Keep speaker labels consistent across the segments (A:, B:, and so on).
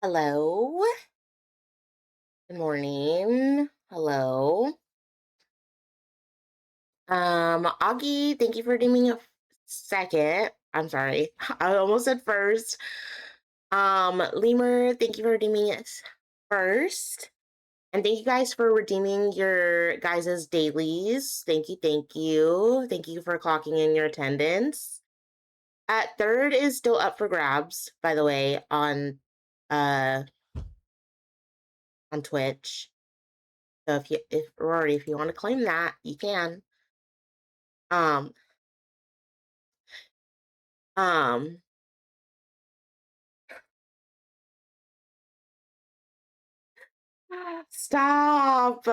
A: Hello. Good morning. Hello. Augie, thank you for doing a second. I'm sorry. I almost said first. Lemur, thank you for redeeming it first. And thank you guys for redeeming your guys' dailies. Thank you, thank you. Thank you for clocking in your attendance. At third is still up for grabs, by the way, uh on Twitch. So if Rory, if you want to claim that, you can. Um, um, stop.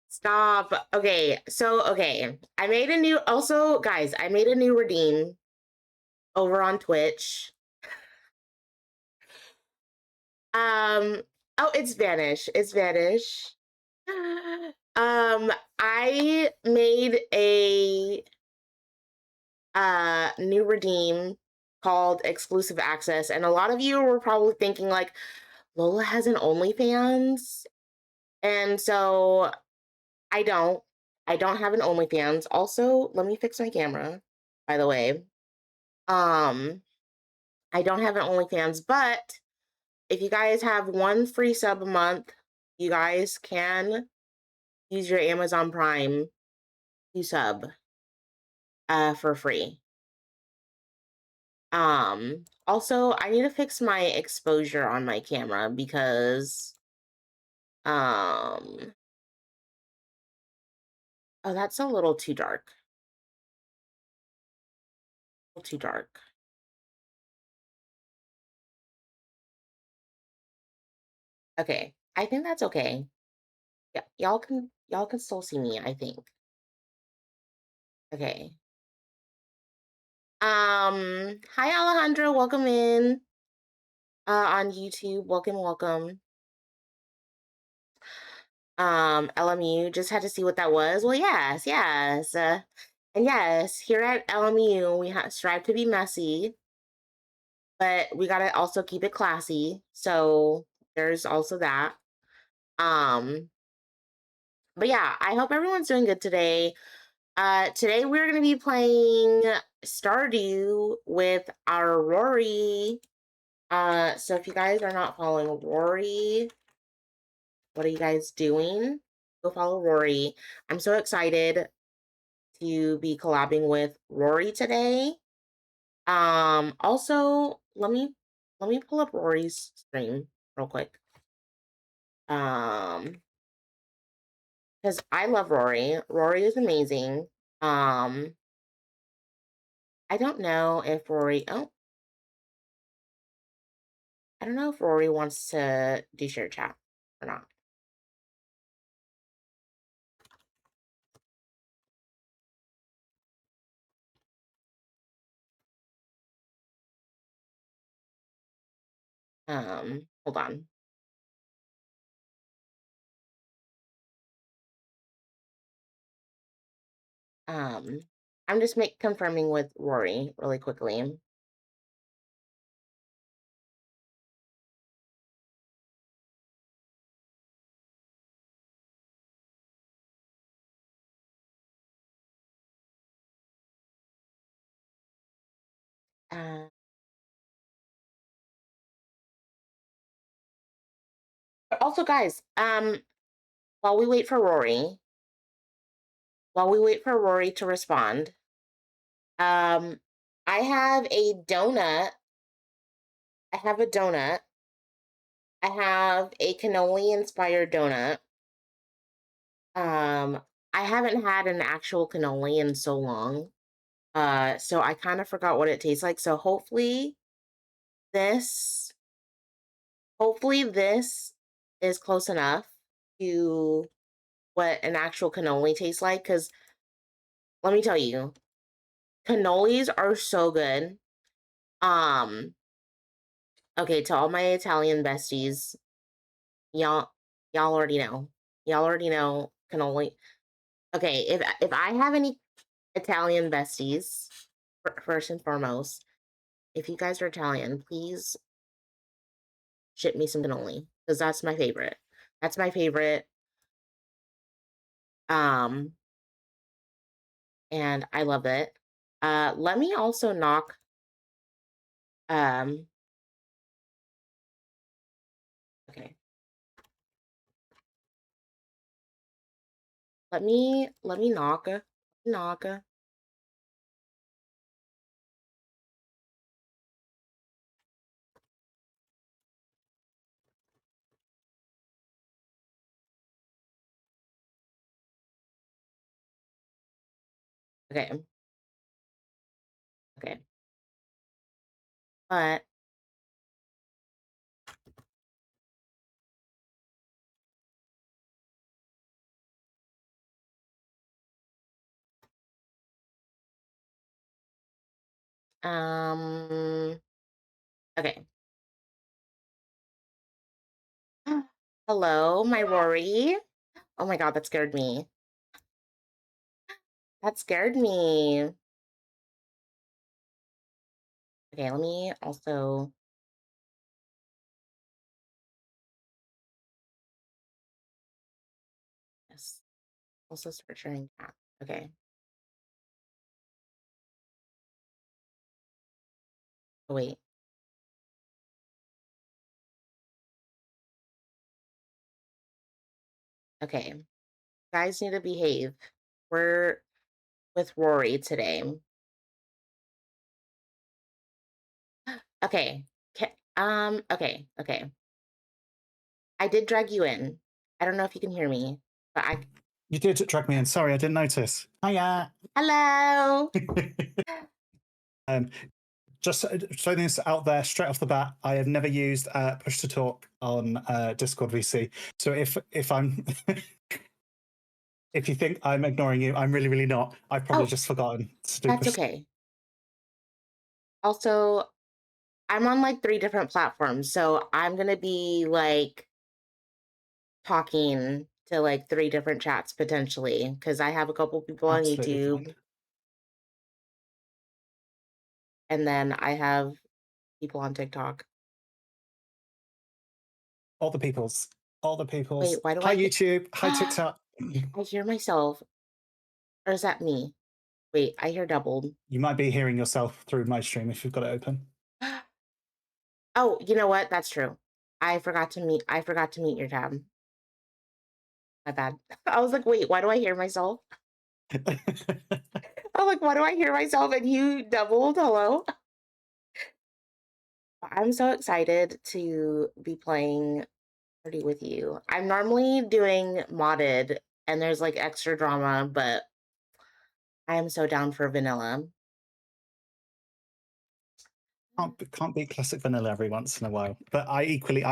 A: Stop. Okay. I made a new also, guys, I made a new redeem over on Twitch. Um, oh, it's vanish. It's vanish. I made a new redeem called exclusive access, and a lot of you were probably thinking like Lola has an OnlyFans. And so I don't. I don't have an OnlyFans. Also, let me fix my camera, by the way. Um, I don't have an OnlyFans, but if you guys have one free sub a month, you guys can use your Amazon Prime to sub for free. Also I need to fix my exposure on my camera because oh, that's a little too dark. A little too dark. Okay. I think that's okay. Yeah, y'all can still see me, I think. Okay. Hi Alejandro, welcome in on YouTube. Welcome. LMU, just had to see what that was. Well, yes. And yes, here at LMU, we strive to be messy, but we gotta also keep it classy. So there's also that. Um, but yeah, I hope everyone's doing good today. Today we're gonna be playing Stardew with our Rory. So if you guys are not following Rory, what are you guys doing? Go follow Rory. I'm so excited to be collabing with Rory today. Also, let me pull up Rory's stream real quick. Because I love Rory. Rory is amazing. Um, I don't know if Rory. Oh, I don't know if Rory wants to do share chat or not. Hold on. Um, I'm just confirming with Rory really quickly. Uh, Also, guys, while we wait for Rory, to respond, um, I have a donut. I have a donut. I have a cannoli inspired donut. I haven't had an actual cannoli in so long. So I kind of forgot what it tastes like. So this, hopefully this is close enough to what an actual cannoli tastes like. Because let me tell you, cannolis are so good. Um, okay, to all my Italian besties, y'all, y'all already know. Y'all already know cannoli. Okay, if I have any Italian besties, first and foremost, if you guys are Italian, please ship me some cannoli because that's my favorite. That's my favorite. Um, and I love it. Let me also knock. Um, okay. Let me knock. Okay. Okay. But um okay. Hello, my Rory. Oh my god, that scared me. That scared me. Okay, let me also yes, also start sharing that. Okay. Oh wait. Okay. Guys need to behave. We're with Rory today. Okay. Okay. I did drag you in. I don't know if you can hear me, but I
B: You did drag me in. Sorry, I didn't notice. Hiya.
A: hello.
B: um, just so this out there straight off the bat, I have never used push to talk on Discord VC. So if I'm if you think I'm ignoring you, I'm really not. I've probably
A: Oh,
B: just forgotten to do
A: that's
B: push.
A: okay. Also, I'm on like 3 different platforms, so I'm gonna be like talking to like 3 different chats potentially because I have a couple people on
B: Absolutely fine.
A: YouTube, and then I have people on TikTok.
B: All the peoples. All the peoples.
A: Wait, why do
B: Hi
A: I
B: YouTube. Hi
A: hear
B: TikTok.
A: I hear myself, or is that me? Wait, I hear doubled.
B: You might be hearing yourself through my stream if you've got it open.
A: Oh, you know what? That's true. I forgot to mute your tab. My bad. I was like, "Wait, why do I hear myself?" I'm like, "Why do I hear myself?" And you doubled. Hello? I'm so excited to be playing Party with you. I'm normally doing modded and there's like extra drama, but I am so down for vanilla.
B: Can't beat classic vanilla every once in a while. But I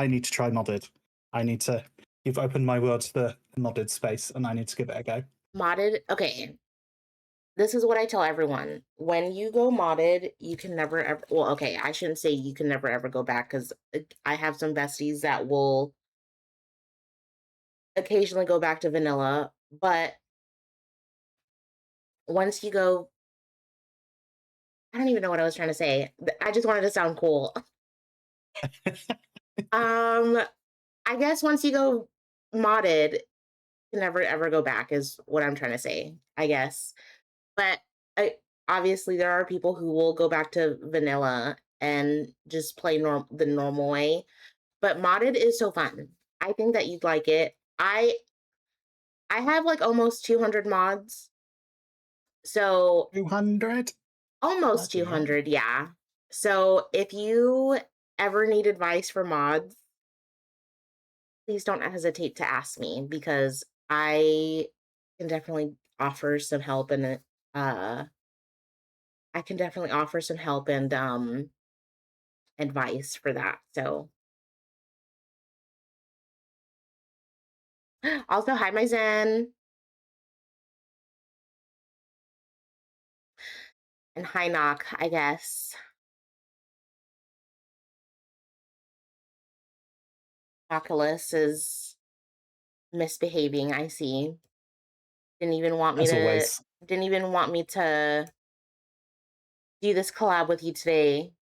B: need to try modded. I need to. You've opened my world to the modded space, and I need to give it a go.
A: Modded, okay. This is what I tell everyone. When you go modded, you can never ever, well, okay, I shouldn't say you can never ever go back because I have some besties that will occasionally go back to vanilla, but once you go, I don't even know what I was trying to say. I just wanted to sound cool. Um, I guess once you go modded, you can never ever go back is what I'm trying to say, I guess. But I, obviously there are people who will go back to vanilla and just play the normal way. But modded is so fun. I think that you'd like it. I have like almost 200 mods. So
B: 200?
A: almost
B: Bloody hell.
A: 200, yeah. So if you ever need advice for mods, please don't hesitate to ask me because I can definitely offer some help and uh I can definitely offer some help and advice for that. So also hi my Zen and hi knock, I guess. Oculus is misbehaving, I see. Didn't even want me
B: As
A: to
B: always.
A: didn't even want me to do this collab with you today.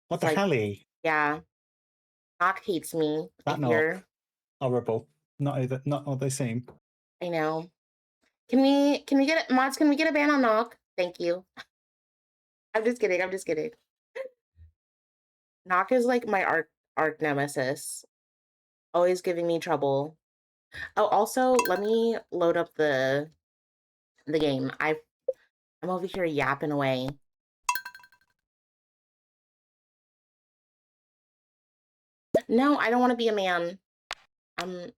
B: What
A: It's
B: the
A: like,
B: hell?
A: yeah, Knock hates me, I
B: That knock,
A: hear.
B: horrible. Not what they seem.
A: I know. Can we get mods, can we get a ban on knock? Thank you. I'm just kidding, I'm just kidding. Knock is like my arc nemesis, always giving me trouble. Oh, also, let me load up the game. I'm over here yapping away. No, I don't want to be a man. I'm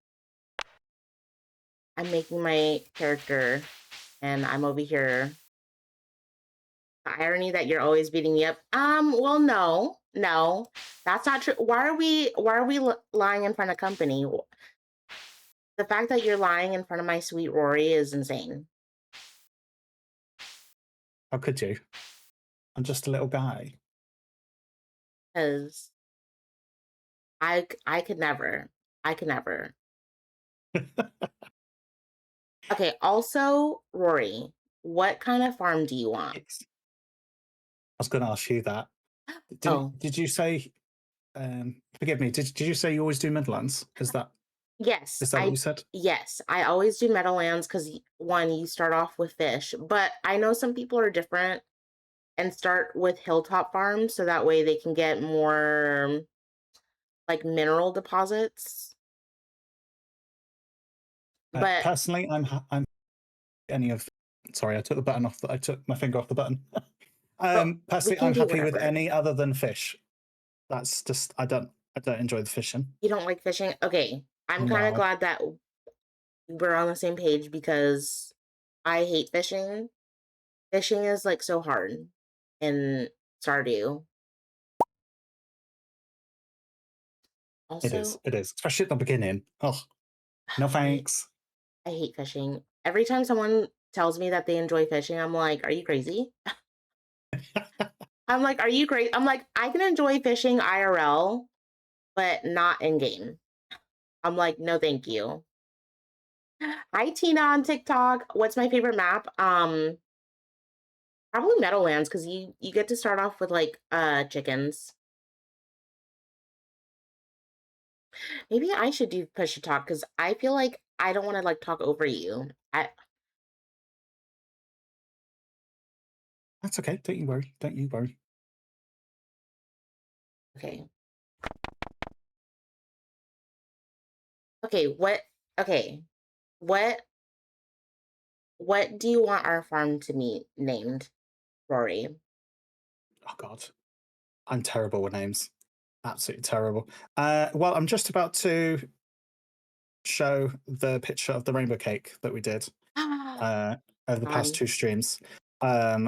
A: I'm making my character, and I'm over here. The irony that you're always beating me up. Well, no, no, that's not true. Why are we lying in front of company? The fact that you're lying in front of my sweet Rory is insane.
B: How could you? I'm just a little guy.
A: Because I could never. I could never. Okay, also, Rory, what kind of farm do you want?
B: I was going to ask you that.
A: Oh,
B: Did you say? Forgive me. Did you say you always do Midlands?
A: yes,
B: Is that what you said?
A: yes, I always do Meadowlands because one, you start off with fish, but I know some people are different and start with hilltop farms so that way they can get more like mineral deposits. But
B: Personally, I'm any of. Sorry, I took the button off. I took my finger off the button.
A: we
B: Personally,
A: can
B: I'm
A: do
B: happy with
A: whatever.
B: any other than fish. That's just I don't enjoy the fishing.
A: You don't like fishing? Okay, I'm kind of
B: No,
A: glad that we're on the same page because I hate fishing. Fishing is like so hard in Stardew.
B: it is.
A: Also,
B: It is, especially at the beginning. Oh, no
A: I
B: thanks.
A: I hate fishing. Every time someone tells me that they enjoy fishing, I'm like, "Are you crazy?" I'm like, "Are you crazy?" I'm like, "I can enjoy fishing IRL, but not in game." I'm like, "No, thank you." Hi, Tina on TikTok. What's my favorite map? Probably Meadowlands because you get to start off with like chickens. Maybe I should do push to talk because I feel like I don't want to like talk over you.
B: That's okay. Don't you worry. Don't you worry.
A: Okay. Okay, okay. What what do you want our farm to be named, Rory?
B: Oh God, I'm terrible with names. Absolutely terrible. Well, I'm just about to show the picture of the rainbow cake that we did uh, over the past
A: God.
B: two streams.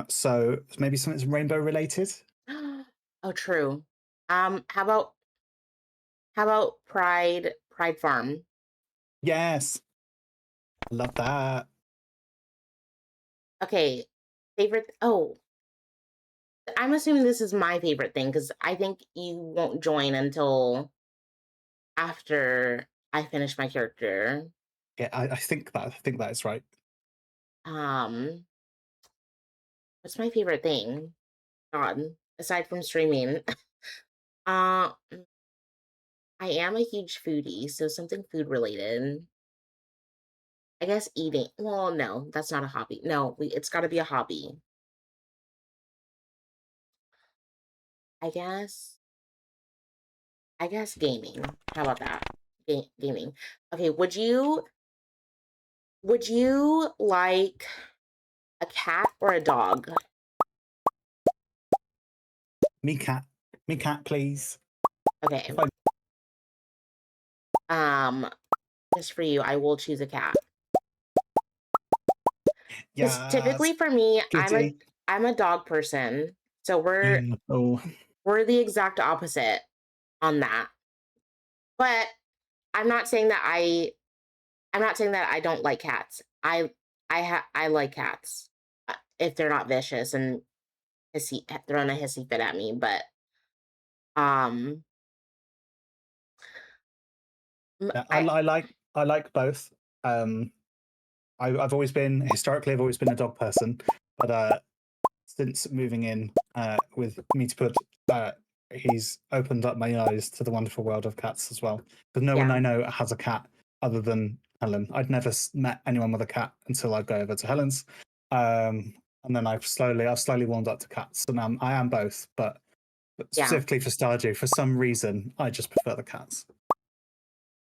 B: So maybe something rainbow related.
A: Oh, true. How about Pride Farm?
B: Yes, love that.
A: Okay. Favorite oh, I'm assuming this is my favorite thing because I think you won't join until after I finish my character.
B: Yeah, I think that is right.
A: Um, what's my favorite thing? God, aside from streaming. Uh, I am a huge foodie, so something food related. I guess eating. Well, no, that's not a hobby. No, it's got to be a hobby. I guess. I guess gaming. How about that? Gaming. Okay. Would you like a cat or a dog?
B: Me cat, me cat, please.
A: Okay.
B: If I
A: Um, just for you, I will choose a cat. Because typically
B: yes,
A: for me,
B: kitty.
A: I'm a dog person. So we're
B: Oh,
A: we're the exact opposite on that. But I'm not saying that I'm not saying that I don't like cats. I like cats if they're not vicious and throwing a hissy fit at me. But um,
B: yeah,
A: I
B: I like both. Um, I've always been historically I've always been a dog person, but since moving in with me to put he's opened up my eyes to the wonderful world of cats as well. Because no one
A: Yeah.
B: I know has a cat other than Helen. I'd never met anyone with a cat until I'd go over to Helen's. And then I've slowly warmed up to cats, and I am both, but
A: Yeah.
B: specifically for Stardew, for some reason, I just prefer the cats.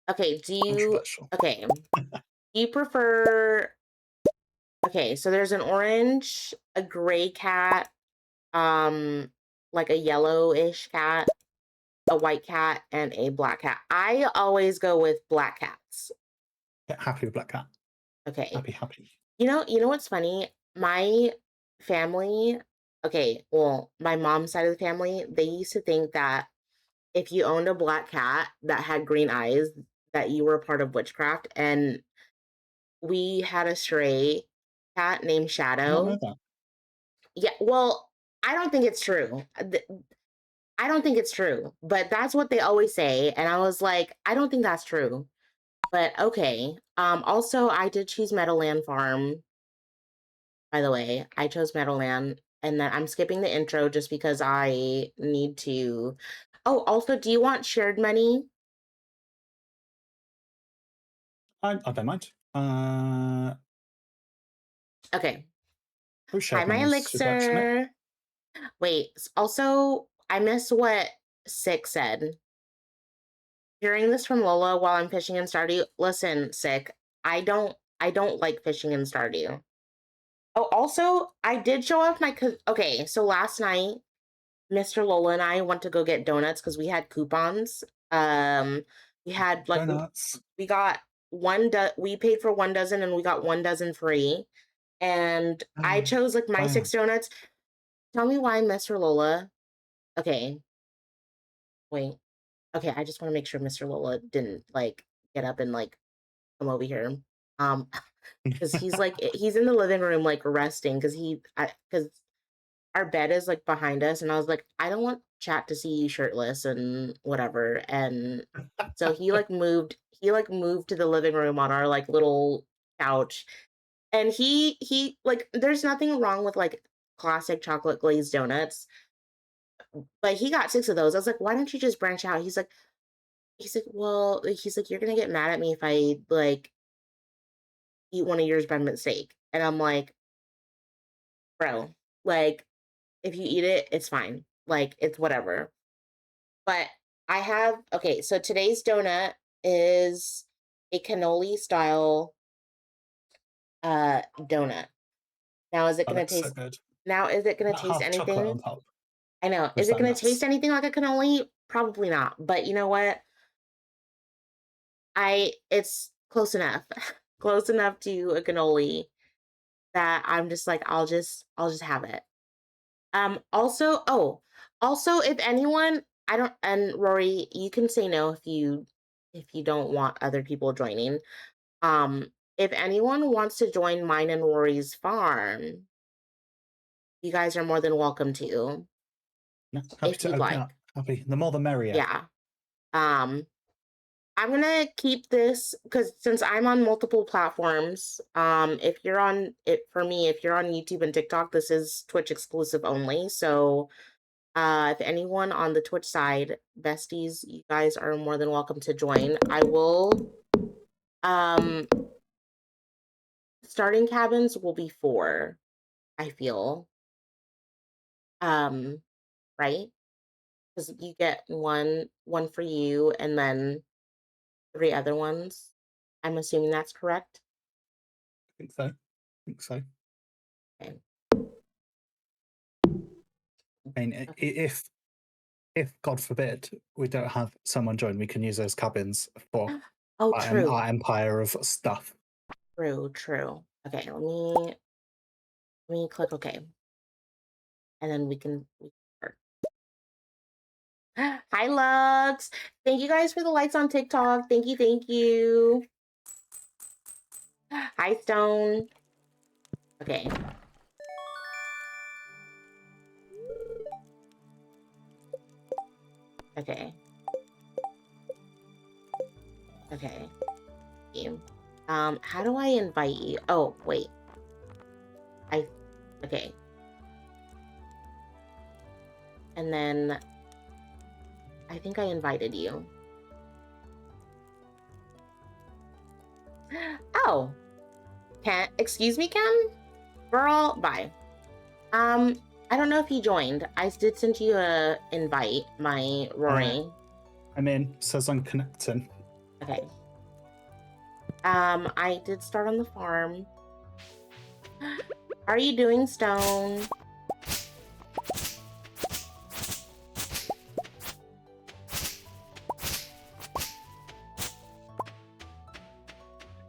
A: Okay.
B: Controversial.
A: Okay. Do you prefer, okay, so there's an orange, a gray cat, um, like a yellowish cat, a white cat, and a black cat. I always go with black cats.
B: Yeah, happy with black cat.
A: Okay.
B: Happy, happy.
A: You know what's funny? My family, okay, well, my mom's side of the family, they used to think that if you owned a black cat that had green eyes, that you were a part of witchcraft. And we had a stray cat named
B: Did not know
A: Shadow.
B: that.
A: Yeah, well, I don't think it's true. I don't think it's true, but that's what they always say. And I was like, I don't think that's true. But okay. Also, I did choose Meadowland Farm, by the way. I chose Meadowland. And then I'm skipping the intro just because I need to. Oh, also, do you want shared money?
B: I don't mind.
A: Okay.
B: We
A: Hi,
B: shared
A: my
B: money is super excellent.
A: elixir. Wait, also, I missed what Sick said. Hearing this from Lola while I'm fishing in Stardew. Listen, Sick, I don't like fishing in Stardew. Oh, also, I did show off okay, so last night, Mr. Lola and I went to go get donuts because we had coupons. We had like
B: Donuts.
A: we got we paid for 1 dozen and we got 1 dozen free. And I chose like my
B: Wow.
A: 6 donuts. Tell me why, Mr. Lola. Okay, wait. Okay, I just want to make sure Mr. Lola didn't like get up and like come over here. Um, because he's like he's in the living room like resting because our bed is like behind us, and I was like, I don't want chat to see you shirtless and whatever. And so he like moved to the living room on our like little couch. And he like there's nothing wrong with like classic chocolate glazed donuts, but he got 6 of those. I was like, why don't you just branch out? Well, he's like, you're gonna get mad at me if I like eat one of yours by mistake. And I'm like, bro, like if you eat it, it's fine. Like it's whatever. But I have okay, so today's donut is a cannoli style donut. Now is it
B: That
A: gonna
B: looks so
A: taste
B: good.
A: now is it gonna
B: That
A: taste
B: half chocolate
A: anything?
B: on top
A: I know.
B: with
A: Is it
B: that
A: gonna taste
B: nuts.
A: anything like a cannoli? Probably not. But you know what? It's close enough. Close enough to a cannoli that I'm just like, I'll just have it. Also, if anyone, I don't, and Rory, you can say no if you don't want other people joining. If anyone wants to join mine and Rory's farm, you guys are more than welcome to,
B: Yeah, happy
A: if
B: to
A: you'd
B: open it up.
A: like.
B: Happy. The more the merrier.
A: Yeah. Um, I'm gonna keep this because since I'm on multiple platforms, if you're on it for me, if you're on YouTube and TikTok, this is Twitch exclusive only. So if anyone on the Twitch side, besties, you guys are more than welcome to join. I will um starting cabins will be 4, I feel. Um, right? Because you get one for you and then 3 other ones. I'm assuming that's correct.
B: I think so. I think so.
A: Okay.
B: I mean,
A: Okay.
B: if God forbid we don't have someone join, we can use those cabins for
A: Oh,
B: our
A: true.
B: empire of stuff.
A: True, true. Okay, let me click OK, and then we can start. Hi, Lux. Thank you guys for the likes on TikTok. Thank you, thank you. Hi, Stone. Okay, okay, okay. You. How do I invite you? Oh, wait. I okay. And then I think I invited you. Oh, Ken, excuse me, Ken? Girl, bye. I don't know if you joined. I did send you a invite, my Rory.
B: I'm in. Says I'm connecting.
A: Okay. I did start on the farm. How are you doing, Stone?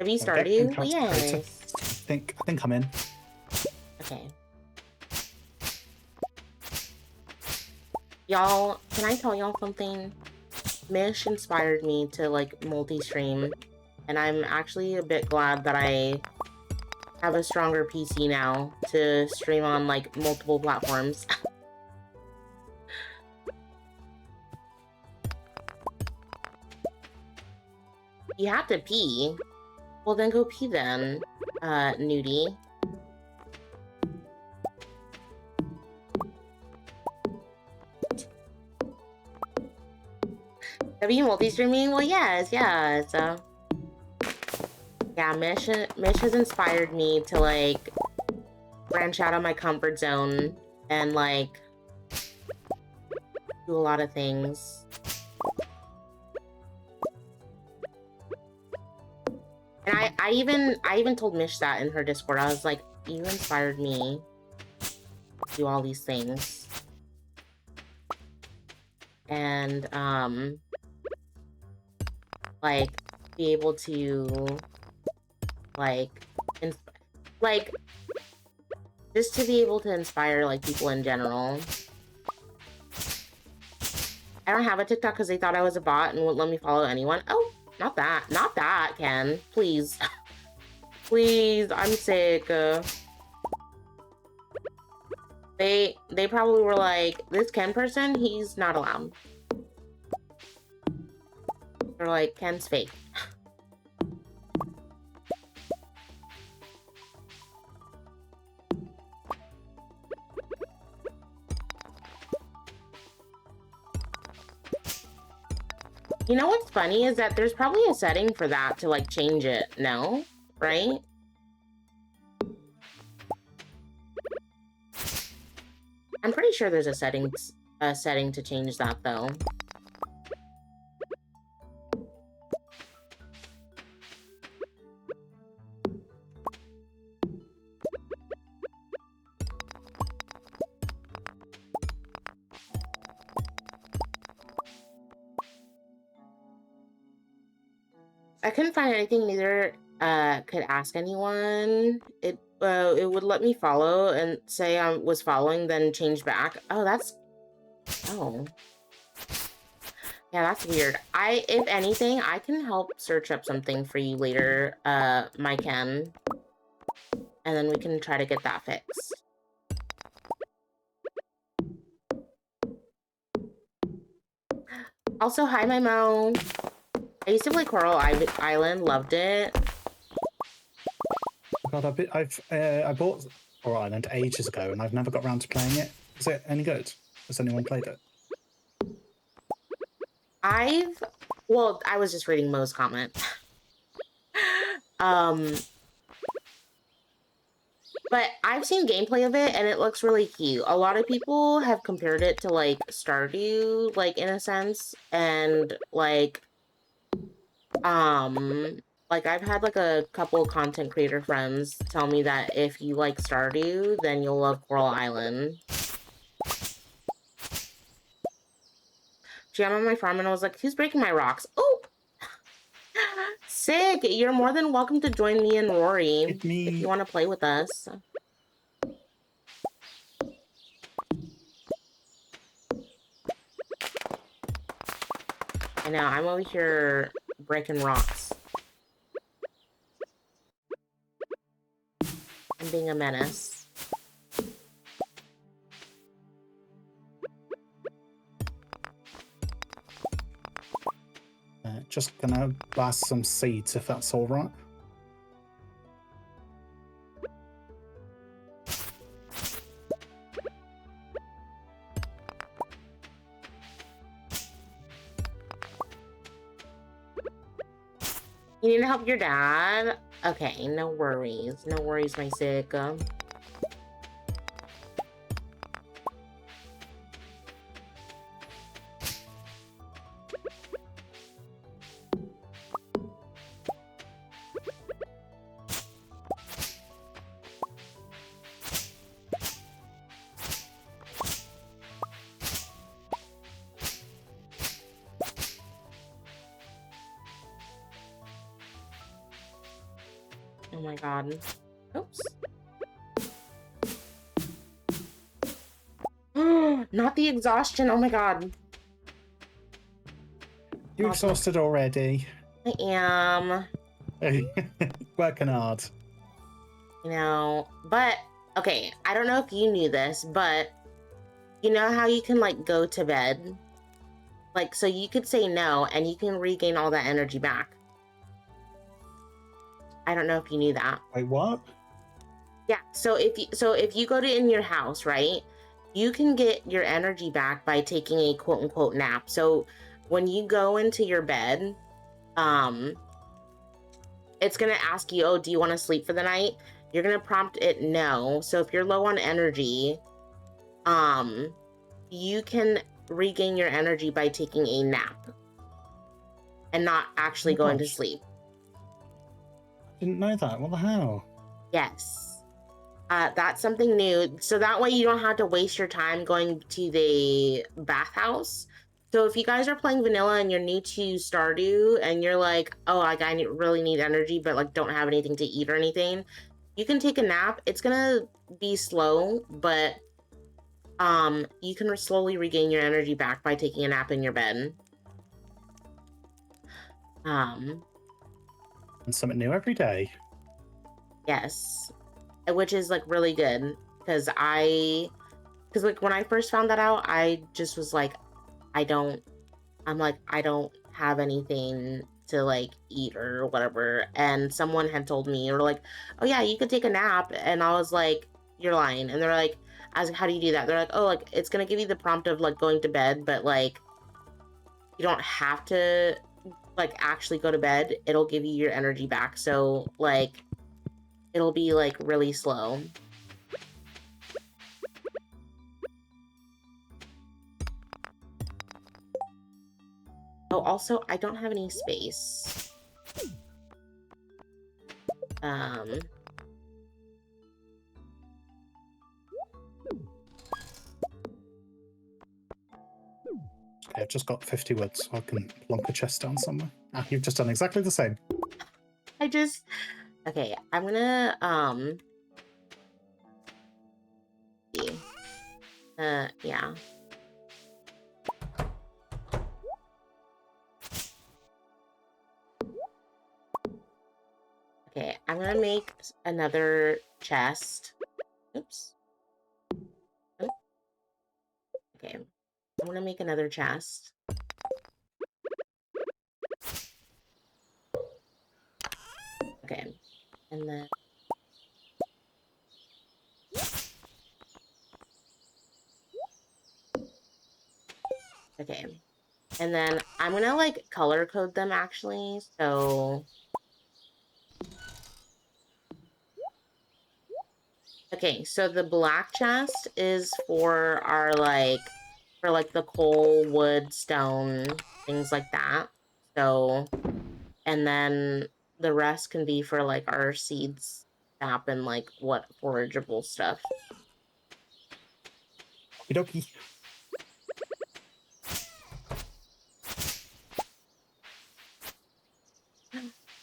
A: Have you started?
B: Okay,
A: Well,
B: creator.
A: yes.
B: I think I'm in.
A: Okay. Y'all, can I tell y'all something? Mish inspired me to like multi-stream, and I'm actually a bit glad that I have a stronger PC now to stream on like multiple platforms. You have to pee. Well, then go pee then, Nudie. Have you multi-streaming? Well, yes. Yeah, Mish has inspired me to like branch out of my comfort zone and like do a lot of things. And I even told Mish that in her Discord. I was like, you inspired me to do all these things. And like be able to like just to be able to inspire like people in general. I don't have a TikTok because they thought I was a bot and wouldn't let me follow anyone. Oh, not that, Ken. Please. Please, I'm sick. They probably were like, this Ken person, he's not allowed. They're like, Ken's fake. You know what's funny is that there's probably a setting for that to like change it, no? Right? I'm pretty sure there's a setting to change that though. I couldn't find anything neither could ask anyone. It would let me follow and say I was following, then change back. Oh, oh. Yeah, that's weird. If anything, I can help search up something for you later, my Ken. And then we can try to get that fixed. Also, hi, my Mo. I used to play Coral Island, loved it.
B: God, I bought Coral Island ages ago, and I've never got around to playing it. Is it any good? Has anyone played it?
A: Well, I was just reading Mo's comment. But I've seen gameplay of it, and it looks really cute. A lot of people have compared it to, like, Stardew, like, in a sense, and, like, I've had, like, a couple content creator friends tell me that if you like Stardew, then you'll love Coral Island. She, I'm on my farm, and I was like, who's breaking my rocks? Oh! Sick! You're more than welcome to join me and Rory if you want to play with us. I know, I'm over here breaking rocks. I'm being a menace.
B: Just gonna blast some seeds if that's all right.
A: need to help your dad? Okay, no worries. No worries, my sick. Oh my god. Oops. Not the exhaustion. Oh my god.
B: You
A: Not the...
B: exhausted already?
A: I am.
B: Working hard.
A: You know, but okay, I don't know if you knew this, but you know how you can like go to bed? Like, so you could say no and you can regain all that energy back. I don't know if you knew that.
B: Wait, what?
A: Yeah, so if you go to in your house, right? You can get your energy back by taking a quote unquote nap. So when you go into your bed, um it's going to ask you, "Oh, do you want to sleep for the night?" You're going to prompt it no. So if you're low on energy, you can regain your energy by taking a nap and not
B: Oh
A: actually
B: my
A: going to
B: gosh.
A: sleep.
B: Didn't know that. What the hell?
A: Yes. That's something new. So that way you don't have to waste your time going to the bathhouse. So if you guys are playing vanilla and you're new to Stardew and you're like, oh, like really need energy, but like don't have anything to eat or anything, you can take a nap. It's gonna be slow, but you can slowly regain your energy back by taking a nap in your bed. Um,
B: And something new every day.
A: yes, which is like really good because like when I first found that out, I just was like, I don't, I'm like, I don't have anything to like eat or whatever. And someone had told me, or like, oh yeah, you could take a nap. And I was like, you're lying. And they're like, I was like, how do you do that? They're like, oh, like it's gonna give you the prompt of like going to bed, but like you don't have to like actually go to bed. It'll give you your energy back. So like it'll be like really slow. Oh, also, I don't have any space. Um,
B: Okay, I've just got 50 wood, so I can plonk a chest down somewhere. Ah, you've just done exactly the same.
A: okay, I'm gonna, see. Yeah. Okay, I'm gonna make another chest. Oops. Oh, okay, I'm gonna make another chest. Okay, and then okay, and then I'm gonna like color code them actually. So okay, so the black chest is for our for like the coal, wood, stone, things like that. So, and then the rest can be for like our seeds, sap, and like what forageable stuff.
B: Okie dokie.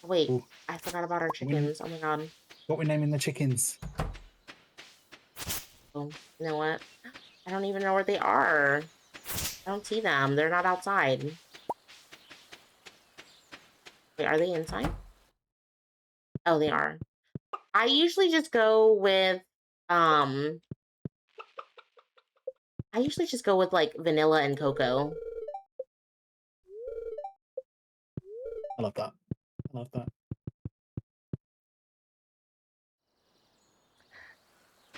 A: Wait,
B: Ooh,
A: I forgot about our
B: we,
A: chickens. Oh my god.
B: what we naming the chickens?
A: Oh, you know what? I don't even know where they are. I don't see them. They're not outside. Wait, are they inside? Oh, they are. I usually just go with, um, I usually just go with like vanilla and cocoa.
B: I love that. I love that.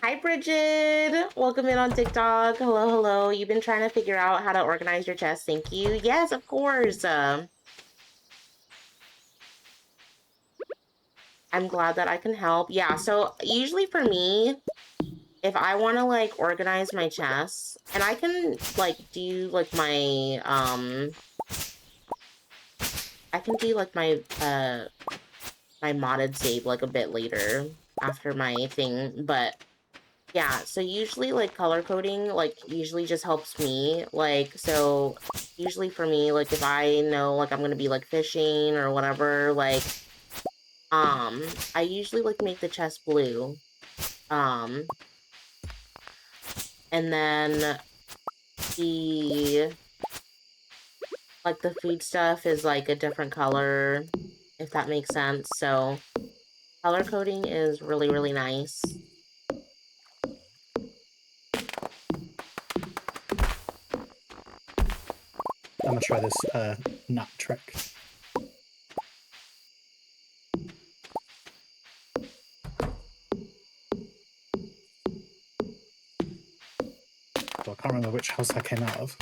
A: Hi, Bridget. Welcome in on TikTok. Hello, hello. You've been trying to figure out how to organize your chest. Thank you. Yes, of course. I'm glad that I can help. Yeah, so usually for me, if I want to like organize my chests, and I can like do like I can do like my modded save like a bit later after my thing, but yeah, so usually like color coding like usually just helps me. Like so usually for me, like if I know like I'm gonna be like fishing or whatever, like I usually like make the chest blue. Um and then the like the food stuff is like a different color, if that makes sense. So color coding is really, really nice.
B: I'm gonna try this nut trick. Well, I can't remember which house I came out of.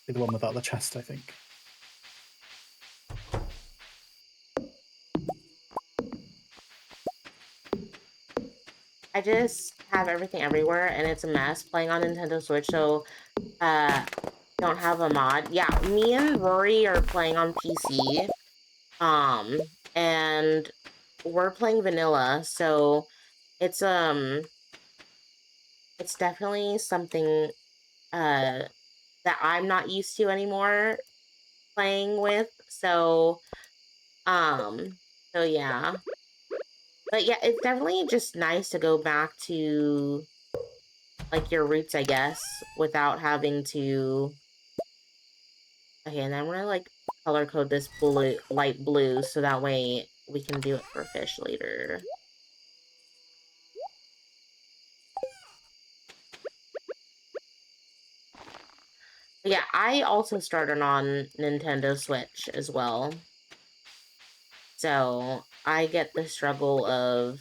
B: The one without the chest, I think.
A: I just have everything everywhere and it's a mess playing on Nintendo Switch, so don't have a mod. Yeah, me and Rory are playing on PC. And we're playing vanilla, so it's it's definitely something uh that I'm not used to anymore playing with. Um so yeah. But yeah, it's definitely just nice to go back to like your roots, I guess, without having to. Okay, and then we're gonna like color code this blue, light blue, so that way we can do it for fish later. But yeah, I also started on Nintendo Switch as well. So I get the struggle of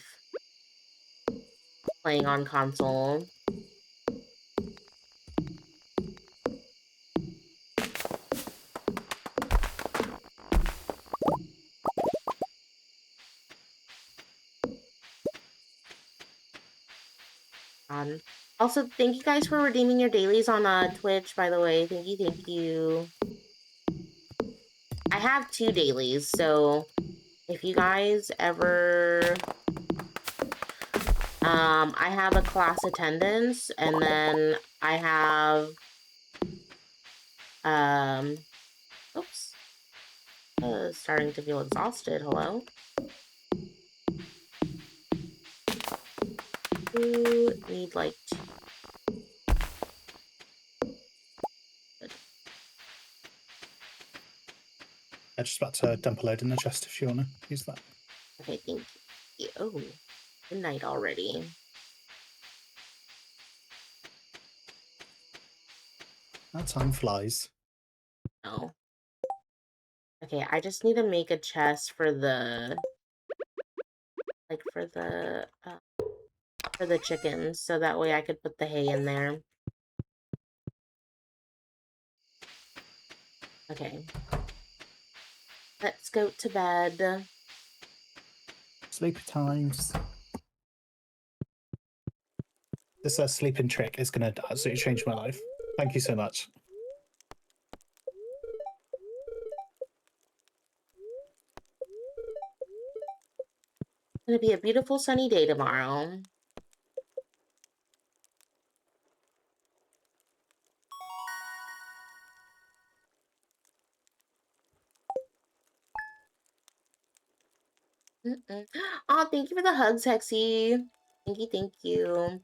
A: playing on console. Um, Also, thank you guys for redeeming your dailies on Twitch, by the way. Thank you, thank you. I have 2 dailies, so if you guys ever... I have a class attendance, and then I have... Oops. Starting to feel exhausted. Hello? You need, like, 2.
B: I'm just about to dump a load in the chest if you want to use that.
A: Okay, thank you. Oh, midnight already.
B: That time flies.
A: No. Okay, I just need to make a chest for the, like, for the chickens, so that way I could put the hay in there. Okay. Let's go to bed.
B: Sleepy times. This sleeping trick is going to absolutely change my life. Thank you so much.
A: It's gonna be a beautiful sunny day tomorrow. Oh, thank you for the hugs, Hexy. Thank you, thank you.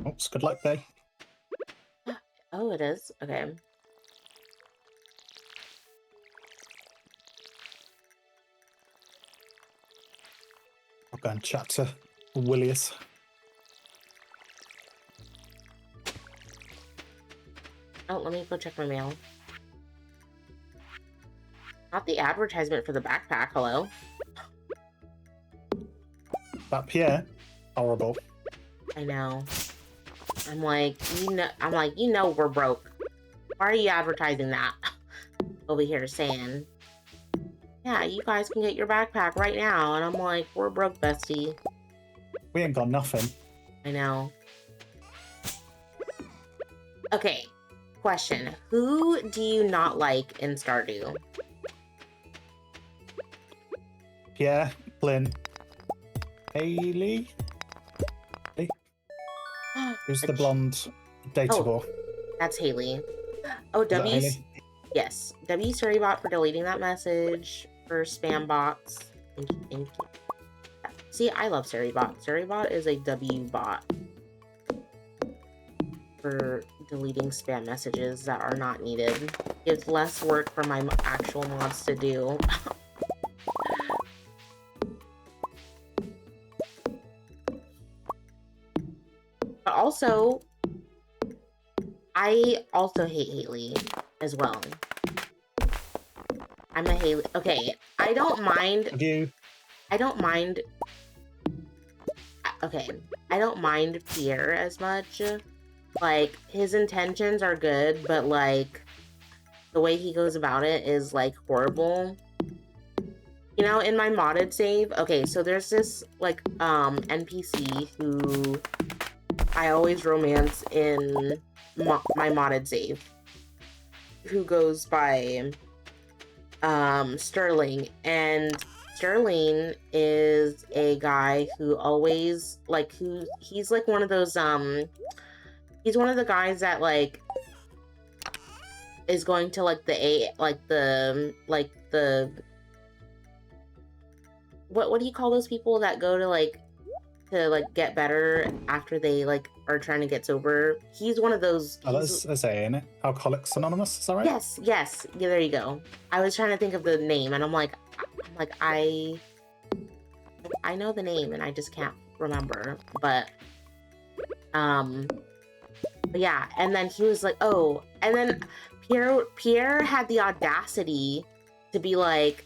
B: Oops, good luck day.
A: Oh, it is? Okay.
B: I'll go and chat to Willius.
A: Oh, let me go check my mail. Not the advertisement for the backpack, hello?
B: That Pierre, horrible.
A: I know. I'm like, you know we're broke. Why are you advertising that? Over here saying, yeah, you guys can get your backpack right now. And I'm like, we're broke, bestie.
B: We ain't got nothing.
A: I know. Okay, question. Who do you not like in Stardew?
B: Pierre, Lynn, Haley? Who's the blonde dateable?
A: That's Haley. Oh,
B: Is that Haley?
A: Yes. W Storybot for deleting that message. For spam bots. Thank you, thank you. See, I love Storybot. Storybot is a W bot for deleting spam messages that are not needed. Gives less work for my actual mods to do. But also, I also hate Haley as well. I'm a Haley. Okay, I don't mind. I don't mind. Okay, I don't mind Pierre as much. Like, his intentions are good, but like, the way he goes about it is like horrible. You know, in my modded save, okay, so there's this like NPC who I always romance in my modded save, who goes by Sterling, and Sterling is a guy who always like he's like one of those he's one of the guys that like is going to like the what do you call those people that go to like get better after they like are trying to get sober? He's one of those.
B: Oh, that's A, isn't it? Alcoholics Anonymous, is that right?
A: Yes, yes. Yeah, there you go. I was trying to think of the name, and I'm like, I know the name, and I just can't remember. But yeah. And then he was like, oh, and then Pierre had the audacity to be like,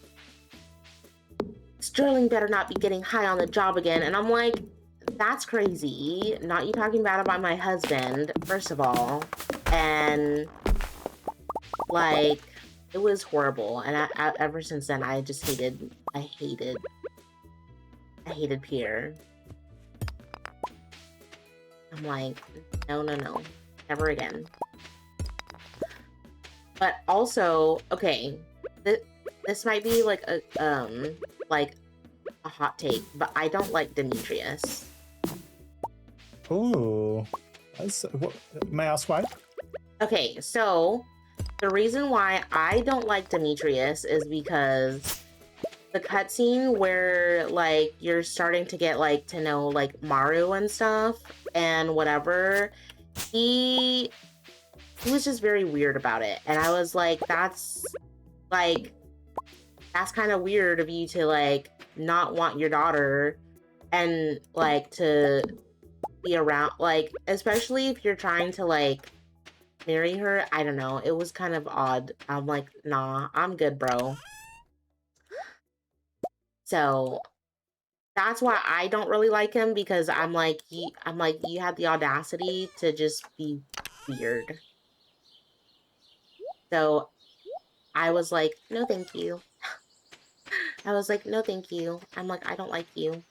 A: Sterling better not be getting high on the job again. And I'm like, that's crazy. Not you talking bad about my husband, first of all. And like, it was horrible. And ever since then, I just hated Pierre. I'm like, no, never again. But also, okay, this might be like a hot take, but I don't like Demetrius.
B: Ooh, may I ask why?
A: Okay, so the reason why I don't like Demetrius is because the cutscene where like you're starting to get like to know like Maru and stuff and whatever, he was just very weird about it, and I was like, that's kind of weird of you to like not want your daughter and like to be around, like especially if you're trying to like marry her. I don't know, it was kind of odd. I'm like, nah, I'm good, bro. So that's why I don't really like him, because I'm like, you had the audacity to just be weird. So I was like, no thank you. I was like, no thank you. I'm like, I don't like you.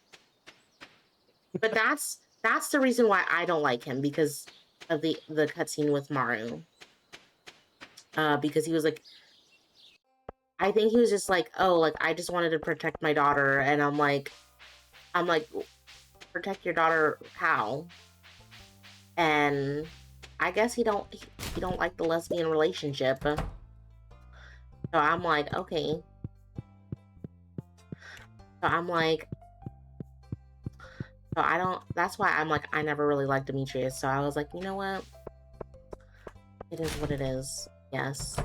A: But that's the reason why I don't like him, because of the cutscene with Maru. Because he was like, I think he was just like, oh, like I just wanted to protect my daughter, and I'm like, protect your daughter how? And I guess he don't like the lesbian relationship. So I'm like, okay. So I'm like, so I don't, that's why I'm like, I never really liked Demetrius. So I was like, you know what? It is what it is. Yes.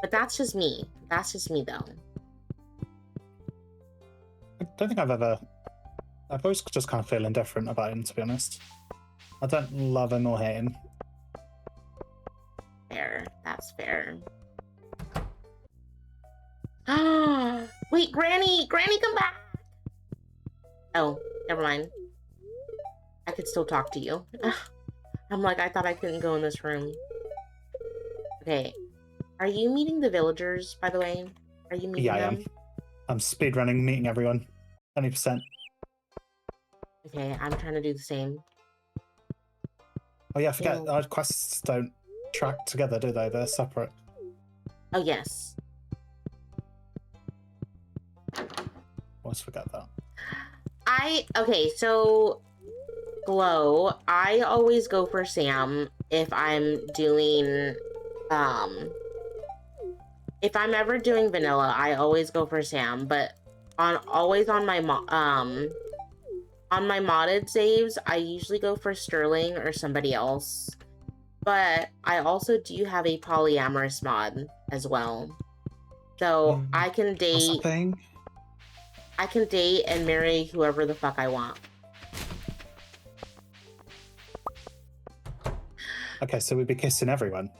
A: But that's just me. That's just me, though.
B: I don't think I've always just kind of feel indifferent about him, to be honest. I don't love him or hate him.
A: Fair. That's fair. Ah, wait, Granny, come back. Oh, never mind. I could still talk to you. I'm like, I thought I couldn't go in this room. Okay. Are you meeting the villagers, by the way? Are you
B: Yeah,
A: meeting
B: I am.
A: them?
B: I'm speedrunning, meeting everyone. 20%.
A: Okay, I'm trying to do the same.
B: Oh yeah, I forget.
A: Ew.
B: Our quests don't track together, do they? They're separate.
A: Oh, yes.
B: Always forget that.
A: Okay, so Glow, I always go for Sam if I'm doing, um, if I'm ever doing vanilla, I always go for Sam, but always on my, on my modded saves, I usually go for Sterling or somebody else. But I also do have a polyamorous mod as well. So
B: What's that thing?
A: I can date and marry whoever the fuck I want.
B: Okay, so we'd be kissing everyone.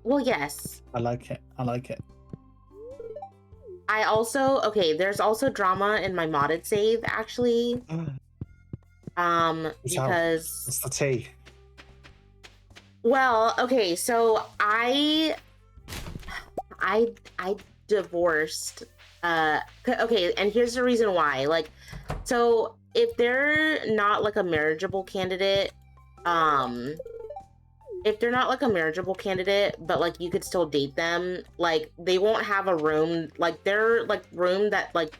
A: Well, yes.
B: I like it. I like it.
A: I also, okay, there's also drama in my modded save, actually. Because,
B: What's the tea?
A: well, okay, so I divorced, okay, and here's the reason why. Like, so if they're not like a marriageable candidate, um, if they're not like a marriageable candidate, but like you could still date them, like they won't have a room, like their like room that like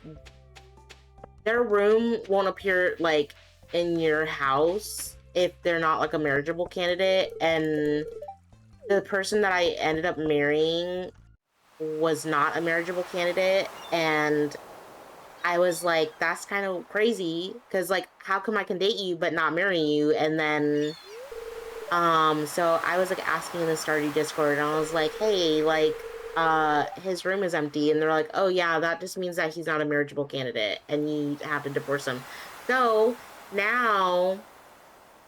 A: their room won't appear like in your house if they're not like a marriageable candidate. And the person that I ended up marrying was not a marriageable candidate, and I was like, that's kind of crazy, because like how come I can date you but not marry you? And then so I was like asking in the Stardew Discord, and I was like, hey, like his room is empty, and they're like, oh yeah, that just means that he's not a marriageable candidate and you have to divorce him. So now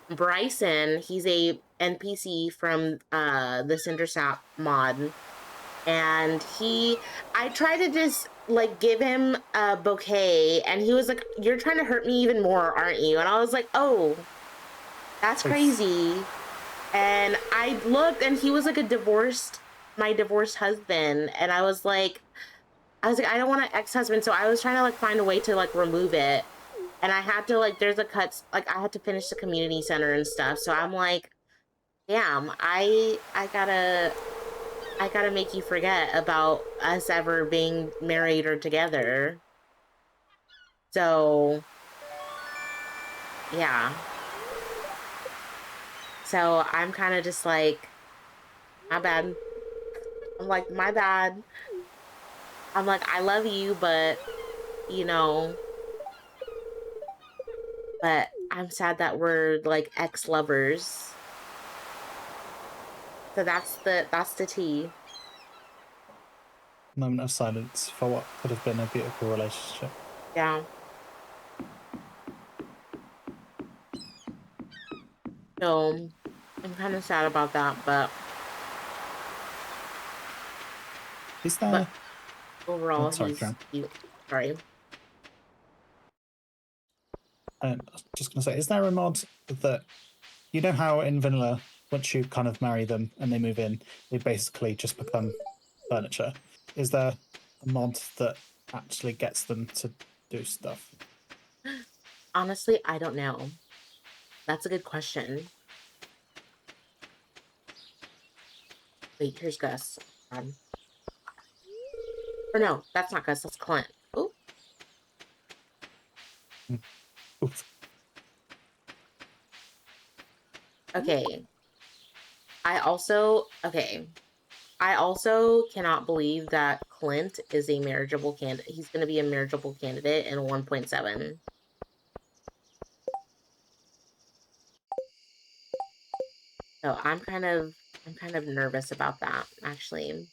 A: Bryson, he's a NPC from the Cindersap mod, and I tried to just like give him a bouquet, and he was like, you're trying to hurt me even more, aren't you? And I was like, oh, that's
B: Oof.
A: crazy. And I looked, and he was like my divorced husband. And I was like, I don't want an ex-husband. So I was trying to like find a way to like remove it. And I had to like, there's a cuts, like I had to finish the community center and stuff. So I'm like, damn, I gotta make you forget about us ever being married or together. So yeah. So I'm kind of just like, my bad. I'm like, my bad. I'm like, I love you, you know, but I'm sad that we're like ex-lovers. So that's the tea.
B: Moment of silence for what could have been a beautiful relationship.
A: Yeah. So I'm kind of sad about that,
B: Is
A: but
B: there? Oh,
A: overall
B: sorry,
A: he's
B: Karen.
A: cute. Sorry.
B: I was just going to say, is there a mod that you know how in vanilla, once you kind of marry them and they move in, they basically just become furniture? Is there a mod that actually gets them to do stuff?
A: Honestly, I don't know. That's a good question. Wait, here's Gus. Um, or no, that's not Gus, that's Clint. Oh,
B: Mm. Oof.
A: okay. Okay. I also cannot believe that Clint is a marriageable candidate. He's going to be a marriageable candidate in 1.7. So I'm kind of nervous about that, actually.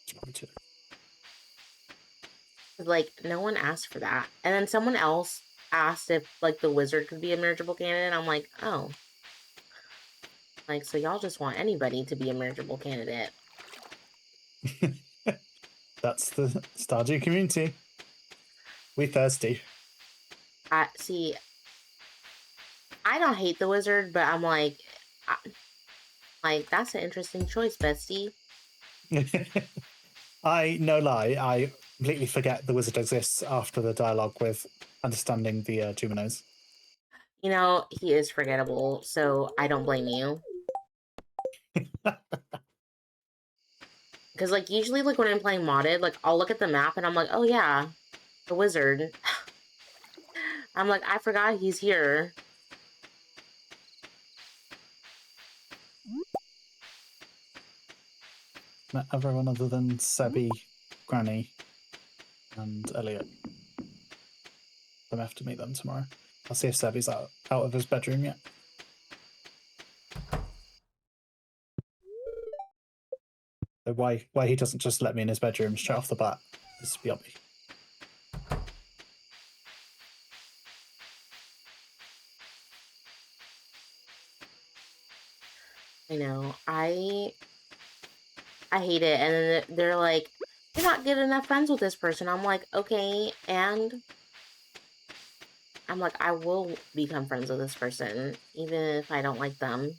B: It's probably too.
A: 'Cause, like, no one asked for that. And then someone else asked if like the wizard could be a marriageable candidate. I'm like, oh, like, so y'all just want anybody to be a marriageable candidate.
B: That's the Stardew community. We thirsty.
A: I see. I don't hate the wizard, but I'm like that's an interesting choice, bestie.
B: I no lie, I completely forget the wizard exists after the dialogue with understanding the Juminos.
A: You know, he is forgettable, so I don't blame you. Because like usually, like when I'm playing modded, like I'll look at the map and I'm like, oh yeah, the wizard. I'm like, I forgot he's here.
B: Met everyone other than Sebby, Granny, and Elliot. I'm gonna have to meet them tomorrow. I'll see if Sebby's out of his bedroom yet. So why he doesn't just let me in his bedroom straight off the bat is beyond me.
A: I know. I hate it. And then they're like, you're not good enough friends with this person. I'm like, okay, and I'm like, I will become friends with this person, even if I don't like them.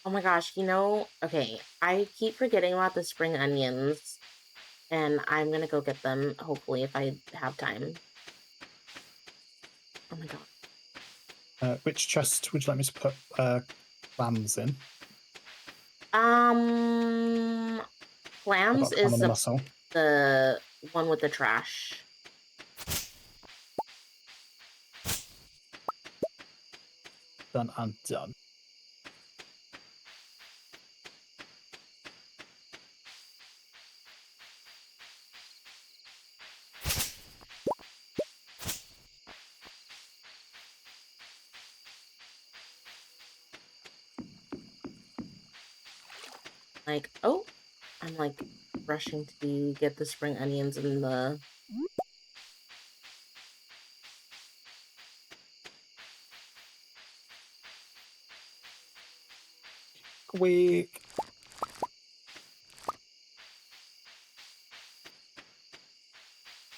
A: Oh my gosh, you know, okay, I keep forgetting about the spring onions, and I'm gonna go get them, hopefully, if I have time. Oh my god.
B: Which chest would you like me to put clams in?
A: Um,
B: I've
A: Clams
B: got clam
A: is
B: and mussel.
A: the one with the trash.
B: Done and done.
A: Like, oh, I'm like rushing to get the spring onions and the.
B: We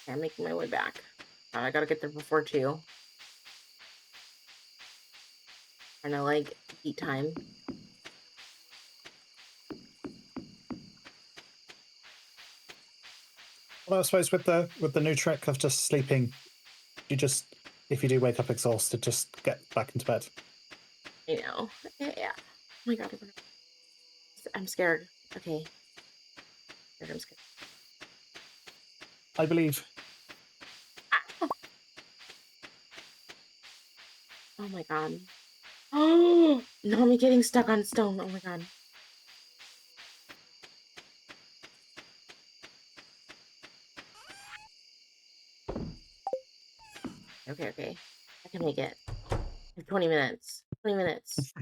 A: I'm making my way back. I gotta get there before 2. Trying to like beat time.
B: well, I suppose with the new trick of just sleeping, you just if you do wake up exhausted, just get back into bed.
A: You know. Yeah. Oh my god, I'm scared. Okay. I'm scared.
B: I believe.
A: Ah! Oh my god. Oh no, I'm getting stuck on stone. Oh my god. Okay, okay. I can make it. I have 20 minutes. 20 minutes.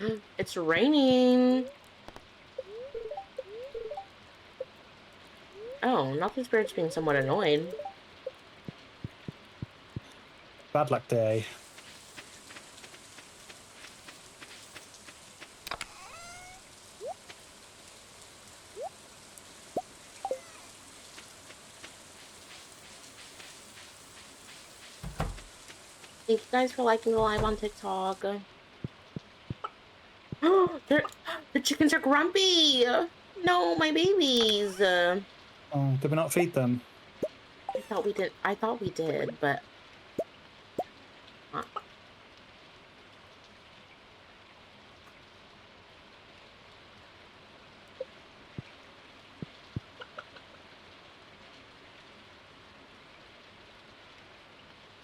A: Um, it's raining. Oh, Nothing Spirit's being somewhat annoyed.
B: Bad luck day.
A: Thank you guys for liking the live on TikTok. Oh, the chickens are grumpy. No, my babies.
B: Oh, did we not feed them?
A: I thought we did. I thought we did, but uh,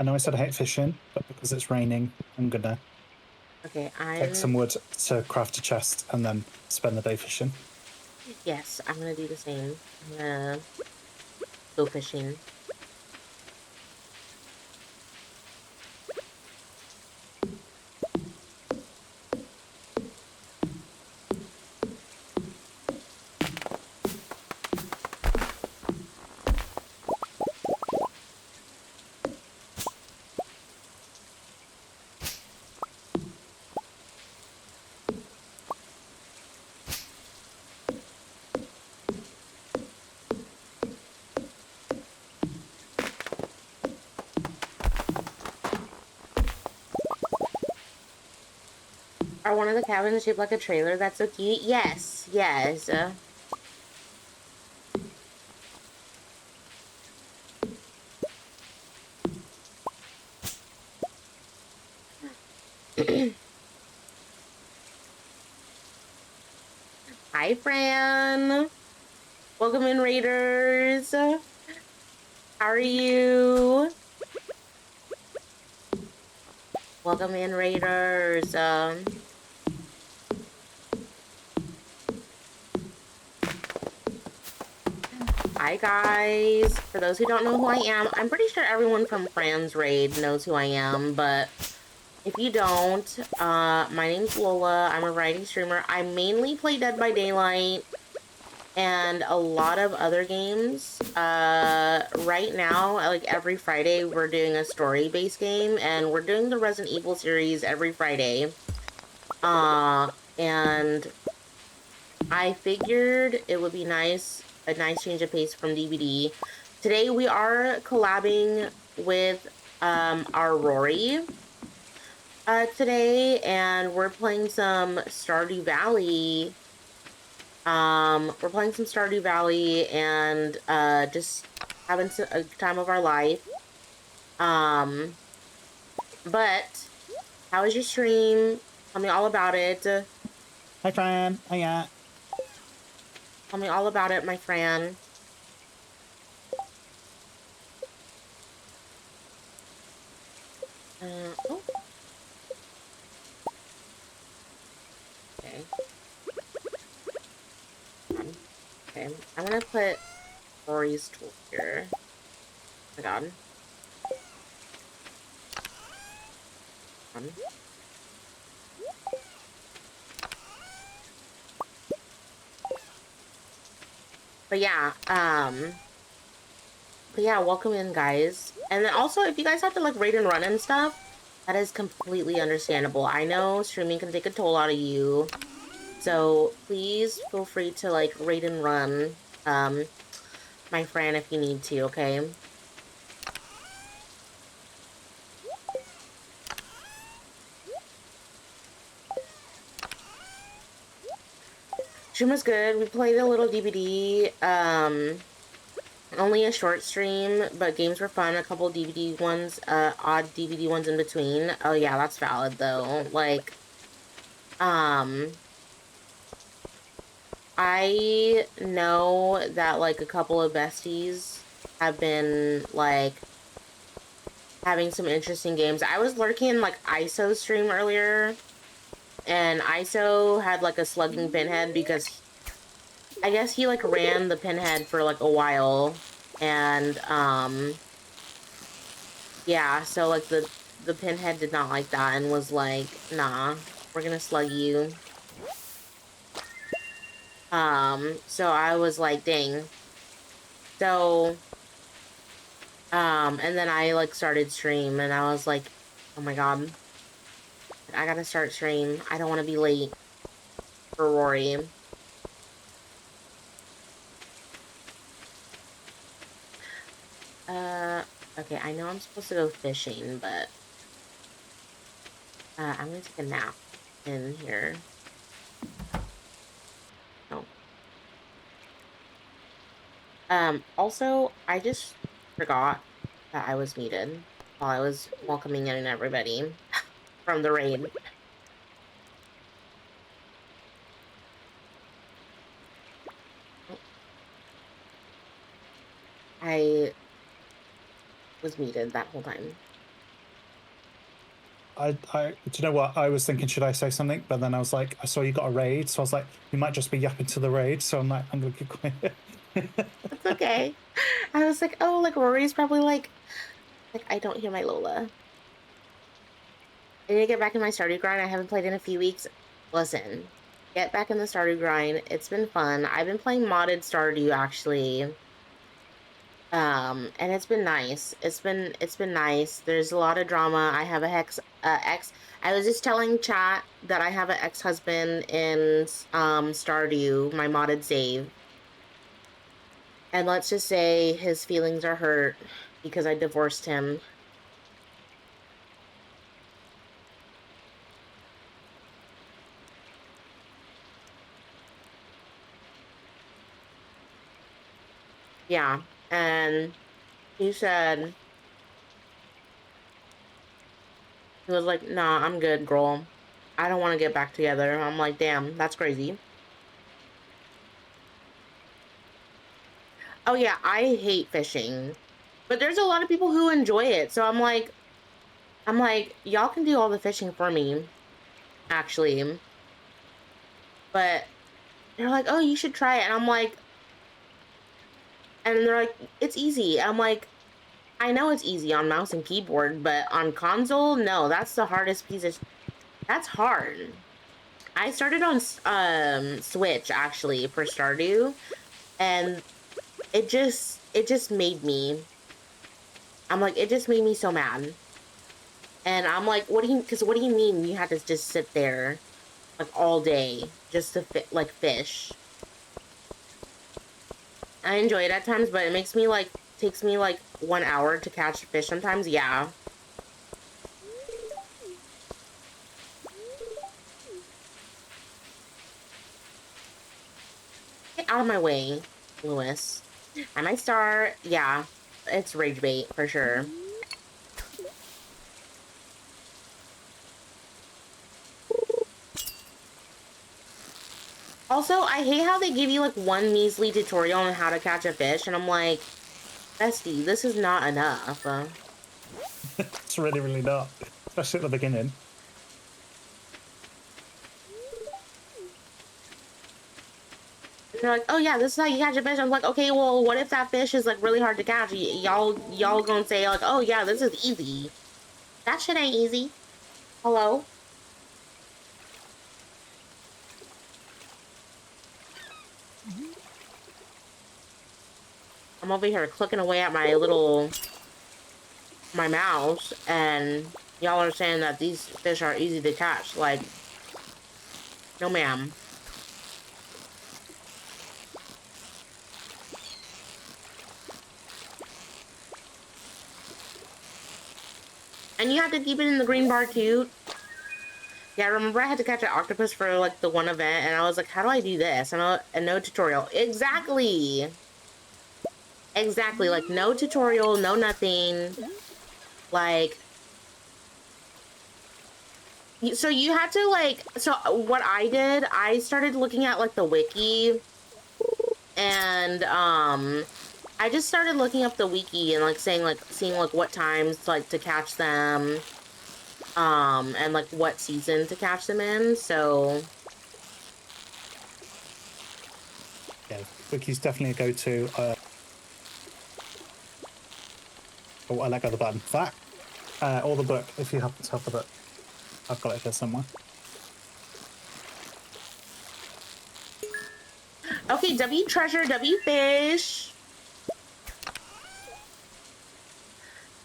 B: I know I said I hate fishing, but because it's raining, I'm gonna
A: Okay,
B: take some wood to craft a chest and then spend the day fishing.
A: yes, I'm gonna do the same. I'm gonna go fishing. Are one of the cabins shaped like a trailer? That's so cute. Yes, yes. Hi, Fran. Welcome in, Raiders. How are you? Welcome in, Raiders. Hi, guys. For those who don't know who I am, I'm pretty sure everyone from Fran's Raid knows who I am, but if you don't, my name's Lola. I'm a writing streamer. I mainly play Dead by Daylight and a lot of other games. Right now, like every Friday, we're doing a story-based game, and we're doing the Resident Evil series every Friday. And I figured it would be a nice change of pace from DVD. Today we are collabing with our Rory today, and we're playing some Stardew Valley. We're playing some Stardew Valley and just having a time of our life. Um, but how was your stream? Tell me all about it. Tell
B: Hi, Fran. Hiya.
A: me all about it, my friend. Oh, okay. Okay, I'm gonna put Rory's tool here. Oh my god. Um, but yeah, welcome in, guys. And then also, if you guys have to like raid and run and stuff, that is completely understandable. I know streaming can take a toll out of you, so please feel free to like raid and run, my friend, if you need to. Okay. Stream was good. We played a little DVD. Only a short stream, but games were fun. A couple DVD ones, odd DVD ones in between. Oh yeah, that's valid though. Like, um, I know that like a couple of besties have been like having some interesting games. I was lurking in like ISO stream earlier, and ISO had like a slugging pinhead because I guess he like ran the pinhead for like a while, and yeah, so like the pinhead did not like that and was like, nah, we're gonna slug you. So I was like, dang. So and then I like started stream and I was like, oh my god, I gotta start stream. I don't want to be late for Rory. Uh, okay, I know I'm supposed to go fishing, but I'm gonna take a nap in here. Oh. Also, I just forgot that I was muted while I was welcoming in everybody from the raid. Oh, I was muted that whole time.
B: do you know what? I was thinking, should I say something? But then I was like, I saw you got a raid, so I was like, you might just be yapping to the raid. So I'm like, I'm gonna keep quiet.
A: It's okay. I was like, oh, like Rory's probably like I don't hear my Lola. I need to get back in my Stardew grind. I haven't played in a few weeks. Listen, get back in the Stardew grind. It's been fun. I've been playing modded Stardew actually. And it's been nice. It's been nice. There's a lot of drama. I have a ex. I was just telling chat that I have an ex-husband in Stardew, my modded save. And let's just say his feelings are hurt because I divorced him. Yeah. And he said, he was like, nah, I'm good, girl. I don't want to get back together. I'm like, damn, that's crazy. Oh yeah, I hate fishing. But there's a lot of people who enjoy it. So I'm like, y'all can do all the fishing for me, actually. But they're like, oh, you should try it. And I'm like, and they're like, it's easy. I'm like, I know it's easy on mouse and keyboard, but on console, no, that's the hardest piece of, that's hard. I started on Switch actually for Stardew, and it just made me. I'm like, it just made me so mad. And I'm like, what do you mean you had to just sit there like all day just to like fish? I enjoy it at times, but it makes me like takes me like 1 hour to catch a fish sometimes. Yeah. Get out of my way, Lewis. I might start. Yeah, it's rage bait for sure. Also, I hate how they give you like one measly tutorial on how to catch a fish, and I'm like, bestie, this is not enough.
B: It's really, really not, especially at the beginning.
A: And they're like, oh yeah, this is how you catch a fish. I'm like, okay, well, what if that fish is like really hard to catch? Y'all gonna say like, oh yeah, this is easy. That shit ain't easy. Hello? I'm over here clicking away at my mouse, and y'all are saying that these fish are easy to catch. Like, no ma'am. And you have to keep it in the green bar too. Yeah, I remember I had to catch an octopus for like the one event, and I was like, how do I do this? And no tutorial. Exactly. Exactly. Like no tutorial, no nothing. Like so you had to like so what I did, I started looking at like the wiki, and I just started looking up the wiki and like saying like seeing like what times like to catch them, and like what season to catch them in. So
B: Yeah, Wiki's definitely a go-to. Oh, I let go of the button. That or the book, if you happen to have the book. I've got it here somewhere.
A: okay, W treasure, W fish.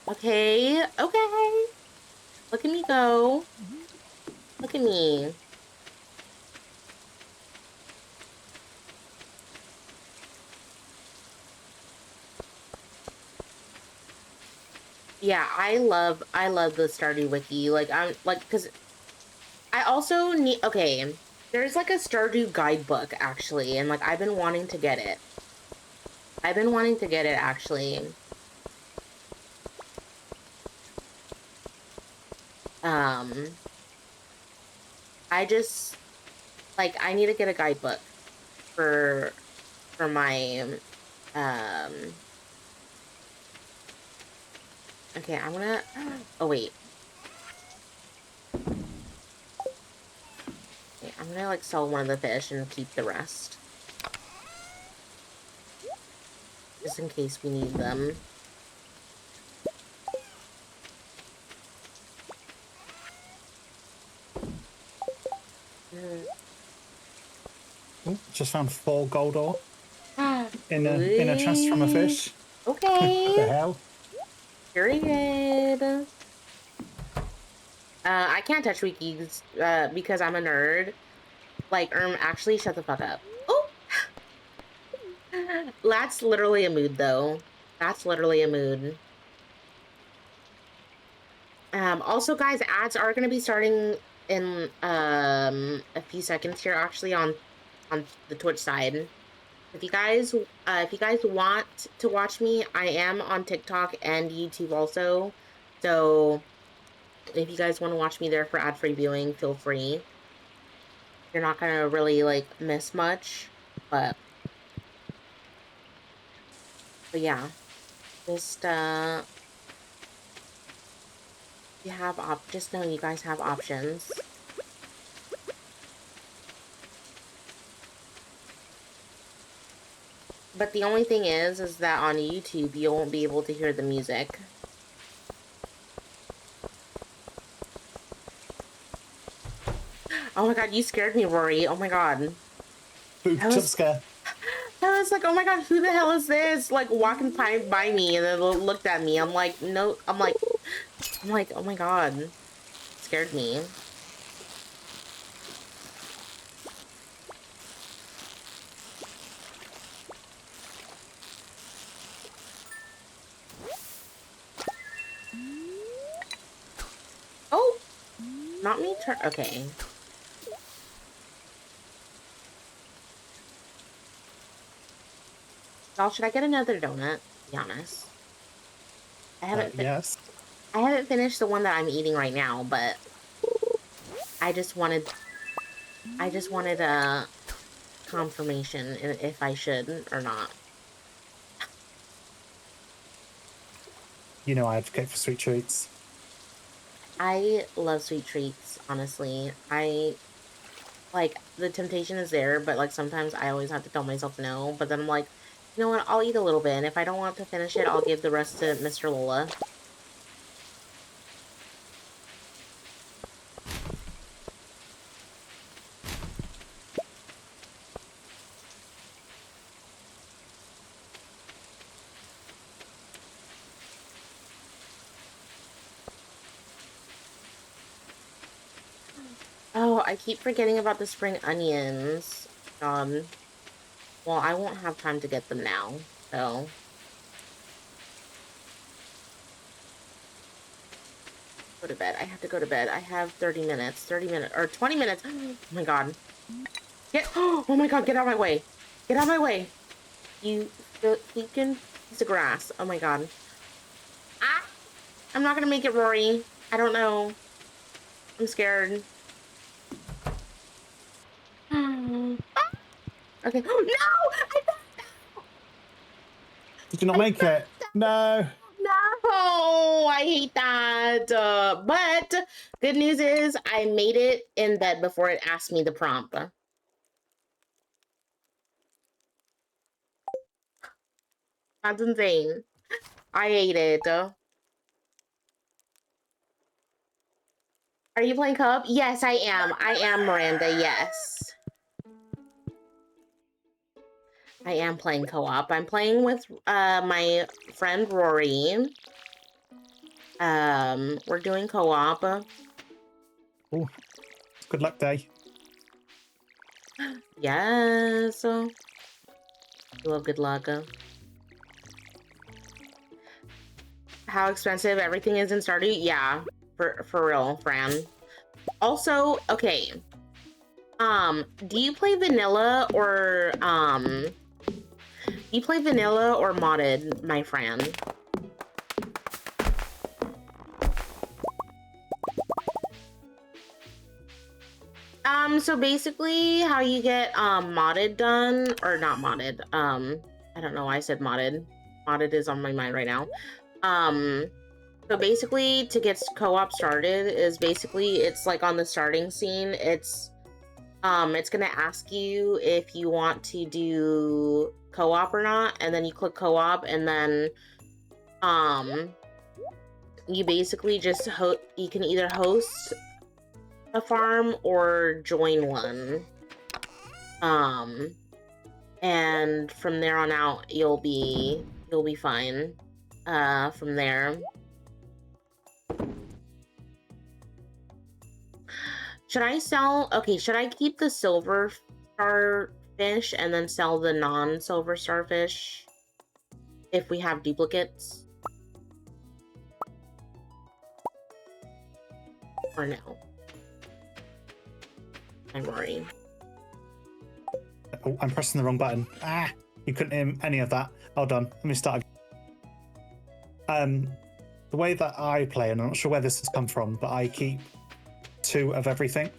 A: Okay, okay. Look at me go. Look at me. Yeah, I love the Stardew wiki. Like I'm like because I also need okay. There's like a Stardew guidebook actually, and like I've been wanting to get it. I've been wanting to get it actually. Um, I just like I need to get a guidebook for my um okay, I'm gonna oh wait. gonna like sell one of the fish and keep the rest. Just in case we need them.
B: Ooh, just found 4 gold ore in a chest from a
A: Sweet.
B: fish. The
A: Okay.
B: hell?
A: Period. I can't touch wikis because I'm a nerd. Like, actually shut the fuck up. Oh! That's literally a mood though. That's literally a mood. Also guys, ads are gonna be starting in a few seconds here actually on the Twitch side. If you guys want to watch me, I am on TikTok and YouTube also. So if you guys want to watch me there for ad-free viewing, feel free. You're not gonna really like miss much, but yeah, just you have just know you guys have options. But the only thing is that on YouTube you won't be able to hear the music. Oh my god, you scared me, Rory. Oh my god.
B: Boo, jump scare.
A: I was like, oh my god, who the hell is this? Like walking by me and then looked at me. I'm like, no, I'm like, oh my god. Scared me. Oh, not me turn. Okay. Y'all, should I get another donut? To be honest.
B: Yes.
A: I haven't finished the one that I'm eating right now, but I just wanted a confirmation if I should or not.
B: You know I advocate for sweet treats.
A: I love sweet treats, honestly. Like the temptation is there, but like sometimes I always have to tell myself no, but then I'm like, you know what, I'll eat a little bit, and if I don't want to finish it, I'll give the rest to Mr. Lola. Oh, I keep forgetting about the spring onions. Well, I won't have time to get them now, so. Go to bed. I have to go to bed. I have 30 minutes. 30 minutes. Or 20 minutes. Oh my god. Oh my god, get out of my way. Get out of my way. You freaking piece of grass. Oh my god. Ah! I'm not gonna make it, Rory. I don't know. I'm scared. Okay. Oh, no!
B: Did you not
A: I
B: make it? No.
A: no! I hate that. But good news is I made it in bed before it asked me the prompt. That's insane. I ate it. Are you playing co-op? Yes, I am. I am, Miranda, yes. I am playing co-op. I'm playing with my friend Rory. We're doing co-op.
B: Ooh, good luck day.
A: Yes. You love good luck. How expensive everything is in Stardew? Yeah, for real, Fran. Also, okay. Do you play vanilla or modded, my friend? So basically how you get modded done, or not modded, I don't know why I said modded. Modded is on my mind right now. So basically to get co-op started is basically it's like on the starting scene, it's It's gonna ask you if you want to do co-op or not, and then you click co-op, and then you basically just you can either host a farm or join one. And from there on out, you'll be fine. From there. Should I sell? Okay, should I keep the silver starfish and then sell the non-silver starfish if we have duplicates? Or no? I'm worried.
B: Oh, I'm pressing the wrong button. Ah, you couldn't hear any of that. Hold on, let me start. The way that I play, and I'm not sure where this has come from, but I keep 2 of everything,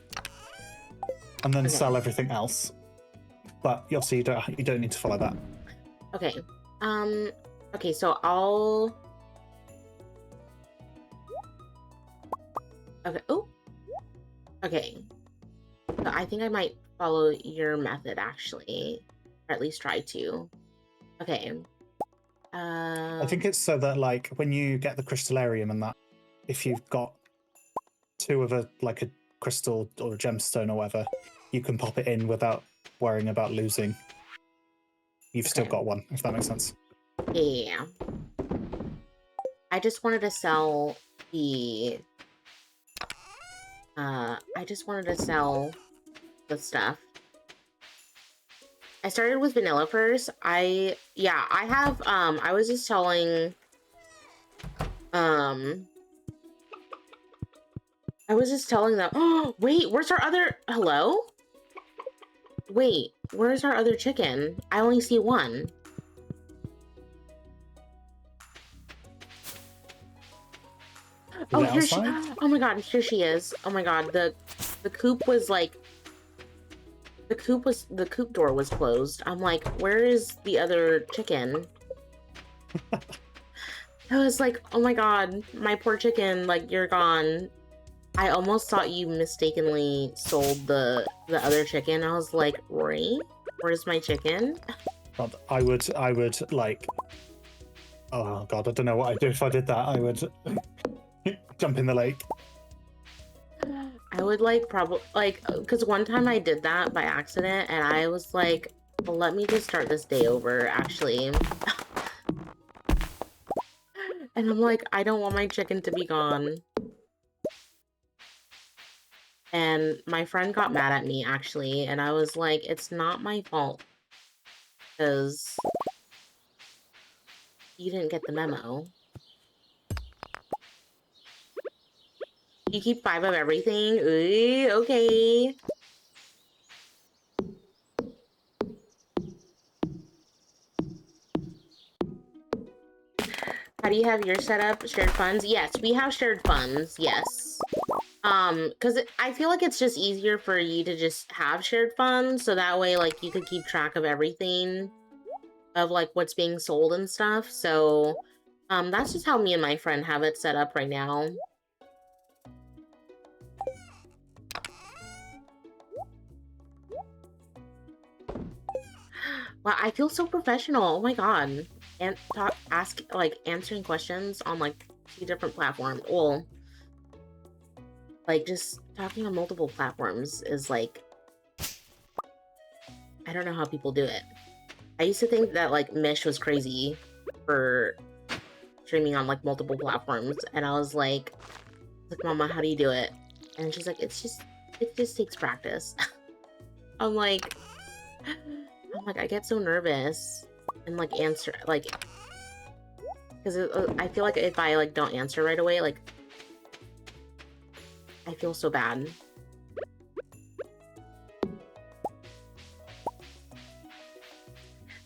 B: and then sell everything else. But obviously, you don't need to follow that.
A: Okay. Okay, so I'll. Okay. Oh. Okay. So I think I might follow your method, actually, or at least try to. Okay.
B: I think it's so that, like, when you get the crystallarium and that, if you've got 2 of a crystal or a gemstone or whatever, you can pop it in without worrying about losing. You've still got 1, if that makes sense.
A: Yeah. I just wanted to sell the. I just wanted to sell the stuff. I started with vanilla first. I have, I was just telling, I was just telling them, oh, wait, where's our other, hello? Wait, where's our other chicken? I only see 1. Oh, here she, oh my god, here she is. Oh my god, the coop was like, the coop door was closed. I'm like, where is the other chicken? I was like, oh my god, my poor chicken, like, you're gone. I almost thought you mistakenly sold the other chicken. I was like, Rory, where's my chicken?
B: God, I would like, oh god, I don't know what I'd do if I did that. I would jump in the lake.
A: I would probably because one time I did that by accident and I was like, well, let me just start this day over, actually. And I'm like, I don't want my chicken to be gone. And my friend got mad at me, actually, and I was like, it's not my fault. Because you didn't get the memo. You keep 5 of everything? Ooh, okay. How do you have your setup? Shared funds? Yes, we have shared funds, yes. Because I feel like it's just easier for you to just have shared funds, so that way, like, you could keep track of everything, of, like, what's being sold and stuff, so, that's just how me and my friend have it set up right now. Wow, I feel so professional, oh my god. And answering questions on, like, 2 different platforms. Well, like, just talking on multiple platforms is, like, I don't know how people do it. I used to think that, like, Mish was crazy for streaming on, like, multiple platforms, and I was like, Mama, how do you do it? And she's like, it just takes practice. I'm like, I get so nervous and, like, answer, like, because I feel like if I, like, don't answer right away, like, I feel so bad.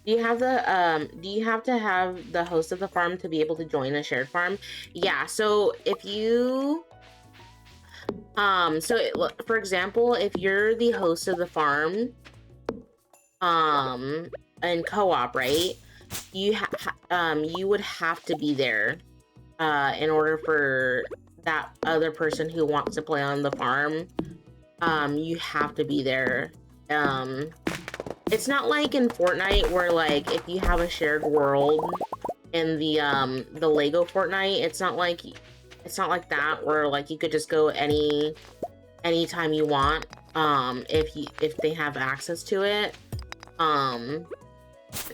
A: Do you have to have the host of the farm to be able to join a shared farm? Yeah, so if you, for example, if you're the host of the farm, and co-op, right? You would have to be there, in order for that other person who wants to play on the farm you have to be there. Um, it's not like in Fortnite where like if you have a shared world in the Lego Fortnite, it's not like that where like you could just go anytime you want if they have access to it. Um,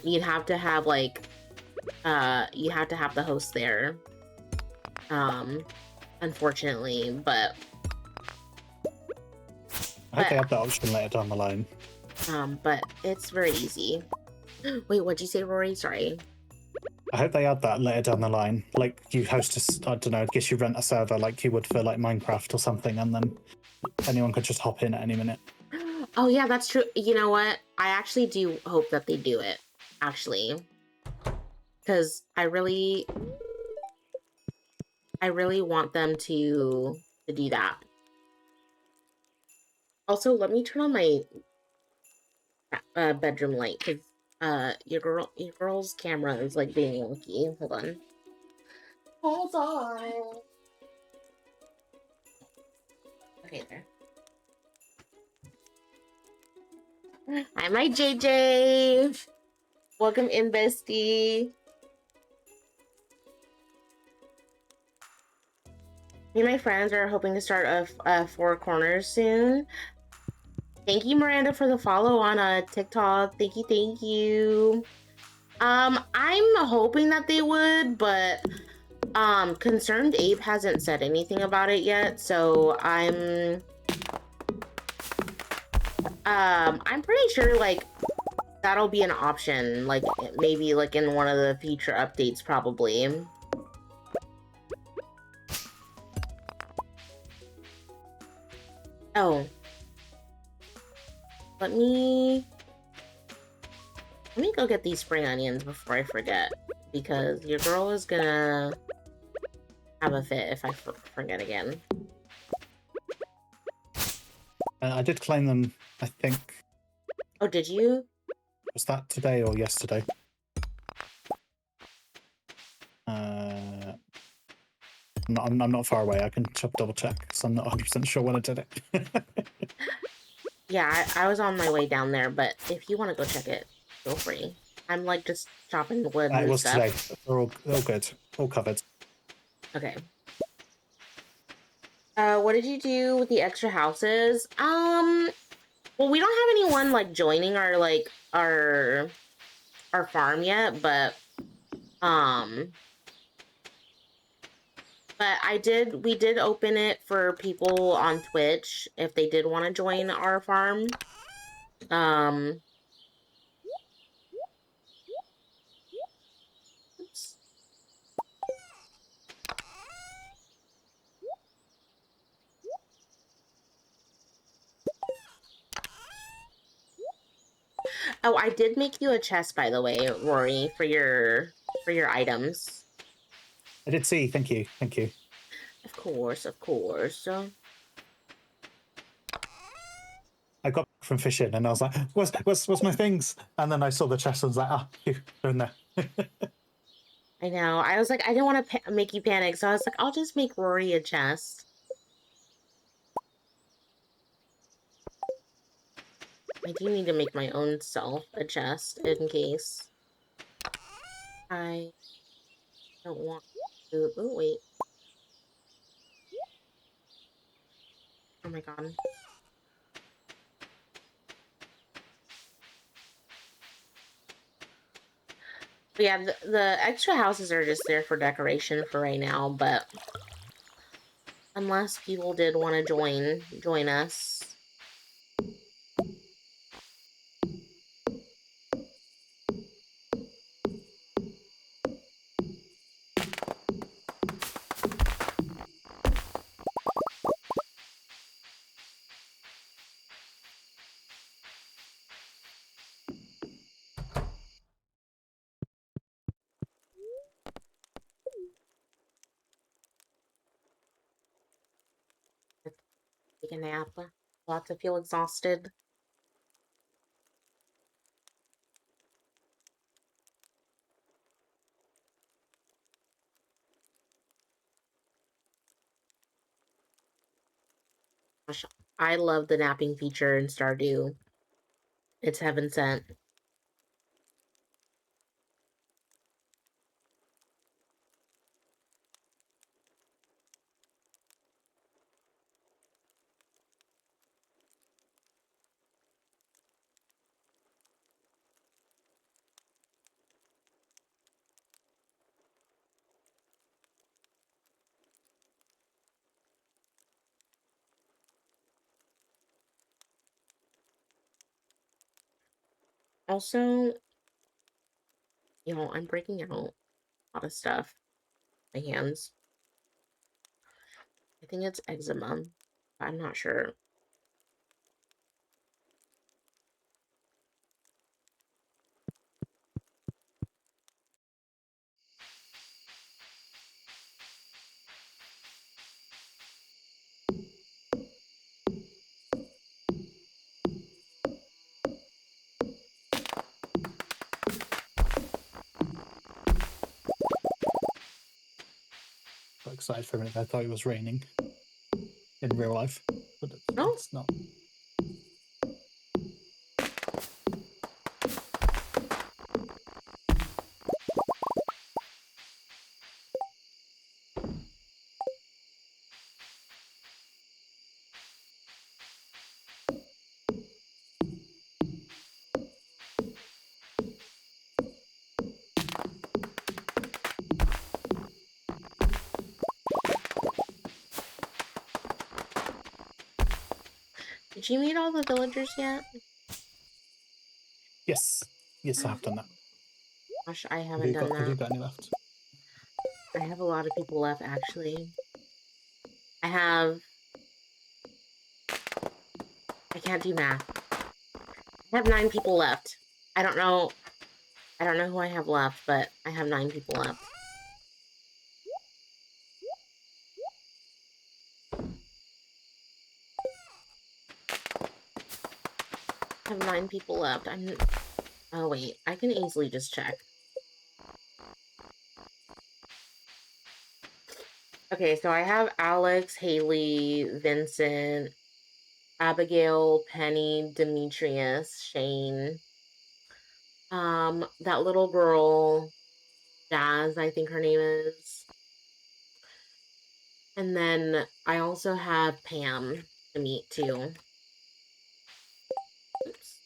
A: you'd have to have like you have to have the host there. Um, unfortunately,
B: I hope
A: but
B: they have that option later down the line.
A: but it's very easy. Wait, what'd you say, Rory? Sorry.
B: I hope they add that later down the line. Like you host I don't know, I guess you rent a server like you would for like Minecraft or something, and then anyone could just hop in at any minute.
A: Oh yeah, that's true. You know what? I actually do hope that they do it, actually. Because I really want them to do that. Also, let me turn on my bedroom light because your girl's camera is like being wonky. Hold on. Hold on. Okay, there. Hi, my JJ. Welcome in, bestie. Me and my friends are hoping to start a Four Corners soon. Thank you, Miranda, for the follow on TikTok. Thank you, thank you. I'm hoping that they would, but Concerned Ape hasn't said anything about it yet, so I'm pretty sure like that'll be an option, like maybe like in one of the future updates, probably. Oh, let me go get these spring onions before I forget, because your girl is gonna have a fit if I forget again.
B: I did claim them, I think.
A: Oh, did you?
B: Was that today or yesterday? I'm not far away. I can double check because I'm not 100% sure when I did it.
A: Yeah, I was on my way down there, but if you want to go check it, feel free. I'm like just chopping wood
B: It
A: and
B: was today.
A: stuff.
B: They're all good, all covered.
A: Okay. What did you do with the extra houses? Well, we don't have anyone like joining our farm yet, um, but we did open it for people on Twitch if they did want to join our farm. Um, oops. Oh, I did make you a chest, by the way, Rory, for your items.
B: I did see. Thank you. Thank you.
A: Of course, of course.
B: I got back from fishing and I was like, what's my things? And then I saw the chest and was like, ah, they're in there.
A: I know. I was like, I didn't want to make you panic, so I was like, I'll just make Rory a chest. I do need to make my own self a chest in case I don't want to. Oh, wait. Oh my god. But yeah, the extra houses are just there for decoration for right now, but unless people did want to join us. Take a nap. About to feel exhausted. Gosh, I love the napping feature in Stardew. It's heaven sent. Also, I'm breaking out a lot of stuff. My hands. I think it's eczema. I'm not sure.
B: Got excited for a minute. I thought it was raining in real life, but
A: Oh,
B: it's not.
A: did you meet all the villagers yet?
B: Yes, yes, I have done that.
A: Gosh, I
B: Have
A: haven't
B: you
A: done
B: got? Have you
A: that.
B: got any left?
A: I have a lot of people left, actually. I have... I can't do math. I have 9 people left. I don't know who I have left, but I have 9 people left. I have 9 people left. Oh, wait. I can easily just check. Okay, so I have Alex, Haley, Vincent, Abigail, Penny, Demetrius, Shane. That little girl, Jazz, I think her name is. And then I also have Pam to meet too. Oops.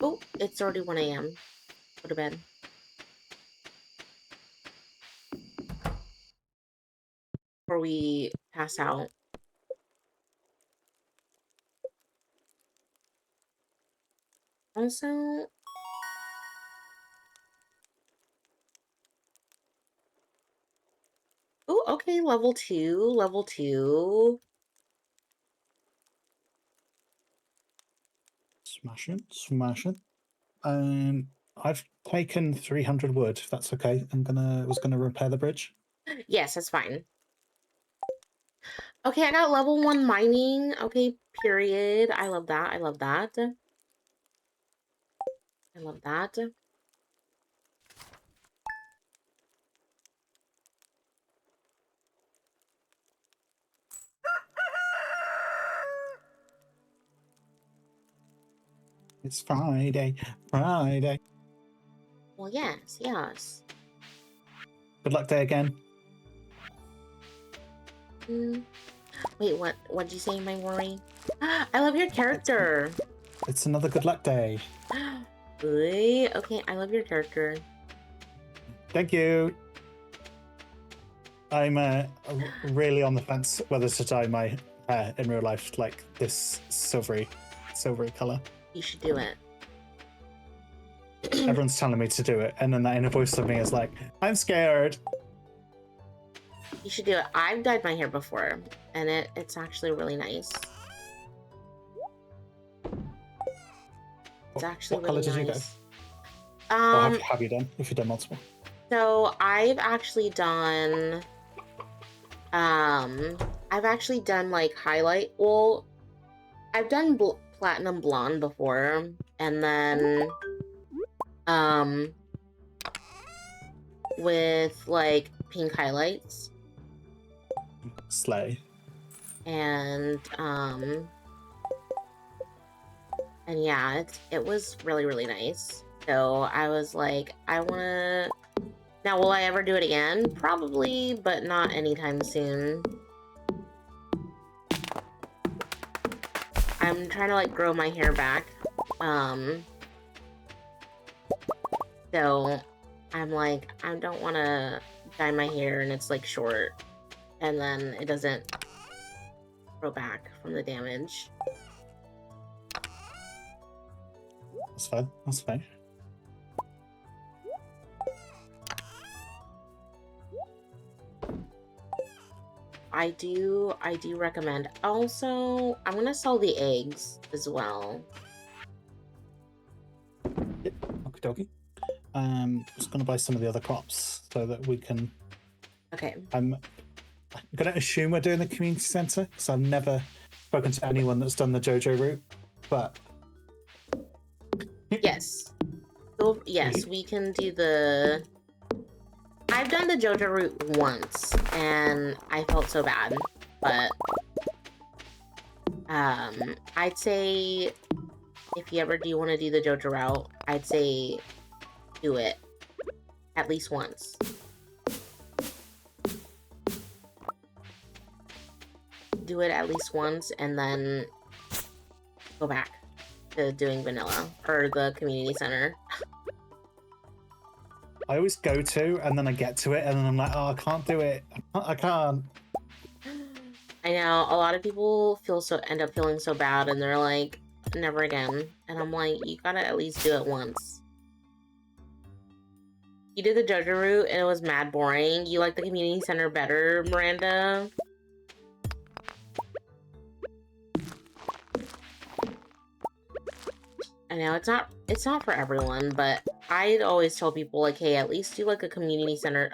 A: Oh, it's already 1 a.m. Go to bed. Before we pass out. Also, oh, okay, level 2, level 2.
B: Smashing, smashing. I've taken 300 wood. If that's okay, was gonna repair the bridge.
A: Yes, that's fine. Okay, I got level 1 mining. Okay, period. I love that. I love that. I love that.
B: It's Friday, Friday.
A: Well, yes, yes.
B: Good luck day again.
A: Wait, what'd you say, my worry? I love your character.
B: It's another good luck day.
A: Okay, I love your character.
B: Thank you. I'm really on the fence whether to dye my hair in real life like this silvery color.
A: You should do it.
B: Everyone's telling me to do it, and then that inner voice of me is like, I'm scared.
A: You should do it. I've dyed my hair before, and it's actually really nice. It's actually
B: What
A: really
B: color did you go?
A: nice.
B: Or have you done? If you've done multiple.
A: So I've actually done like highlight. Well, I've done platinum blonde before, and then Um, with like pink highlights.
B: Slay.
A: And and yeah, it was really, really nice. So I was like, I wanna now will I ever do it again? Probably, but not anytime soon. I'm trying to like grow my hair back. So I'm like, I don't wanna dye my hair and it's like short and then it doesn't grow back from the damage.
B: That's fine. That's fine.
A: I do recommend. Also, I'm gonna sell the eggs as well.
B: Yep. Okie dokie. Just gonna buy some of the other crops so that we can.
A: Okay.
B: I'm gonna assume we're doing the community center because I've never spoken to anyone that's done the JoJo route, but
A: Yes. So, yes, we can do the. I've done the JoJo route once, and I felt so bad, but I'd say if you ever do want to do the JoJo route, I'd say do it at least once. Do it at least once, and then go back to doing vanilla or the community center.
B: I always go to and then I get to it and then I'm like, oh, I can't do it. I can't.
A: I know a lot of people end up feeling so bad and they're like, never again. And I'm like, you gotta at least do it once. You did the JoJo route and it was mad boring. You like the community center better, Miranda? I know it's not for everyone, but I'd always tell people like, hey, at least do like a community center,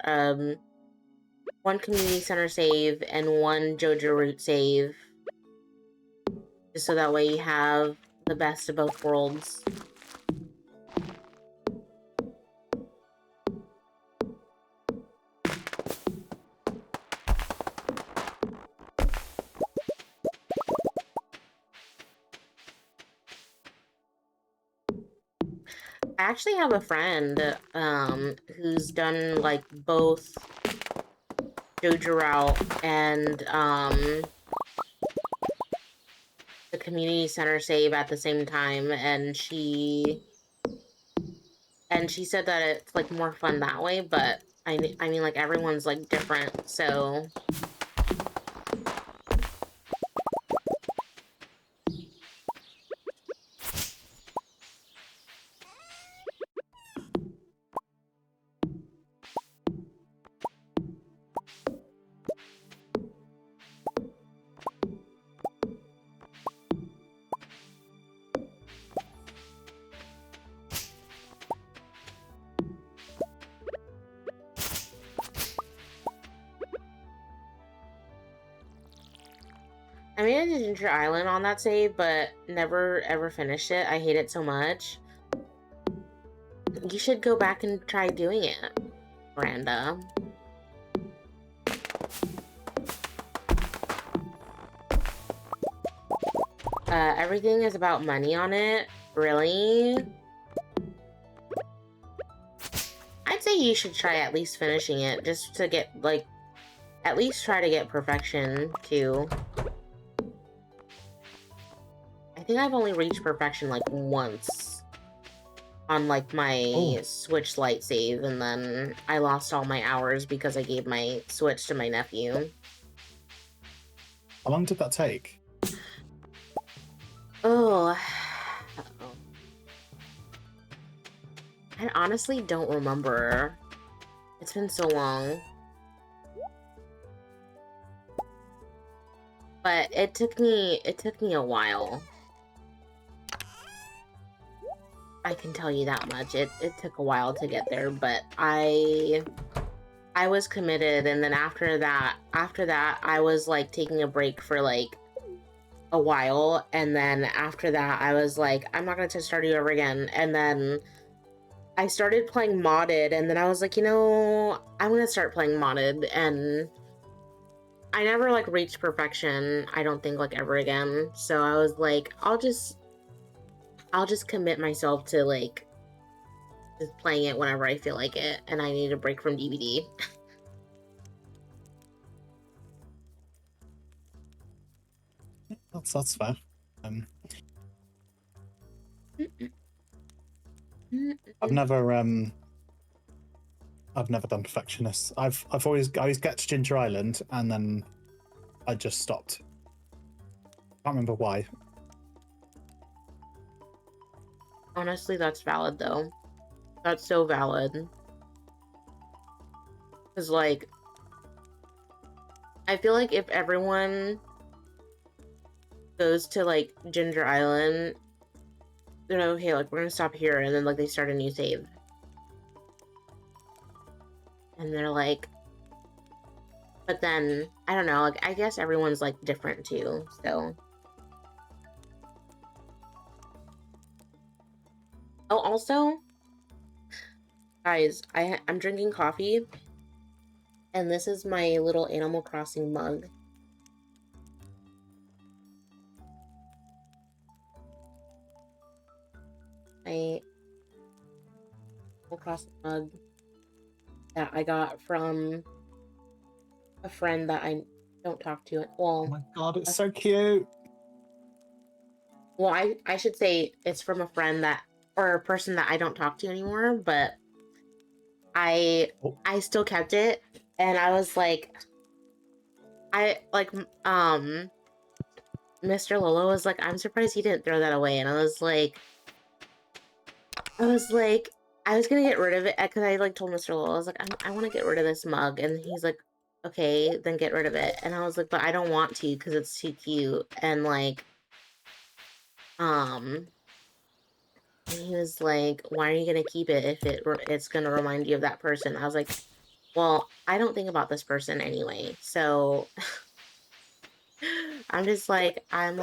A: one community center save and one JoJo route save. Just so that way you have the best of both worlds. I actually have a friend who's done like both JoJo route and the community center save at the same time, and she said that it's like more fun that way, but I mean like everyone's like different, so I made it to Ginger Island on that save, but never ever finished it. I hate it so much. You should go back and try doing it, Miranda. Everything is about money on it. Really? I'd say you should try at least finishing it, just to get, like, at least try to get perfection, too. I think I've only reached perfection, like, once. On, like, my Switch Lite save, and then I lost all my hours because I gave my Switch to my nephew.
B: How long did that take?
A: Oh. Uh-oh. I honestly don't remember. It's been so long. But it took me a while. I can tell you that much. It took a while to get there, but I was committed, and then after that I was like taking a break for like a while, and then after that I was like, I'm not gonna touch Stardew ever again, and then I started playing modded, and then I was like, you know, I'm gonna start playing modded, and I never like reached perfection, I don't think like ever again. So I was like, I'll just commit myself to like just playing it whenever I feel like it, and I need a break from DVD.
B: That's fair. Um, I've never I've never done perfectionist. I always get to Ginger Island and then I just stopped. Can't remember why.
A: Honestly, that's valid though. That's so valid. Cause like I feel like if everyone goes to like Ginger Island, you know, hey, like we're gonna stop here, and then like they start a new save, and they're like, but then I don't know, like I guess everyone's like different too. So, oh, also, guys, I'm drinking coffee, and this is my little Animal Crossing mug. My Animal Crossing mug that I got from a friend that I don't talk to.
B: Oh
A: Well,
B: my god, it's so cute.
A: well, I should say it's from a friend that or a person that I don't talk to anymore, but I
B: Oh,
A: I still kept it, and I was like, I like Mr. Lolo was like, I'm surprised he didn't throw that away, and I was like, I was gonna get rid of it because I like told Mr. Lolo, I was like, I want to get rid of this mug, and he's like, okay, then get rid of it, and I was like, but I don't want to because it's too cute, and like, um. And he was like, "Why are you gonna keep it if it's gonna remind you of that person?" I was like, "Well, I don't think about this person anyway, so I'm just like, I'm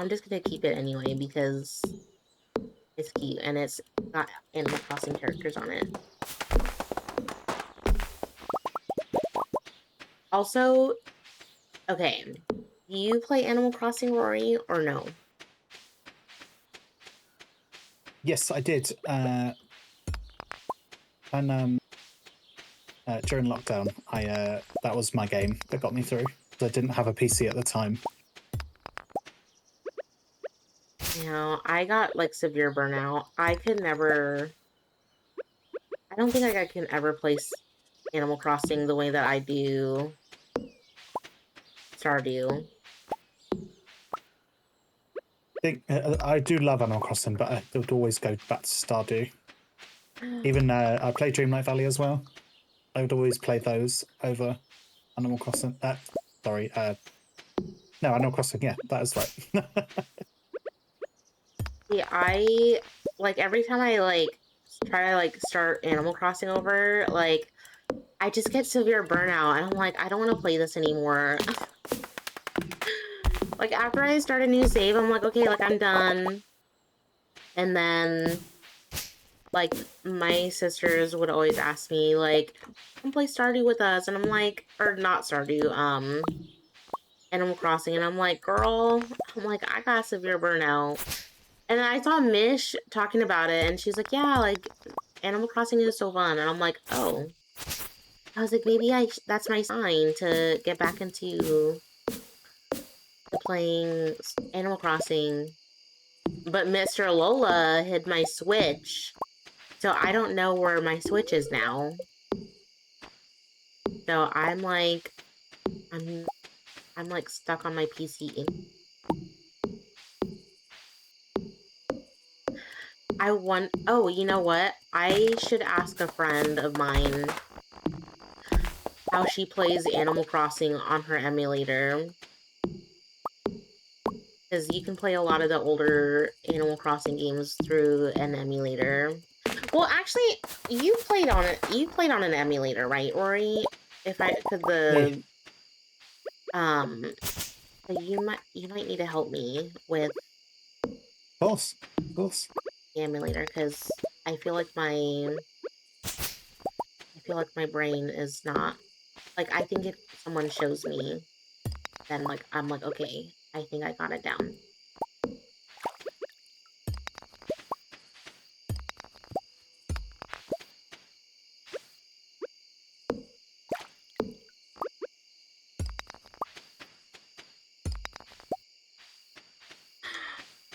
A: just gonna keep it anyway because it's cute and it's got Animal Crossing characters on it." Also, okay, do you play Animal Crossing, Rory, or no?
B: yes, I did. And during lockdown, I that was my game that got me through. I didn't have a PC at the time.
A: You know, I got like severe burnout. I could never. I don't think like I can ever play Animal Crossing the way that I do Stardew.
B: I do love Animal Crossing, but I would always go back to Stardew. Even I play Dreamlight Valley as well. I would always play those over Animal Crossing. Sorry, no, Animal Crossing. Yeah, that is right.
A: See, I like every time I like try to like start Animal Crossing over, like I just get severe burnout and I'm like, I don't want to play this anymore. Like after I start a new save, I'm like, okay, like I'm done. And then like my sisters would always ask me, like, come play Stardew with us. And I'm like, or not Stardew, Animal Crossing. And I'm like, girl, I'm like, I got severe burnout. And I saw Mish talking about it, and she's like, yeah, like, Animal Crossing is so fun. And I'm like, oh. I was like, maybe that's my sign to get back into playing Animal Crossing. But Mr. Lola hid my Switch, so I don't know where my Switch is now. So I'm, I'm like stuck on my PC. Oh, you know what? I should ask a friend of mine how she plays Animal Crossing on her emulator. Because you can play a lot of the older Animal Crossing games through an emulator. Well, actually, you played on it. You played on an emulator, right, Rory? If I could,
B: Yeah,
A: um, you might need to help me with.
B: of course. course.
A: DM me later because I feel like my brain is not like I think if someone shows me, then like I'm like, okay, I think I got it down.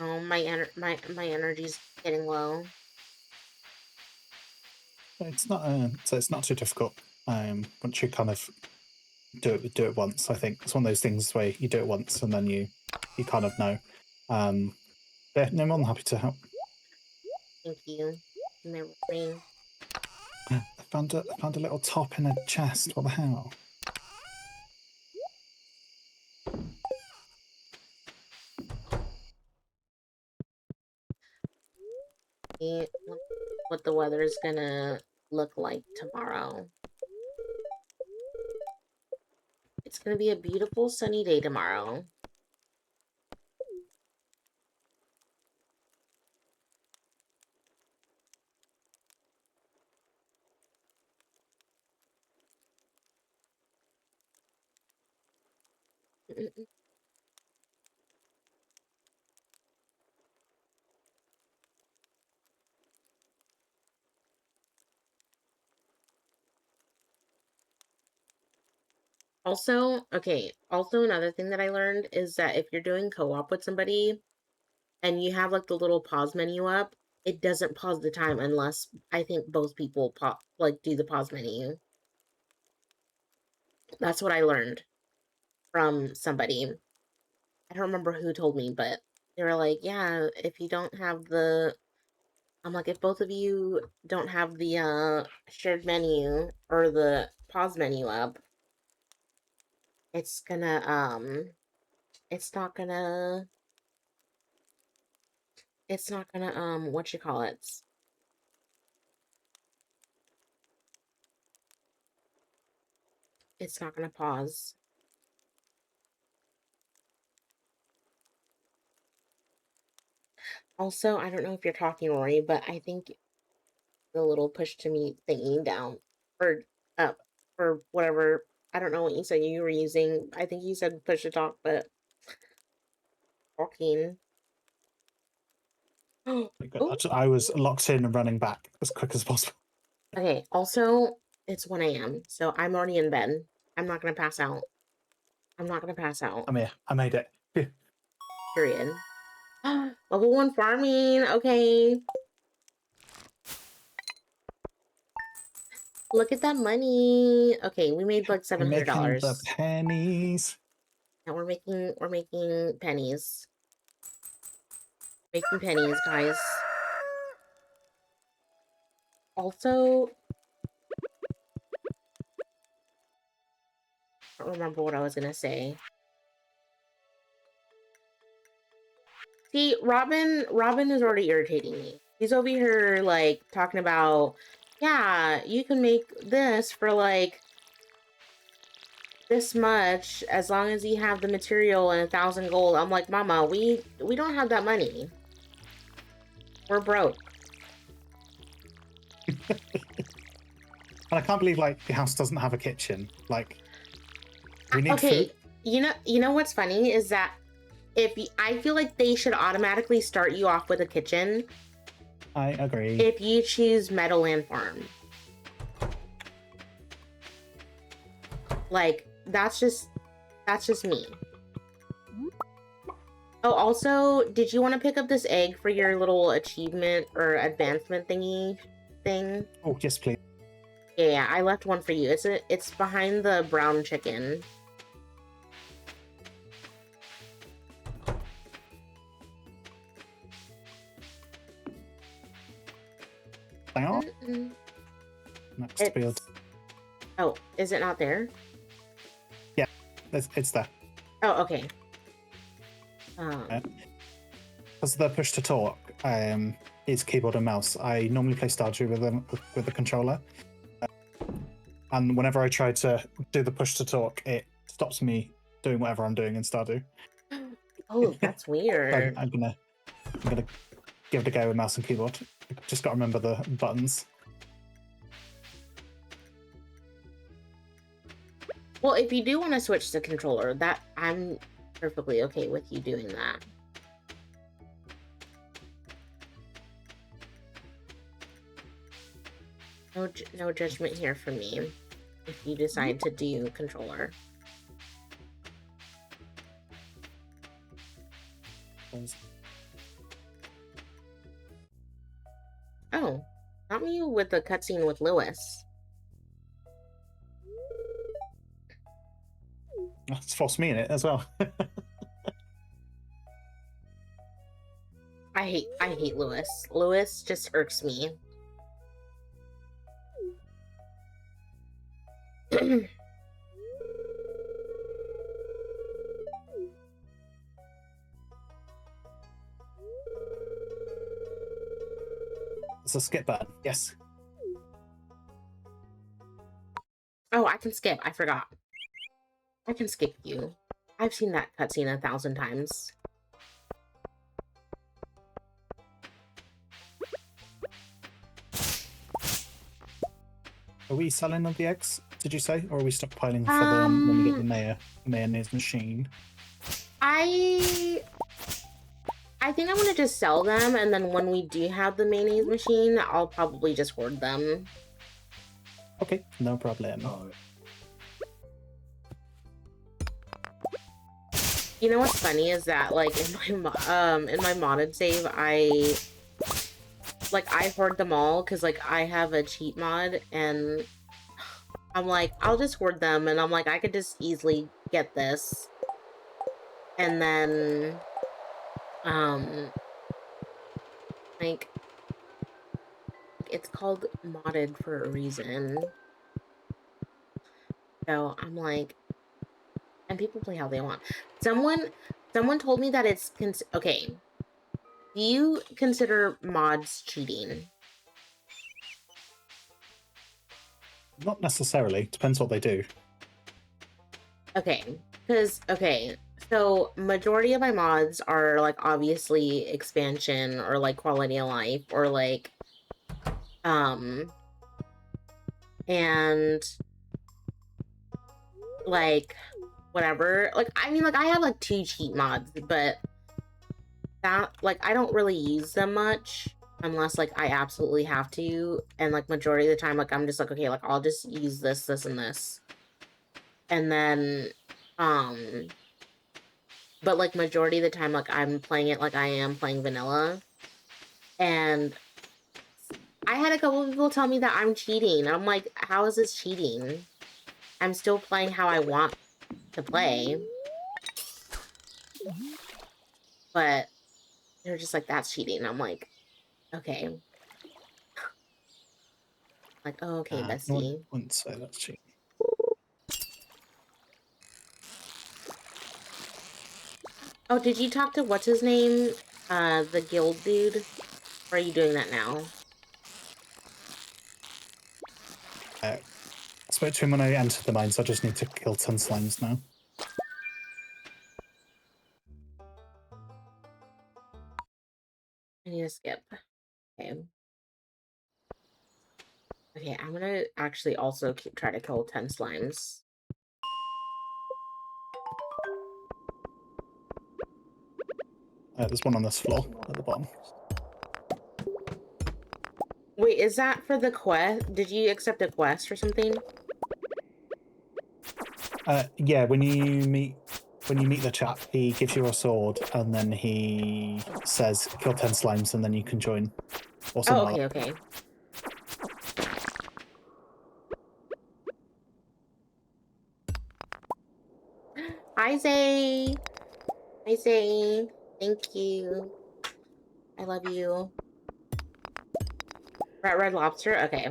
A: Oh, my energy's getting low.
B: It's not so it's not too difficult. Once you kind of do it once, I think it's one of those things where you do it once and then you kind of know. Yeah, no, I'm more than happy to help.
A: Thank you. My brain.
B: I found a little top in a chest. What the hell?
A: What the weather's gonna look like tomorrow. It's gonna be a beautiful sunny day tomorrow. Also, okay, also another thing that I learned is that if you're doing co-op with somebody and you have like the little pause menu up, it doesn't pause the time unless I think both people do the pause menu. That's what I learned from somebody. I don't remember who told me, but they were like, yeah, if you don't have the I'm like, if both of you don't have the shared menu or the pause menu up, it's gonna it's not gonna what you call it? It's not gonna pause. Also, I don't know if you're talking, Rory, but I think the little push to me thingy down or up or whatever. I don't know what you said you were using. I think you said push to talk, but talking. Oh,
B: I was locked in and running back as quick as possible.
A: okay. Also, it's 1 a.m., so I'm already in bed. I'm not gonna pass out. I'm not gonna pass out.
B: I'm here. I made it.
A: Period. Level 1 farming. Okay. Look at that money. Okay, we made like
B: We're making the
A: $700.
B: pennies.
A: And we're making pennies. Making pennies, guys. Also, I don't remember what I was gonna say. See, Robin is already irritating me. He's over here like talking about, yeah, you can make this for like this much as long as you have the material and 1,000 gold. I'm like, Mama, we don't have that money. We're broke.
B: And I can't believe like the house doesn't have a kitchen. Like, we need
A: Okay,
B: food.
A: you know what's funny is that I feel like they should automatically start you off with a kitchen
B: I agree.
A: if you choose Meadowland Farm. Like that's just me. Oh, also, did you want to pick up this egg for your little achievement or advancement thingy thing?
B: Oh, yes, please.
A: Yeah, I left one for you. It's behind the brown chicken.
B: Hang on. Next build.
A: Oh, is it not there?
B: Yeah, it's there.
A: Oh, okay.
B: As the push to talk is keyboard and mouse. I normally play Stardew with the controller, and whenever I try to do the push to talk, it stops me doing whatever I'm doing in Stardew.
A: Oh, that's weird.
B: I'm gonna give it a go with mouse and keyboard. Just got to remember the buttons.
A: Well, if you do want to switch to controller, that I'm perfectly okay with you doing that. No judgment here from me if you decide to do controller. Oh, not me with the cutscene with Lewis.
B: It's forced me in it as well.
A: I hate Lewis. Lewis just irks me.
B: It's a skip button. Yes.
A: Oh, I can skip. I forgot. I can skip you. I've seen that cutscene 1,000 times.
B: Are we selling the eggs, did you say? Or are we stockpiling for them when we get the mayonnaise machine?
A: I think I'm gonna just sell them, and then when we do have the mayonnaise machine, I'll probably just hoard them.
B: Okay, no problem.
A: You know what's funny is that, like, in my modded save, I hoard them all because, like, I have a cheat mod, and I'm like, I'll just hoard them, and I'm like, I could just easily get this, and then like, it's called modded for a reason. So I'm like, and people play how they want. Someone told me that it's okay. Do you consider mods cheating?
B: Not necessarily. Depends what they do.
A: Okay, because so majority of my mods are like obviously expansion or like quality of life or like and like whatever. Like I mean, like I have like 2 cheat mods, but that like I don't really use them much unless like I absolutely have to, and like majority of the time like I'm just like, okay, like I'll just use this and this, and then but like majority of the time like I'm playing it like I am playing vanilla, and I had a couple of people tell me that I'm cheating. I'm like, how is this cheating? I'm still playing how I want to play, but they're just like, that's cheating. I'm like, okay. Like, oh, okay,
B: I
A: bestie.
B: wouldn't say that's cheap.
A: Oh, did you talk to what's his name? The guild dude? Or are you doing that now?
B: I spoke to him when I entered the mine, so I just need to kill 10 slimes now.
A: I need to skip. Okay. Okay, I'm gonna actually also try to kill 10 slimes.
B: There's one on this floor at the bottom.
A: Wait, is that for the quest? Did you accept a quest or something?
B: Yeah, when you meet the chap, he gives you a sword, and then he says, kill 10 slimes, and then you can join. Or
A: Oh,
B: something
A: okay,
B: like that.
A: okay. Hi, Zay. Hi, Zay. Thank you. I love you. Red Lobster? Okay.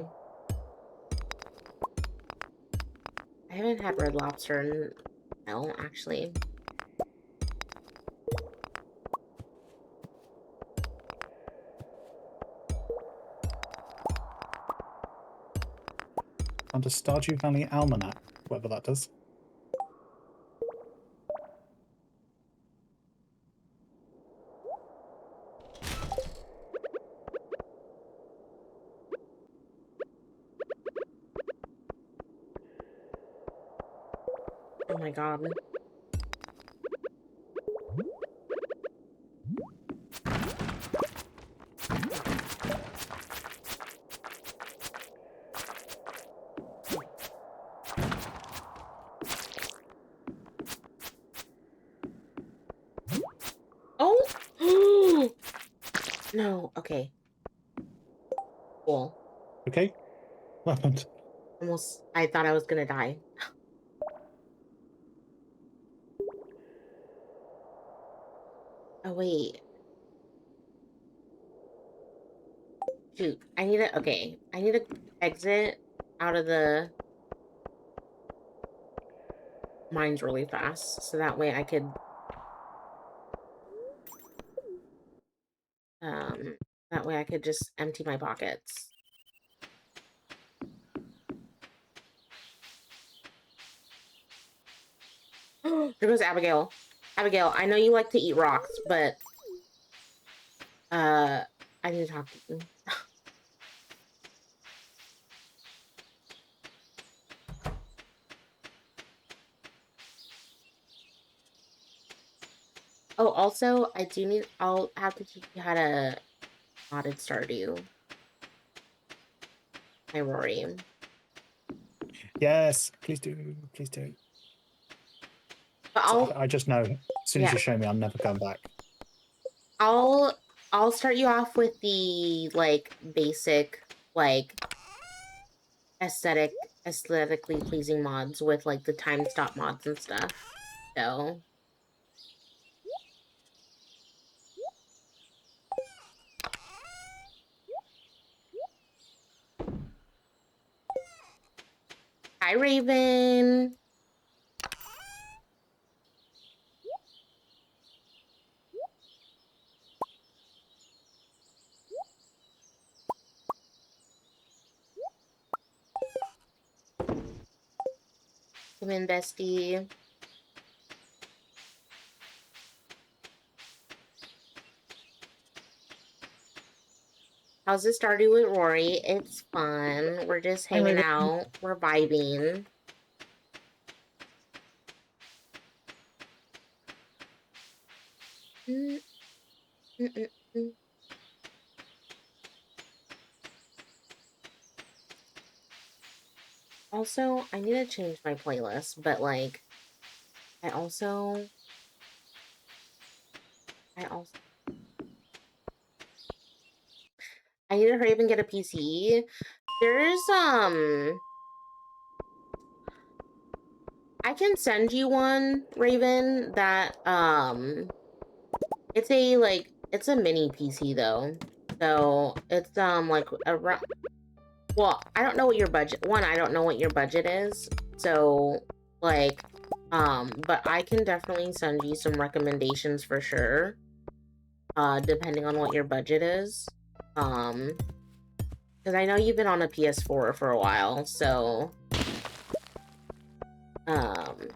A: I haven't had Red Lobster in... No, actually.
B: And a Stardew Valley Almanac, whatever that does.
A: my god. Oh! No, okay. Cool.
B: Okay. What happened?
A: Almost, I thought I was gonna die. Oh, wait. Shoot. I need to, okay. I need to exit out of the mines really fast. So that way I could, um, that way I could just empty my pockets. There goes Abigail. Abigail, I know you like to eat rocks, but, I need to talk to you. Oh, also, I'll have to teach you how to modded Stardew. Hi, Rory.
B: Yes, please do. Please do.
A: But
B: So I just know as soon as
A: yeah,
B: you show me, I'm never going back.
A: I'll start you off with the, like, basic, like, aesthetically pleasing mods with, like, the time stop mods and stuff. So. Hi, Raven. Come in, bestie. How's it started with Rory? It's fun. We're just
B: Hi,
A: hanging
B: Raven.
A: out. We're vibing. Mm, mm, mm, mm. Also, I need to change my playlist, but, like, I also I need to hurry up and get a PC. There's, I can send you one, Raven, that, it's a, like, it's a mini PC, though. So, it's, like, around, well, I don't know what your budget, one, I don't know what your budget is. So, like, but I can definitely send you some recommendations for sure, depending on what your budget is. Because I know you've been on a PS4 for a while, so, um,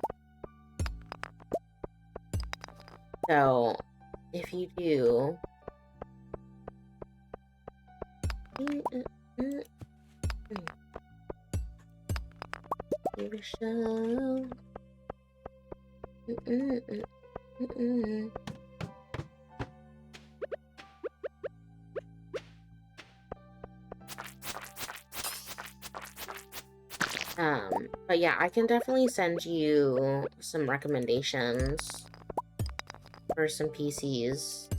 A: so if you do, give a show. But yeah, I can definitely send you some recommendations for some PCs.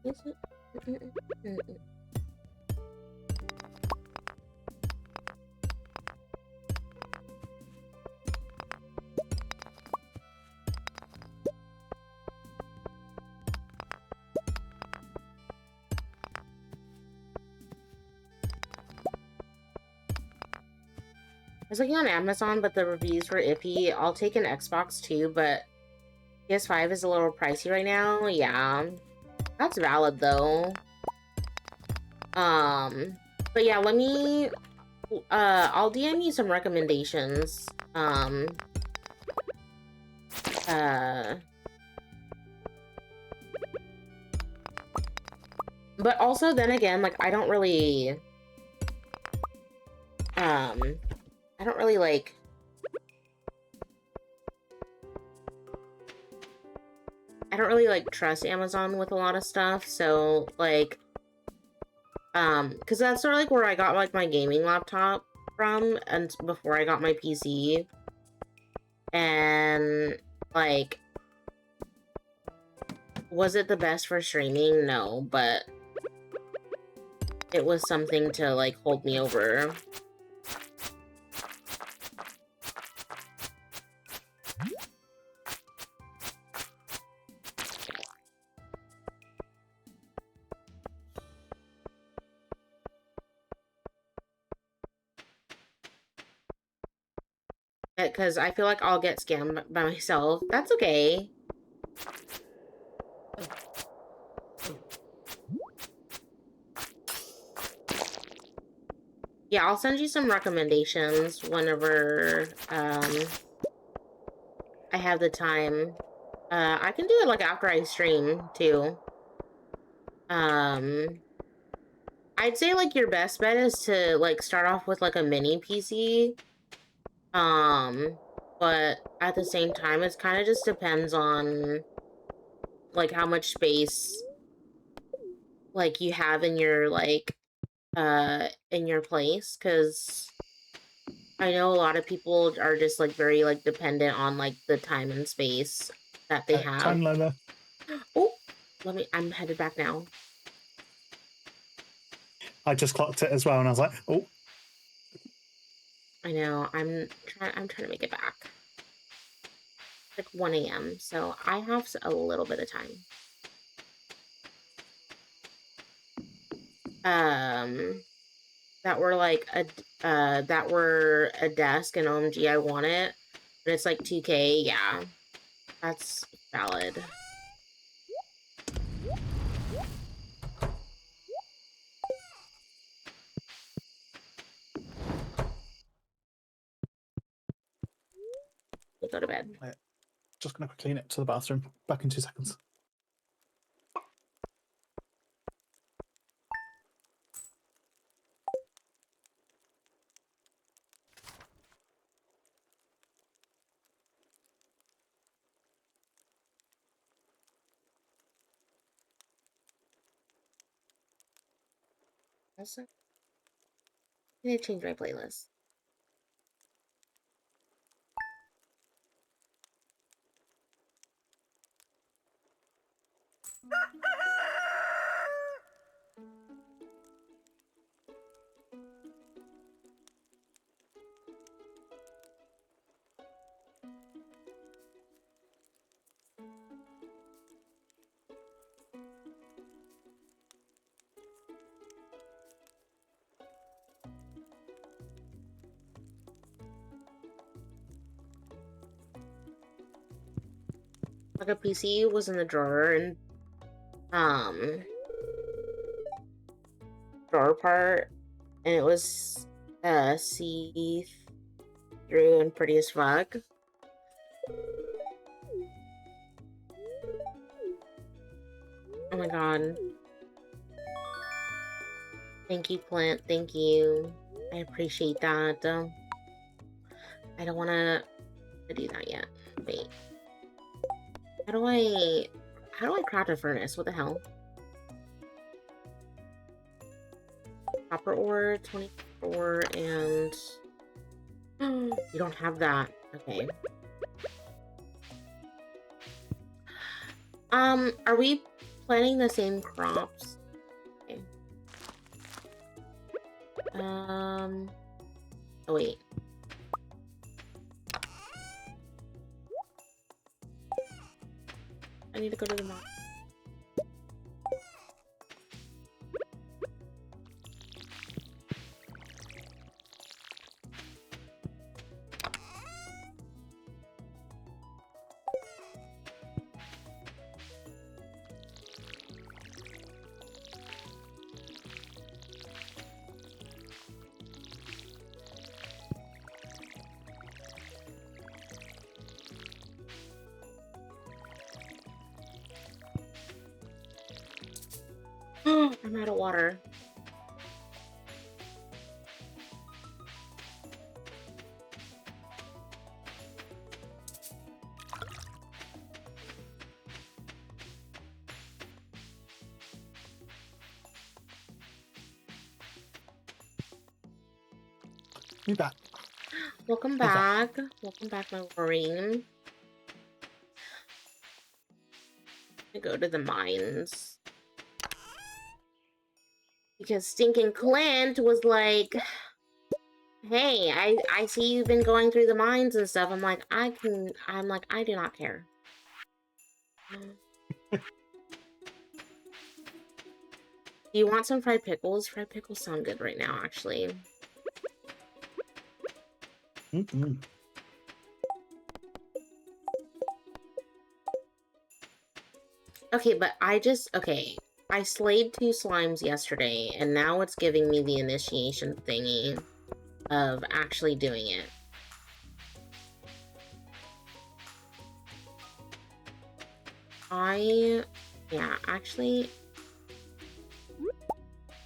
A: Is it? I was looking on Amazon, but the reviews were iffy. I'll take an Xbox too, but PS5 is a little pricey right now. Yeah, that's valid though. But yeah, let me, I'll DM you some recommendations, Uh, but also then again, like um, I don't really like, trust Amazon with a lot of stuff. So like, because that's sort of like where I got like my gaming laptop from, and before I got my PC, and like, was it the best for streaming? No, but it was something to like hold me over. Because I feel like I'll get scammed by myself. That's okay. Yeah, I'll send you some recommendations whenever I have the time. I can do it like after I stream too. I'd say like your best bet is to like start off with like a mini PC. But at the same time, it kind of just depends on like how much space like you have in your in your place, because I know a lot of people are just like very like dependent on like the time and space that they have.
B: Time limit.
A: Oh, I'm headed back now.
B: I just clocked it as well, and I was like, oh.
A: I know, I'm trying to make it back. It's like 1 a.m., so I have a little bit of time. That were like that were a desk, and OMG, I want it. But it's like 2K, yeah. That's valid. We'll go to bed.
B: Just gonna quickly nip to the bathroom. Back in 2 seconds.
A: Also, I need to change my playlist. Like a PC was in the drawer, and drawer part, and it was see through and pretty as fuck. Oh my god. Thank you, Clint. Thank you. I appreciate that. I don't want to do that yet. Wait. How do I craft a furnace? What the hell? Copper ore, 24, and you don't have that. Okay. Are we planting the same crops? Okay. Oh wait. I need to go to the market. I'm out of water.
B: You back.
A: Welcome
B: Who's that?
A: back. Welcome back, my Wolverine. I go to the mines. Because stinking Clint was like, hey, I see you've been going through the mines and stuff. I'm like, I do not care. Do you want some fried pickles? Fried pickles sound good right now, actually.
B: Mm-mm.
A: Okay, but I slayed 2 slimes yesterday, and now it's giving me the initiation thingy of actually doing it. Actually,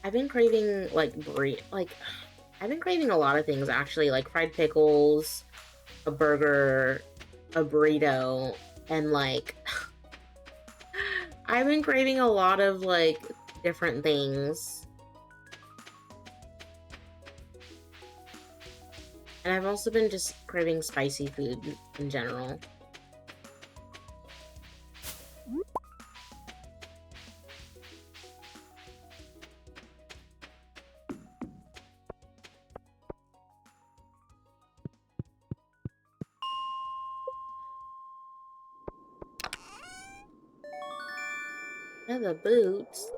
A: I've been craving, I've been craving a lot of things, actually, like fried pickles, a burger, a burrito, and, like, I've been craving a lot of, like, different things. And I've also been just craving spicy food in general. Yeah, the boots.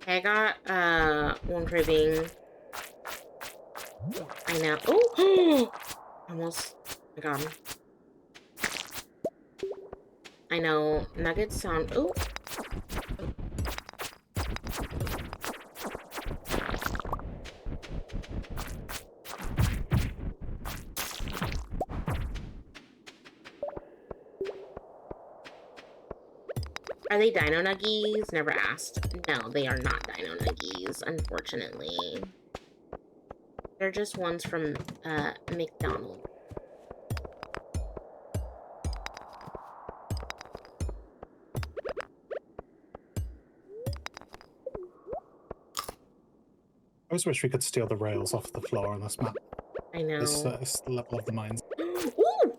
A: I got, one craving. I know. Oh! Almost. I got him. I know. Nuggets sound. Oh! Are they dino nuggies? Never asked. No, they are not dino nuggies, unfortunately. They're just ones from, McDonald's.
B: I always wish we could steal the rails off the floor on this map.
A: I know.
B: This level of the mines.
A: Ooh!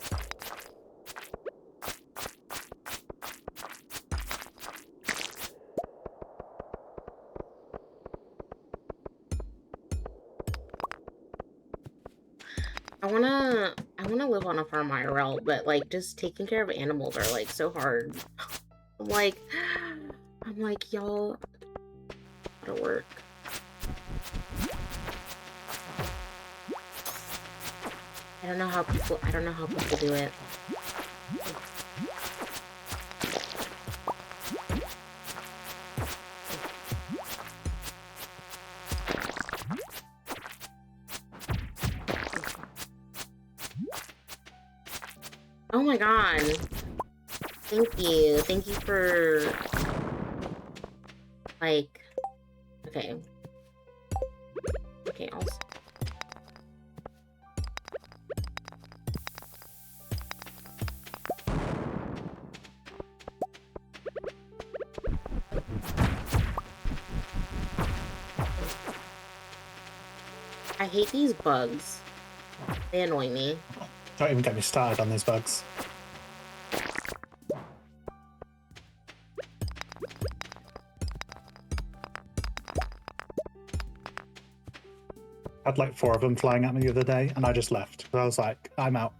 A: I wanna live on a farm IRL, but like just taking care of animals are like so hard. I'm like, y'all gotta work. I don't know how people do it. Oh my god. Thank you. Thank you for, like, okay. Okay, I hate these bugs. They annoy me.
B: Don't even get me started on these bugs. I had like 4 of them flying at me the other day, and I just left. I was like, I'm out.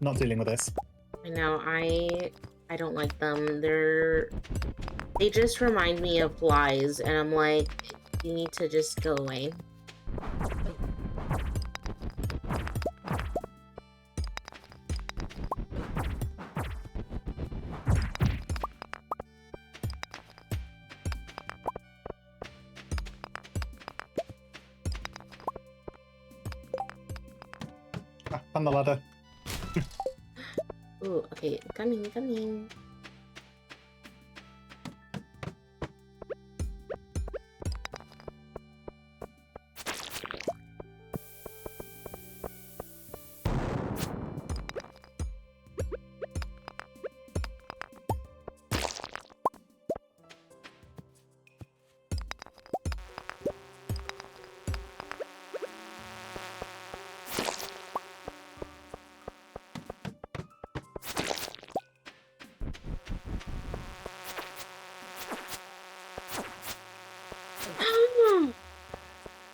B: Not dealing with this.
A: I know, I don't like them. They just remind me of flies, and I'm like, you need to just go away.
B: On the ladder.
A: Ooh, okay, coming, coming.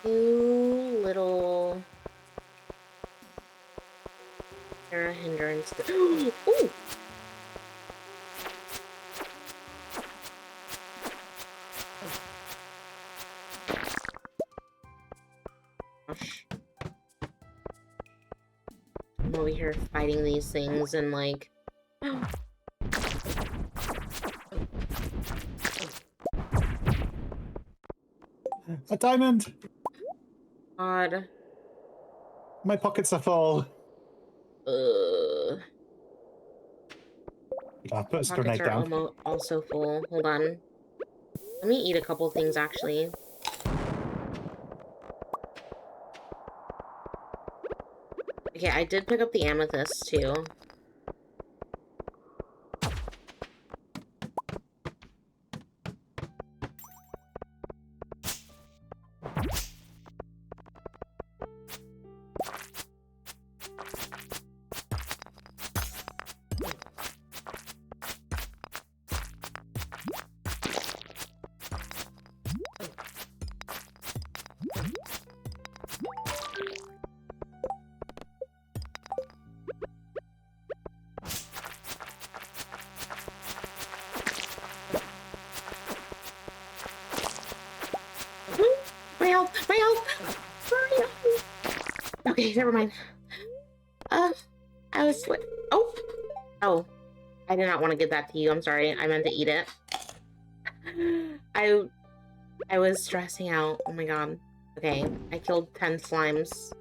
A: You little error hindrance. Ooh! Gosh. I'm over here fighting these things and like
B: A diamond!
A: God.
B: My pockets are full. I'll put a
A: Pockets
B: grenade
A: are
B: down.
A: almost also full. Hold on. Let me eat a couple things actually. Okay, I did pick up the amethyst too. My health! My health! Hurry up! Okay, never mind. I was like, oh! Oh, I did not want to give that to you. I'm sorry. I meant to eat it. I I was stressing out. Oh my god. Okay, I killed 10 slimes.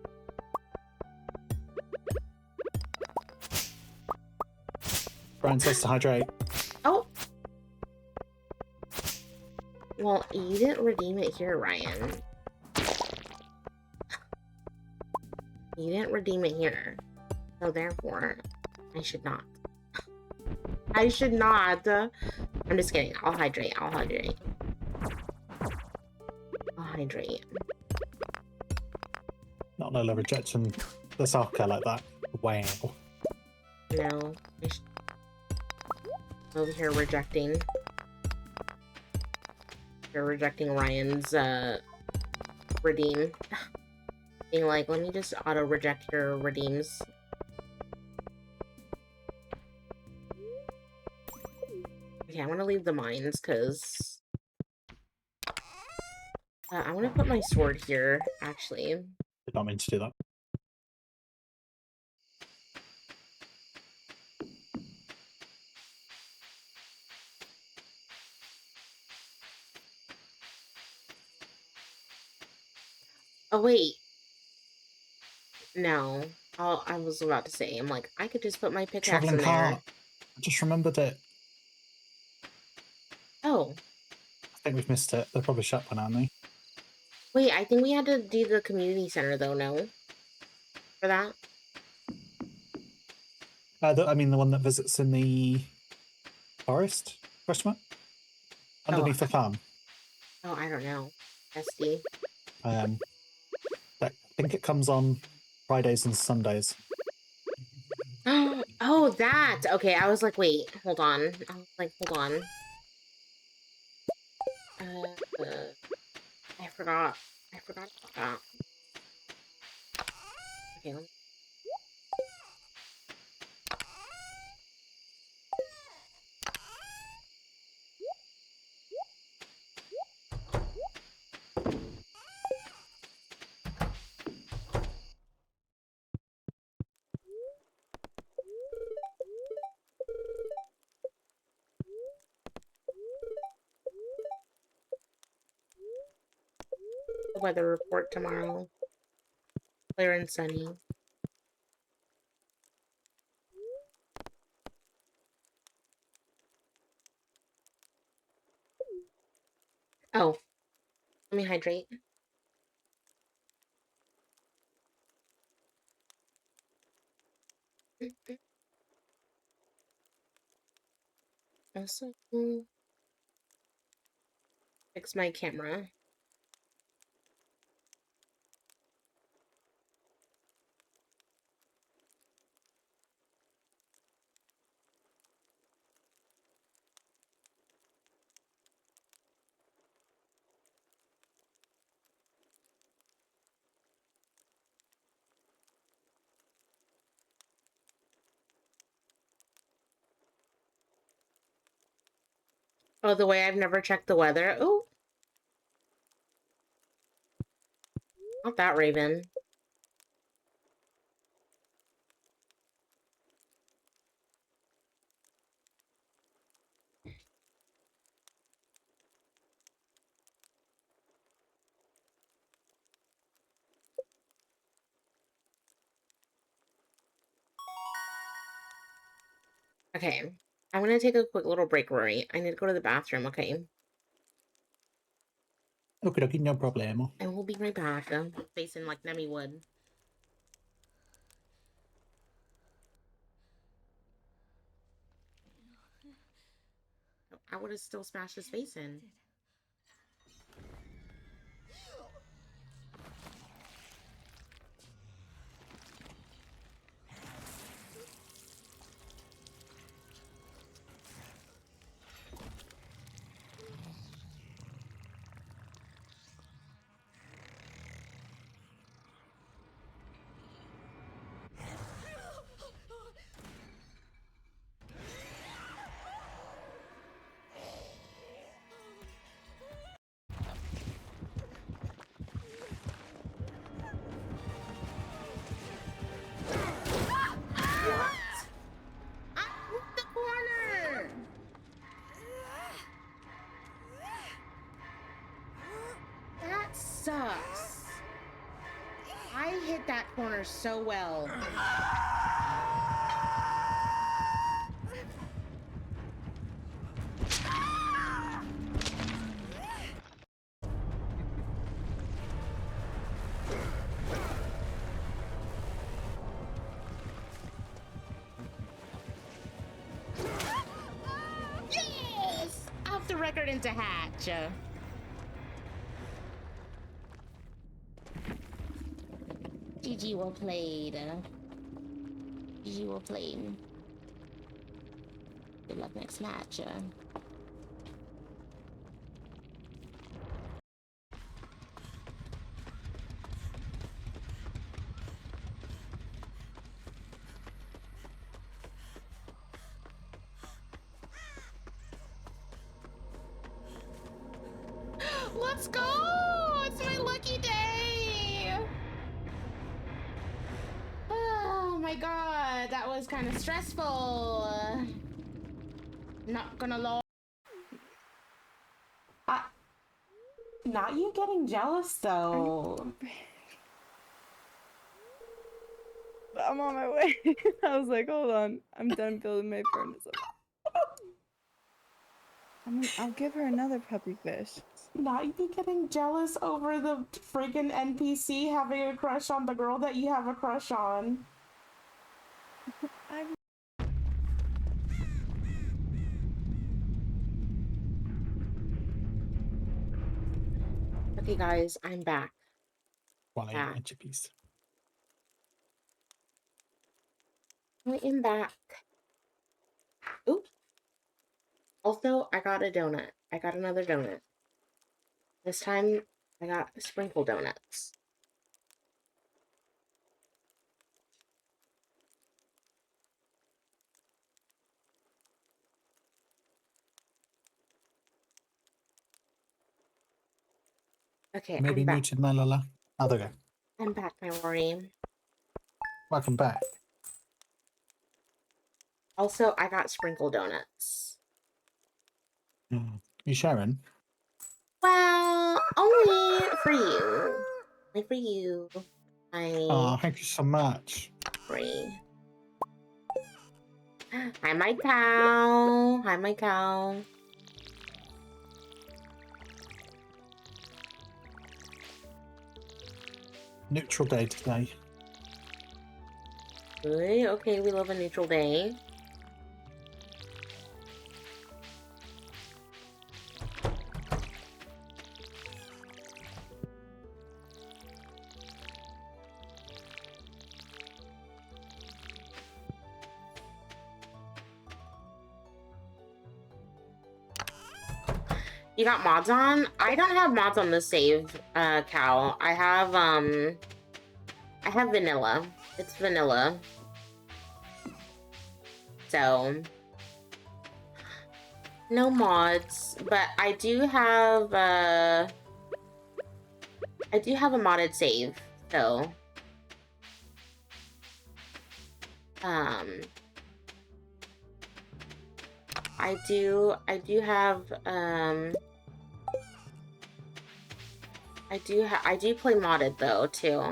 B: Brian says to hydrate.
A: Oh! Well, you didn't redeem it here, Ryan. You didn't redeem it here. So therefore, I should not. I should not. I'm just kidding. I'll hydrate. I'll hydrate. I'll hydrate.
B: Not Lola rejecting the self-care like that. Wow.
A: No. I should... Over here rejecting. You're rejecting Ryan's, redeem. Being like, let me just auto-reject your redeems. Okay, I want to leave the mines, because... I want to put my sword here, actually.
B: Did not mean to do that.
A: Oh, wait. No. I was about to say, I'm like, I could just put my pickaxe
B: Traveling
A: in there.
B: cart. I just remembered it.
A: Oh.
B: I think we've missed it. They're probably shut by now, aren't they?
A: Wait, I think we had to do the community center, though, no? For that?
B: I mean, the one that visits in the forest? Question mark? Underneath the farm.
A: Oh, I don't know. SD.
B: I think it comes on Fridays and Sundays.
A: Oh, that! Okay, I was like, wait, hold on. I was like, hold on. I forgot. I forgot about that. Okay, the weather report tomorrow. Clear and sunny. Oh, let me hydrate. Also, fix my camera. Oh, the way I've never checked the weather. Oh, not that Raven. Okay, I'm gonna take a quick little break, Rory. I need to go to the bathroom, okay?
B: Okay, okay, no problemo.
A: I will be right back. Facing like Nemi would. I would have still smashed his face in. What? I moved the corner! That sucks. I hit that corner so well. Yes! Off the record into hatch. GG well played. GG well played. Good luck next match. Let's go! It's my lucky day! Oh my god, that was kind of stressful. Not gonna lie. Not you getting jealous though.
C: I'm on my way. I was like, hold on. I'm done building my furnace up. I'll give her another puppy fish.
A: Not you getting jealous over the freaking NPC having a crush on the girl that you have a crush on.
C: I'm
A: Okay, guys, I'm back.
B: Why,
A: Back.
B: chippies?
A: I am back. Oops. Also, I got a donut. I got another donut. This time, I got sprinkle donuts. Okay,
B: Maybe
A: I'm back.
B: muted my Lola. Oh, there we go.
A: I'm back, my worry.
B: Welcome back.
A: Also, I got sprinkle donuts.
B: You sharing?
A: Well, only for you. Only for you.
B: Oh, thank you so much.
A: Free. Hi, my cow. Hi, my cow.
B: Neutral day today.
A: Good. Okay, we love a neutral day. You got mods on? I don't have mods on this save, Cal. I have vanilla. It's vanilla. So, no mods, but I do have a modded save, so, I do play modded though, too.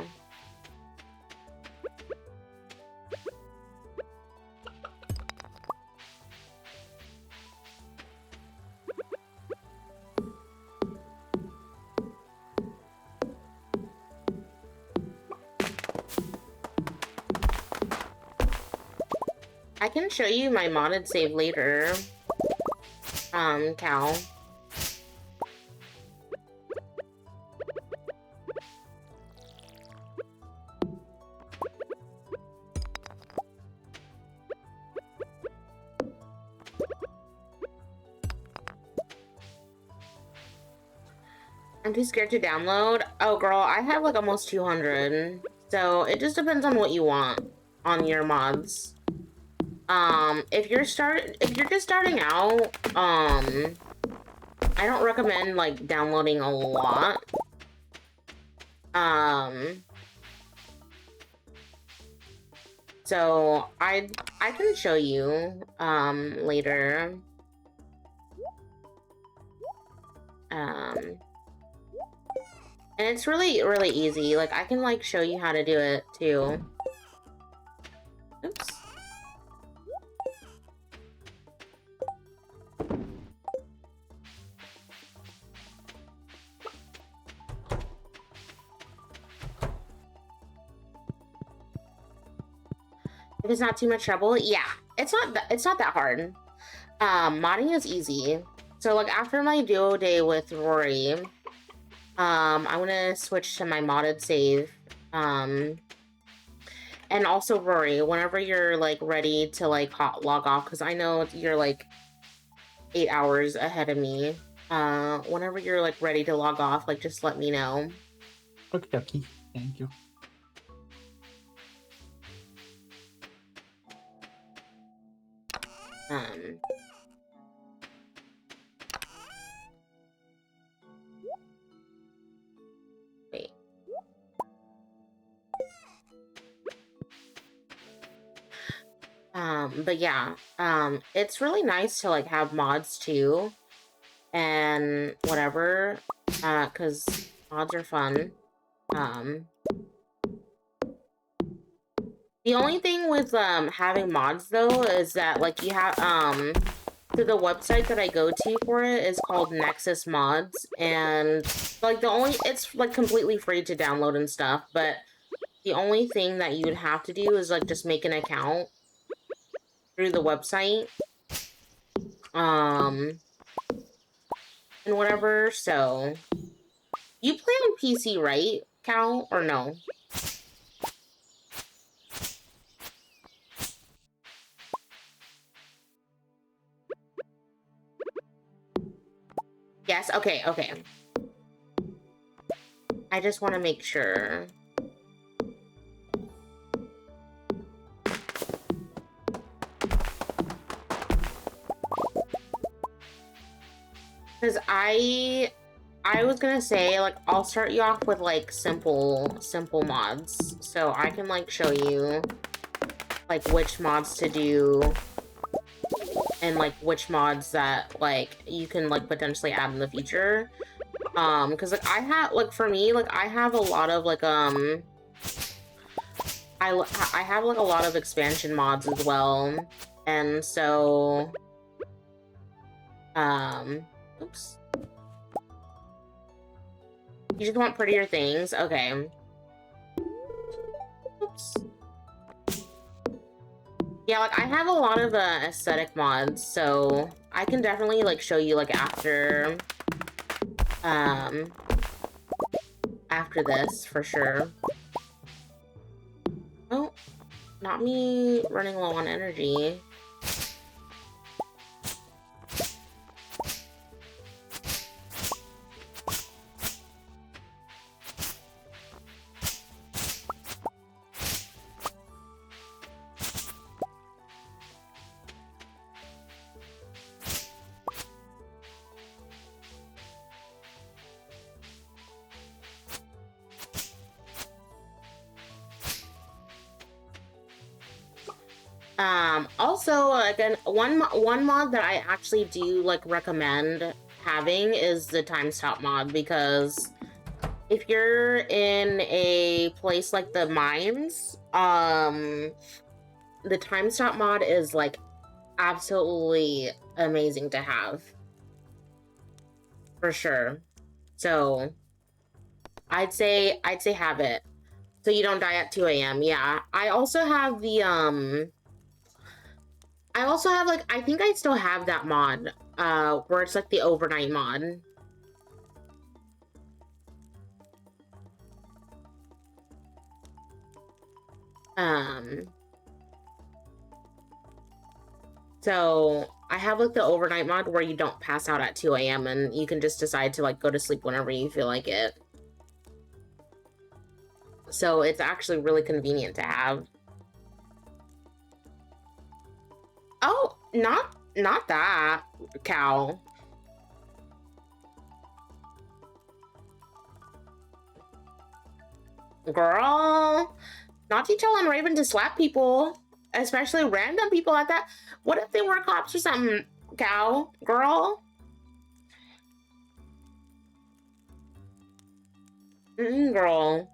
A: I can show you my modded save later, Cal. I'm too scared to download. Oh, girl, I have like almost 200. So it just depends on what you want on your mods. If you're just starting out, I don't recommend like downloading a lot. So I can show you later. And it's really, really easy. Like, I can, like, show you how to do it, too. Oops. If it's not too much trouble, yeah. It's not that hard. Modding is easy. So, like, after my duo day with Rory, I'm gonna switch to my modded save. And also Rory, whenever you're like ready to like log off, because I know you're like 8 hours ahead of me. Whenever you're like ready to log off, like just let me know.
B: Okay, thank you.
A: Wait. But yeah, it's really nice to like have mods too, and whatever, because mods are fun. The only thing with having mods though is that like you have so the website that I go to for it is called Nexus Mods, and like it's like completely free to download and stuff, but the only thing that you would have to do is like just make an account through the website. And whatever, so you play on PC, right, Cal, or no? Yes, okay. I just want to make sure. Because I was gonna say, like, I'll start you off with, like, simple mods. So I can, like, show you, like, which mods to do. And, like, which mods that, like, you can, like, potentially add in the future. Because, like, for me, like, I have a lot of, like, I have, like, a lot of expansion mods as well. And so, oops. You just want prettier things? Okay. Oops. Yeah, like I have a lot of aesthetic mods, so I can definitely like show you like um after this for sure. Oh, not me running low on energy. Also, again, one mod that I actually do like recommend having is the time stop mod, because if you're in a place like the mines, the time stop mod is like absolutely amazing to have for sure. So I'd say have it so you don't die at 2 a.m. Yeah, I also have like, I think I still have that mod, where it's like the overnight mod. So I have like the overnight mod where you don't pass out at 2 a.m. and you can just decide to like go to sleep whenever you feel like it. So it's actually really convenient to have. Oh, not that cow. Girl, not to tell on Raven to slap people, especially random people like that. What if they were cops or something, cow? Girl? Girl.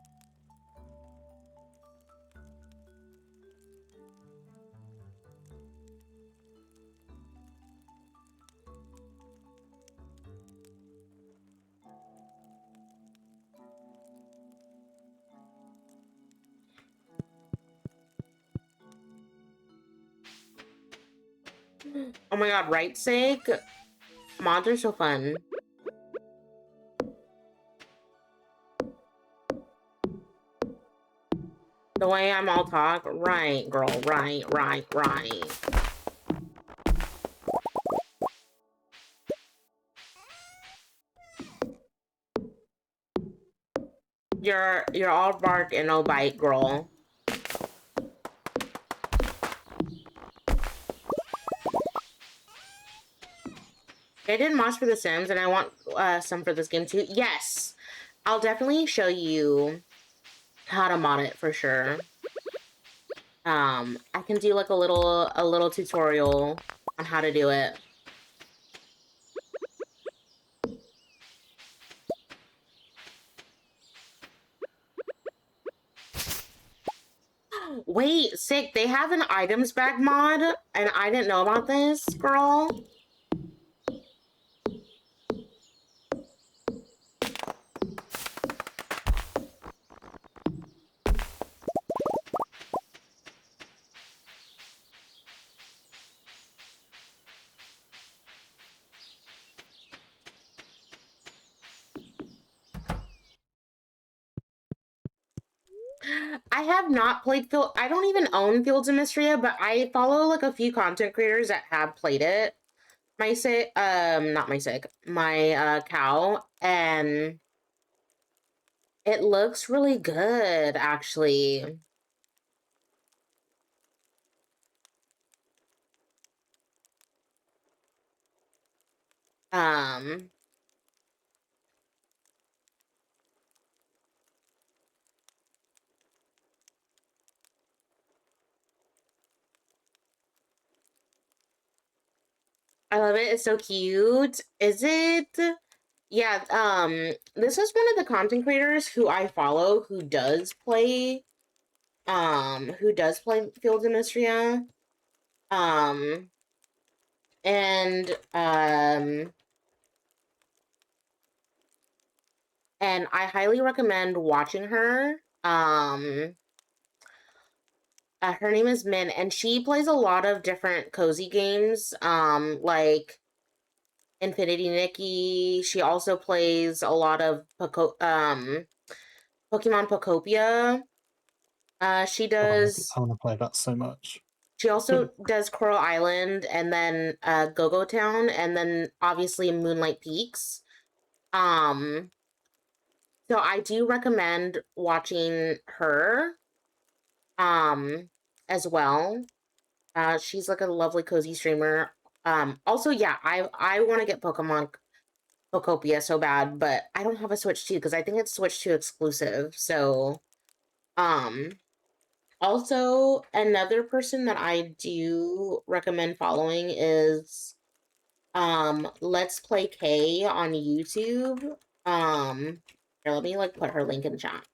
A: Oh my god, right, Sig? Mods are so fun. The way I'm all talk, right, girl, right. You're all bark and no bite, girl. I did mods for The Sims, and I want some for this game too. Yes, I'll definitely show you how to mod it for sure. I can do like a little tutorial on how to do it. Wait, sick, they have an items bag mod, and I didn't know about this, girl. I have not played I don't even own Fields of Mystria, but I follow like a few content creators that have played it. Not my sick, my cow, and it looks really good actually. Um I love it. It's so cute. Is it? Yeah, this is one of the content creators who I follow who does play Fields of Mystria. Um, and, and I highly recommend watching her. Her name is Min, and she plays a lot of different cozy games, like Infinity Nikki. She also plays a lot of Pokemon Pokopia. She
B: Oh,
A: does.
B: I want to play that so much.
A: She also does Coral Island, and then Go-Go Town, and then obviously Moonlight Peaks. Um, so I do recommend watching her, as well. She's like a lovely cozy streamer. Also, yeah, I want to get Pokemon Pokopia so bad, but I don't have a Switch 2 because I think it's Switch 2 exclusive. So, um, also another person that I do recommend following is Let's Play K on YouTube. Here, let me like put her link in chat.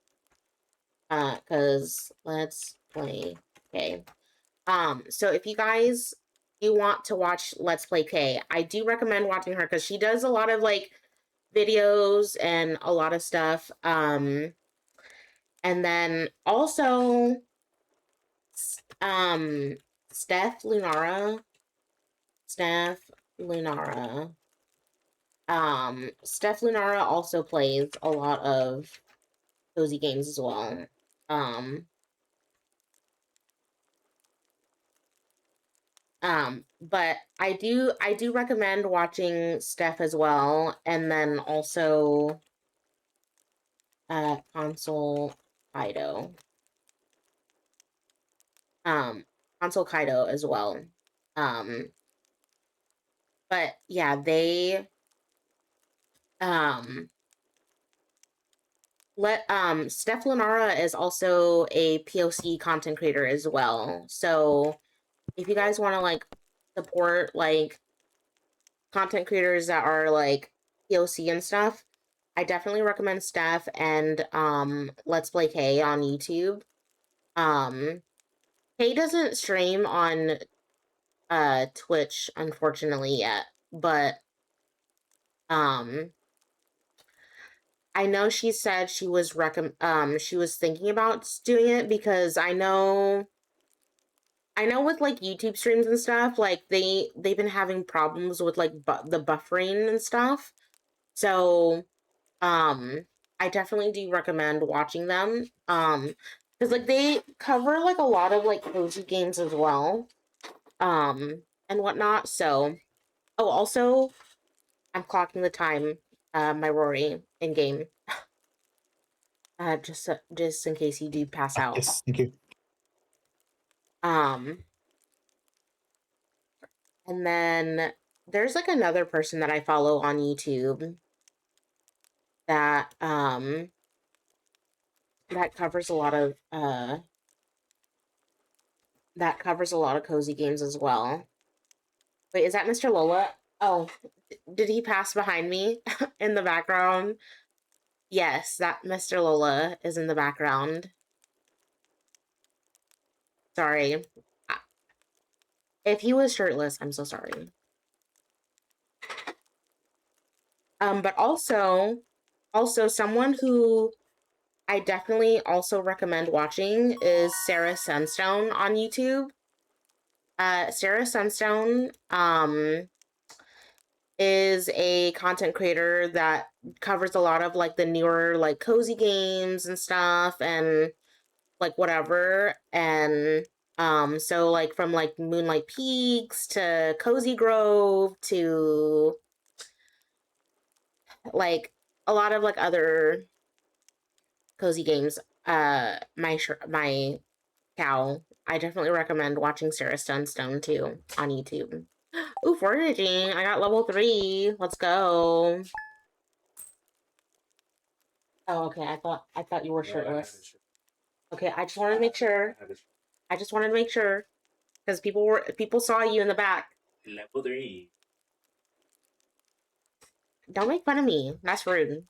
A: Cause Let's Play K. So if you guys do want to watch Let's Play K, I do recommend watching her because she does a lot of like videos and a lot of stuff. And then also, um, Steph Lunara, Steph Lunara. Steph Lunara also plays a lot of cozy games as well. Um, but I do recommend watching Steph as well, and then also Console Kaido. Console Kaido as well. Um, but yeah, they um Steph Lenara is also a POC content creator as well. So if you guys want to like support like content creators that are like POC and stuff, I definitely recommend Steph and Let's Play K on YouTube. Um K doesn't stream on Twitch unfortunately yet, but um I know she said she was she was thinking about doing it because I know with like YouTube streams and stuff, like they've been having problems with like the buffering and stuff. So, I definitely do recommend watching them. Because like they cover like a lot of like cozy games as well. And whatnot. So, oh, also I'm clocking the time, my Rory in game. Just in case you do pass out.
B: Yes, thank you.
A: Um, and then there's like another person that I follow on YouTube that that covers a lot of cozy games as well. Wait, is that Mr. Lola? Oh, did he pass behind me in the background? Yes, that Mr. Lola is in the background. Sorry. If he was shirtless, I'm so sorry. But also someone who I definitely also recommend watching is Sarah Sunstone on YouTube. Sarah Sunstone is a content creator that covers a lot of like the newer like cozy games and stuff and like whatever. And so like from like Moonlight Peaks to Cozy Grove to like a lot of like other cozy games. My cow. I definitely recommend watching Sarah Sunstone too on YouTube. Ooh, foraging! I got level 3. Let's go. Oh, okay. I thought you were shirtless. Okay, I just wanted to make sure. I just wanted to make sure because people saw you in the back.
D: Level 3.
A: Don't make fun of me. That's rude.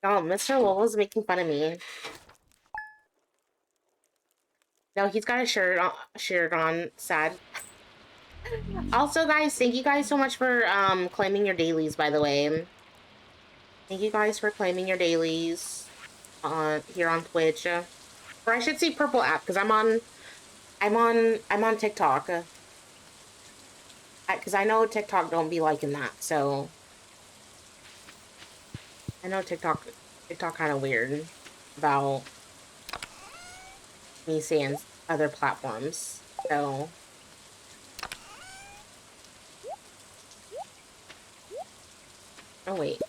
A: No, Mr. Lola's making fun of me. No, he's got a shirt on. Sad. Also, guys, thank you guys so much for claiming your dailies. By the way, thank you guys for claiming your dailies on here on Twitch. Or I should say Purple app because I'm on I'm on TikTok. Because I know TikTok don't be liking that, so I know TikTok kind of weird about me seeing other platforms. So oh wait.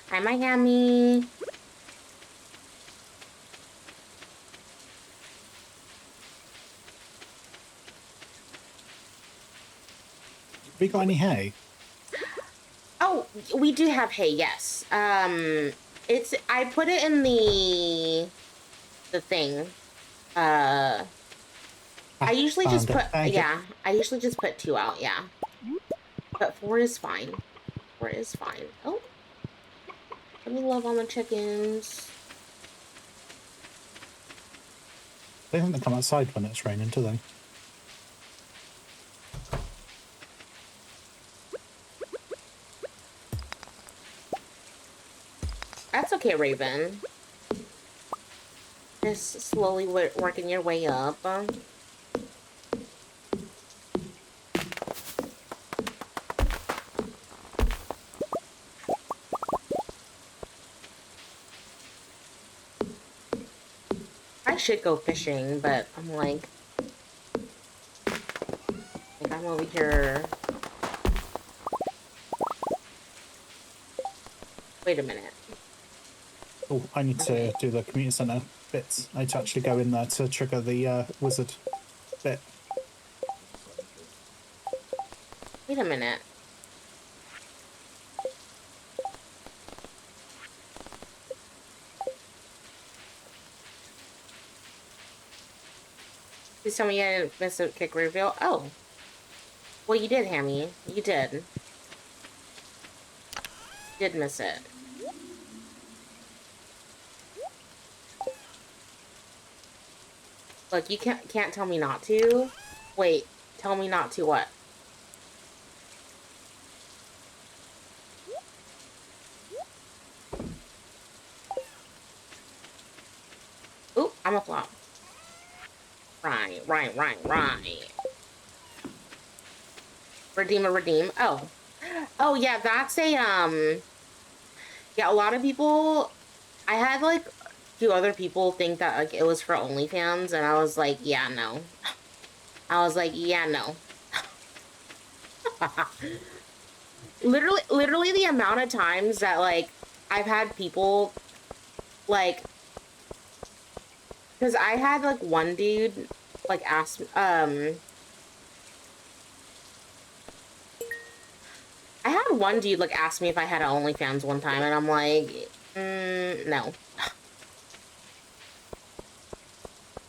A: Hi, Miami.
B: We got any hay?
A: Oh, we do have hay, yes. It's I put it in the thing. I usually just
B: Found it.
A: put
B: Thank you.
A: yeah, I usually just put 2 out, yeah. But 4 is fine. 4 is fine. Oh, let me love on the chickens.
B: They don't come outside when it's raining, do they?
A: That's okay, Raven. Just slowly working your way up. I should go fishing, but I'm like I'm over here. Wait a minute.
B: Oh, I need to do the community center bits. I need to actually go in there to trigger the wizard bit.
A: Wait a minute. Please tell me I didn't miss a kick reveal. Oh. Well, you did, Hammy. You did. You did miss it. Look, you can't tell me not to. Wait, tell me not to what? Oop, I'm a flop. Right. Redeem. Oh. Oh, yeah, that's a, yeah, a lot of people, I had, like, a few other people think that, like, it was for OnlyFans, and I was like, yeah, no. I was like, yeah, no. Literally the amount of times that, like, I've had people, like, because I had, like, one dude, like, ask, I had one dude, like, ask me if I had OnlyFans one time, and I'm like, no.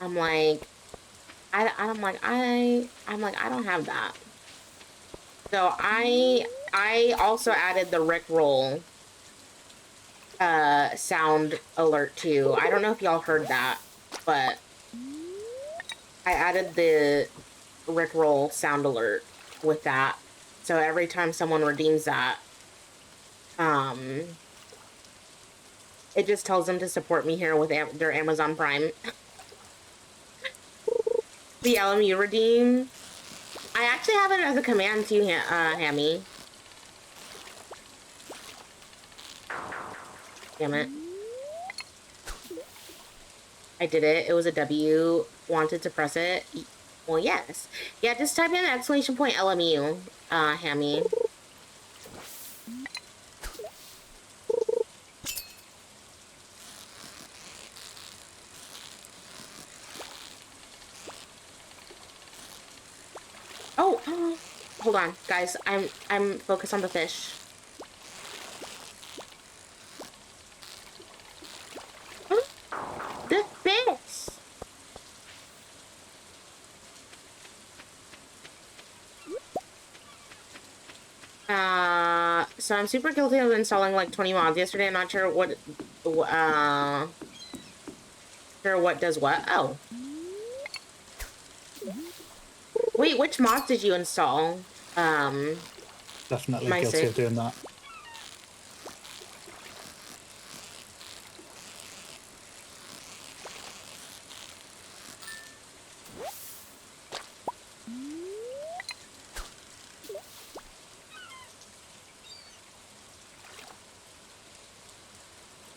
A: I'm like, I don't have that. So I also added the Rickroll sound alert too. I don't know if y'all heard that, but I added the Rickroll sound alert with that. So every time someone redeems that, it just tells them to support me here with their Amazon Prime. The LMU redeem. I actually have it as a command too, Hammy. Damn it. I did it. It was a W. Wanted to press it. Well, yes. Yeah, just type in exclamation point LMU, Hammy. Oh, hold on, guys. I'm focused on the fish. The fish! So I'm super guilty of installing like 20 mods yesterday. I'm not sure what, sure what does what. Oh. Wait, which mods did you install?
B: Definitely
A: My
B: guilty
A: sick.
B: of doing that.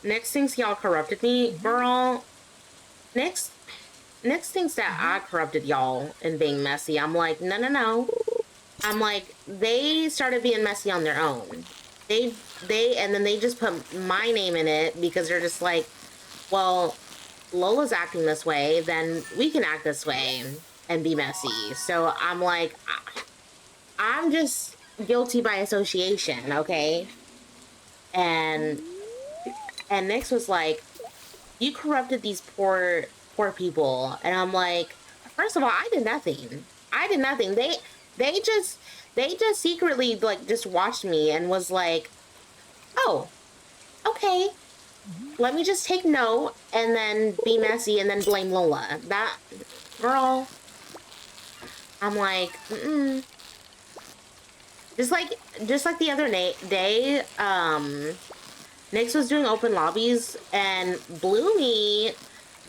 A: Next thinks y'all corrupted me, girl. Next thinks that I corrupted y'all and being messy. I'm like, no. I'm like, they started being messy on their own. And then they just put my name in it because they're just like, well, Lola's acting this way, then we can act this way and be messy. So I'm like, I'm just guilty by association, okay? And Nyx was like, you corrupted these poor people. And I'm like, first of all, I did nothing. They just secretly like just watched me and was like, oh, okay, let me just take note and then be messy and then blame Lola. That girl, I'm like, just like the other day, Nyx was doing open lobbies and Bloomy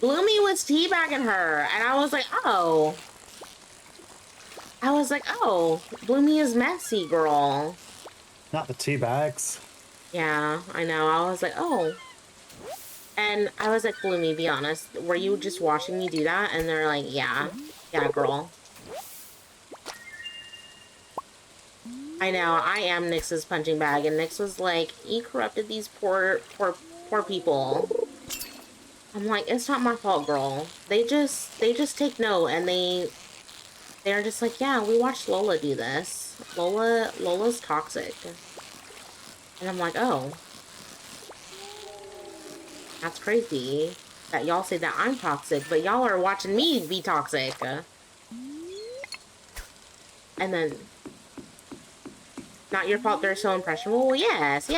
A: was teabagging her, and I was like, oh, Bloomy is messy, girl.
B: Not the tea bags.
A: Yeah, I know. I was like, oh. And I was like, Bloomy, be honest. Were you just watching me do that? And they're like, yeah, girl. I know, I am Nyx's punching bag, and Nyx was like, you corrupted these poor people. I'm like, it's not my fault, girl. They just take note, and they're just like, yeah, we watched Lola do this. Lola's toxic. And I'm like, oh, that's crazy that y'all say that I'm toxic, but y'all are watching me be toxic. And then, not your fault they're so impressionable? Well, yes.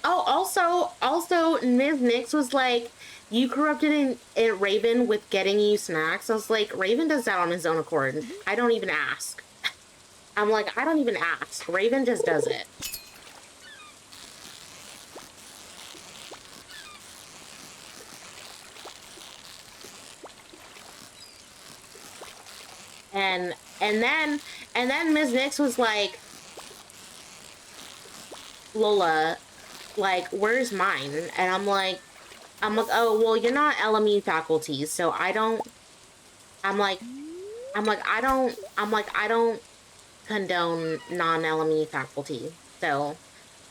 A: Oh, also, Ms. Nyx was like, you corrupted Raven with getting you snacks. I was like, Raven does that on his own accord. I don't even ask. I'm like, I don't even ask. Raven just does it. And then Ms. Nyx was like, Lola, like, where's mine? And I'm like, oh, well, you're not LME faculty, so I don't, I don't condone non-LME faculty. So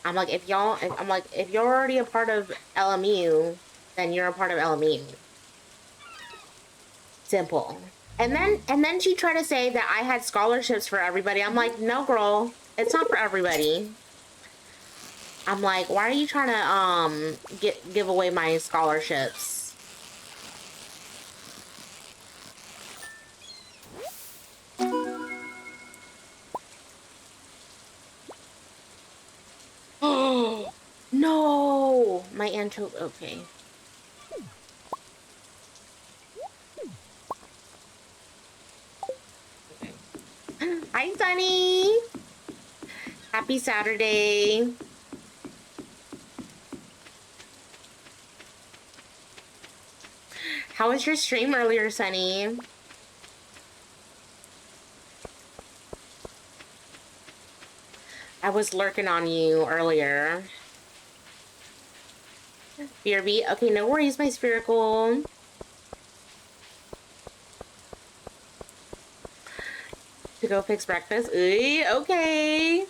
A: I'm like, if you're already a part of LMU, then you're a part of LMU. Simple. And then she tried to say that I had scholarships for everybody. I'm like, no, girl, it's not for everybody. I'm like, why are you trying to give away my scholarships? Oh no, my anchovy. Okay. Hi, Sunny. Happy Saturday. How was your stream earlier, Sunny? I was lurking on you earlier. BRB. Okay, no worries, my spherical. To go fix breakfast. Okay.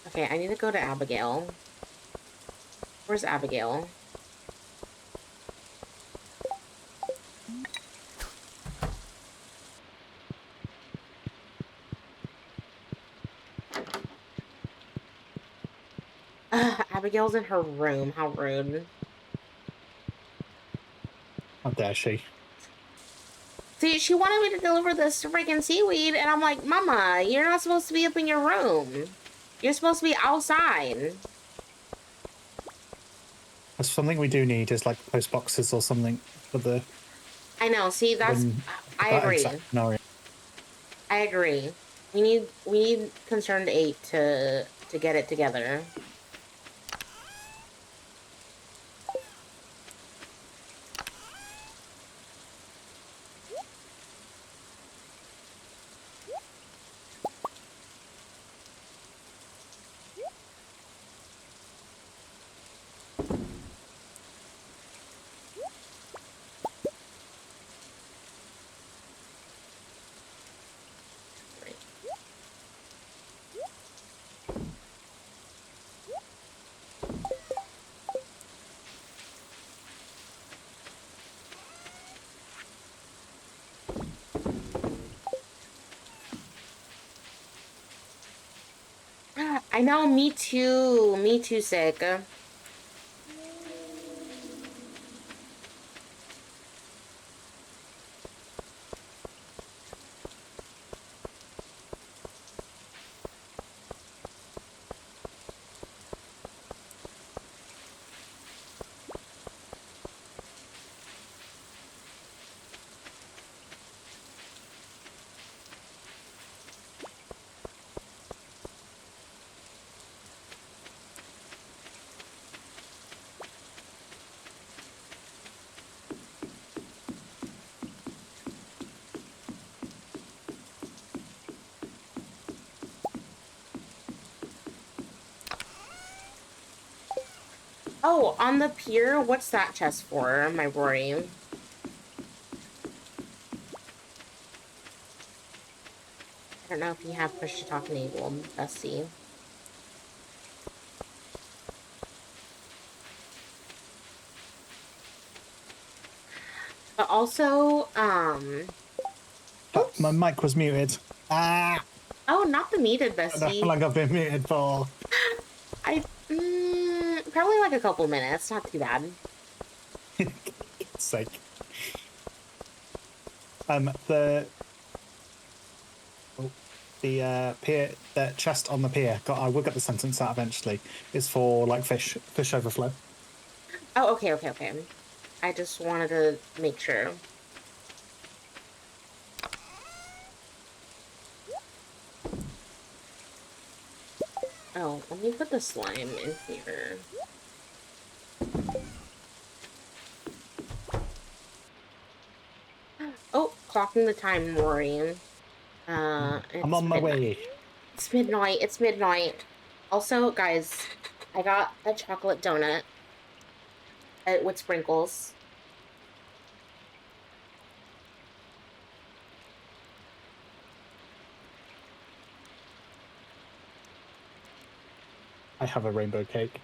A: Okay, I need to go to Abigail. Where's Abigail? Abigail's in her room. How rude.
B: How dare she?
A: See, she wanted me to deliver this freaking seaweed, and I'm like, Mama, you're not supposed to be up in your room. You're supposed to be outside.
B: That's something we do need is like post boxes or something for the
A: I know. See, that's
B: when
A: I
B: that
A: agree.
B: exact scenario.
A: I agree. We need concerned 8 to get it together. I know, me too. Me too, sick. Oh, on the pier, what's that chest for, my Rory? I don't know if you have push to talk enabled. Let's see. But also,
B: My
A: oops.
B: mic was muted. Ah,
A: Oh, not the muted
B: I don't know how
A: bestie.
B: long I've been muted for.
A: Probably like a couple minutes. Not too bad.
B: God's sake. The pier, the chest on the pier. God, I will get the sentence out eventually. Is for like fish overflow.
A: Oh, okay, okay, okay. I just wanted to make sure. Oh, let me put the slime in here. Oh, clocking the time, Rory.
B: I'm
A: It's
B: on my
A: midnight.
B: way.
A: It's midnight. It's midnight. Also, guys, I got a chocolate donut with sprinkles.
B: I have a rainbow cake.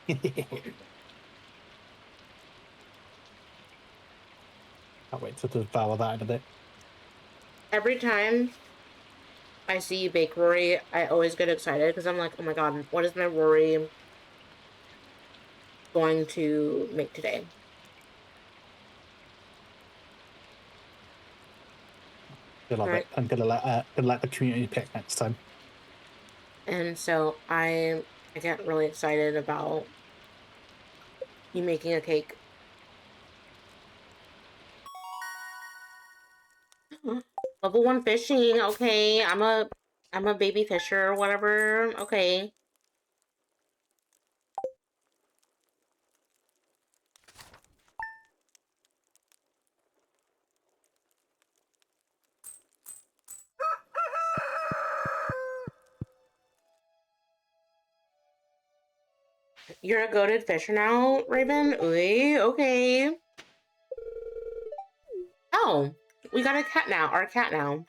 B: Can't wait to devour that in a bit.
A: Every time I see you bake, Rory, I always get excited because I'm like, oh my god, what is my Rory going to make today?
B: I love
A: Right.
B: it. I'm gonna let the community pick next time.
A: And so I get really excited about you making a cake. Level 1 fishing, okay. I'm a baby fisher or whatever. Okay. You're a goated fisher now, Raven? Ooh, okay. Oh, we got a cat now. Our cat now.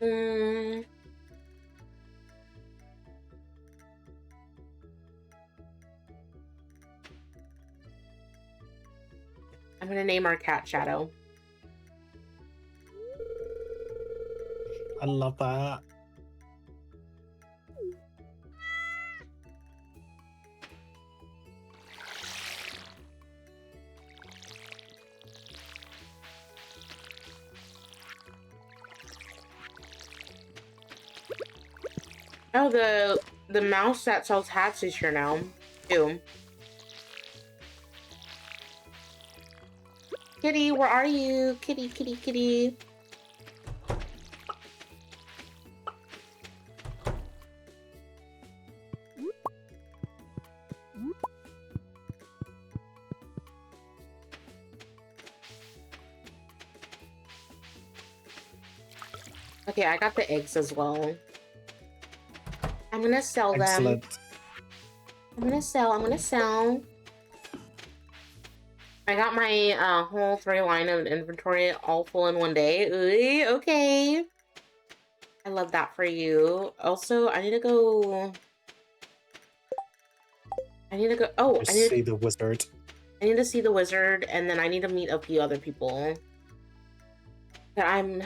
A: Hmm. I'm gonna name our cat Shadow.
B: I love that.
A: Oh, the mouse that sells hats is here now, too. Kitty, where are you? Kitty, kitty, kitty. Okay, I got the eggs as well. I'm gonna sell them.
B: Excellent.
A: I'm gonna sell. I got my whole 3 line of inventory all full in one day. Ooh, okay. I love that for you. Also, I need to go. Oh,
B: I see the wizard.
A: I need to see the wizard, and then I need to meet a few other people that I'm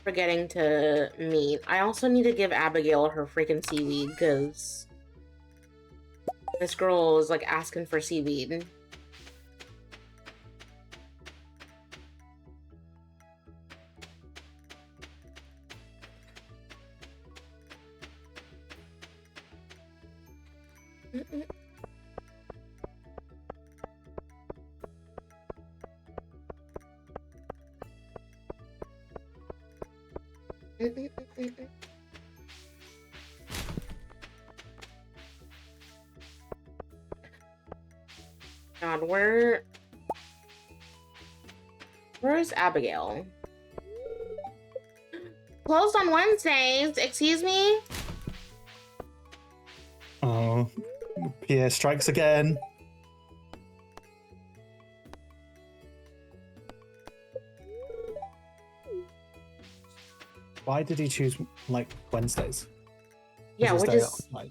A: forgetting to meet. I also need to give Abigail her freaking seaweed, because this girl is like asking for seaweed. God, where's Abigail? Closed on Wednesdays, excuse me?
B: Oh, Pierre strikes again. Why did he choose like Wednesdays?
A: Yeah,
B: His
A: which
B: day
A: is
B: off, like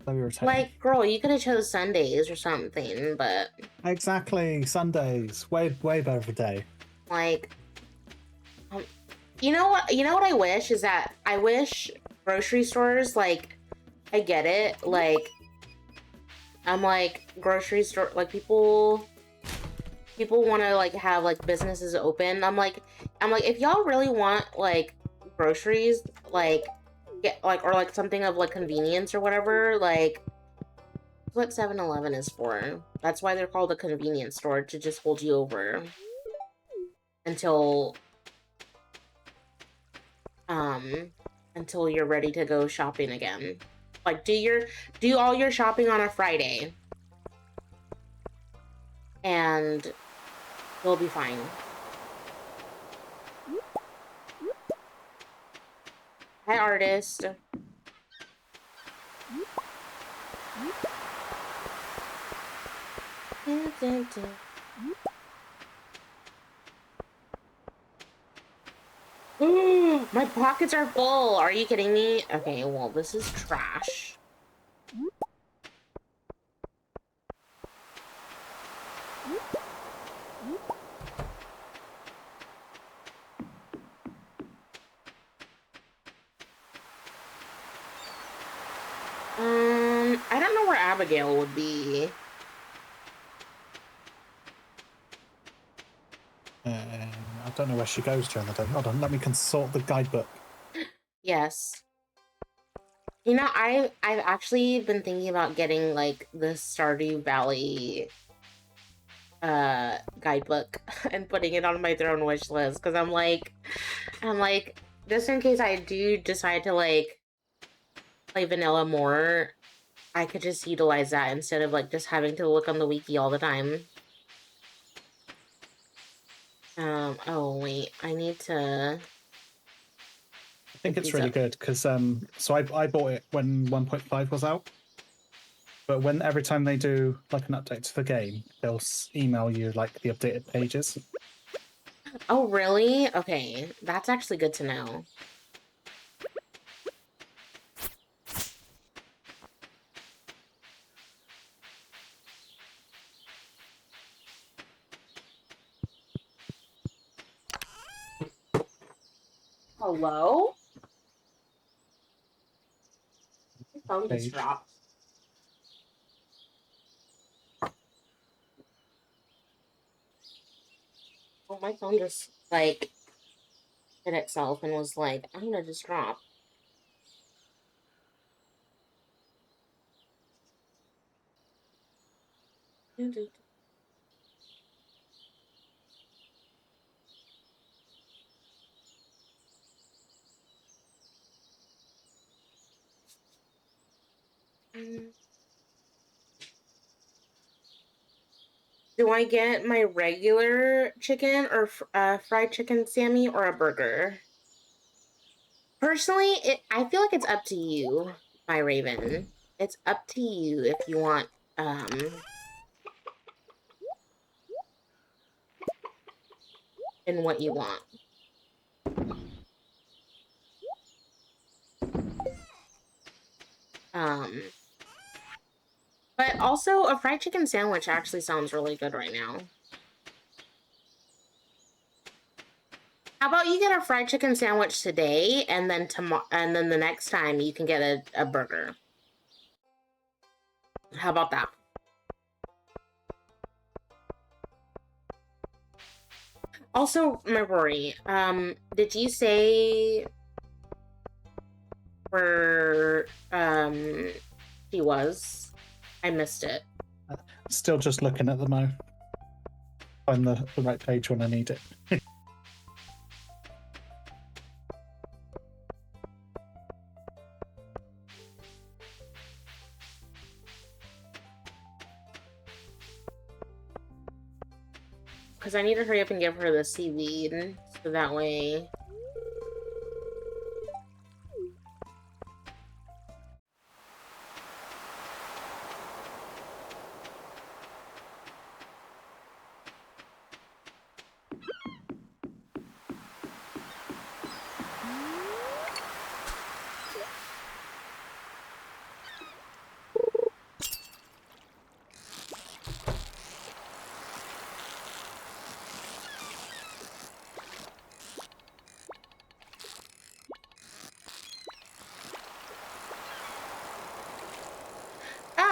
B: very irritating.
A: like, girl, you could have chose Sundays or something, but
B: Exactly, Sundays, way better of a day.
A: like, you know what? You know what I wish is that I wish grocery stores, like, I get it, like, I'm like grocery store, like people want to like have like businesses open. I'm like, if y'all really want like groceries, like get like, or like something of like convenience or whatever, like what 7-Eleven is for. That's why they're called a convenience store, to just hold you over until until you're ready to go shopping again. Like do all your shopping on a Friday and you'll be fine. Hi, artist. My pockets are full. Are you kidding me? Okay, well, this is trash. I don't know where Abigail would be.
B: I don't know where she goes during the day. Hold on, let me consult the guidebook.
A: Yes. You know, I've actually been thinking about getting like the Stardew Valley guidebook and putting it on my throne wish list, because I'm like just in case I do decide to like play vanilla more, I could just utilize that instead of like just having to look on the wiki all the time. Oh wait, I need to.
B: I think it's really good because so I bought it when 1.5 was out, but when every time they do like an update to the game, they'll email you like the updated pages.
A: Oh really? Okay, that's actually good to know. Hello? My phone just
B: Page.
A: dropped. Oh, my phone just, like, hit itself and was like, I'm gonna just drop. Do I get my regular chicken or fried chicken Sammy or a burger? Personally, I feel like it's up to you, my Raven. It's up to you if you want and what you want. But also a fried chicken sandwich actually sounds really good right now. How about you get a fried chicken sandwich today, and then tomorrow, and then the next time you can get a burger. How about that? Also, my Rory, did you say where she was? I missed it.
B: Still just looking at the mo. Find the right page when I need it.
A: Because I need to hurry up and give her the seaweed, so that way...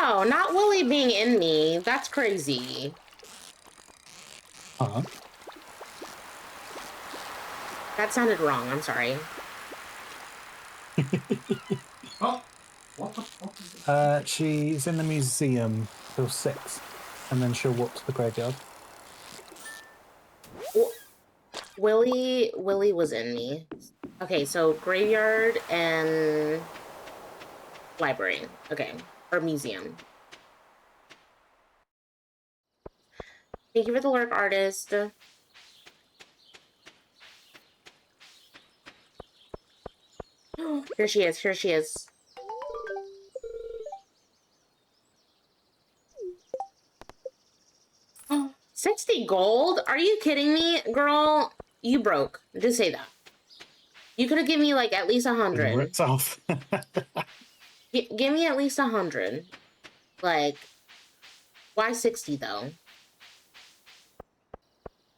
A: Oh, not Willy being in me. That's crazy.
B: Uh-huh.
A: That sounded wrong. I'm sorry.
D: Oh, what the fuck is this?
B: She's in the museum till 6, and then she'll walk to the graveyard.
A: Willy was in me. Okay, so graveyard and library. Okay, or museum. Thank you for the lurk, artist. Here she is. Here she is. Oh, 60 gold? Are you kidding me, girl? You broke. Just say that. You could have given me like at least 100.
B: Ripped off.
A: Give me at least 100. Like, why 60 though?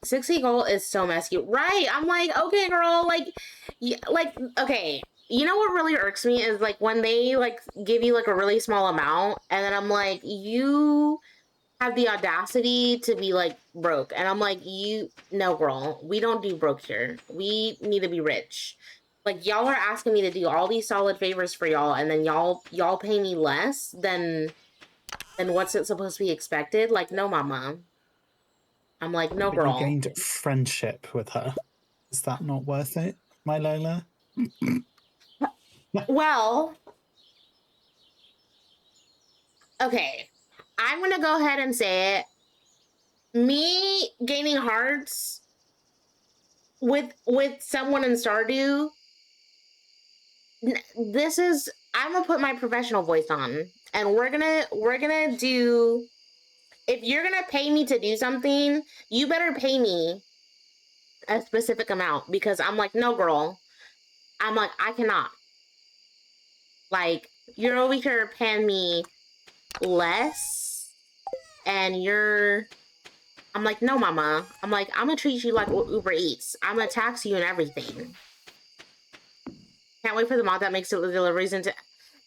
A: 60 gold is so messy. Right. I'm like, okay, girl, like, okay. You know what really irks me is like when they like give you like a really small amount and then I'm like, you have the audacity to be like broke. And I'm like, no, girl, we don't do broke here. We need to be rich. Like y'all are asking me to do all these solid favors for y'all and then y'all pay me less than what's it supposed to be expected? Like, no, mama. I'm like, no,
B: But
A: girl.
B: you gained friendship with her. Is that not worth it, my Lola?
A: Well, okay. I'm gonna go ahead and say it. Me gaining hearts with someone in Stardew, this is, I'm gonna put my professional voice on, and we're gonna do. If you're gonna pay me to do something, you better pay me a specific amount because I'm like, no, girl. I'm like, I cannot. Like, you're over here paying me less, and I'm like, no, mama. I'm like, I'm gonna treat you like Uber Eats. I'm gonna tax you and everything. Can't wait for the mod that makes it the deliveries into.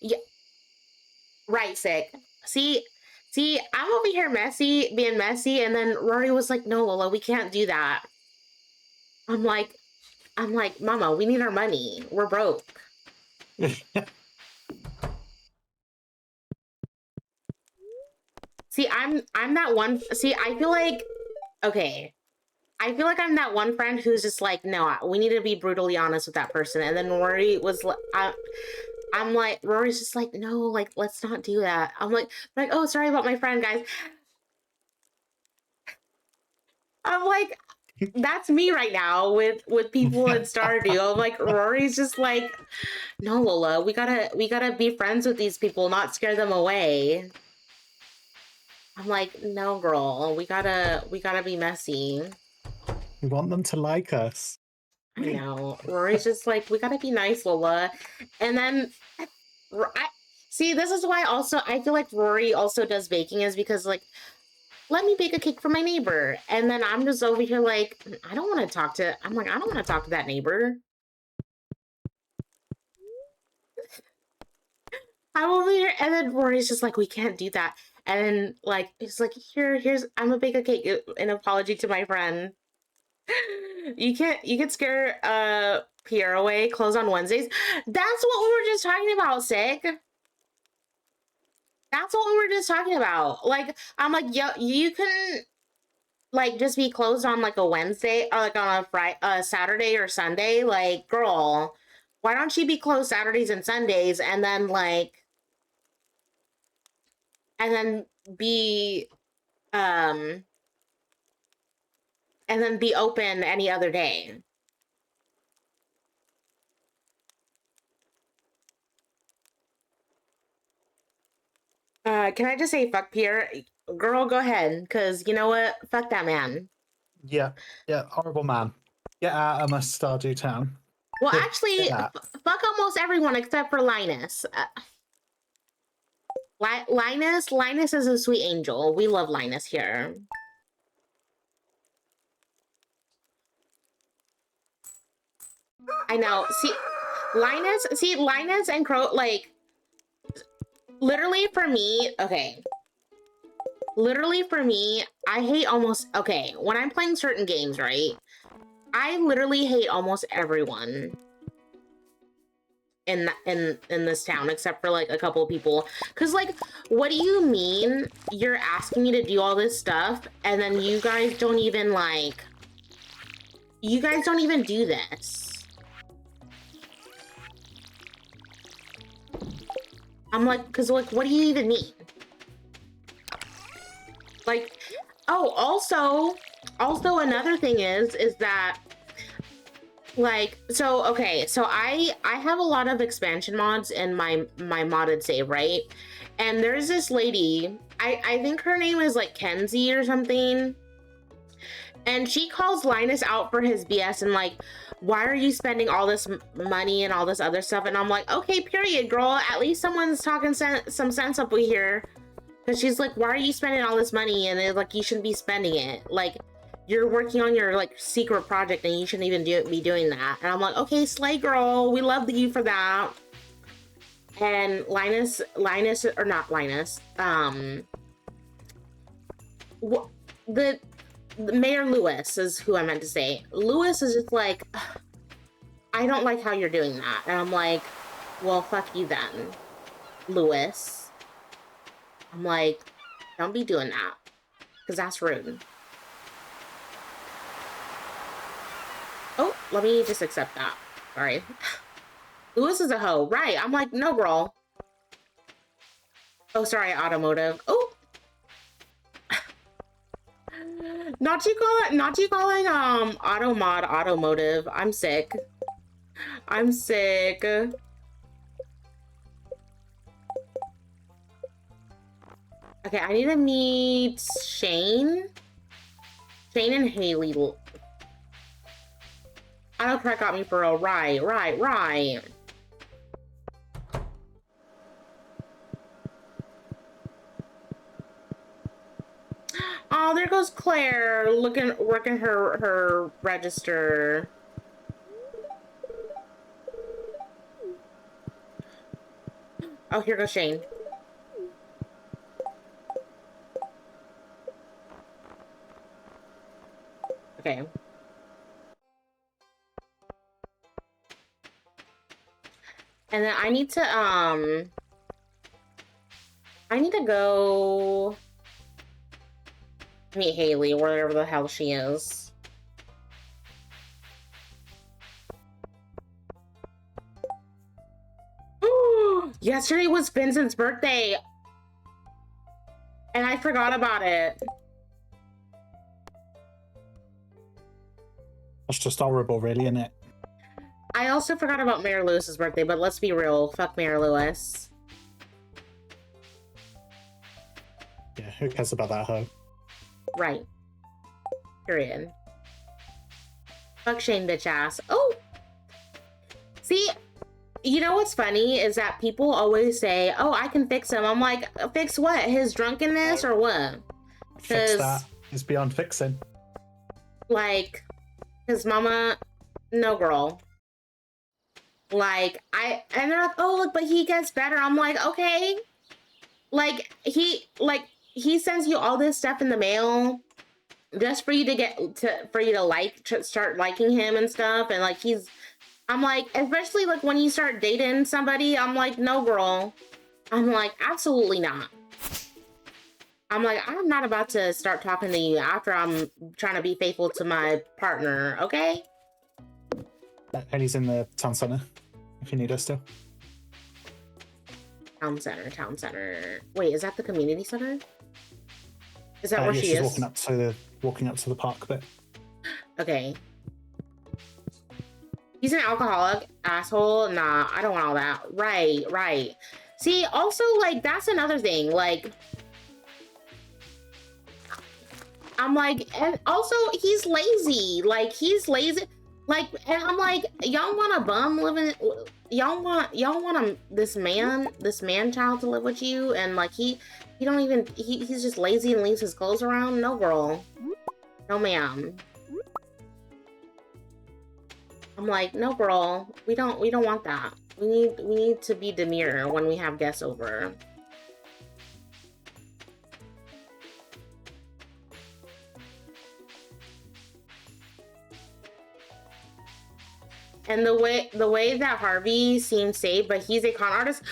A: Yeah, right, sick. See, I'm over here being messy, and then Rory was like, "No, Lola, we can't do that." I'm like, Mama, we need our money. We're broke. See, I'm that one. See, I feel like, okay, I feel like I'm that one friend who's just like, no, we need to be brutally honest with that person. And then Rory was like, I'm like, Rory's just like, no, like, let's not do that. I'm like, oh, sorry about my friend, guys. I'm like, that's me right now with people in Stardew. I'm like, Rory's just like, no, Lola, we gotta be friends with these people, not scare them away. I'm like, no, girl, we gotta be messy.
B: We want them to like us.
A: I know. Rory's just like, we gotta be nice, Lola. And then, see, this is why also I feel like Rory also does baking, is because, like, let me bake a cake for my neighbor. And then I'm just over here like, I don't want to talk to, I'm like, I don't want to talk to that neighbor. I'm over here, and then Rory's just like, we can't do that. And then, like, it's like, here's, I'm gonna bake a cake, an apology to my friend. You can scare Pierre away, close on Wednesdays. That's what we were just talking about, Sig. That's what we were just talking about. Like, I'm like, yo, you can like just be closed on like a Wednesday or like on a Friday, Saturday or Sunday. Like, girl, why don't you be closed Saturdays and Sundays and then like be um and then be open any other day? Can I just say fuck Pierre? Girl, go ahead, because you know what? Fuck that man.
B: Yeah, horrible man. Get out of my Stardew town.
A: Well,
B: Get
A: actually,
B: out.
A: fuck almost everyone except for Linus. Linus is a sweet angel. We love Linus here. I know. Linus and Crow, like, literally for me, okay. Literally for me, I hate almost, okay, when I'm playing certain games, right? I literally hate almost everyone in this town except for like a couple of people. Cause like, what do you mean you're asking me to do all this stuff and then you guys don't even like, you guys don't even do this? I'm like, cause like, what do you even mean? Like, oh, also another thing is that like, so okay, so I have a lot of expansion mods in my modded save, right? And there's this lady, I think her name is like Kenzie or something, and she calls Linus out for his BS and like, why are you spending all this money and all this other stuff? And I'm like, okay, period, girl, at least someone's talking some sense up here. Because she's like, why are you spending all this money? And they're like, you shouldn't be spending it. Like, you're working on your like secret project and you shouldn't even be doing that. And I'm like, okay, slay girl, we love you for that. And Linus, or not Linus, the Mayor Lewis is who I meant to say. Lewis is just like, I don't like how you're doing that. And I'm like, well, fuck you then, Lewis. I'm like, don't be doing that, because that's rude. Oh, let me just accept that. Sorry. Lewis is a hoe. Right. I'm like, no, girl. Oh, sorry, automotive. Oh. Not you calling automod automotive. I'm sick. I'm sick. Okay, I need to meet Shane. Shane and Haley. Autocorrect got me for a right. Oh, there goes Claire, working her register. Oh, here goes Shane. Okay. And then I need to go meet Haley, wherever the hell she is. Yesterday was Vincent's birthday, and I forgot about it.
B: That's just horrible, really, isn't it?
A: I also forgot about Mayor Lewis's birthday, but let's be real, fuck Mayor Lewis.
B: Yeah, who cares about that hoe?
A: Right. Period. Fuck Shane, bitch ass. Oh! See, you know what's funny is that people always say, oh, I can fix him. I'm like, fix what? His drunkenness or what?
B: Fix that. It's beyond fixing.
A: Like, his mama, no girl. Like, and they're like, oh, look, but he gets better. I'm like, okay. Like, he sends you all this stuff in the mail just for you to start liking him and stuff. And like, I'm like, especially like when you start dating somebody, I'm like, no, girl. I'm like, absolutely not. I'm like, I'm not about to start talking to you after I'm trying to be faithful to my partner, okay?
B: Ellie's in the town centre, if you need us to.
A: Town center. Wait, is that the community center? Is that where
B: yeah,
A: she
B: she's
A: is?
B: walking up to the park bit.
A: Okay. He's an alcoholic, asshole. Nah, I don't want all that. Right. See, also, like, that's another thing. Like, I'm like, and also, he's lazy. Like, he's lazy. Like, and I'm like, y'all want a bum living? Y'all want this man child to live with you? And like, he's just lazy and leaves his clothes around. No, girl. No, ma'am. I'm like, no, girl. We don't want that. We need to be demure when we have guests over. And the way that Harvey seems safe, but he's a con artist,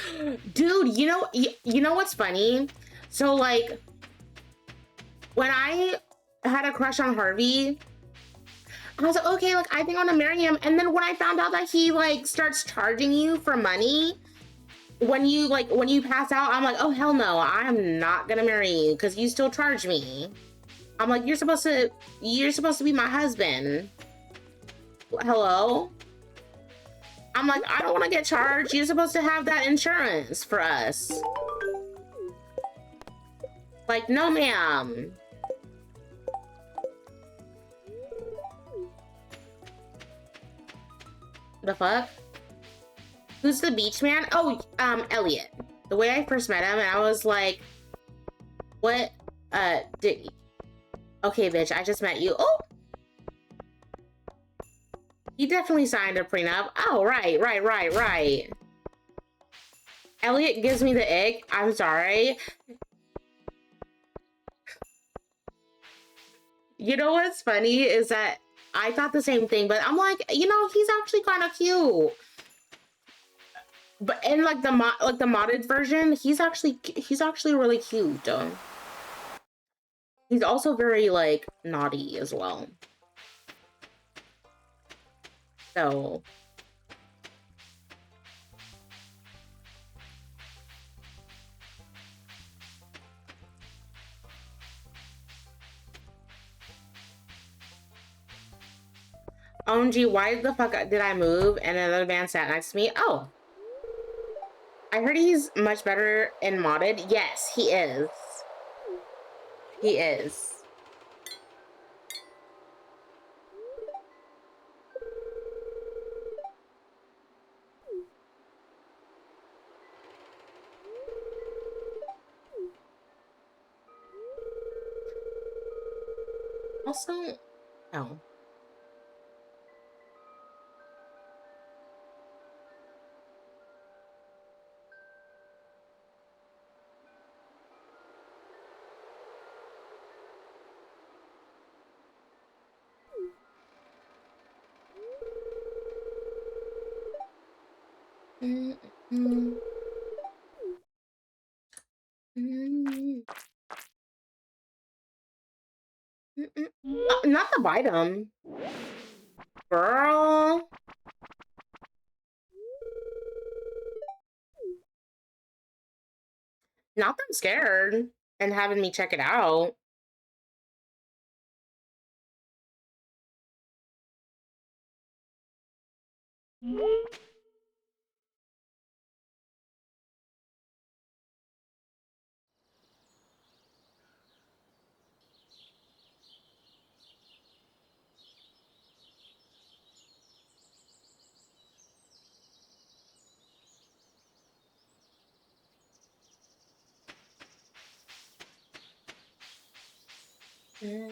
A: dude. You know what's funny? So like, when I had a crush on Harvey, I was like, okay, like I think I want to marry him. And then when I found out that he like starts charging you for money when you pass out, I'm like, oh hell no, I'm not gonna marry you because you still charge me. I'm like, you're supposed to be my husband. Hello? I'm like, I don't want to get charged. You're supposed to have that insurance for us. Like, no, ma'am. The fuck? Who's the beach man? Oh, Elliot. The way I first met him, and I was like, what? Okay, bitch, I just met you. Oh! He definitely signed a prenup. Oh, right. Elliot gives me the ick. I'm sorry. You know what's funny is that I thought the same thing, but I'm like, you know, he's actually kind of cute. But in like the modded version, he's actually really cute. He's also very like naughty as well. So OMG, why the fuck did I move and another man sat next to me? Oh. I heard he's much better in modded. Yes, he is. He is. Also, oh. Mm. Mm. Not the bite girl. Not that I'm scared and having me check it out. Mm.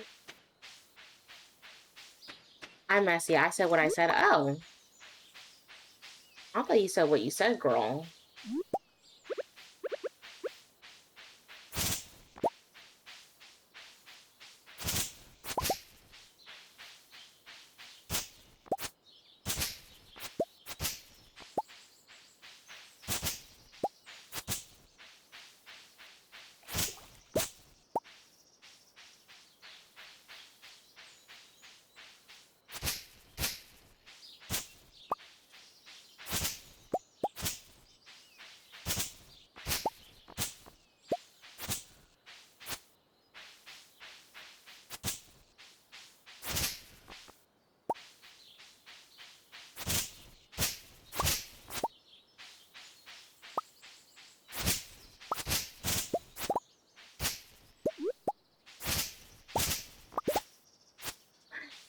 A: I'm messy. I said what I said. Oh, I thought you said what you said, girl.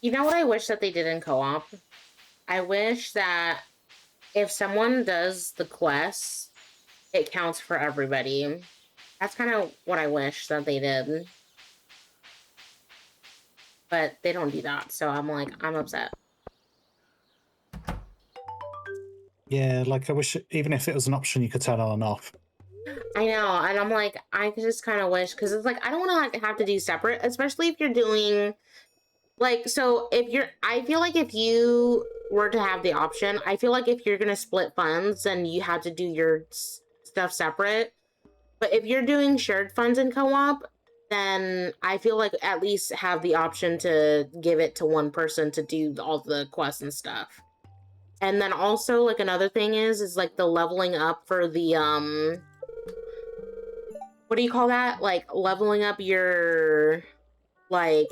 A: You know what I wish that they did in co-op? I wish that if someone does the quest, it counts for everybody. That's kind of what I wish that they did. But they don't do that, so I'm like, I'm upset.
B: Yeah, like I wish, even if it was an option, you could turn on and off.
A: I know, and I'm like, I just kind of wish, because it's like, I don't want to have to do separate, especially if you're doing, like, so if you're, I feel like if you were to have the option, I feel like if you're going to split funds, then you have to do your stuff separate. But if you're doing shared funds in co-op, then I feel like at least have the option to give it to one person to do all the quests and stuff. And then also, like, another thing is like the leveling up for the, what do you call that? Like, leveling up your, like,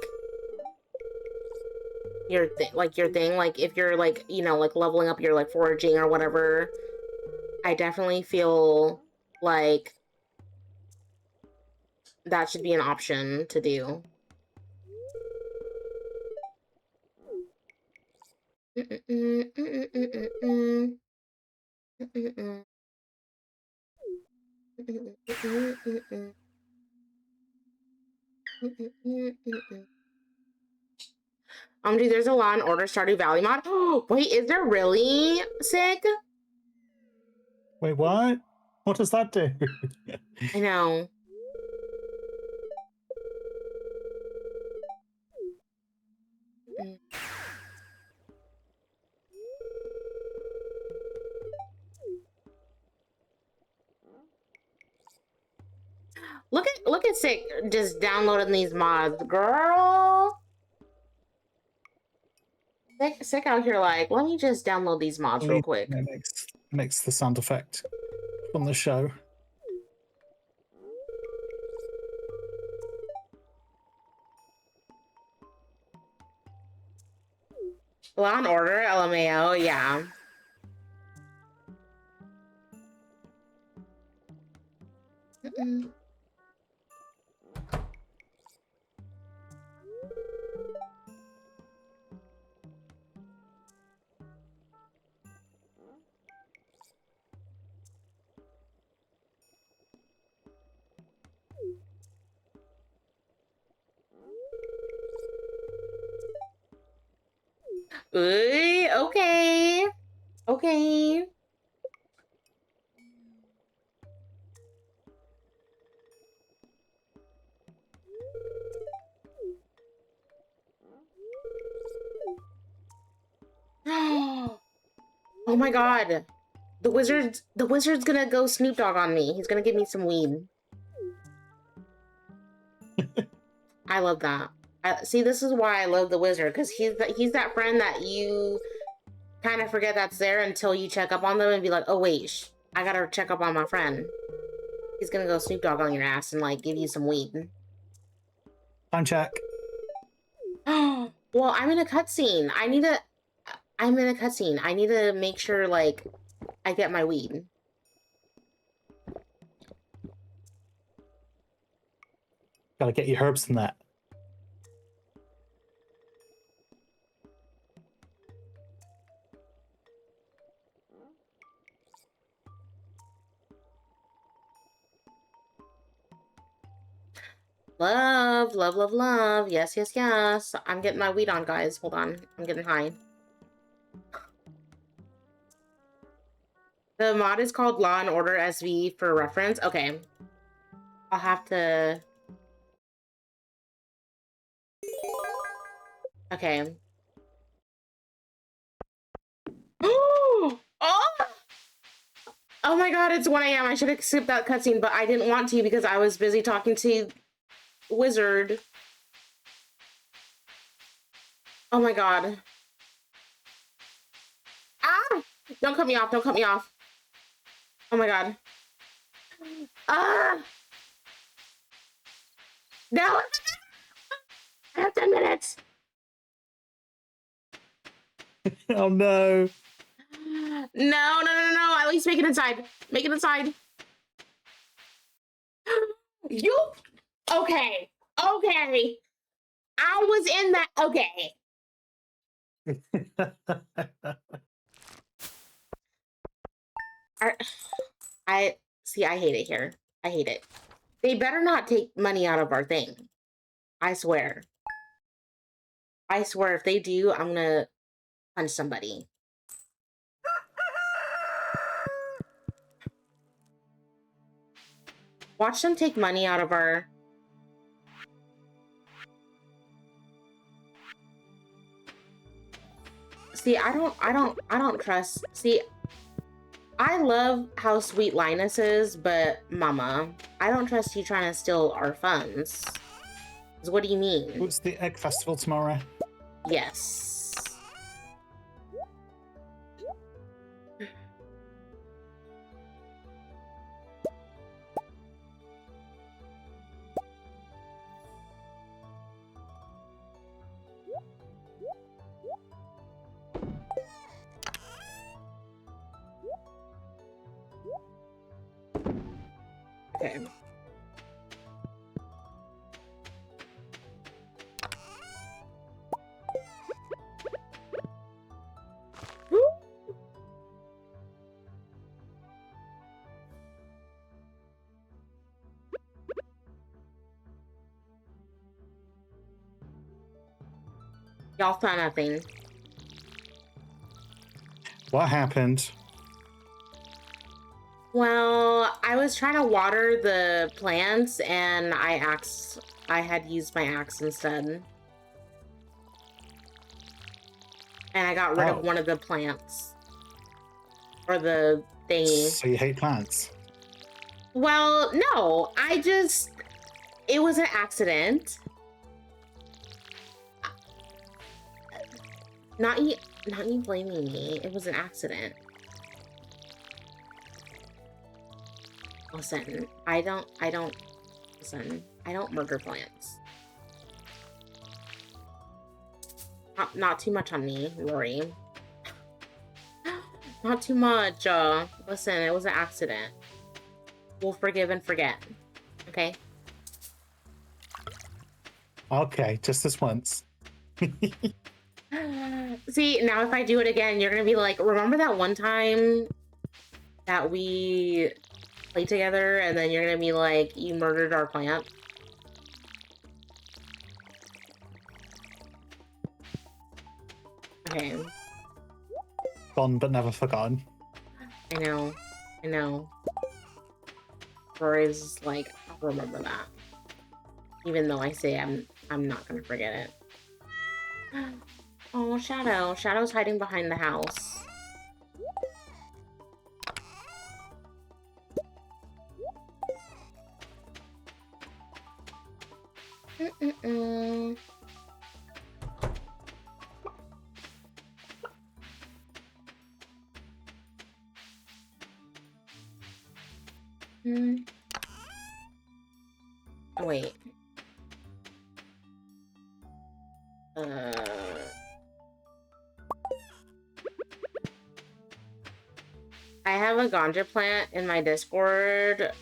A: your thing, like, if you're, like, you know, like, leveling up your, like, foraging or whatever, I definitely feel like that should be an option to do. Dude, there's a Law and Order Stardew Valley mod. Oh, wait, is there really? Sick?
B: Wait, what? What does that do?
A: I know. Look at Sick just downloading these mods, girl. Sick out here like, let me just download these mods real quick.
B: It makes the sound effect on the show.
A: Law and Order, LMAO, yeah. Ooh, okay. Okay. Oh my god. The wizard's gonna go Snoop Dogg on me. He's gonna give me some weed. I love that. See, this is why I love the wizard, because he's that friend that you kind of forget that's there until you check up on them and be like, oh wait, I gotta check up on my friend. He's gonna go Snoop Dogg on your ass and like give you some weed.
B: Time check.
A: Well, I'm in a cutscene. I'm in a cutscene. I need to make sure like I get my weed.
B: Gotta get your herbs in that.
A: Love, love, love, love. Yes, yes, yes. I'm getting my weed on, guys. Hold on. I'm getting high. The mod is called Law and Order SV for reference. Okay. I'll have to... Okay. Oh! Oh my god, it's 1 a.m. I should have skipped that cutscene, but I didn't want to because I was busy talking to Wizard. Oh my god. Ah! Don't cut me off, don't cut me off. Oh my god. Ah! No! I have 10 minutes!
B: Oh no.
A: No. At least make it inside. Make it inside. You... Okay. Okay. I was in that... Okay. I see, I hate it here. I hate it. They better not take money out of our thing. I swear. I swear if they do, I'm gonna punch somebody. Watch them take money out of our... See, I don't trust... See, I love how sweet Linus is, but Mama, I don't trust you trying to steal our funds. 'Cause what do you mean?
B: What's the egg festival tomorrow?
A: Yes. Okay. Y'all saw nothing.
B: What happened?
A: Well, I was trying to water the plants and I had used my axe instead. And I got rid of one of the plants. Or the thingy.
B: So you hate plants?
A: Well, no, it was an accident. Not you blaming me. It was an accident. Listen, I don't murder plants. Not too much on me, Rory. Not too much. Listen, it was an accident. We'll forgive and forget. Okay?
B: Okay, just this once.
A: See, now if I do it again, you're gonna be like, remember that one time that we played together and then you're gonna be like, you murdered our plant? Okay.
B: Gone but never forgotten.
A: I know. Rory's like, I'll remember that. Even though I say I'm not gonna forget it. Oh, Shadow. Shadow's hiding behind the house. Mm-mm-mm. Mm. Oh, wait. I have a ganja plant in my Discord,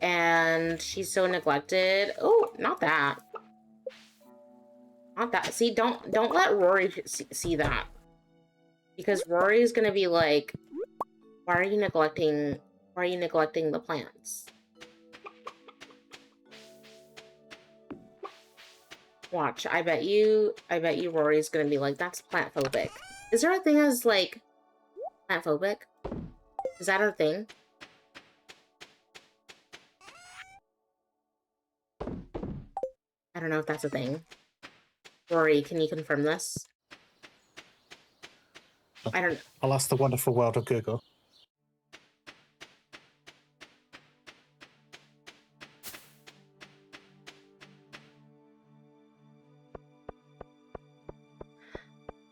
A: and she's so neglected. Oh, not that. Not that. See, don't let Rory see that. Because Rory is gonna be like, why are you neglecting the plants? Watch, I bet you Rory's gonna be like, that's plant phobic. Is there a thing as like plant phobic? Is that a thing? I don't know if that's a thing. Rory, can you confirm this? I don't know.
B: I'll ask the wonderful world of Google.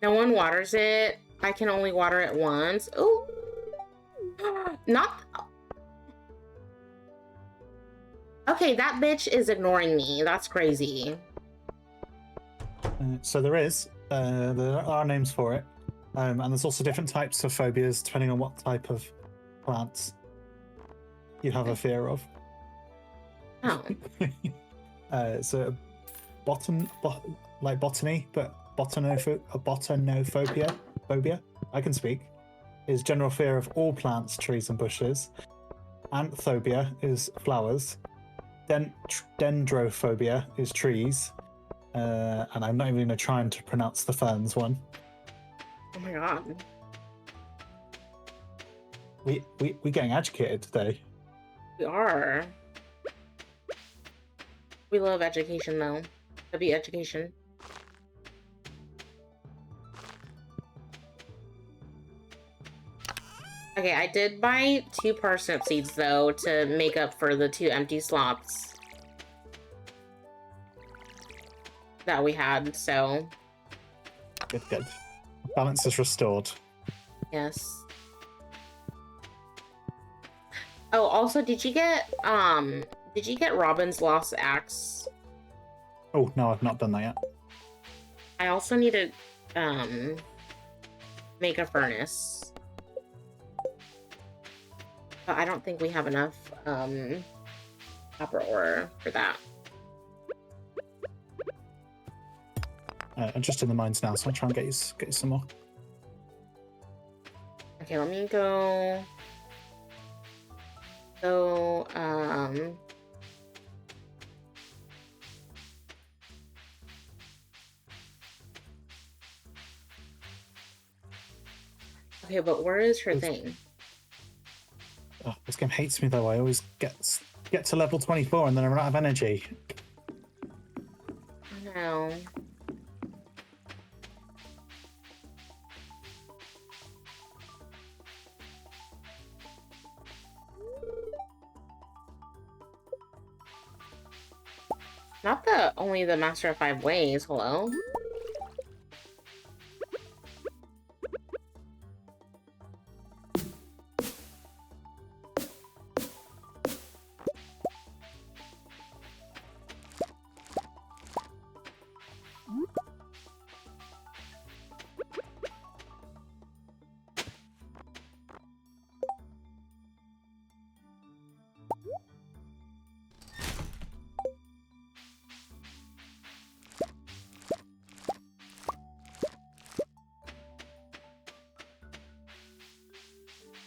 A: No one waters it. I can only water it once. Oh, not. Okay, that bitch is ignoring me. That's crazy.
B: So there are names for it, and there's also different types of phobias depending on what type of plants you have a fear of.
A: Oh.
B: So like botany, but botanophobia, phobia, I can speak, is general fear of all plants, trees, and bushes. Anthobia is flowers. Dendrophobia is trees. And I'm not even going to try and to pronounce the ferns one.
A: Oh my god.
B: We're getting educated today.
A: We are. We love education, though. W education. Okay, I did buy 2 parsnip seeds, though, to make up for the 2 empty slots that we had, so...
B: Good. Balance is restored.
A: Yes. Oh, also, did you get Robin's Lost Axe?
B: Oh, no, I've not done that yet.
A: I also need to, make a furnace. But I don't think we have enough, copper ore for that.
B: I'm just in the mines now, so I'll try and get you some more.
A: Okay, let me go... Okay, but where is her thing?
B: Oh, this game hates me though. I always get to level 24 and then I run out of energy.
A: Oh no. Not only the Master of 5 Ways, hello?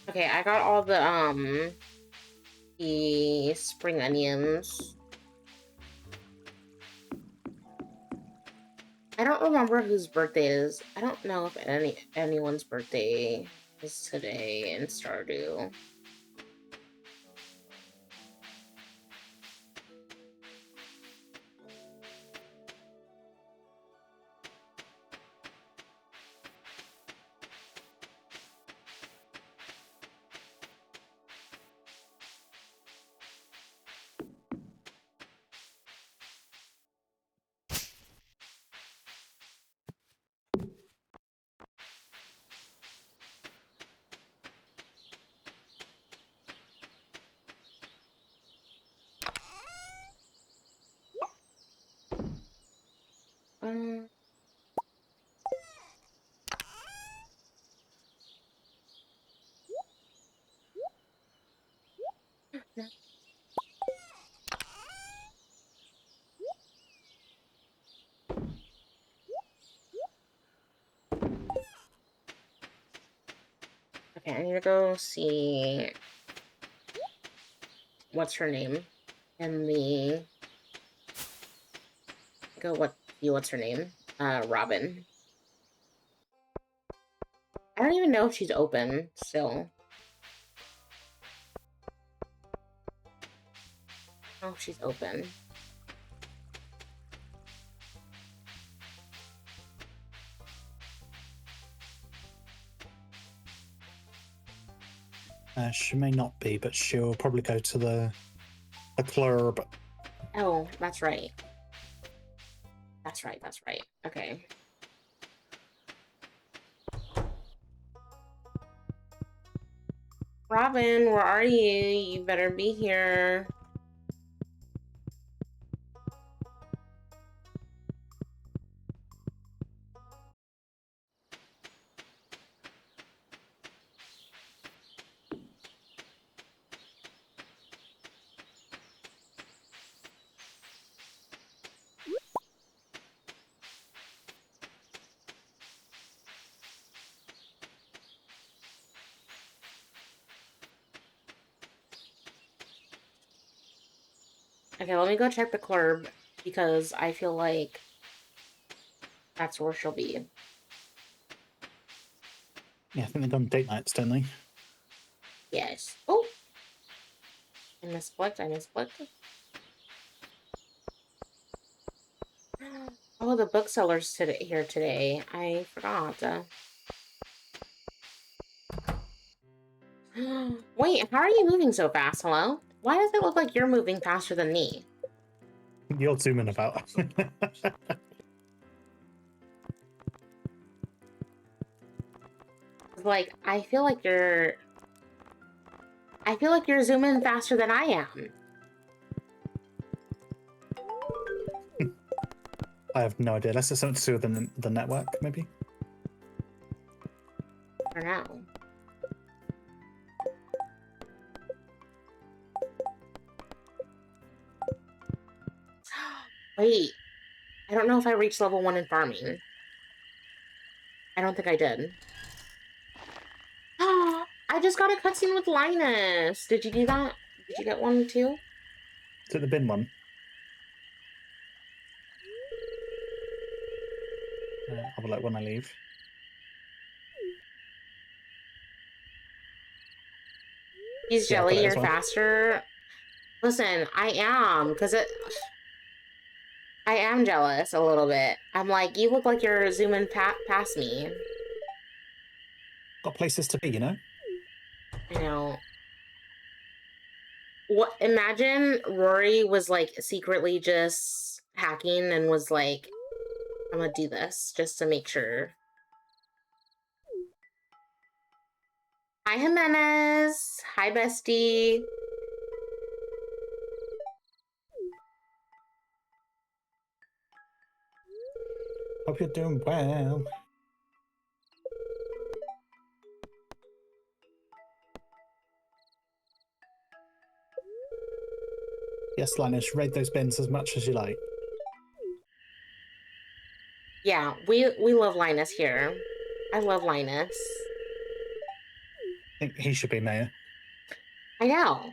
A: Okay, I got all the spring onions. I don't remember whose birthday it is. I don't know if anyone's birthday is today in Stardew. Okay, I need to go see what's her name in the what's her name? Robin. I don't even know if she's open still. Oh, she's open.
B: She may not be, but she'll probably go to the club.
A: Oh, that's right. That's right, that's right. Okay. Robin, where are you? You better be here. Okay, let me go check the club because I feel like that's where she'll be.
B: Yeah, I think they've done date nights, don't they?
A: Yes. Oh! I misclicked. Oh, the bookseller's here today. I forgot. Wait, how are you moving so fast? Hello? Why does it look like you're moving faster than me?
B: You're zooming about.
A: Like, I feel like you're zooming faster than I am.
B: I have no idea. Unless it's something to do with the network, maybe?
A: I don't know. Wait, I don't know if I reached level 1 in farming. I don't think I did. I just got a cutscene with Linus. Did you do that? Did you get one too?
B: Is it the bin one? I'll be like when I leave.
A: He's
B: Yeah, I've got
A: jelly,
B: it as
A: you're
B: well.
A: faster. Listen, I am, because I am jealous a little bit. I'm like, you look like you're zooming past me.
B: Got places to be, you know?
A: I know. What? Imagine Rory was like secretly just hacking and was like, I'm gonna do this just to make sure. Hi, Jimenez. Hi, bestie.
B: Hope you're doing well. Yes, Linus, raid those bins as much as you like.
A: Yeah, we love Linus here. I love Linus.
B: I think he should be mayor.
A: I know.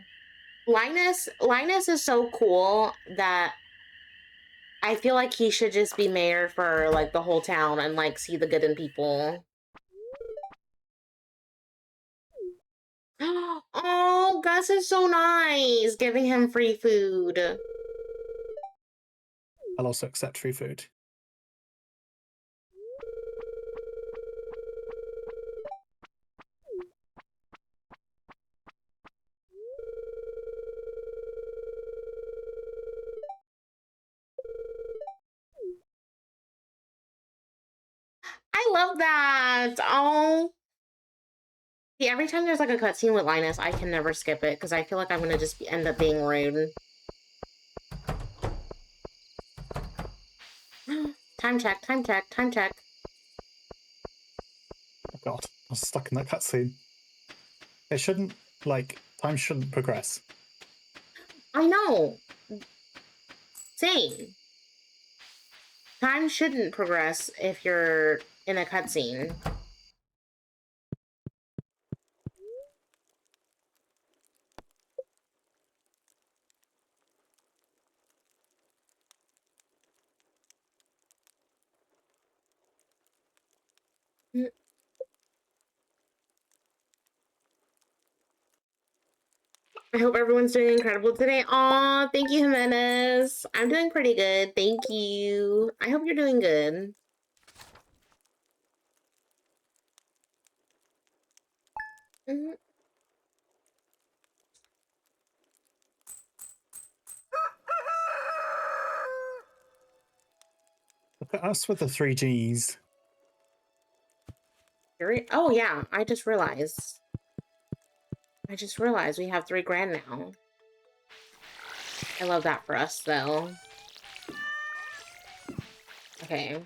A: Linus is so cool that I feel like he should just be mayor for like the whole town and like see the good in people. Oh, Gus is so nice, giving him free food.
B: I'll also accept free food.
A: I love that. Oh. See, every time there's like a cutscene with Linus, I can never skip it because I feel like I'm gonna just end up being rude. Time check, time check, time check.
B: Oh god, I was stuck in that cutscene. It shouldn't, like, time shouldn't progress.
A: I know. Same. Time shouldn't progress if you're in a cutscene. I hope everyone's doing incredible today. Aw, thank you, Jimenez. I'm doing pretty good. Thank you. I hope you're doing good. Mhm.
B: Look at us with the 3Gs.
A: Oh, yeah. I just realized. We have 3 grand now. I love that for us, though. Okay.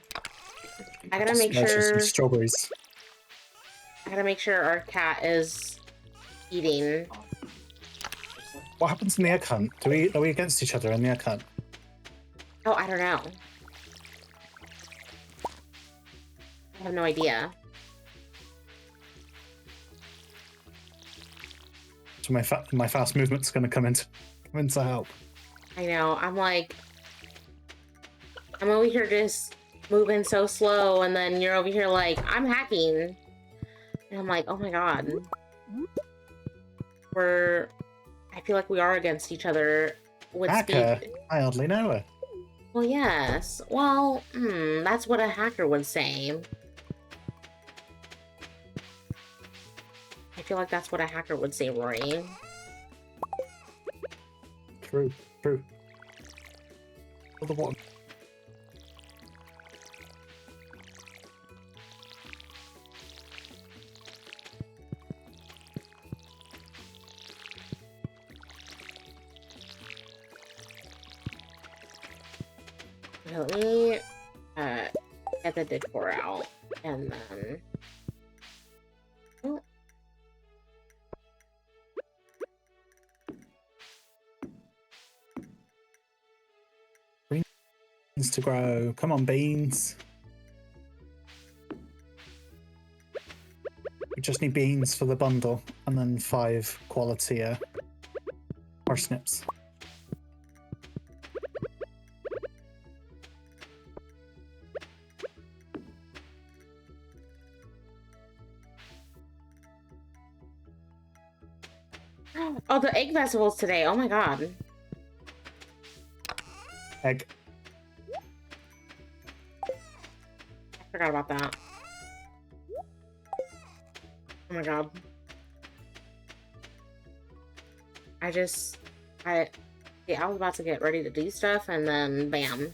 A: I gotta make
B: Purchase some
A: sure.
B: strawberries.
A: I gotta make sure our cat is eating.
B: What happens in the egg hunt? Are we against each other in the egg hunt?
A: Oh, I don't know. I have no idea.
B: So my fast movement's going to come into help.
A: I know. I'm over here just moving so slow, and then you're over here like, I'm hacking. And I'm like, oh my god. I feel like we are against each other with
B: Hacker?
A: speed.
B: I hardly know her.
A: Well, yes. Well, that's what a hacker would say. I feel like that's what a hacker would say, Rory.
B: True. Well, the water.
A: Let me get the decor out, and then... Oh.
B: Beans to grow. Come on, beans. We just need beans for the bundle, and then 5 quality parsnips.
A: Oh, the egg festival's today. Oh my god.
B: Egg.
A: I forgot about that. Oh my god. I was about to get ready to do stuff, and then bam.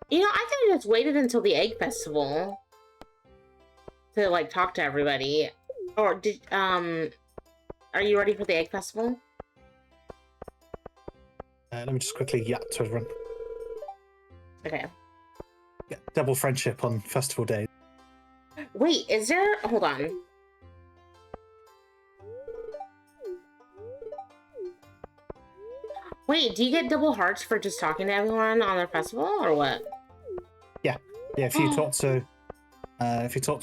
A: You know, I could have just waited until the egg festival to like talk to everybody. Or are you ready for the egg festival?
B: Let me just quickly yap to everyone.
A: Okay.
B: Yeah, double friendship on festival day.
A: Wait, is there? Hold on. Wait, do you get double hearts for just talking to everyone on their festival, or what?
B: Yeah. If you talk to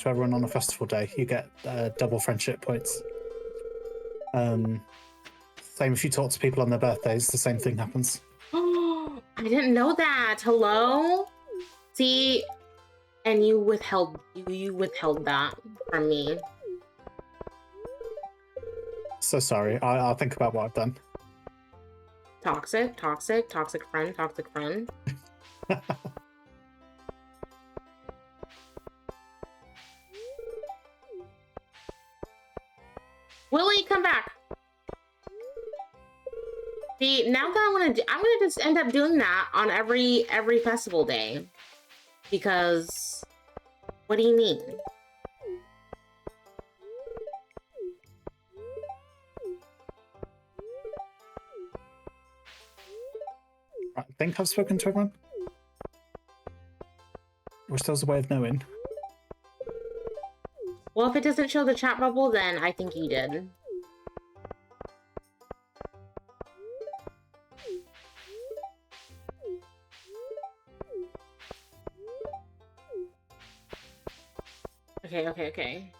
B: everyone on a festival day, you get double friendship points. Same if you talk to people on their birthdays, the same thing happens.
A: Oh, I didn't know that. Hello? See, and you withheld that from me.
B: So sorry. I'll think about what I've done.
A: Toxic friend. Willie, come back. See, now that I'm gonna just end up doing that on every festival day. Because what do you mean?
B: I think I've spoken to everyone. Or still a way of knowing.
A: Well, if it doesn't show the chat bubble, then I think you did. Okay.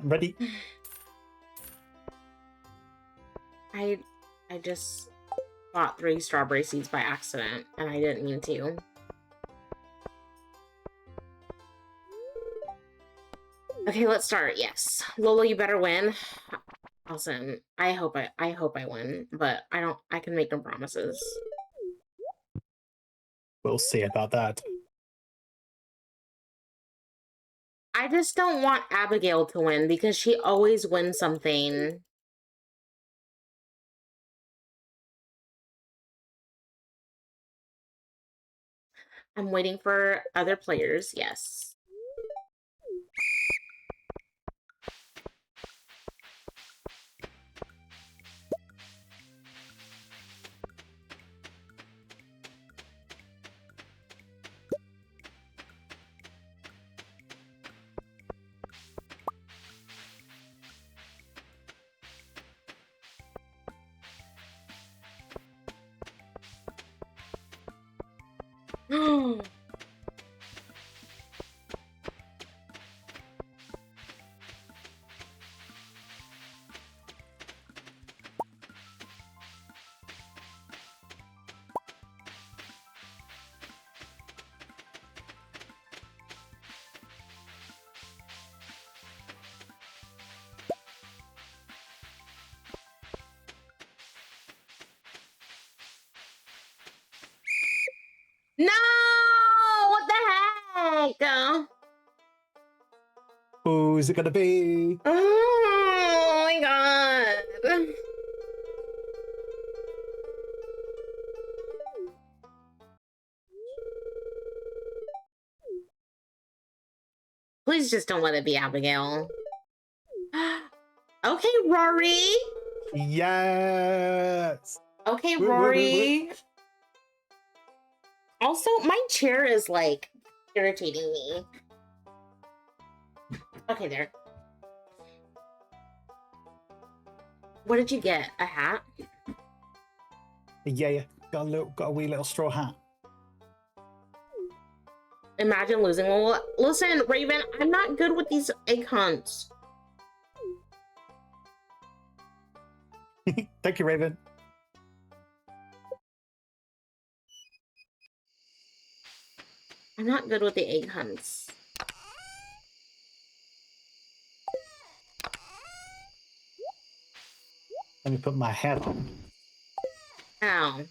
B: ready?
A: I just bought 3 strawberry seeds by accident, and I didn't mean to. Okay, let's start. Yes, Lola, you better win. Awesome. I hope I win, but I can make no promises.
B: We'll see about that.
A: I just don't want Abigail to win because she always wins something. I'm waiting for other players. Yes. No! What the heck?
B: Who's it gonna be?
A: Oh my god. Please just don't let it be Abigail. Okay, Rory.
B: Yes.
A: Okay,
B: Woo, woo, woo, woo.
A: Rory. Also, my chair is like irritating me. Okay, there. What did you get? A hat?
B: Yeah, got a wee little straw hat.
A: Imagine losing. Well, listen, Raven, I'm not good with these egg hunts.
B: Thank you, Raven.
A: I'm not good with the egg hunts.
B: Let me put my hat on.
A: Ow.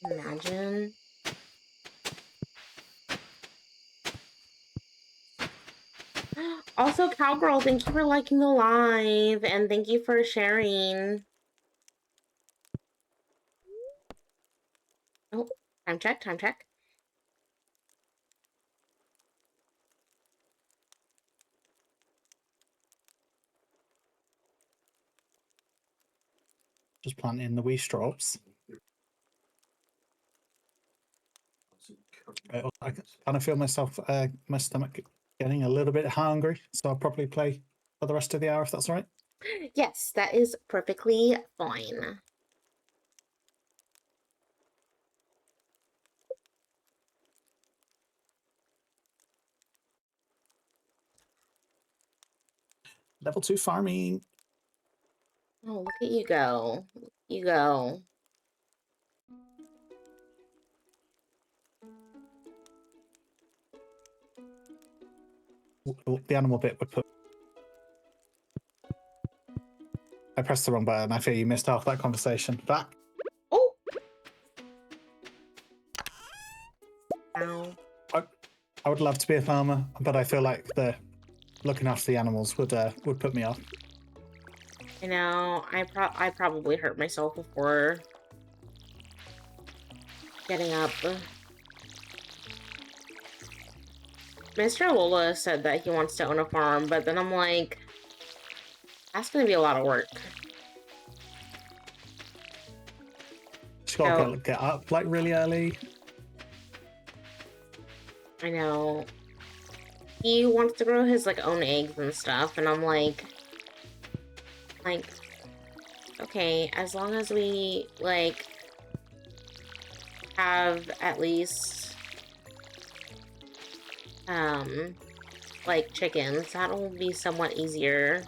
A: Imagine. Also, Cowgirl, thank you for liking the live, and thank you for sharing. Oh, time check, time check.
B: Just planting the wee straws. I kind of feel myself, my stomach getting a little bit hungry, so I'll probably play for the rest of the hour if that's all right.
A: Yes, that is perfectly fine.
B: Level 2 farming.
A: Oh, look at you go. Look at you go.
B: The animal bit would put. I pressed the wrong button. I fear you missed half that conversation. Back.
A: Oh! Ow.
B: I would love to be a farmer, but I feel like the looking after the animals would put me off.
A: I know. I probably hurt myself before getting up. Mr. Lola said that he wants to own a farm, but then I'm like, that's gonna be a lot of work.
B: Just gotta get up like really early.
A: I know. He wants to grow his like own eggs and stuff, and I'm like, okay, as long as we like have at least like chickens. That'll be somewhat easier.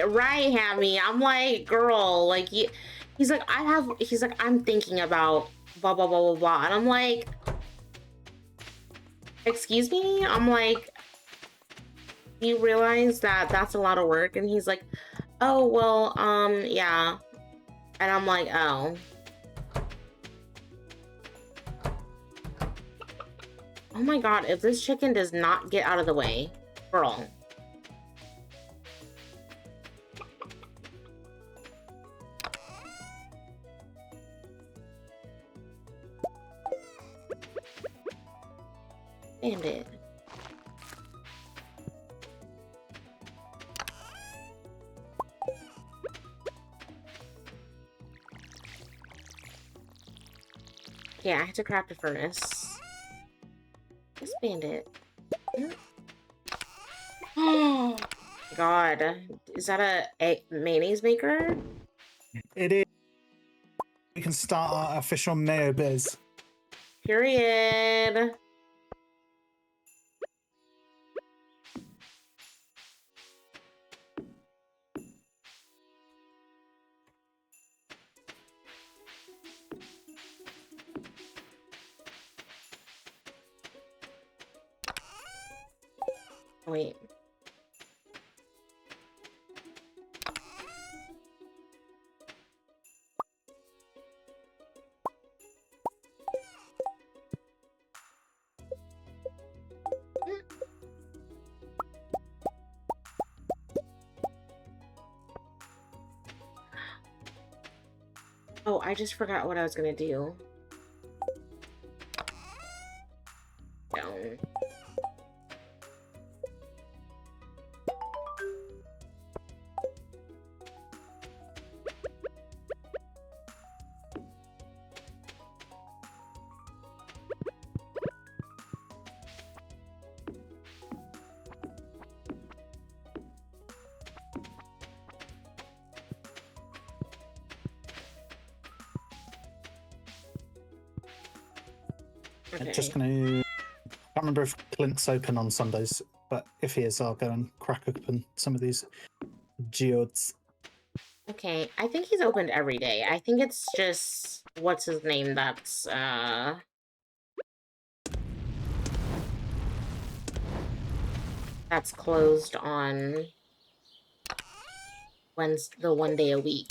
A: Right, Hammy. I'm like, girl, like, he's like, he's like, I'm thinking about blah, blah, blah, blah, blah. And I'm like, excuse me? I'm like, do you realize that that's a lot of work? And he's like, oh, well, yeah. And I'm like, oh. Oh my God, if this chicken does not get out of the way, girl. Bandit. Yeah, I have to craft a furnace. This bandit. Oh God. Is that a mayonnaise maker?
B: It is. We can start our official mayo biz.
A: Period. Wait. Oh, I just forgot what I was gonna do. Down.
B: I'm
A: Okay.
B: just gonna. I can't remember if Clint's open on Sundays, but if he is, I'll go and crack open some of these geodes.
A: Okay, I think he's opened every day. I think it's just what's his name that's closed on Wednesday, the 1 day a week.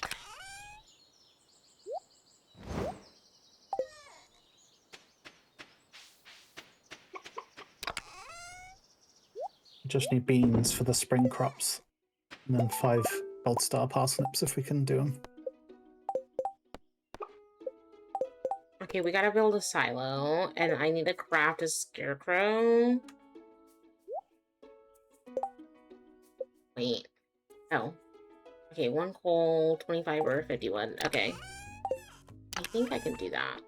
B: Just need beans for the spring crops, and then 5 gold star parsnips if we can do them.
A: Okay, we gotta build a silo, and I need to craft a scarecrow. Wait. Oh. Okay, 1 coal, 25 or 51. Okay. I think I can do that.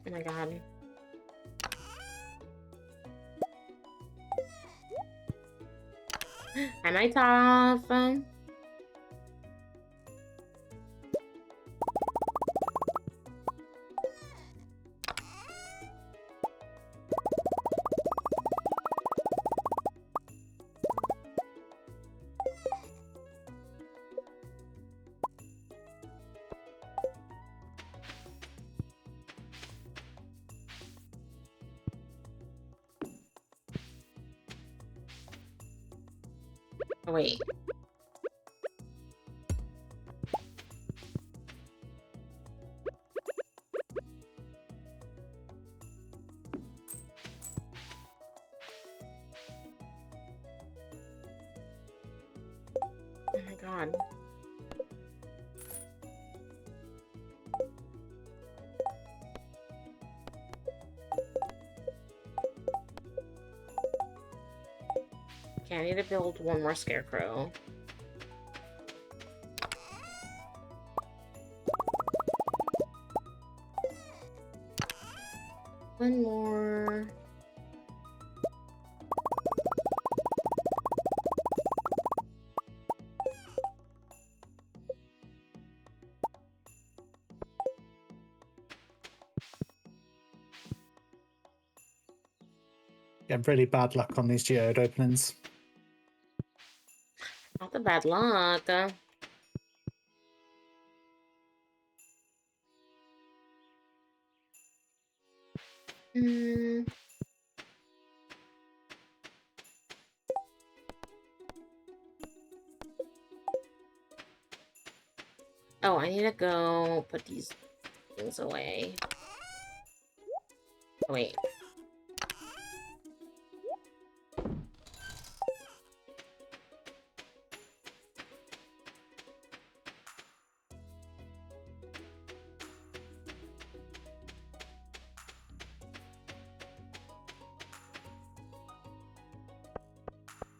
A: Oh my God. Hi, my top. Oh, wait. god. Okay, I need to build one more scarecrow. One more.
B: You have really bad luck on these geode openings.
A: Not the bad luck. Hmm. Oh, I need to go put these things away. Oh, wait.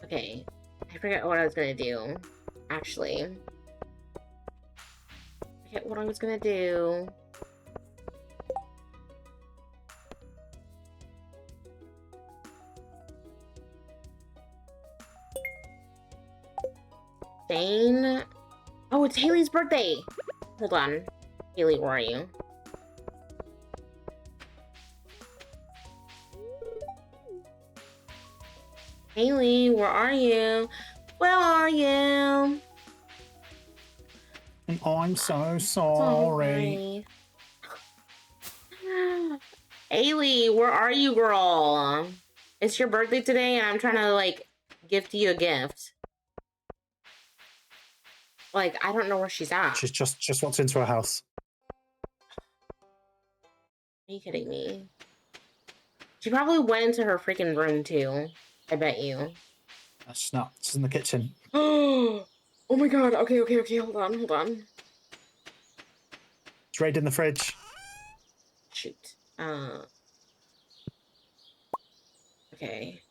A: Okay. I forgot what I was gonna do. Actually. I forget what I was gonna do. Shane? Oh, it's Haley's birthday! Hold on. Haley, where are you? Haley, where are you? Where are you?
B: And I'm so sorry.
A: Sorry. Haley, where are you, girl? It's your birthday today, and I'm trying to, like, gift you a gift. Like, I don't know where she's at.
B: She's just walked into her house.
A: Are you kidding me? She probably went into her freaking room, too. I bet you.
B: She's not. She's in the kitchen.
A: Oh my god. Okay, hold on.
B: It's right in the fridge.
A: Shoot. Okay.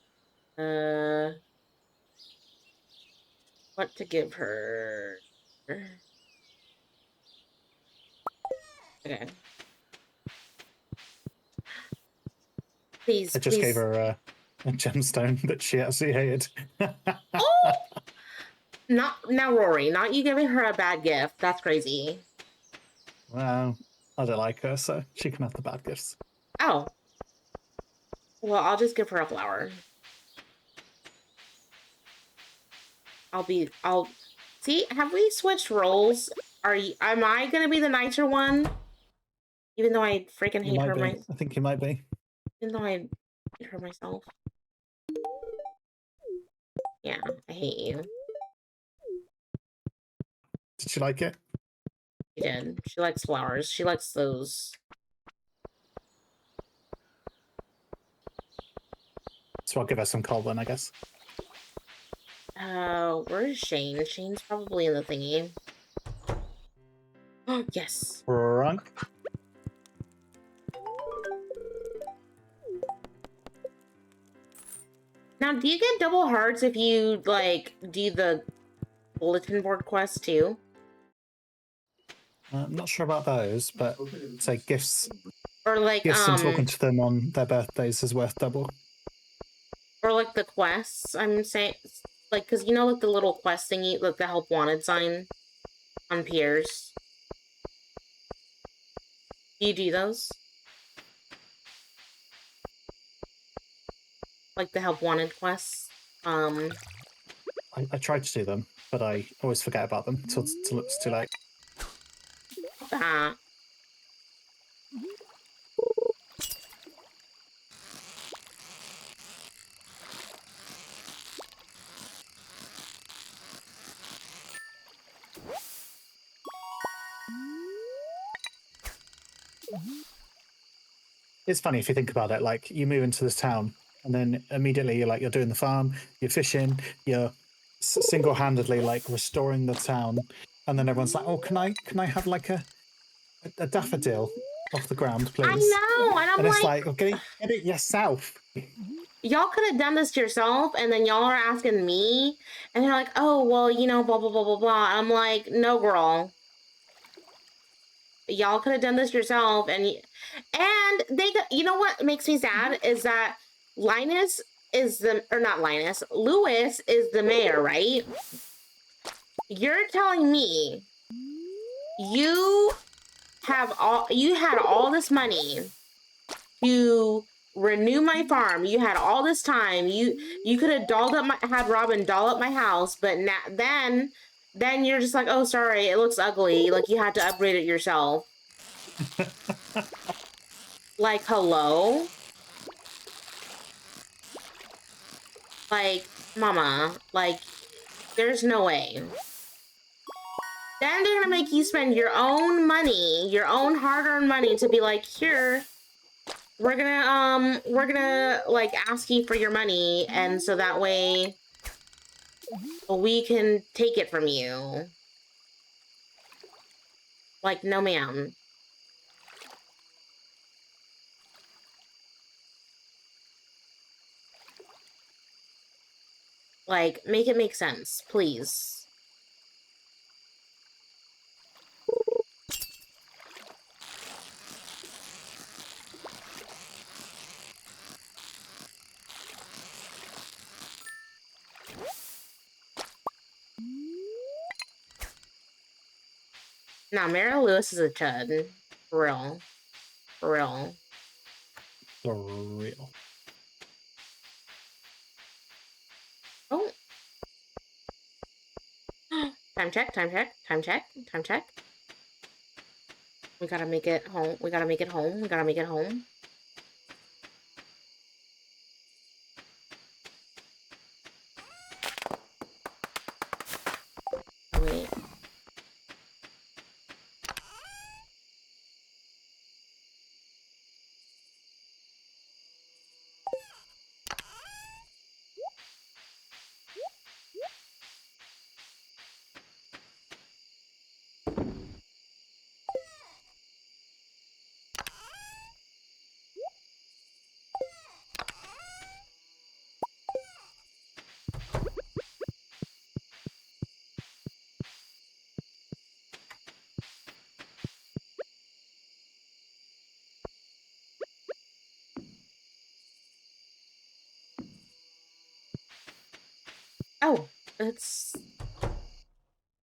A: What to give her? Okay. Please,
B: I just
A: please.
B: gave her a gemstone that she actually hated.
A: Oh! Not now, Rory. Not you giving her a bad gift. That's crazy.
B: Well, I don't like her, so she can have the bad gifts.
A: Oh. Well, I'll just give her a flower. I'll see, have we switched roles? Am I gonna be the nicer one? Even though I freaking
B: You
A: hate her
B: might be. I think you might be.
A: even though I hate her myself. Yeah, I hate you.
B: Did she like it?
A: She did. She likes flowers. She likes those.
B: So I'll give her some coal then, I guess.
A: Where is Shane? Shane's probably in the thingy. Oh, yes.
B: Right.
A: Now, do you get double hearts if you, like, do the bulletin board quest, too?
B: I'm not sure about those, but say gifts
A: Or, like,
B: and talking to them on their birthdays is worth double.
A: or, like, the quests, I'm saying, like, because, you know, like, the little quest thingy, like, the help wanted sign on Piers. Do you do those? Like, the help wanted quests?
B: I tried to do them, but I always forget about them till it's too late.
A: Ah.
B: It's funny if you think about it. Like you move into this town, and then immediately you're doing the farm, you're fishing, you're single-handedly like restoring the town, and then everyone's like, "Oh, can I have like a daffodil off the ground,
A: I
B: please?"
A: know, and I'm
B: And it's
A: like,
B: like, "Oh, get it yourself."
A: y'all could have done this yourself, and then y'all are asking me, and they're like, oh, well, you know, blah, blah, blah, blah, blah. I'm like, no, girl. Y'all could have done this yourself, and they got, you know what makes me sad is that Linus is or not Linus, Lewis is the mayor, right? You're telling me you had all this money to renew my farm. You had all this time. You could have had Robin doll up my house, but then you're just like, oh, sorry, it looks ugly. Like you had to upgrade it yourself. Like, hello? Like, mama, like, there's no way. Then they're gonna make you spend your own money, your own hard-earned money to be like, here, we're gonna like ask you for your money, and so that way we can take it from you. Like, no ma'am. Like, make it make sense, please. Nah, Mary Lewis is a chud. For real. For real.
B: For real.
A: Oh. Time check, time check, time check, time check. We gotta make it home. We gotta make it home. We gotta make it home. Wait. Oh, it's...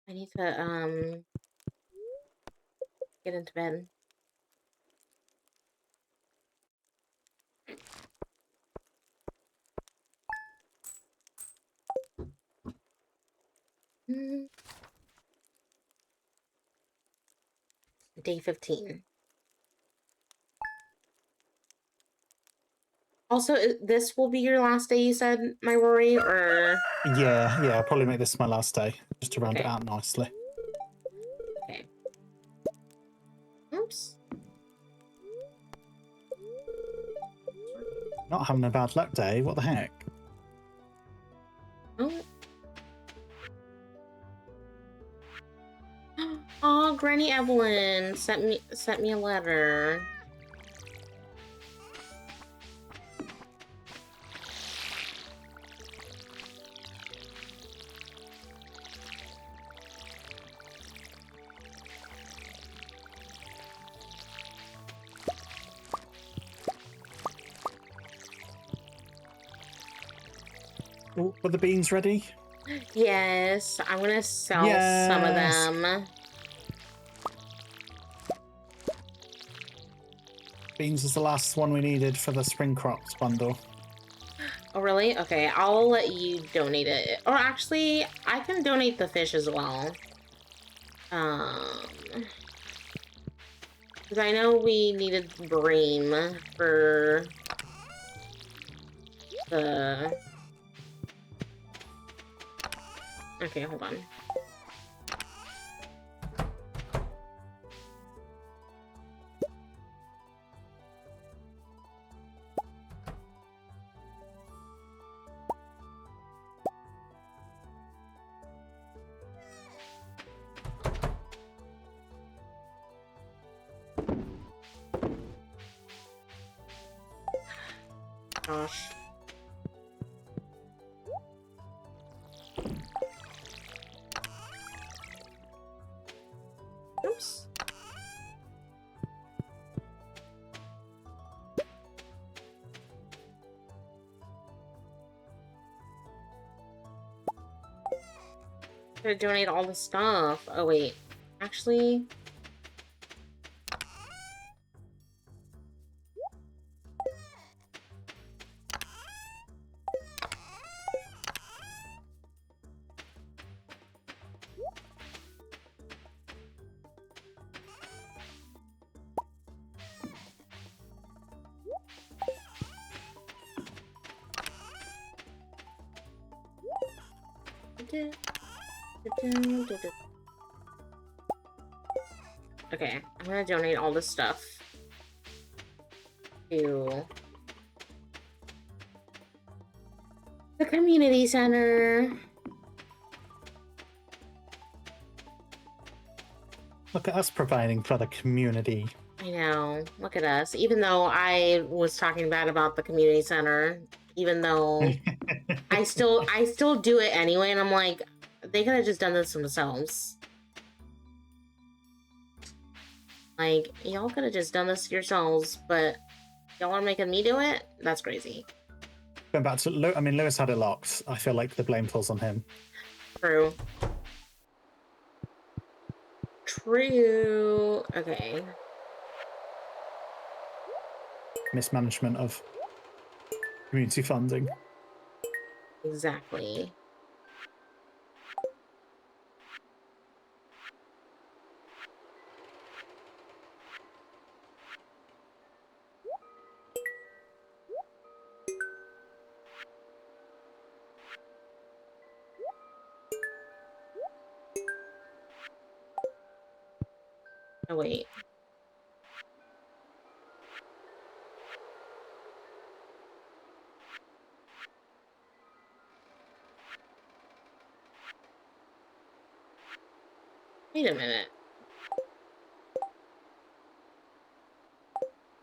A: I need to, get into bed. Day 15. Also, this will be your last day, you said, my Rory, or...
B: Yeah, I'll probably make this my last day, just to round it
A: Okay.
B: out nicely.
A: Okay. Oops.
B: Not having a bad luck day, what the heck?
A: Oh. Oh, Granny Evelyn sent me a letter.
B: Oh, were the beans ready?
A: Yes, I'm gonna sell some of them.
B: Beans is the last one we needed for the spring crops bundle.
A: Oh, really? Okay, I'll let you donate it. Or actually, I can donate the fish as well. Because I know we needed bream for the... Okay, hold on. Gosh. Oops. Gonna donate all the stuff. Oh wait, actually, okay, I'm gonna donate all this stuff to the community center.
B: Look at us providing for the community.
A: I know, look at us. Even though I was talking bad about the community center, even though I still do it anyway, and I'm like, they could have just done this themselves. Like, y'all could have just done this yourselves, but y'all are making me do it? That's crazy.
B: Going back to Lewis had it locked. I feel like the blame falls on him.
A: True. True. Okay.
B: Mismanagement of community funding.
A: Exactly. Oh, wait. Wait a minute.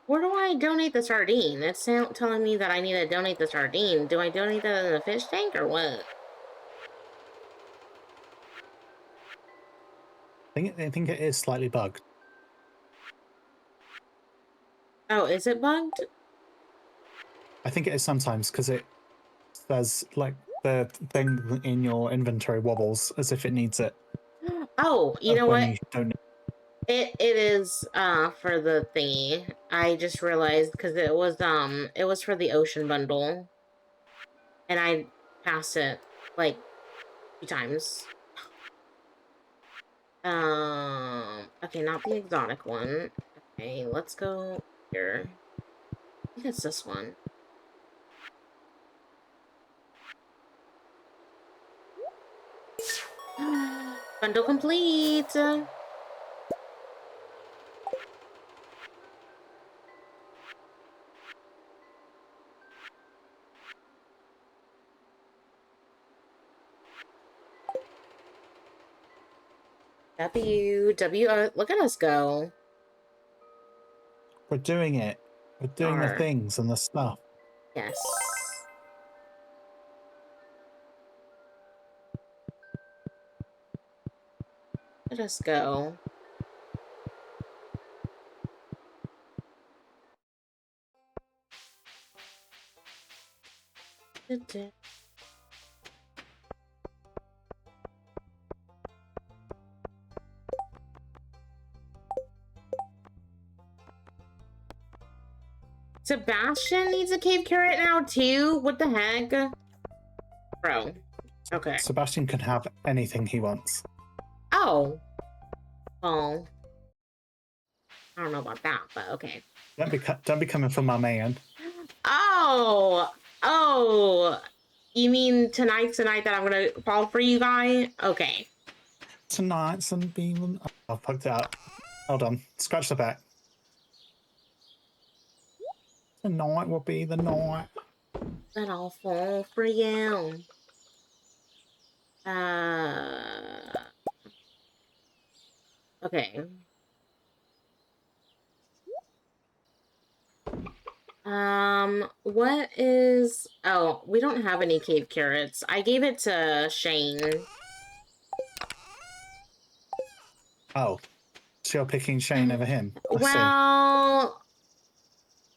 A: Where do I donate the sardine? It's telling me that I need to donate the sardine. Do I donate that in the fish tank or what?
B: I think it is slightly bugged.
A: Oh, is it bugged?
B: I think it is sometimes because it says like the thing in your inventory wobbles as if it needs it.
A: Oh, you know
B: When
A: what?
B: you don't.
A: It is for the thingy. I just realized because it was for the ocean bundle. And I passed it like 2 times. Okay, not the exotic one. Okay, let's go here. I think it's this one. Bundle complete! Look at us go.
B: We're doing it. We're doing the
A: Are.
B: things and the stuff.
A: Yes. Let us go. Sebastian needs a cave carrot now too? What the heck? Bro. Okay.
B: Sebastian can have anything he wants.
A: Oh. Well. I don't know about that, but okay.
B: Don't be coming for my man.
A: Oh. Oh. You mean tonight's the night that I'm gonna fall for you, guy? Okay.
B: Tonight's and being. Oh, I fucked it up. Hold on. Scratch the back. Tonight will be the night.
A: That I'll fall for you. Uh. Okay. What is... Oh, we don't have any cave carrots. I gave it to Shane.
B: Oh, so you're picking Shane over him? I see.
A: Well,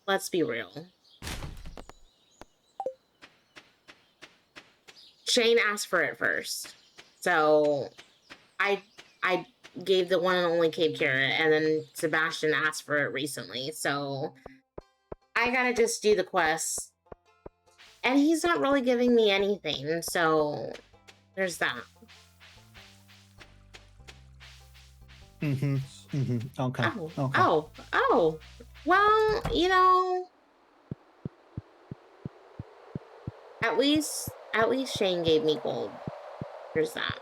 A: let's be real. Shane asked for it first. So I gave the one and only cave carrot, and then Sebastian asked for it recently. So I gotta just do the quest. And he's not really giving me anything, so there's that.
B: Mm-hmm. Mm-hmm. Okay.
A: Oh,
B: Okay.
A: oh. Well, you know, at least Shane gave me gold. There's that.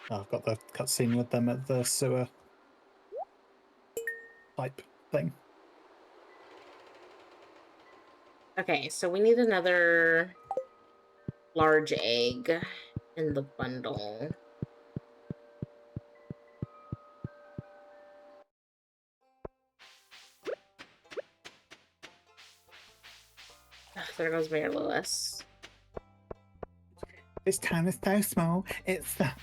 B: Oh, I've got the cutscene with them at the sewer pipe thing.
A: Okay, so we need another large egg in the bundle. Ugh, there goes Mayor Lewis.
B: This town is so small. It's that.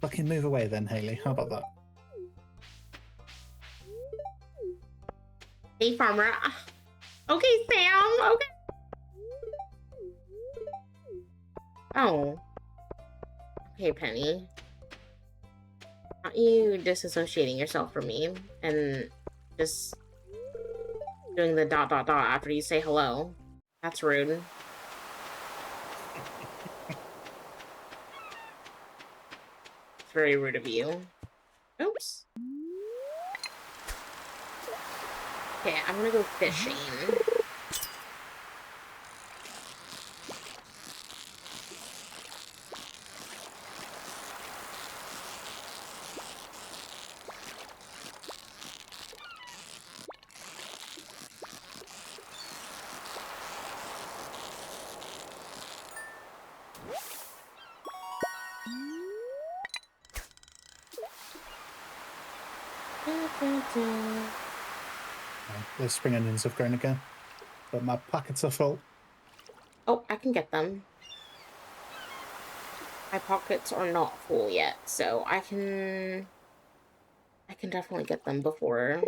B: Fucking move away then, Haley. How about that?
A: Hey, farmer. Okay, Sam. Okay. Oh. Okay, Penny. Not you disassociating yourself from me and just doing the ... after you say hello. That's rude. It's very rude of you. Oops. Okay, I'm gonna go fishing.
B: The spring onions have grown again, but my pockets are full.
A: Oh, I can get them. My pockets are not full yet, so I can definitely get them before.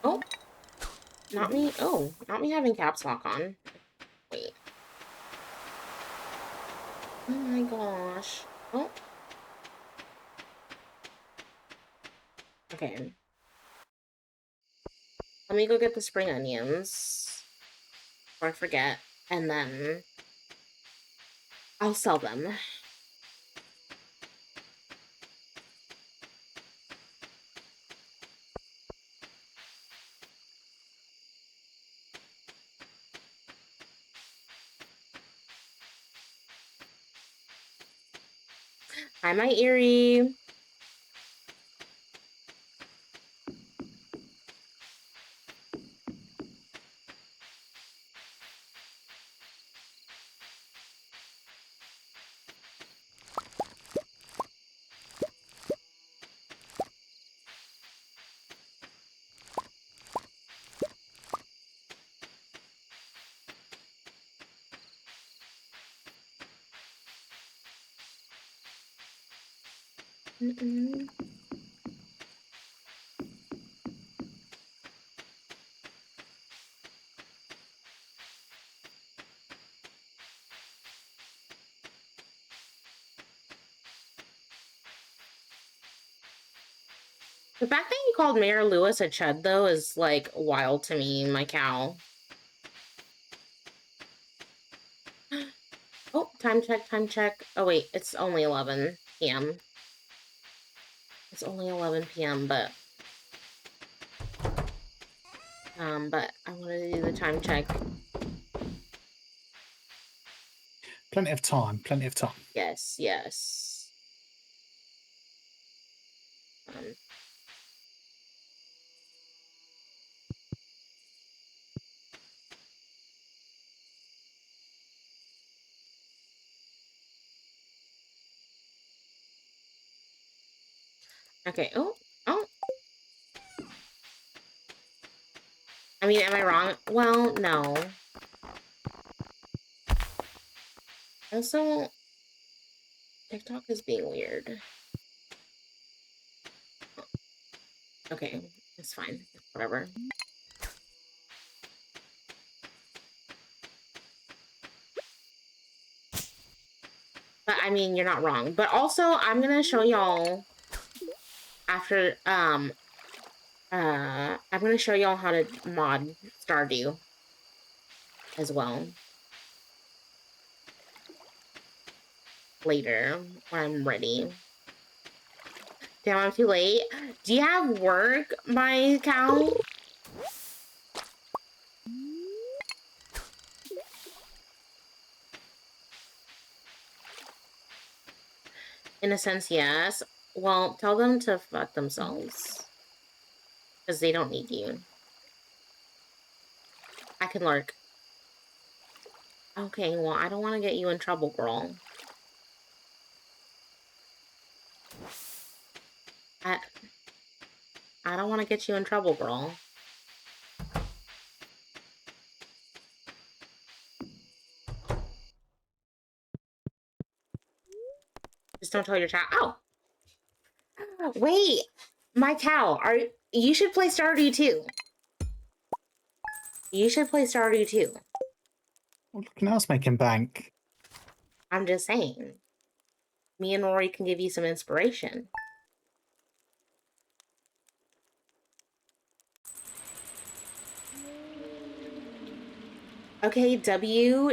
A: Oh, not me. Oh, not me having caps lock on. Wait. Oh my gosh. Oh. Okay. Let me go get the spring onions before I forget, and then I'll sell them. Hi, my Erie. Mm-mm. The fact that you called Mayor Lewis a chud, though, is, like, wild to me, my cow. Oh, time check, time check. Oh, wait, it's only 11 p.m. It's only 11 p.m., but I wanted to do the time check.
B: Plenty of time, plenty of time.
A: Yes, yes. Okay, oh. I mean, am I wrong? Well, no. Also, TikTok is being weird. Okay, it's fine. Whatever. But I mean, you're not wrong. But also, I'm gonna show y'all after I'm gonna show y'all how to mod Stardew as well later when I'm ready. Damn, I'm too late. Do you have work, my cow? In a sense, yes. Well, tell them to fuck themselves. Because they don't need you. I can lurk. Okay, well, I don't want to get you in trouble, girl. I don't want to get you in trouble, girl. Just don't tell your child. Oh! Wait! My cow, you should play Stardew too. You should play Stardew too.
B: Well, look at us making bank.
A: I'm just saying. Me and Rory can give you some inspiration. Okay, W,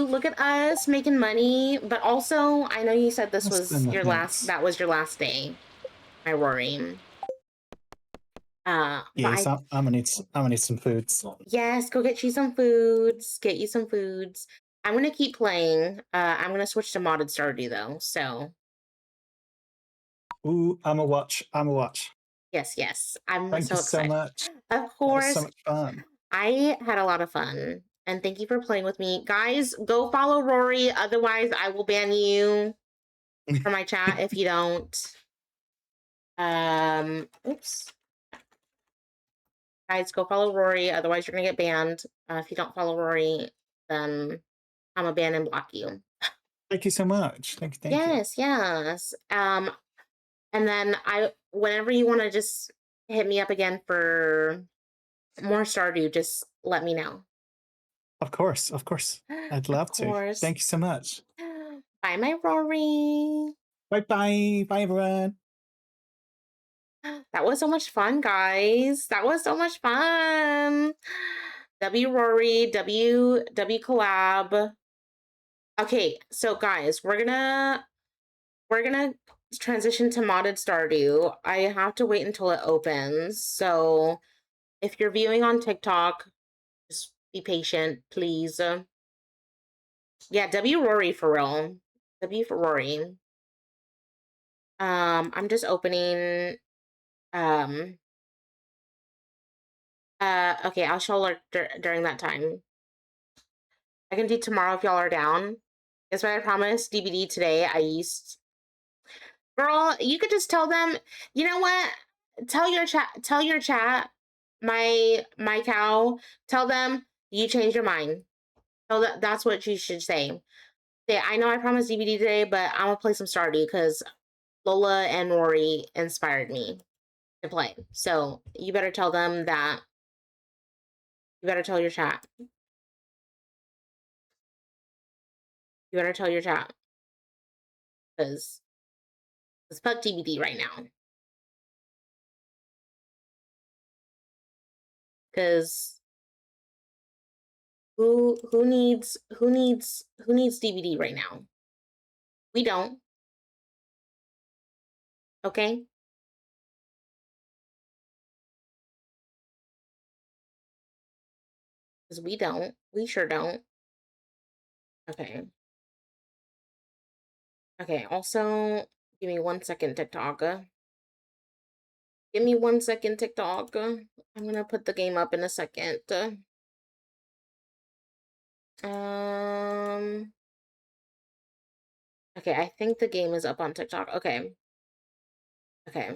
A: look at us making money, but also, I know you said this was your last, that was your last day, my Rory.
B: Yes, I'm gonna need some foods.
A: Yes, go get you some foods. Get you some foods. I'm gonna keep playing. I'm gonna switch to modded Stardew though, so.
B: Ooh, I'm a watch.
A: Yes. I'm
B: Thank
A: so
B: you
A: excited.
B: so much.
A: Of
B: That was
A: course.
B: so much fun.
A: I had a lot of fun. And thank you for playing with me. Guys, go follow Rory. Otherwise, I will ban you from my chat if you don't. Oops. Guys, go follow Rory. Otherwise, you're going to get banned. If you don't follow Rory, then I'm going to ban and block you.
B: Thank you so much. Thank you.
A: Yes. And then whenever you want to just hit me up again for more Stardew, just let me know.
B: Of course. I'd love to. Thank you so much.
A: Bye, my Rory.
B: Bye, everyone.
A: That was so much fun, guys. That was so much fun. W Rory, W collab. Okay, so guys, we're gonna transition to modded Stardew. I have to wait until it opens. So if you're viewing on TikTok, just be patient, please. Yeah, W Rory for real. W for Rory. I'm just opening. Okay, I'll show alert during that time. I can do tomorrow if y'all are down. That's what I promised. DVD today. I used. Girl, you could just tell them. You know what? Tell your chat. My cow. Tell them you changed your mind. So that's what you should say. Say, I know I promised DVD today, but I'm gonna play some Stardew because Lola and Rory inspired me to play. So you better tell them that. You better tell your chat. You better tell your chat. Because it's fuck TBD right now. Because who needs DVD right now? We don't. Okay? Because we don't. We sure don't. Okay. Okay, also, give me 1 second, TikTok. Give me 1 second, TikTok. I'm gonna put the game up in a second. Okay, I think the game is up on TikTok. Okay. Okay.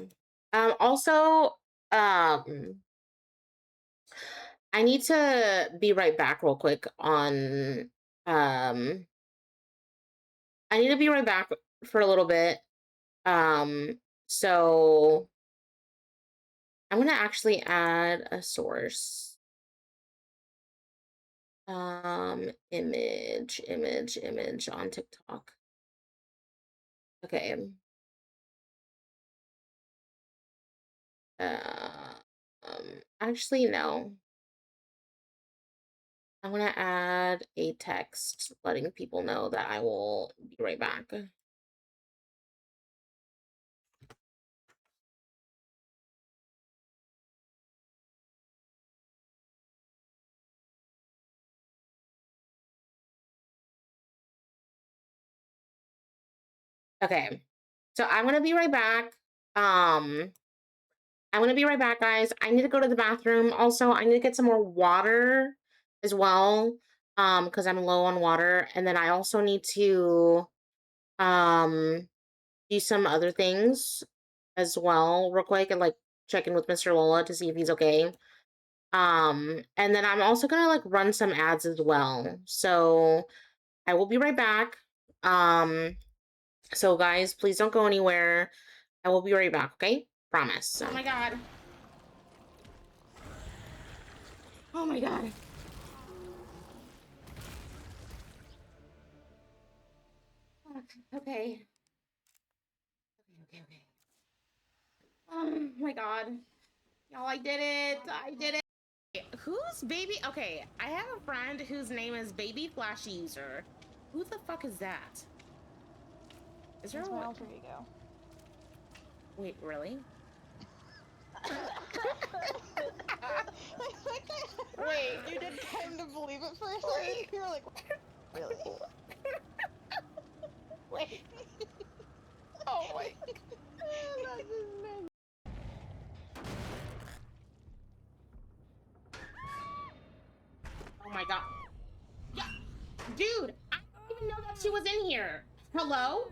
A: Also, I need to be right back real quick on, I need to be right back for a little bit. So I'm gonna actually add a source. Image on TikTok. Okay. Actually, no. I'm gonna add a text letting people know that I will be right back. Okay, so I'm gonna be right back. I'm gonna be right back, guys. I need to go to the bathroom. Also, I need to get some more water as well, because I'm low on water. And then I also need to do some other things as well, real quick, and like check in with Mr. Lola to see if he's okay. And then I'm also gonna like run some ads as well. So I will be right back. So guys, please don't go anywhere. I will be right back, okay? Promise. Oh my god. Oh my god. Okay. Okay. Oh my god. Y'all, I did it. I did it. Who's baby? Okay, I have a friend whose name is Baby Flash User. Who the fuck is that? Is there
C: That's
A: a
C: my alter ego.
A: Wait, really?
C: Wait, you did kind of believe it for a second? You were like, really?
A: Wait. Oh my.
C: That's his name.
A: Oh my god. Yeah. Dude, I didn't even know that she was in here. Hello?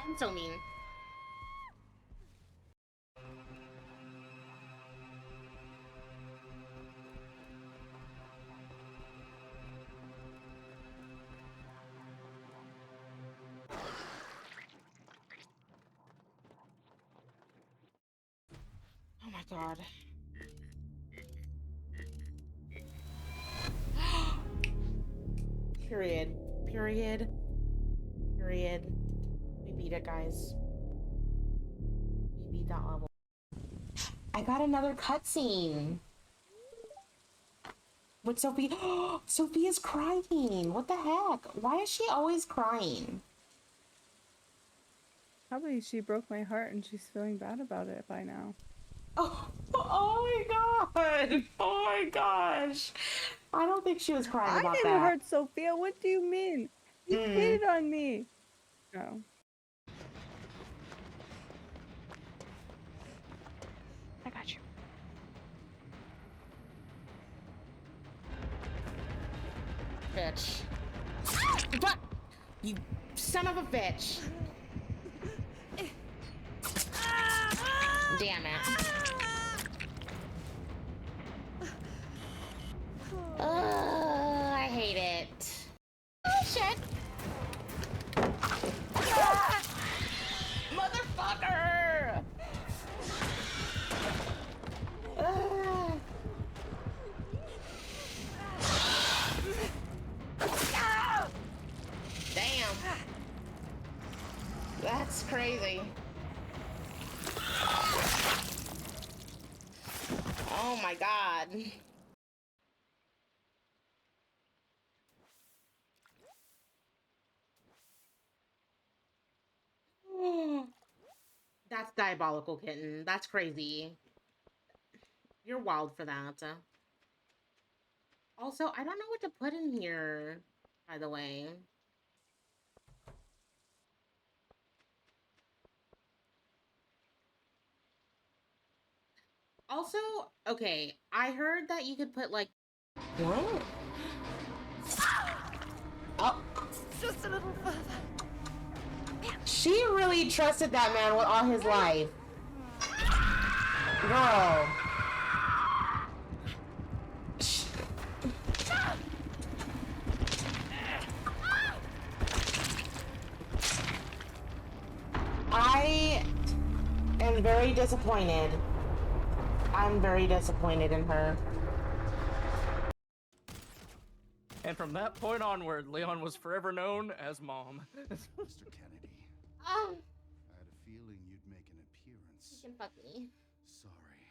A: I'm so mean. Oh my god. Period. Period. Period. We beat it, guys. We beat that level. I got another cutscene. With Sophie. Sophia's crying. What the heck? Why is she always crying?
C: Probably she broke my heart and she's feeling bad about it by now.
A: Oh my god. Oh my gosh. I don't think she was crying about
C: I didn't
A: that.
C: hurt Sophia. What do you mean? You hated on me. No. I got you.
A: Bitch. What? You son of a bitch. Damn it. I hate it. Oh my god. That's diabolical, kitten. That's crazy. You're wild for that. Also, I don't know what to put in here, by the way. Also, okay, I heard that you could put like what? Oh,
E: Just a little further.
A: she really trusted that man with all his life. Girl. I am very disappointed. I'm very disappointed in her.
F: And from that point onward, Leon was forever known as Mom.
G: Mr. Kennedy,
A: Oh,
G: I had a feeling you'd make an appearance.
A: you can fuck me.
G: Sorry,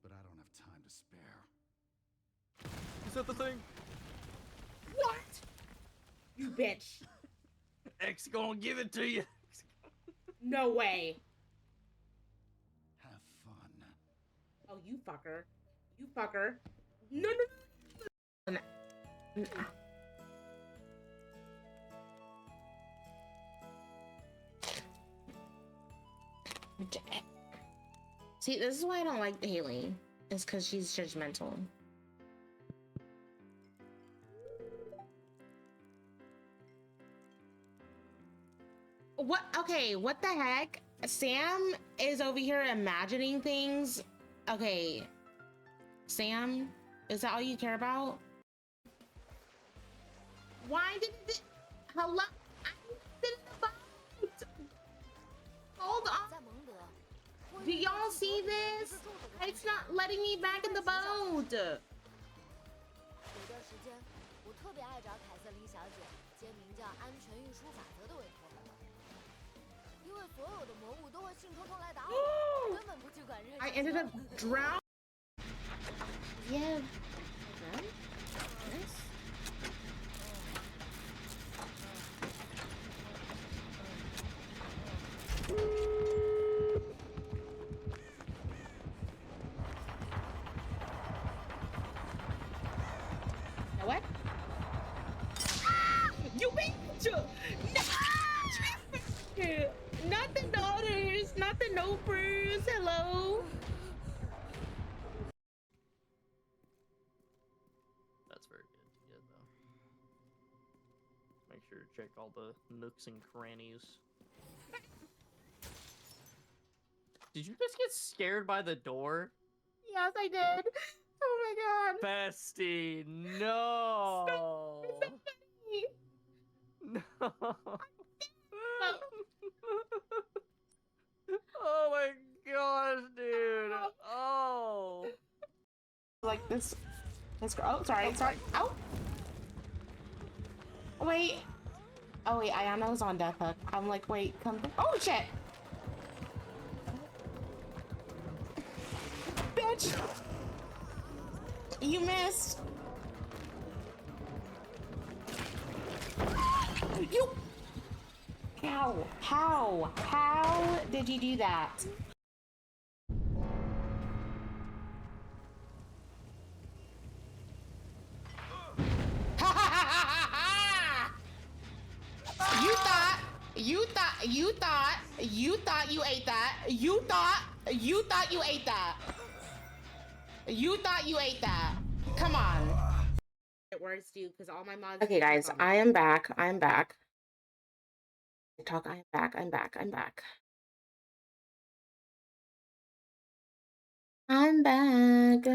G: but I don't have time to spare.
F: Is that the thing?
A: What? You bitch.
F: X gonna give it to you.
A: No way.
G: Have fun.
A: Oh, you fucker. You fucker. No, no, no. See, this is why I don't like Haley. It's because she's judgmental. What? Okay, what the heck? Sam is over here imagining things. Okay, Sam, is that all you care about? Why did it? Hello? I did the boat. Hold on. Do y'all see this? It's not letting me back in the boat.
E: 有段时间，我特别爱找凯瑟琳小姐签名叫安全运输法则的委托，因为所有的魔物都会兴冲冲来打我，根本不去管任何
A: I ended up drowning. Yeah. Okay. Yes. Know what? You bitch! No! Not the daughters, not the nopers. Hello.
F: That's very good. Yeah, though. Make sure to check all the nooks and crannies. Did you just get scared by the door?
A: Yes, I did. Oh my god.
F: Bestie, no. No. Oh my gosh, dude. Oh.
A: Like this. Oh, sorry. Sorry. Oh. Wait. Oh wait, Ayana was on Death Hook. I'm like, wait, come. Oh shit. Bitch. You missed. You. How did you do that? You thought you ate that. You thought you ate that. You thought you ate that. Come on. Words do because all my mods. Okay, guys, I am back. I'm back. Talk. I'm back. I'm back. I'm back. I'm back.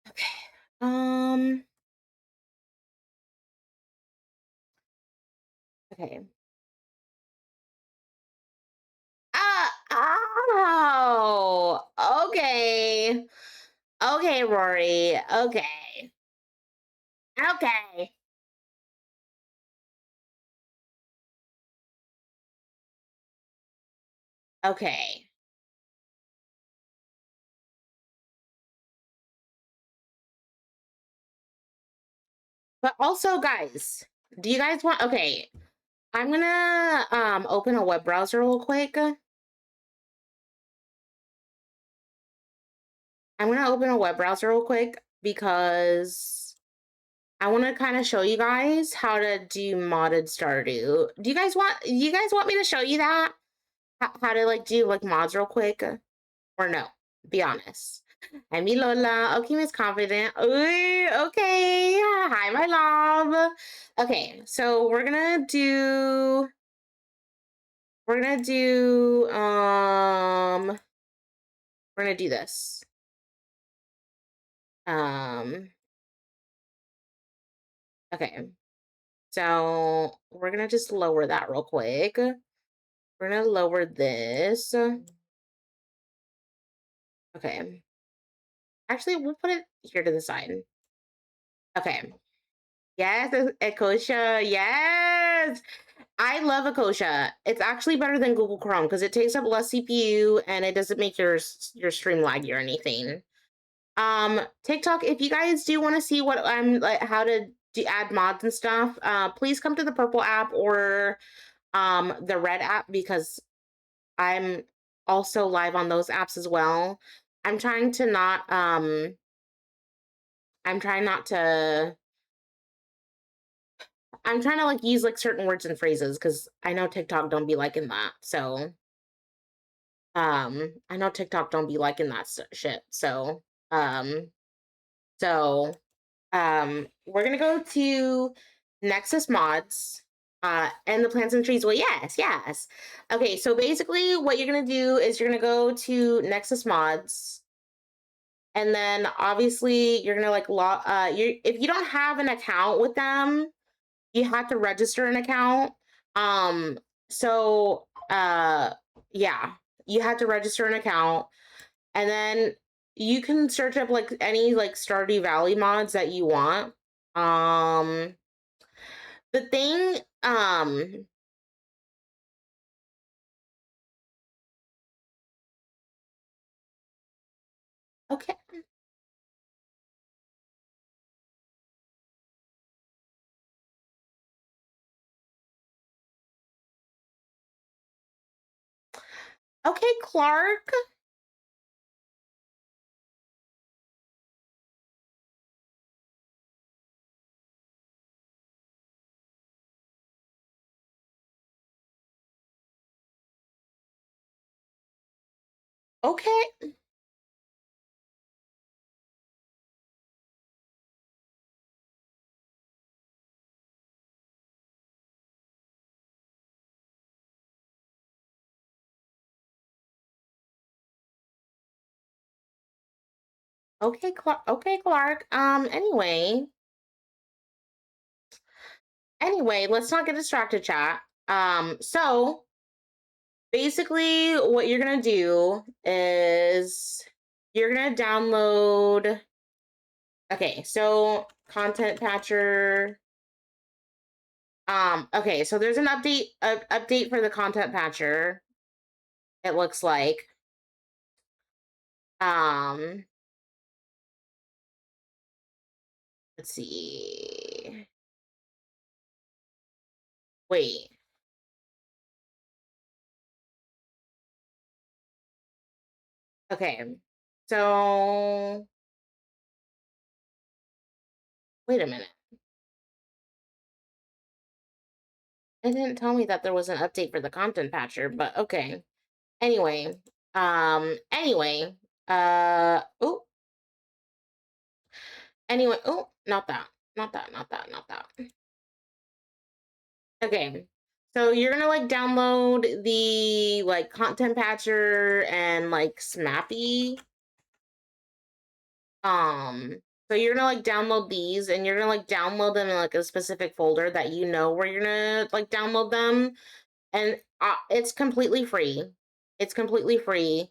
A: Okay. Okay. Oh. Okay. Okay, Rory. Okay. Okay. Okay. But also, guys, do you guys want? Okay, I'm gonna open a web browser real quick. I'm gonna open a web browser real quick because I want to kind of show you guys how to do modded Stardew. Do you guys want me to show you that? How to like do like mods real quick? Or no? Be honest. I'm Lola. Okay, Miss Confident. Ooh, okay. Hi, my love. Okay, so we're gonna do this. Okay. So we're gonna just lower that real quick. We're gonna lower this. Okay. Actually, we'll put it here to the side. Okay. Yes, Ecosia. Yes. I love Ecosia. It's actually better than Google Chrome because it takes up less CPU and it doesn't make your stream laggy or anything. TikTok, if you guys do want to see what I'm like how to add mods and stuff, please come to the purple app or the red app because I'm also live on those apps as well. I'm trying to not I'm trying not to I'm trying to like use like certain words and phrases because I know TikTok don't be liking that. So I know TikTok don't be liking that shit. So um so we're gonna go to Nexus Mods. And the plants and trees. Well, yes, yes. Okay, so basically what you're gonna do is you're gonna go to Nexus Mods. And then obviously you're gonna like if you don't have an account with them, you have to register an account. So yeah, you have to register an account and then you can search up like any like Stardew Valley mods that you want. The thing okay. Okay, Clark. Okay. Okay, Clark. Okay, Clark. Anyway, let's not get distracted, chat. So basically what you're gonna do is you're gonna download. Okay, so content patcher. Okay, so there's an update for the content patcher. It looks like. Let's see. Wait. Okay. So wait a minute. It didn't tell me that there was an update for the content patcher, but okay. Anyway, anyway, oh, anyway, oh, not that, not that, not that, not that. Okay, so you're gonna like download the like content patcher and like Smappy. So you're gonna like download these and you're gonna like download them in like a specific folder that you know where you're gonna like download them. And it's completely free. It's completely free.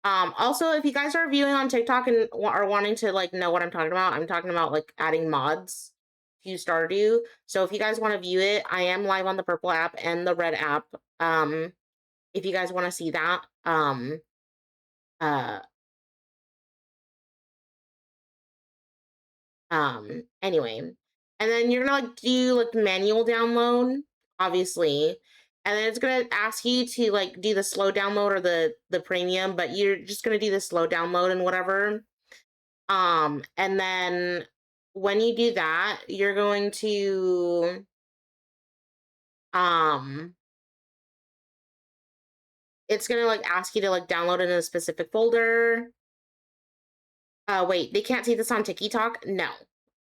A: Also, if you guys are viewing on TikTok and are wanting to like know what I'm talking about like adding mods to Stardew. So if you guys want to view it, I am live on the purple app and the red app. if you guys want to see that. Uh, anyway, and then you're gonna like do like manual download, obviously, and then it's gonna ask you to like do the slow download or the premium, but you're just gonna do the slow download and whatever. And then when you do that, you're going to it's gonna like ask you to like download it in a specific folder. Wait, they can't see this on TikTok? No,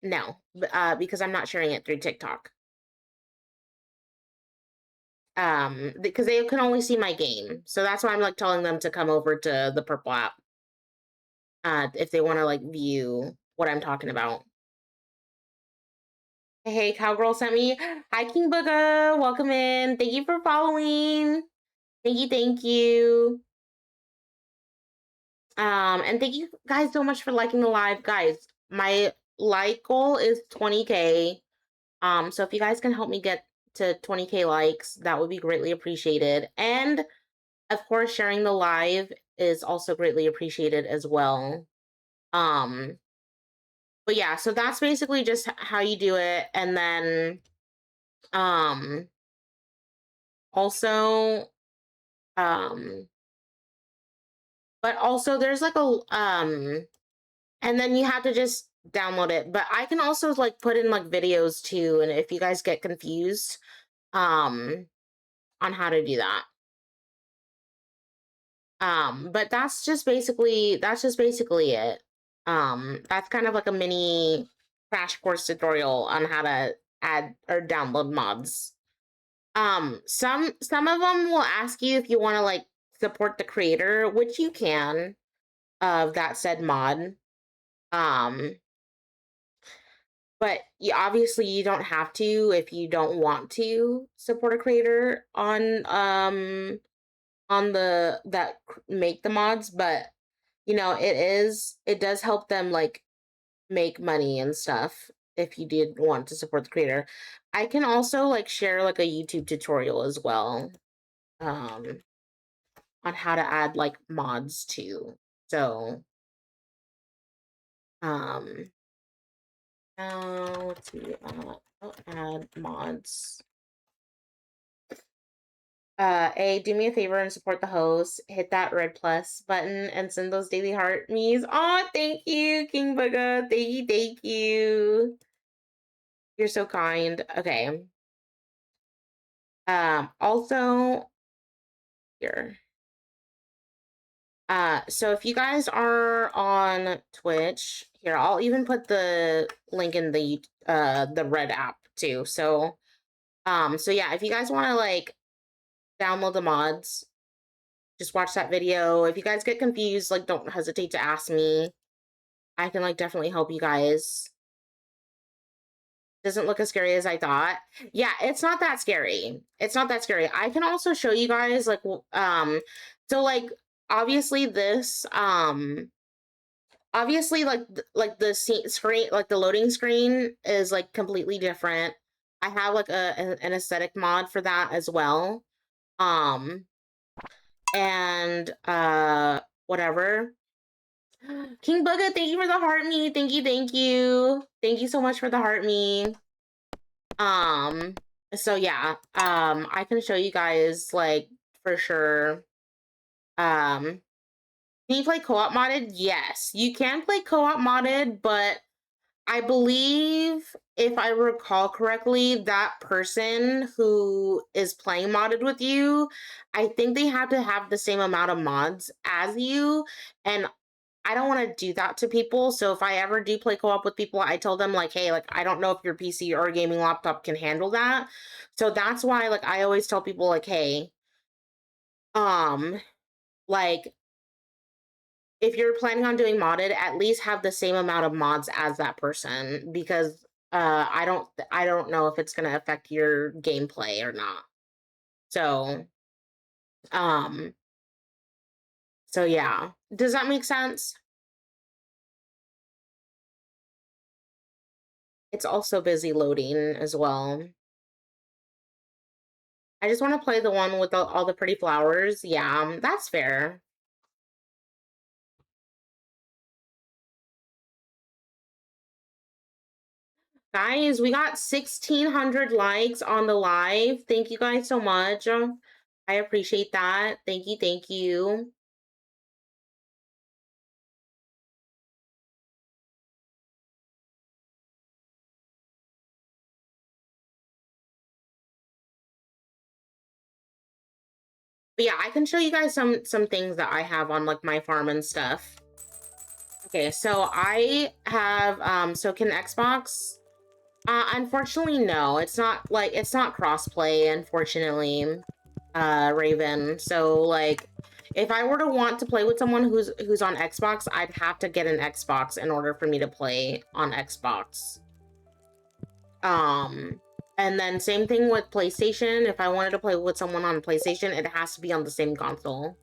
A: no, because I'm not sharing it through TikTok. Because they can only see my game, so that's why I'm like telling them to come over to the purple app. If they want to like view what I'm talking about. Hey, Cowgirl sent me. Hi, King Booga. Welcome in. Thank you for following. Thank you, thank you. And thank you guys so much for liking the live. Guys, my like goal is 20K. So if you guys can help me get to 20K likes, that would be greatly appreciated. And of course, sharing the live is also greatly appreciated as well. But yeah, so that's basically just how you do it. And then also but also there's like a and then you have to just download it. But I can also like put in like videos too, and if you guys get confused on how to do that. But that's just basically it. That's kind of like a mini crash course tutorial on how to add or download mods. Some of them will ask you if you want to like support the creator, which you can, of that said mod. But you obviously you don't have to if you don't want to support a creator on the that make the mods, but you know, it does help them like make money and stuff if you did want to support the creator. I can also like share like a YouTube tutorial as well on how to add like mods too. So let's see, I'll add mods. Do me a favor and support the host. Hit that red plus button and send those daily heart me's. Oh, thank you, King Bugga. Thank you, thank you. You're so kind. Okay. Also here. So if you guys are on Twitch, here, I'll even put the link in the red app too. So yeah, if you guys want to like download the mods, just watch that video. If you guys get confused, like don't hesitate to ask me. I can like definitely help you guys. Doesn't look as scary as I thought. Yeah, it's not that scary. It's not that scary. I can also show you guys like so like obviously this obviously like the screen, like the loading screen is like completely different. I have like an aesthetic mod for that as well. And whatever. King Bugga, thank you for the heart me. Thank you, thank you. Thank you so much for the heart me. So yeah, I can show you guys like for sure. Can you play co-op modded? Yes, you can play co-op modded, but I believe if I recall correctly, that person who is playing modded with you, I think they have to have the same amount of mods as you, and I don't want to do that to people. So if I ever do play co-op with people, I tell them like, hey, like I don't know if your PC or gaming laptop can handle that. So that's why like I always tell people like, hey, like if you're planning on doing modded, at least have the same amount of mods as that person, because I don't know if it's gonna affect your gameplay or not. So so yeah. Does that make sense? It's also busy loading as well. I just want to play the one with all the pretty flowers. Yeah, that's fair. Guys, we got 1,600 likes on the live. Thank you guys so much. I appreciate that. Thank you, thank you. But yeah, I can show you guys some things that I have on like my farm and stuff. Okay, so I have so can Xbox? Unfortunately, no. It's not crossplay, unfortunately, Raven. So like if I were to want to play with someone who's on Xbox, I'd have to get an Xbox in order for me to play on Xbox. And then same thing with PlayStation. If I wanted to play with someone on PlayStation, it has to be on the same console.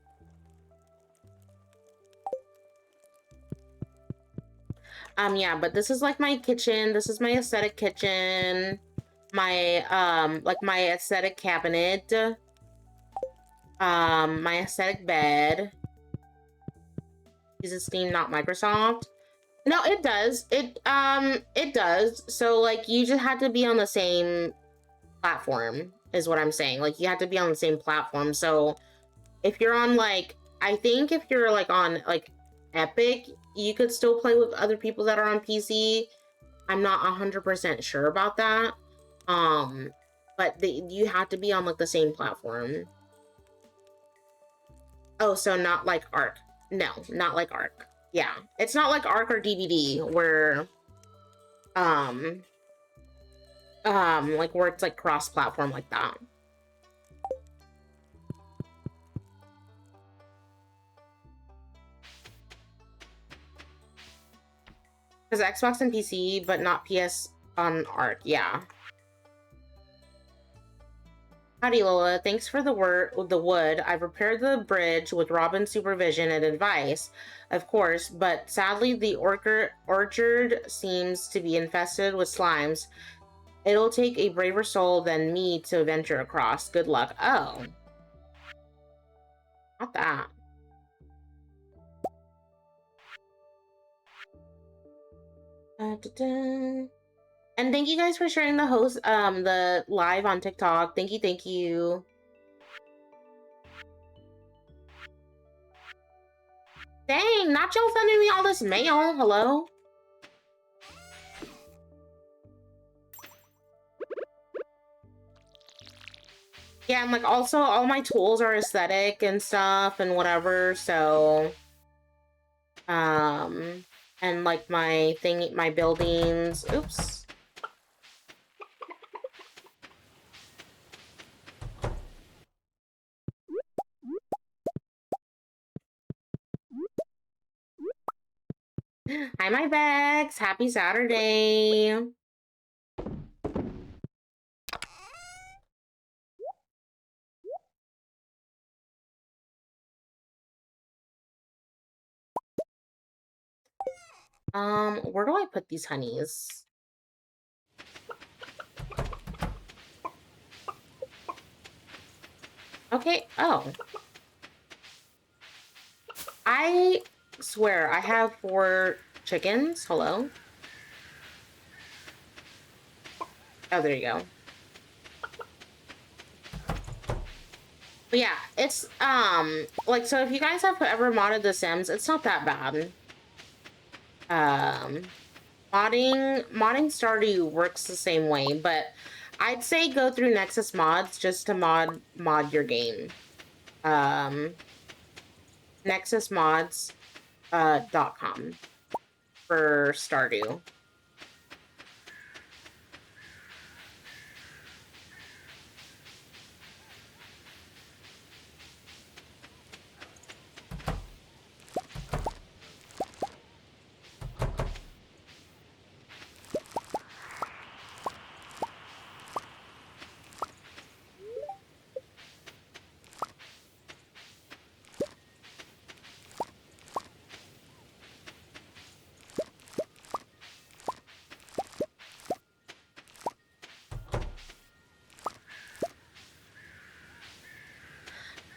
A: Yeah, but this is like my kitchen. This is my aesthetic kitchen. My, like my aesthetic cabinet. My aesthetic bed. Uses Steam, not Microsoft. No, it does. It does. So, like, you just have to be on the same platform, is what I'm saying. Like, you have to be on the same platform. So, if you're on, like, I think if you're, like, on, like, Epic, you could still play with other people that are on PC. I'm not 100% sure about that. But you have to be on, like, the same platform. Oh, so not like Arc. No, not like Arc. Yeah, it's not like Arc or DVD where, like where it's like cross-platform like that. Because Xbox and PC, but not PS on Arc. Yeah. Howdy, Lola. Thanks for the wood. I've repaired the bridge with Robin's supervision and advice, of course, but sadly the orchard seems to be infested with slimes. It'll take a braver soul than me to venture across. Good luck. Oh. Not that. Da-da-da. And thank you guys for sharing the live on TikTok. Thank you, thank you. Dang, not y'all sending me all this mail. Hello? Yeah, and like also all my tools are aesthetic and stuff and whatever, so and like my buildings. Oops. Hi, my Bex. Happy Saturday. Where do I put these honeys? Okay, oh. I swear, I have 4 chickens. Hello? Oh, there you go. But yeah, it's, like, so if you guys have ever modded The Sims, it's not that bad. Modding Stardew works the same way, but I'd say go through Nexus Mods just to mod your game. nexusmods.com for Stardew.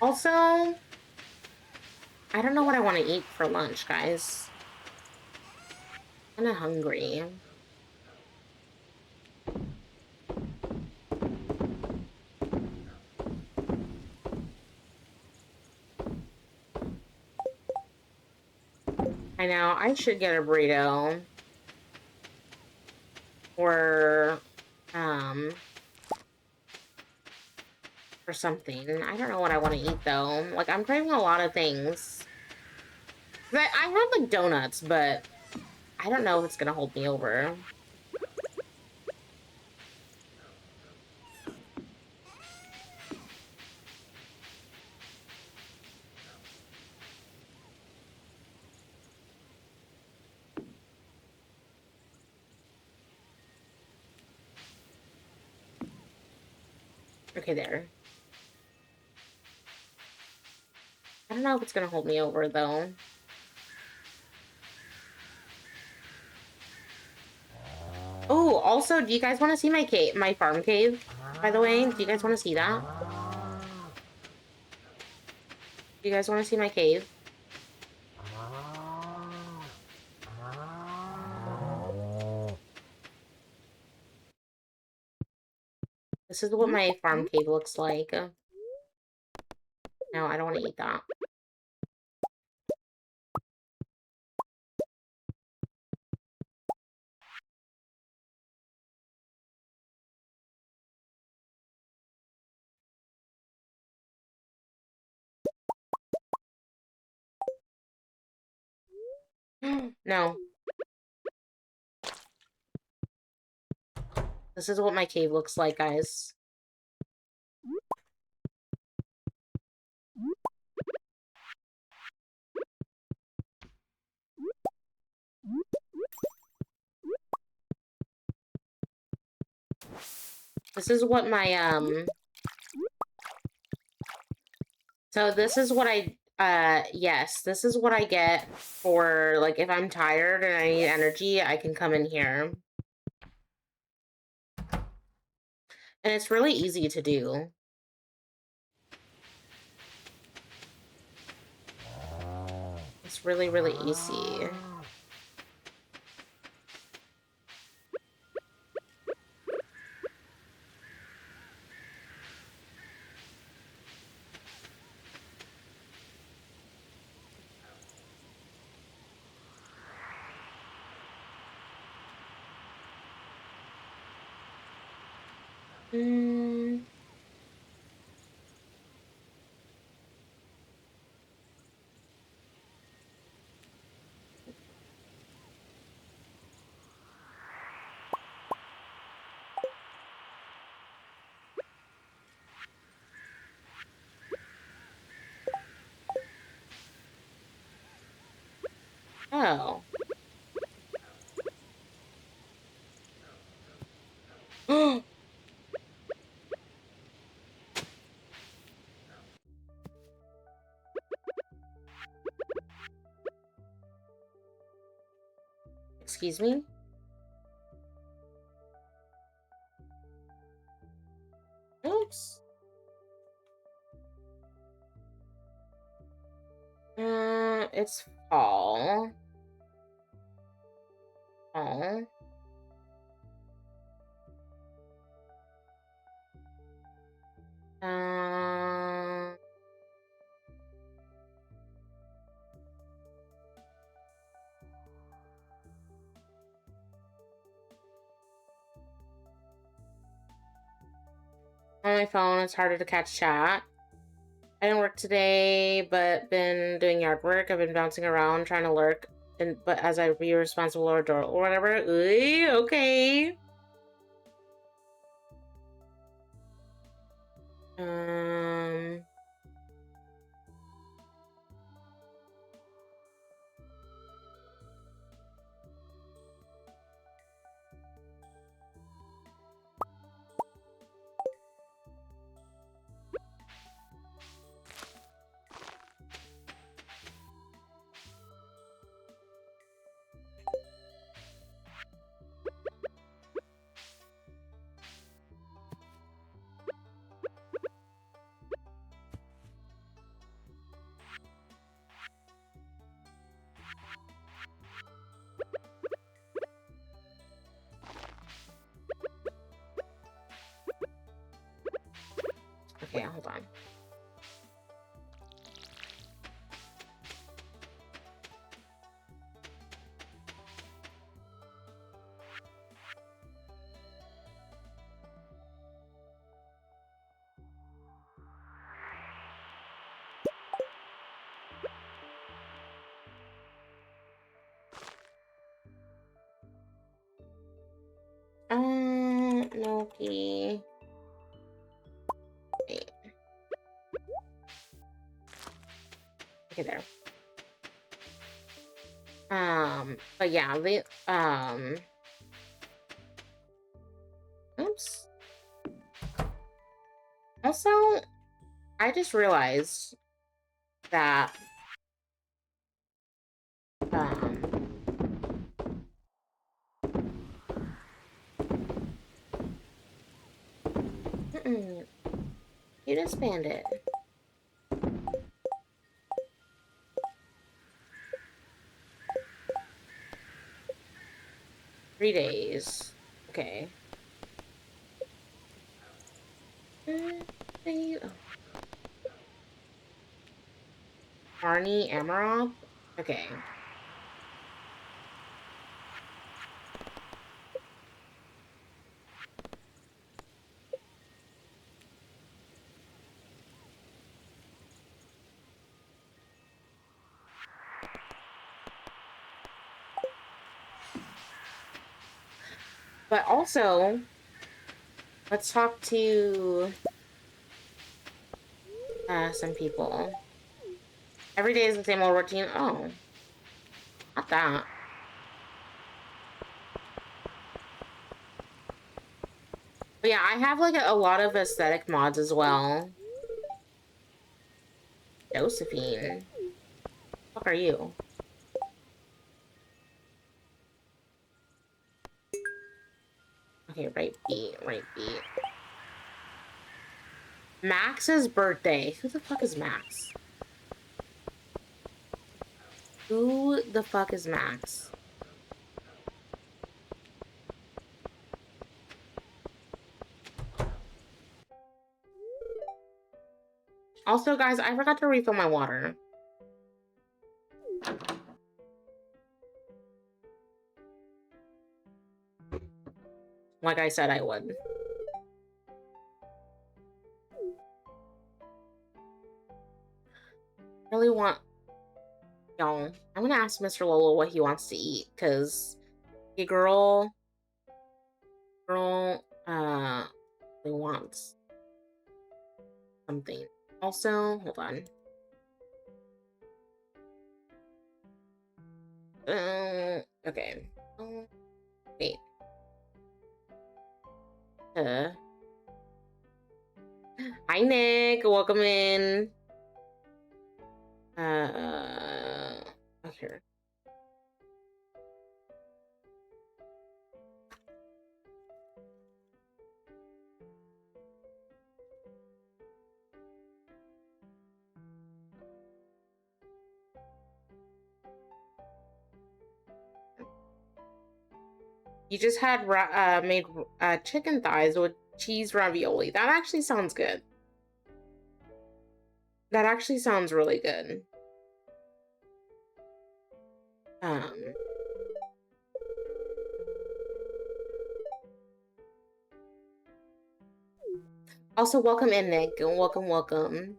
A: Also, I don't know what I want to eat for lunch, guys. I'm kind of hungry. I know, I should get a burrito. Or, or something. I don't know what I want to eat, though. Like, I'm craving a lot of things. I have, like, donuts, but I don't know if it's gonna hold me over. Okay, there. I don't know if it's gonna hold me over, though. Oh, also, do you guys want to see my cave, my farm cave? By the way, do you guys want to see that? Do you guys want to see my cave? This is what my farm cave looks like. No, I don't want to eat that. No. This is what my cave looks like, guys. This is what my, So this is what yes, this is what I get for, like, if I'm tired and I need energy, I can come in here. And it's really easy to do. It's really, really easy. Mm. Oh. Excuse me? Oops. It's fall. Oh. Um. On my phone, it's harder to catch chat. I didn't work today, but been doing yard work. I've been bouncing around trying to lurk, but as I be responsible or whatever. Okay. Um. Okay, hold on. Noki. Wait. Okay, there. But yeah, oops. Also, I just realized that, you just banned it. Three days. Okay. Arnie Amarov? Okay. But also, let's talk to some people. Every day is the same old routine. Oh, not that. But yeah, I have like a lot of aesthetic mods as well. Josephine. What the fuck are you? Okay, right beat, right beat. Max's birthday. Who the fuck is Max? Who the fuck is Max? Also, guys, I forgot to refill my water. Like I said I would. Really want... Y'all, I'm gonna ask Mr. Lolo what he wants to eat, because... Hey, girl... He wants... something. Also, hold on. Okay. Wait. Hi, Nick. Welcome in. Okay. You just had made chicken thighs with cheese ravioli. That actually sounds good. That actually sounds really good. Also, welcome in, Nick. Welcome, welcome.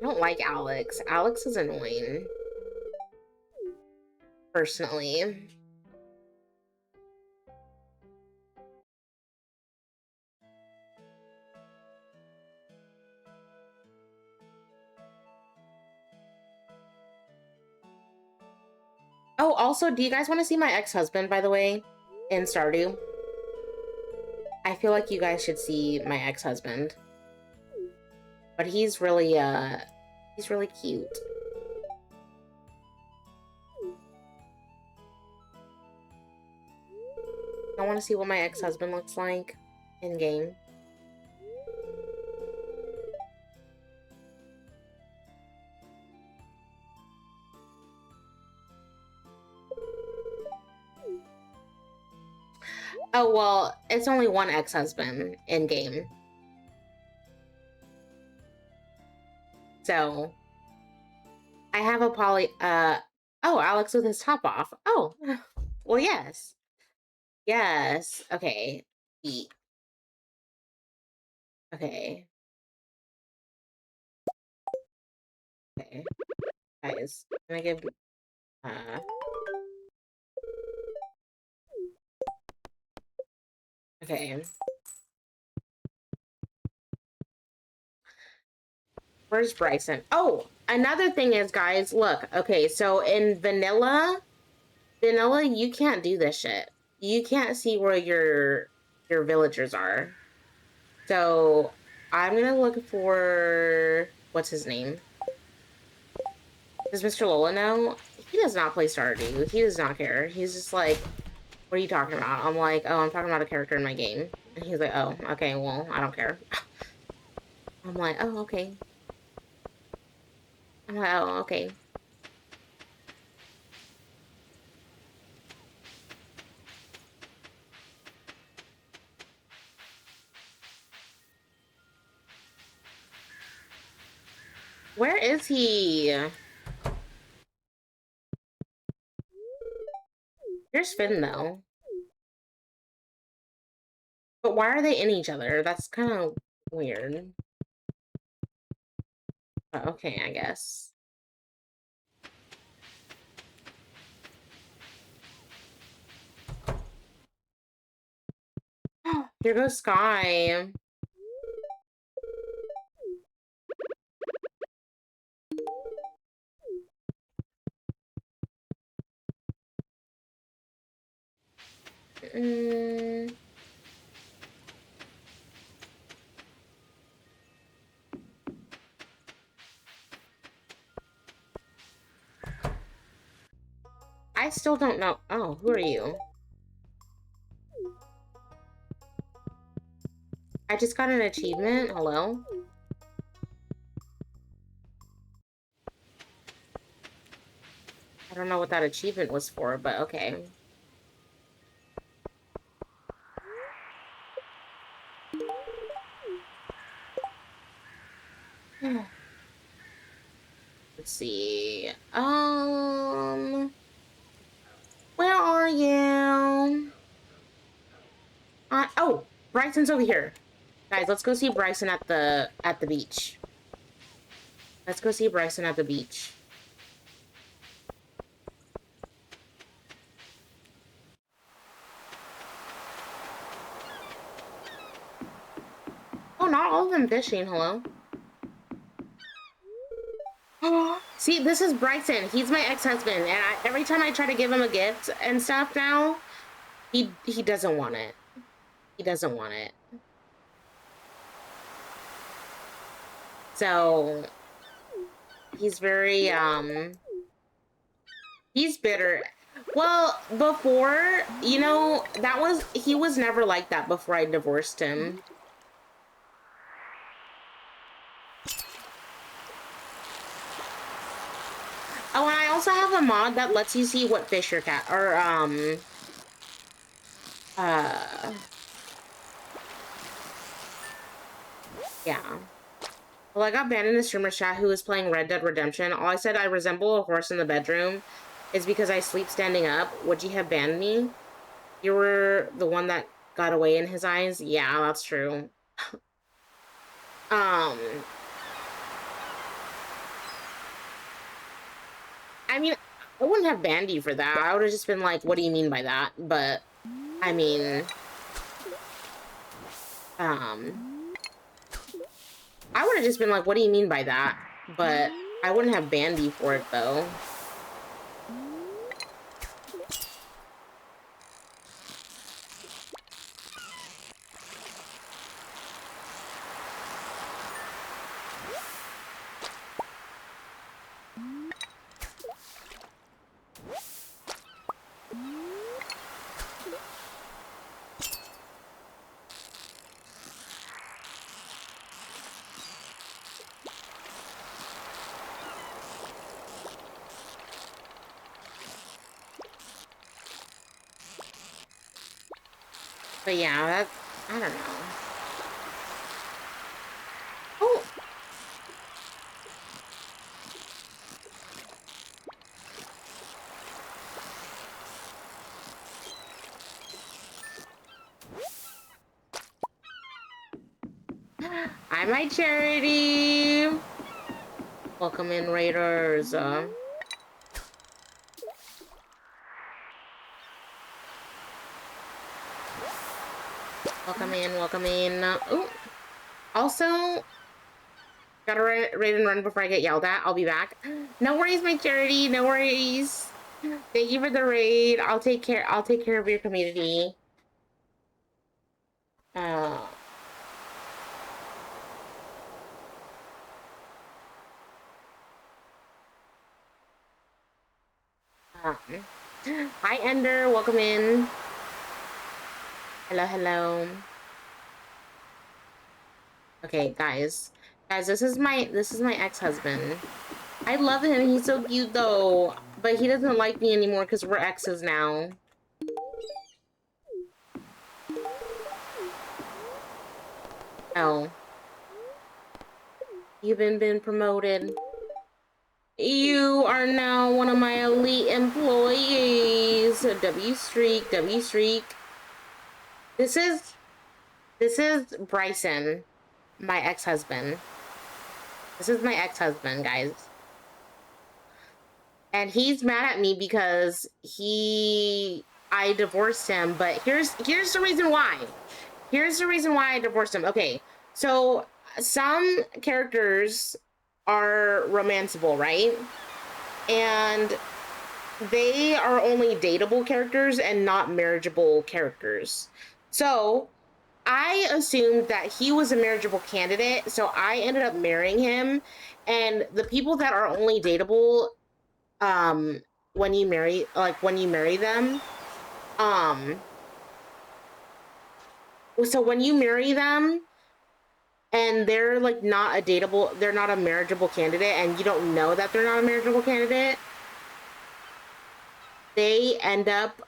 A: I don't like Alex. Alex is annoying. Personally. Oh, also, do you guys want to see my ex-husband, by the way, in Stardew? I feel like you guys should see my ex-husband. But he's really cute. I want to see what my ex-husband looks like in game. Oh, well, it's only one ex-husband in game. So I have a oh, Alex with his top off. Oh, well, yes. Yes. Okay. Eat. Okay. Okay. Guys, can I give, okay. Where's Bryson? Oh, another thing is, guys, look. Okay, so in vanilla, you can't do this shit. You can't see where your villagers are. So I'm gonna look for what's his name? Does Mr. Lola know? He does not play Stardew. He does not care. He's just like, what are you talking about? I'm like, oh, I'm talking about a character in my game. And he's like, oh, okay, well, I don't care. I'm like, oh, okay. I'm like, oh, okay. Where is he? Here's Finn, though. But why are they in each other? That's kind of weird. But okay, I guess. Here goes Sky. Mm. I still don't know. Oh, who are you? I just got an achievement. Hello? I don't know what that achievement was for, but okay. Let's see. Where are you? Oh, Bryson's over here. Guys, let's go see Bryson at the beach. Let's go see Bryson at the beach. Oh, not all of them fishing. Hello? See, this is Bryson. He's my ex-husband, and every time I try to give him a gift and stuff now, he doesn't want it. He doesn't want it. So he's very he's bitter. Well, before, you know, he was never like that before I divorced him. Oh, and I also have a mod that lets you see what fish you're yeah. Well, I got banned in the streamer's chat who was playing Red Dead Redemption. All I said I resemble a horse in the bedroom is because I sleep standing up. Would you have banned me? You were the one that got away in his eyes? Yeah, that's true. I mean, I wouldn't have banned you for that. I would have just been like, what do you mean by that? But, I mean, I would have just been like, what do you mean by that? But I wouldn't have banned you for it, though. But yeah, that I don't know. Oh. Hi, my charity. Welcome in, Raiders. Welcome in, welcome in. Ooh. Also, gotta raid and run before I get yelled at. I'll be back. No worries, my charity. No worries. Thank you for the raid. I'll take care of your community. Hi, Ender. Welcome in. Hello, hello. Okay, guys. Guys, this is my ex-husband. I love him. He's so cute, though. But he doesn't like me anymore because we're exes now. Oh. You've been promoted. You are now one of my elite employees. W streak, W streak. This is Bryson, my ex-husband. This is my ex-husband, guys. And he's mad at me because I divorced him, but here's the reason why. Here's the reason why I divorced him. Okay, so some characters are romanceable, right? And they are only dateable characters and not marriageable characters. So I assumed that he was a marriageable candidate, so I ended up marrying him. And the people that are only dateable, when you marry them, so when you marry them and they're like they're not a marriageable candidate, and you don't know that they're not a marriageable candidate, they end up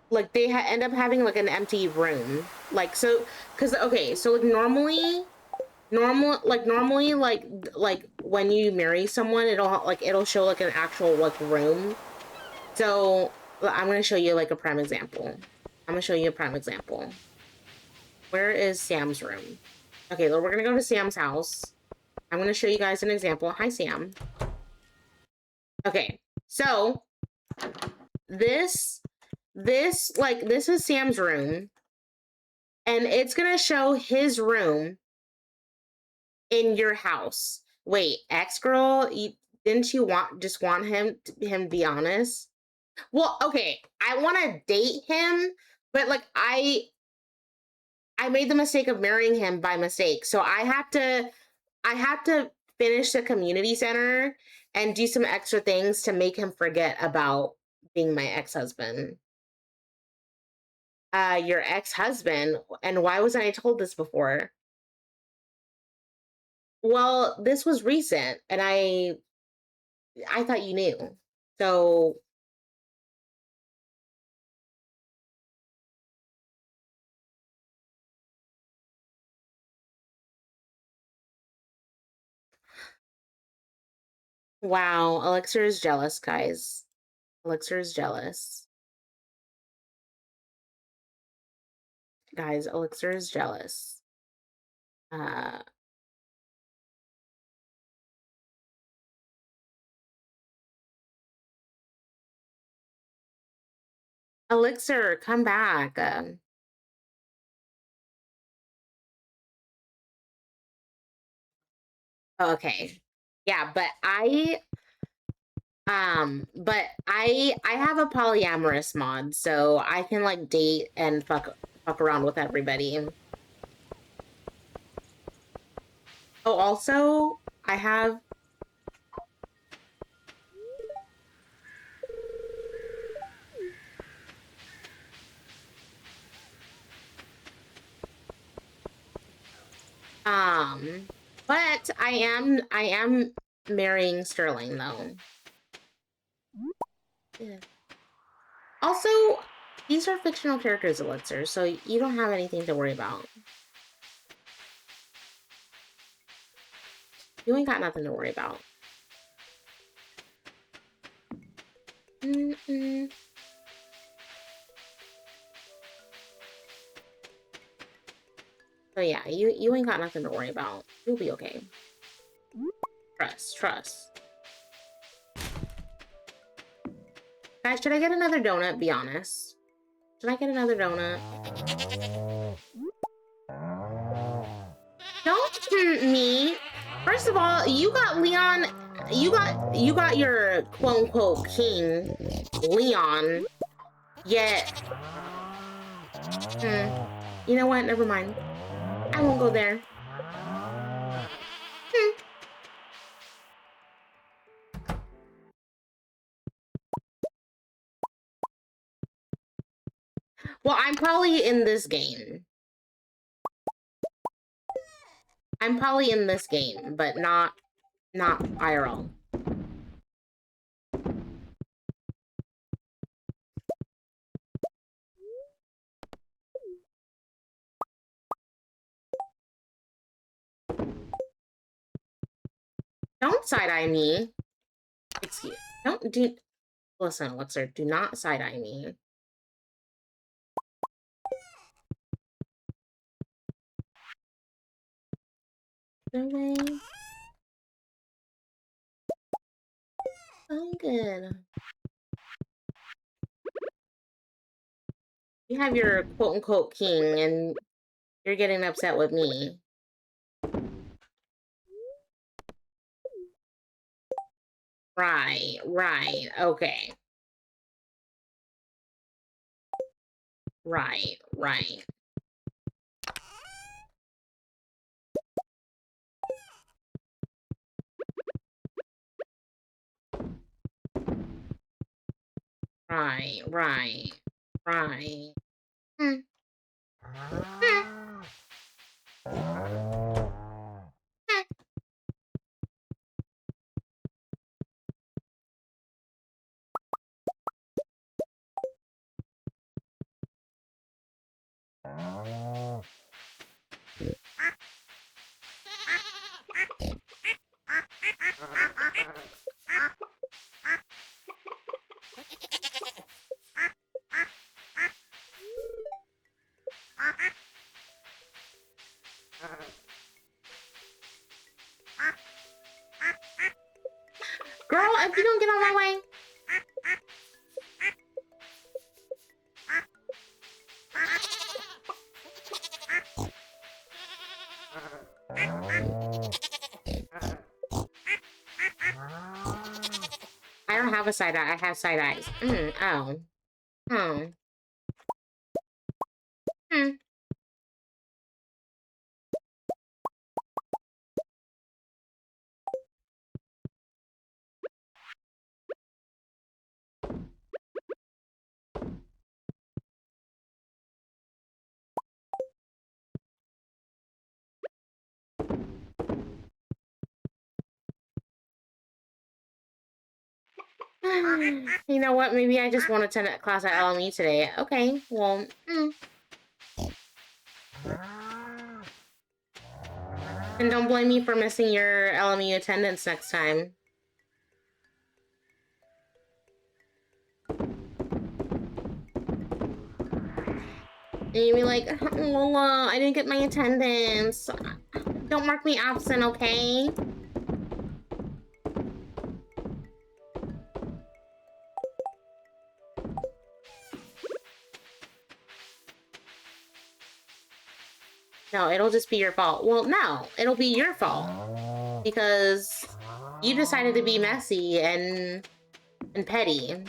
A: like end up having like an empty room, like, so because okay, so like normally like when you marry someone, it'll show like an actual like room. So I'm gonna show you like a prime example. Where is Sam's room? Okay, we're gonna go to Sam's house. I'm gonna show you guys an example. Hi, Sam. Okay, so this is Sam's room, and it's gonna show his room in your house. Wait, ex-girl, didn't you want him to be honest? Well, okay, I want to date him, but like I made the mistake of marrying him by mistake, so I have to finish the community center and do some extra things to make him forget about being my ex-husband. Your ex-husband? And why wasn't I told this before? Well, this was recent, and I thought you knew. So, wow, Elixir is jealous, guys. Elixir is jealous. Guys, Elixir is jealous. Elixir, come back. Okay. Yeah, but I have a polyamorous mod, so I can like date and fuck around with everybody. Oh, also, I have but I am marrying Sterling though. Yeah. Also, these are fictional characters, Elixir, so you don't have anything to worry about. You ain't got nothing to worry about. Mm-mm. So yeah, you ain't got nothing to worry about. You'll be okay. Trust. Guys, should I get another donut? Be honest. Should I get another donut? Don't tempt me. First of all, you got Leon. You got your quote unquote king, Leon. Yet, you know what? Never mind. I won't go there. Well, I'm probably in this game. I'm probably in this game, but not IRL. Don't side-eye me. Listen, Elixir, do not side-eye me. No way. I'm good. You have your quote-unquote king, and you're getting upset with me. Right, okay. Right. Right. Hmm. Girl, if you don't get on my way. I don't have a side eye. I have side eyes. Oh. Oh. You know what? Maybe I just want to attend a class at LME today. Okay, well, And don't blame me for missing your LME attendance next time. And you'd be like, Lola, I didn't get my attendance. Don't mark me absent, okay? No, it'll just be your fault. Well, no, it'll be your fault. Because you decided to be messy and petty.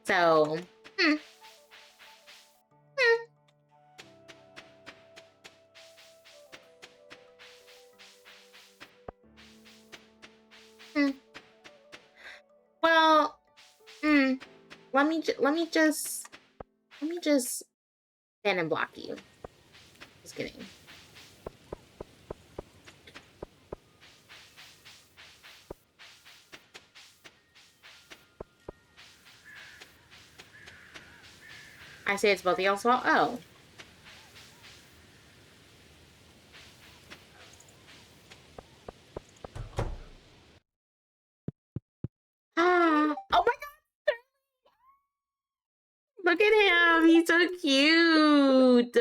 A: So, Well, let me just stand and block you. Just kidding. I say it's both of y'all's fault? Oh. Ah. Oh my god! Look at him! He's so cute!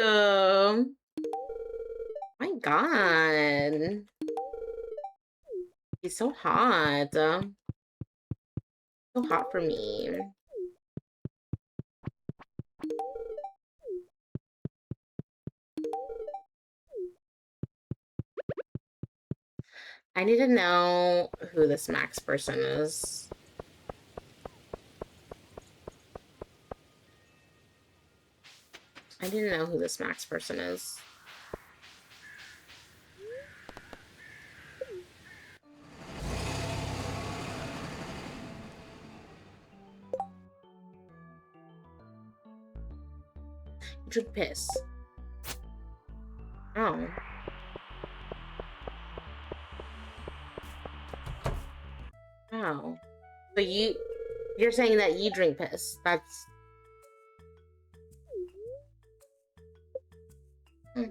A: My god. He's so hot. So hot for me. I need to know who this Max person is. I need to know who this Max person is. Drink piss. Oh. Oh. So you're saying that you drink piss. That's... Hmm.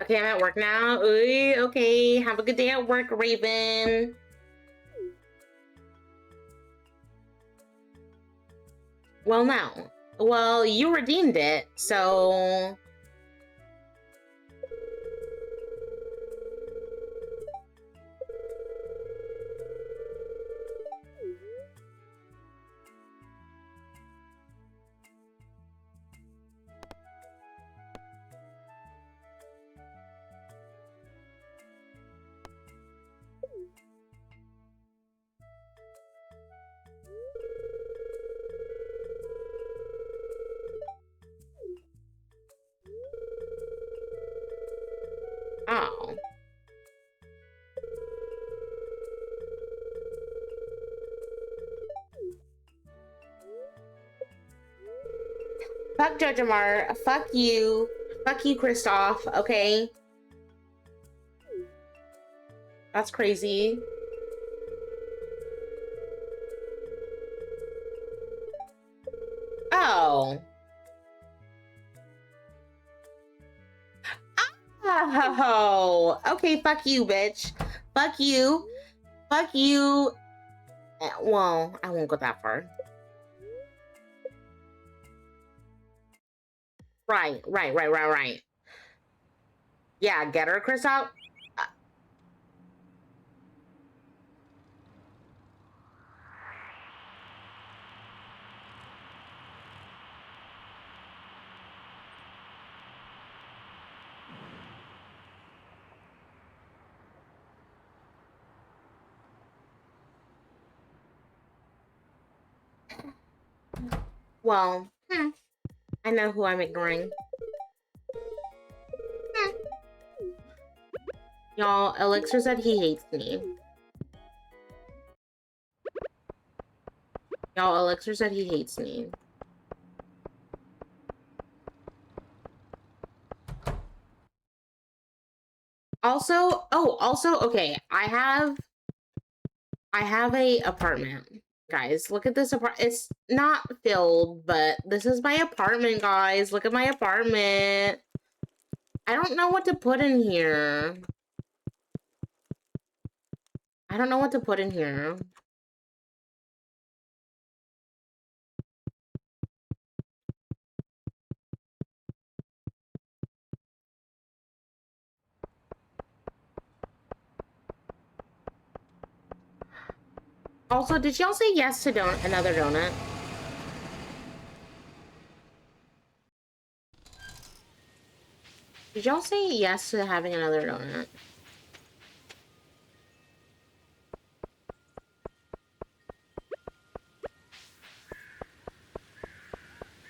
A: Okay, I'm at work now. Ooh, okay, have a good day at work, Raven. Well, no. Well, you redeemed it, so... Oh. Fuck Judge Amar. Fuck you. Fuck you, Kristoff, okay? That's crazy. Oh. Oh. Okay, fuck you, bitch. Fuck you. Fuck you. Well, I won't go that far. Right. Yeah, get her, Kristoff. Well, I know who I'm ignoring. Y'all, Elixir said he hates me. Y'all, Elixir said he hates me. Also, okay, I have a apartment. Guys, look at this apartment. It's not filled, but this is my apartment, guys. Look at my apartment. I don't know what to put in here. I don't know what to put in here. Also, did y'all say yes to another donut? Did y'all say yes to having another donut?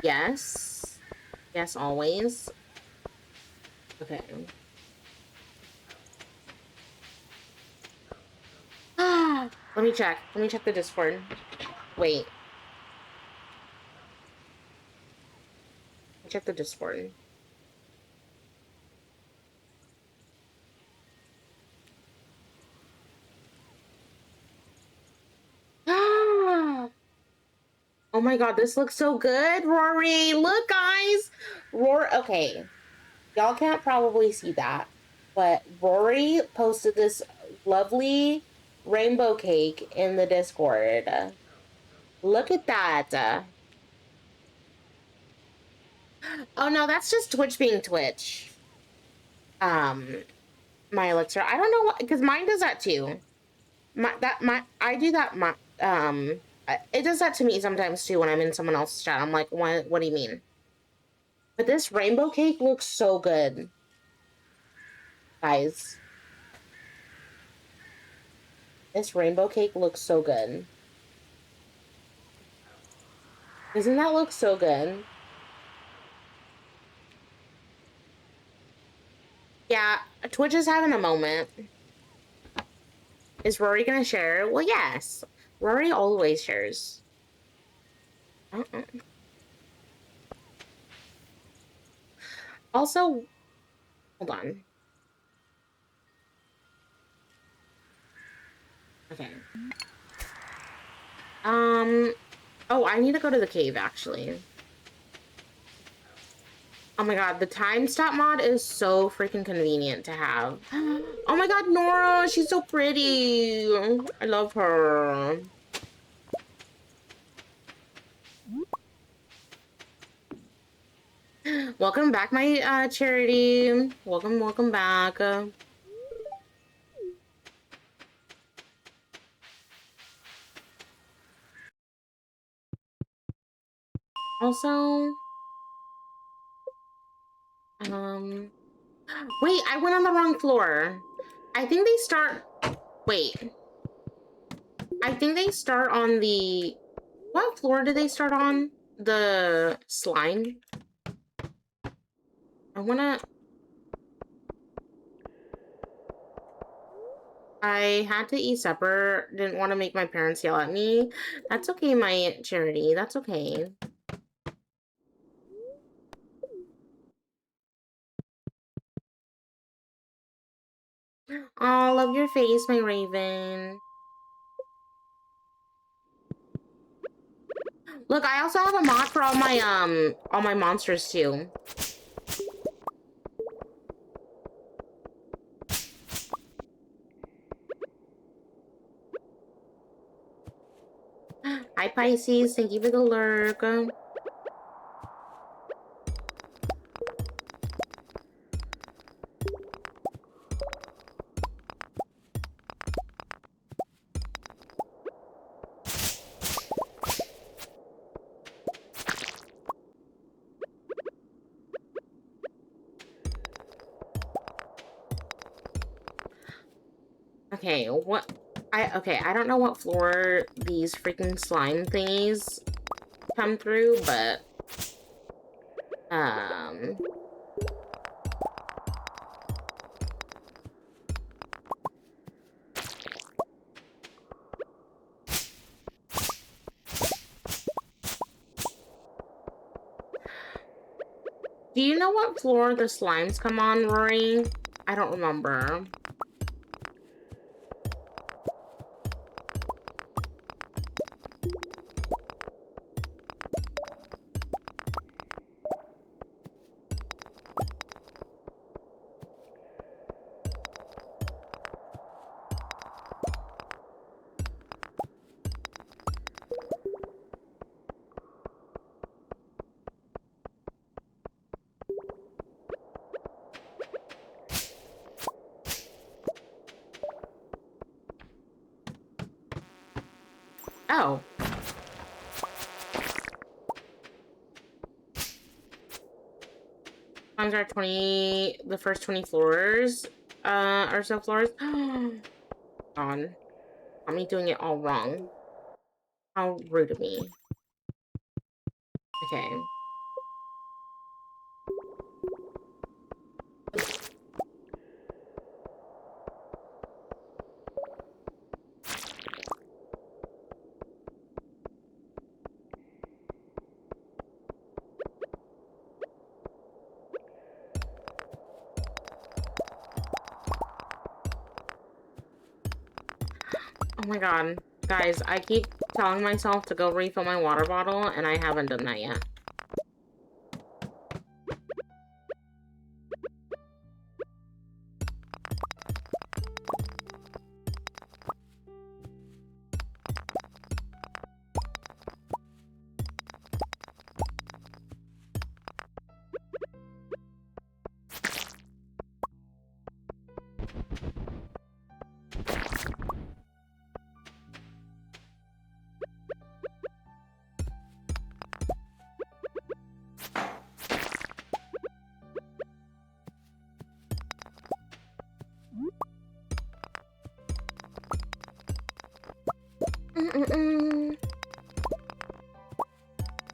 A: Yes. Yes, always. Okay. Let me check. Let me check the Discord. Wait. Check the Discord. Oh my god, this looks so good, Rory. Look, guys. Okay. Y'all can't probably see that, but Rory posted this lovely rainbow cake in the Discord. Look at that. Oh no, that's just Twitch being Twitch. My elixir. I don't know what, because mine does that too. I do that. It does that to me sometimes too when I'm in someone else's chat. I'm like, what do you mean? But this rainbow cake looks so good, guys. This rainbow cake looks so good. Doesn't that look so good? Yeah, Twitch is having a moment. Is Rory gonna share? Well, yes. Rory always shares. Also, hold on. Okay. Oh, I need to go to the cave, actually. Oh my god, the time stop mod is so freaking convenient to have. Oh my god, Nora, she's so pretty. I love her. Welcome back, my Charity. Welcome back. Also, wait, I went on the wrong floor. I think they start, wait. I think they start on the, what floor do they start on? The slime? I had to eat supper, didn't want to make my parents yell at me. That's okay, my Charity, that's okay. Oh, love your face, my Raven. Look, I also have a mod for all my monsters too. Hi Pisces, thank you for the lurk. Okay, I don't know what floor these freaking slime thingies come through, but do you know what floor the slimes come on, Rory? I don't remember. Oh. Times are the first 20 floors, or so floors. On. Got me doing it all wrong. How rude of me. Okay. Oh my god. Guys, I keep telling myself to go refill my water bottle, and I haven't done that yet.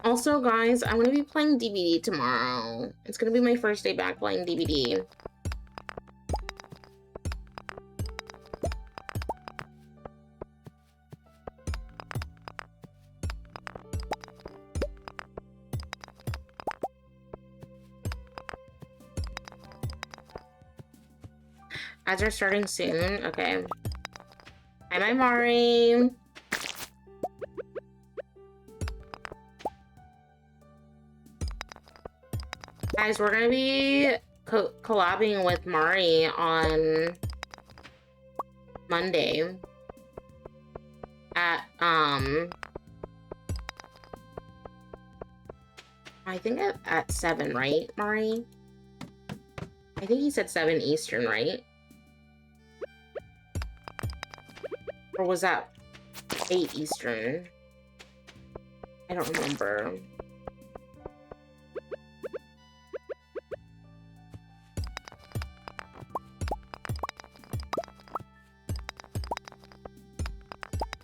A: Also, guys, I'm gonna be playing DVD tomorrow. It's gonna be my first day back playing DVD. Ads are starting soon. Okay. Hi, Mari. Guys, we're gonna be collabing with Mari on Monday at I think at 7, right, Mari? I think he said 7 Eastern, right? Or was that 8 Eastern? I don't remember.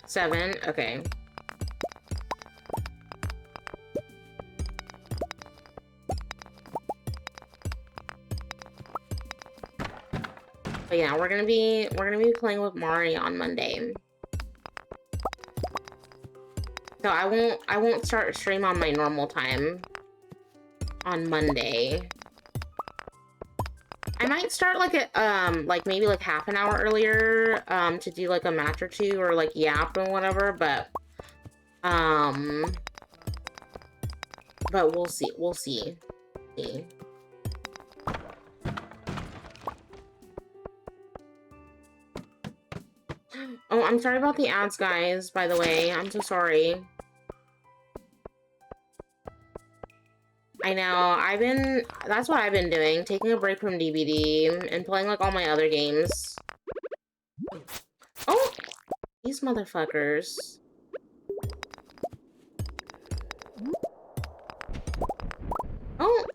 A: Seven, okay. But yeah, we're gonna be playing with Mari on Monday. So I won't start stream on my normal time on Monday. I might start like like maybe like half an hour earlier to do like a match or two or like yap and whatever, but we'll see. We'll see. Oh, I'm sorry about the ads, guys, by the way. I'm so sorry. I know, that's what I've been doing, taking a break from DVD and playing, like, all my other games. Oh! These motherfuckers. Oh!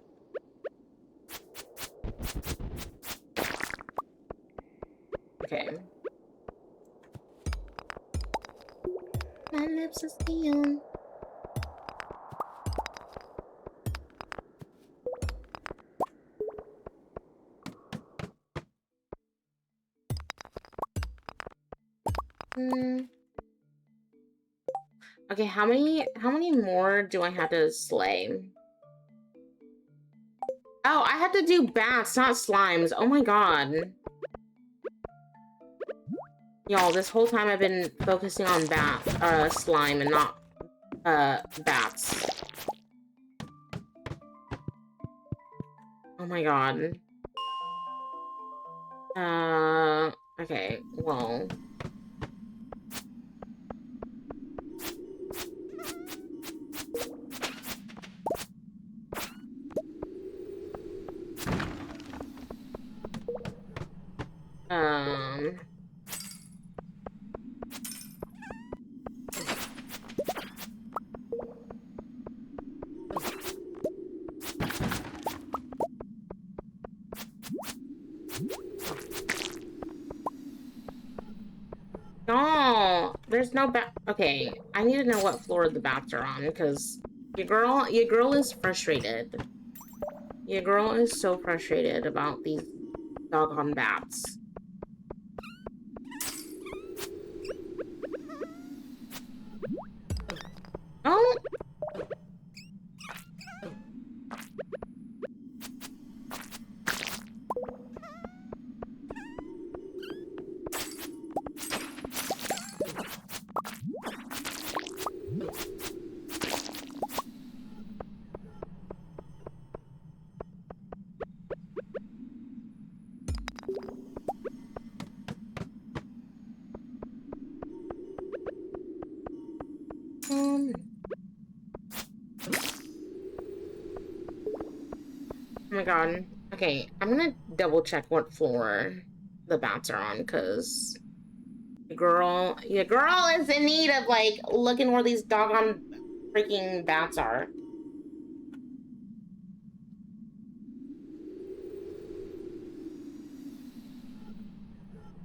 A: Okay. My lips are steel. Okay, how many more do I have to slay? Oh, I have to do bats, not slimes. Oh my god. Y'all, this whole time I've been focusing on slime and not, bats. Oh my god. Okay, well... No, there's no bat. Okay, I need to know what floor the bats are on because your girl is frustrated. Your girl is so frustrated about these doggone bats. Oh. Oh my god. Okay, I'm gonna double check what floor the bats are on, because your girl is in need of, like, looking where these doggone freaking bats are.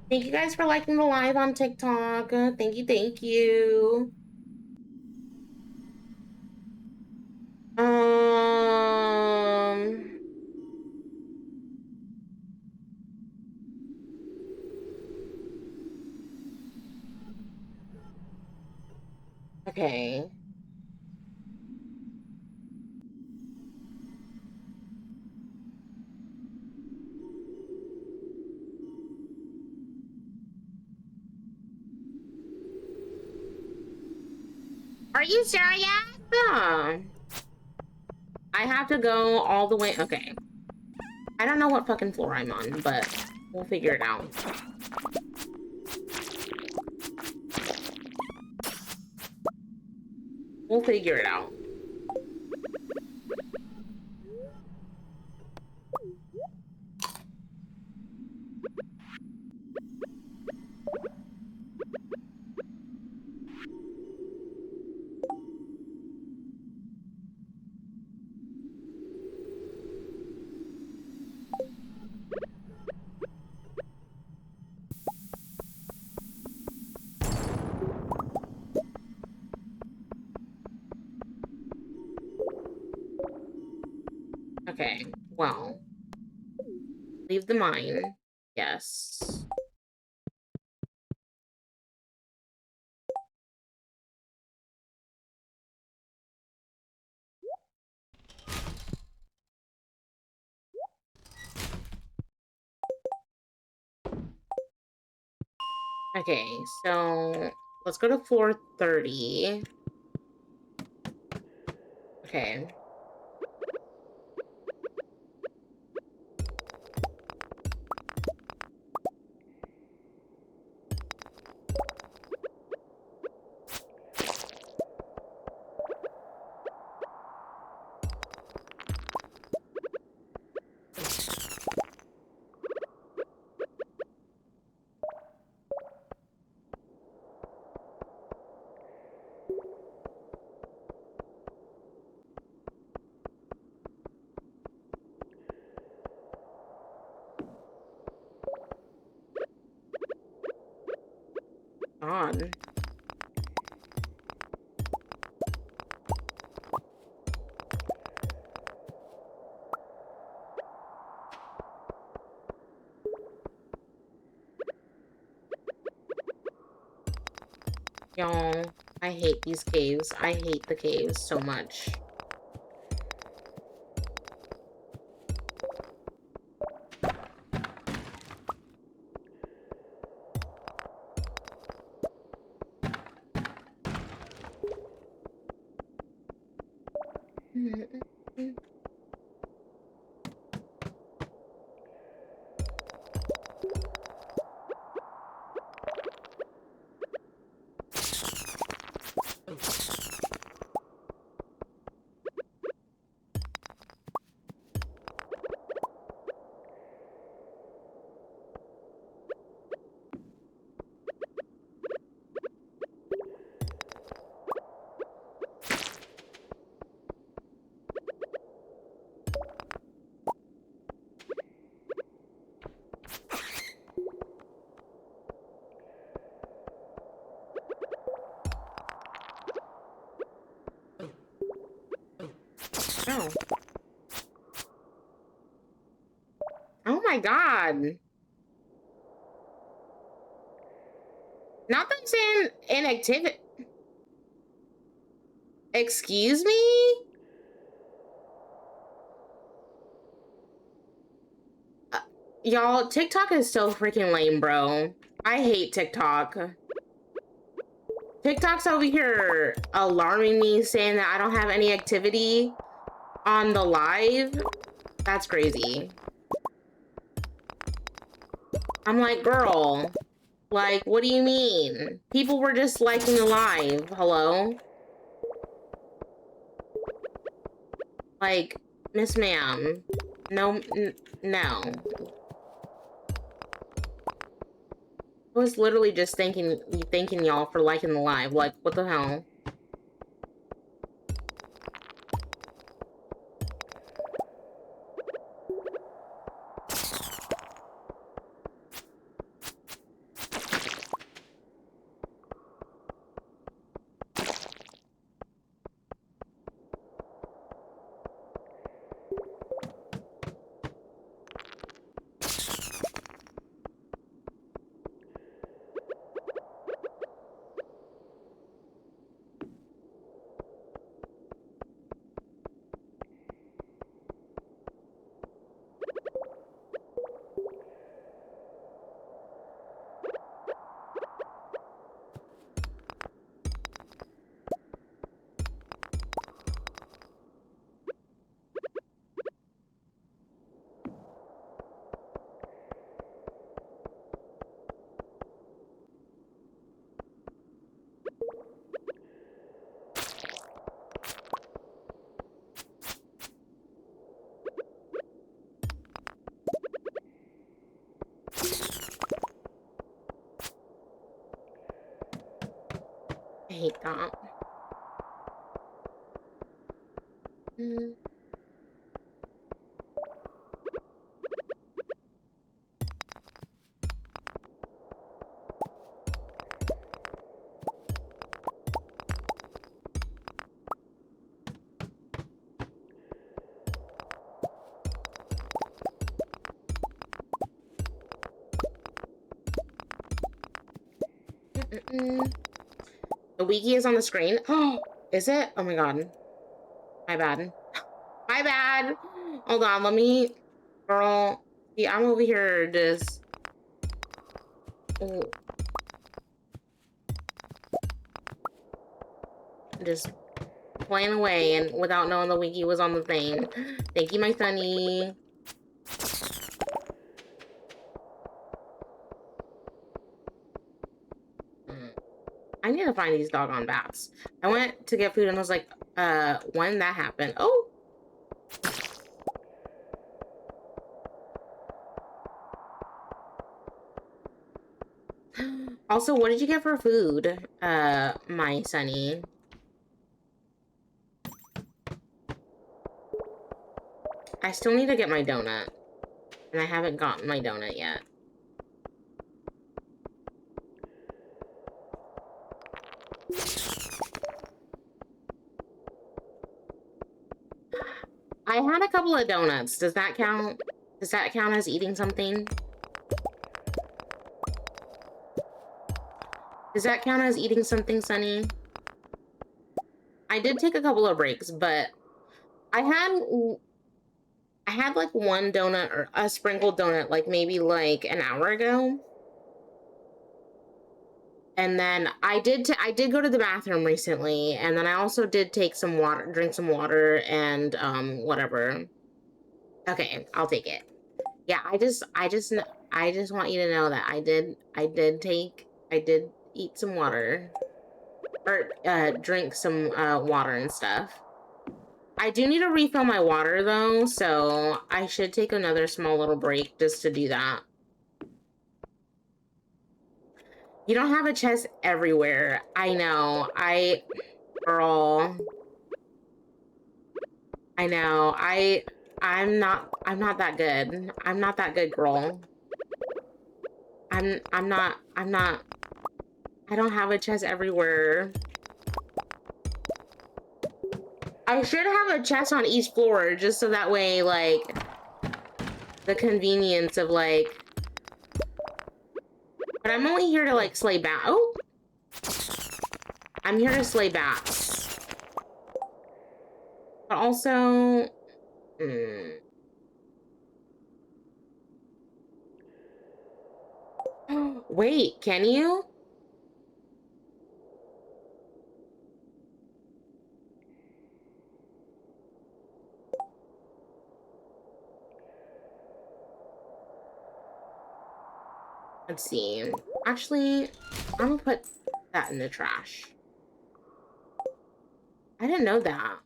A: Thank you guys for liking the live on TikTok. Thank you, thank you. Okay. Are you serious? I have to go all the way. Okay. I don't know what fucking floor I'm on, but we'll figure it out. We'll figure it out. Okay, well. Leave the mine. Yes. Okay, so let's go to floor 30. Okay. God. Y'all, I hate these caves. I hate the caves so much. Oh. Oh my god. Not that I'm saying inactivity. Excuse me? Y'all, TikTok is so freaking lame, bro. I hate TikTok. TikTok's over here alarming me, saying that I don't have any activity on the live. That's crazy. I'm like, girl, like, what do you mean? People were just liking the live. Hello? Like, Miss Ma'am, No, no. I was literally just thanking y'all for liking the live. Like, what the hell? I hate that. The wiki is on the screen. Oh, is it? Oh my god. My bad. My bad. Hold on, let me... Girl. See, I'm over here just... Just playing away and without knowing the wiki was on the thing. Thank you, my sunny. I need to find these doggone bats. I went to get food and I was like, when that happened? Oh! Also, what did you get for food, my sunny? I still need to get my donut. And I haven't gotten my donut yet. I had a couple of donuts. Does that count? Does that count as eating something? Does that count as eating something, Sunny? I did take a couple of breaks, but I had like one donut or a sprinkled donut like maybe like an hour ago. And then I did go to the bathroom recently, and then I also did take some water, drink some water and whatever. Okay, I'll take it. Yeah, I just want you to know that I did eat some water or drink some water and stuff. I do need to refill my water though, so I should take another small little break just to do that. You don't have a chest everywhere. I know. Girl. I know. I'm not that good. I'm not that good, girl. I don't have a chest everywhere. I should have a chest on each floor, just so that way, like, the convenience of, like... But I'm only here to, like, slay bats. Oh! I'm here to slay bats. But also... Wait, can you? Let's see. Actually, I'm gonna put that in the trash. I didn't know that.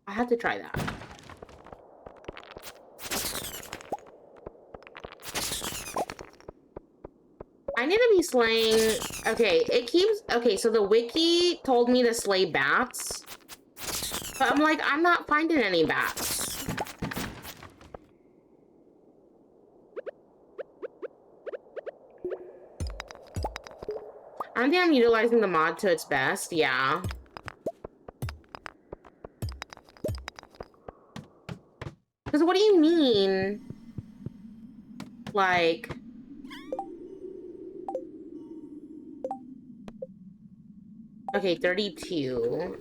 A: I have to try that. need to be slaying... Okay, it keeps... Okay, so the wiki told me to slay bats. But I'm like, I'm not finding any bats. I don't think I'm utilizing the mod to its best, yeah. Because what do you mean? Like... Okay, 32.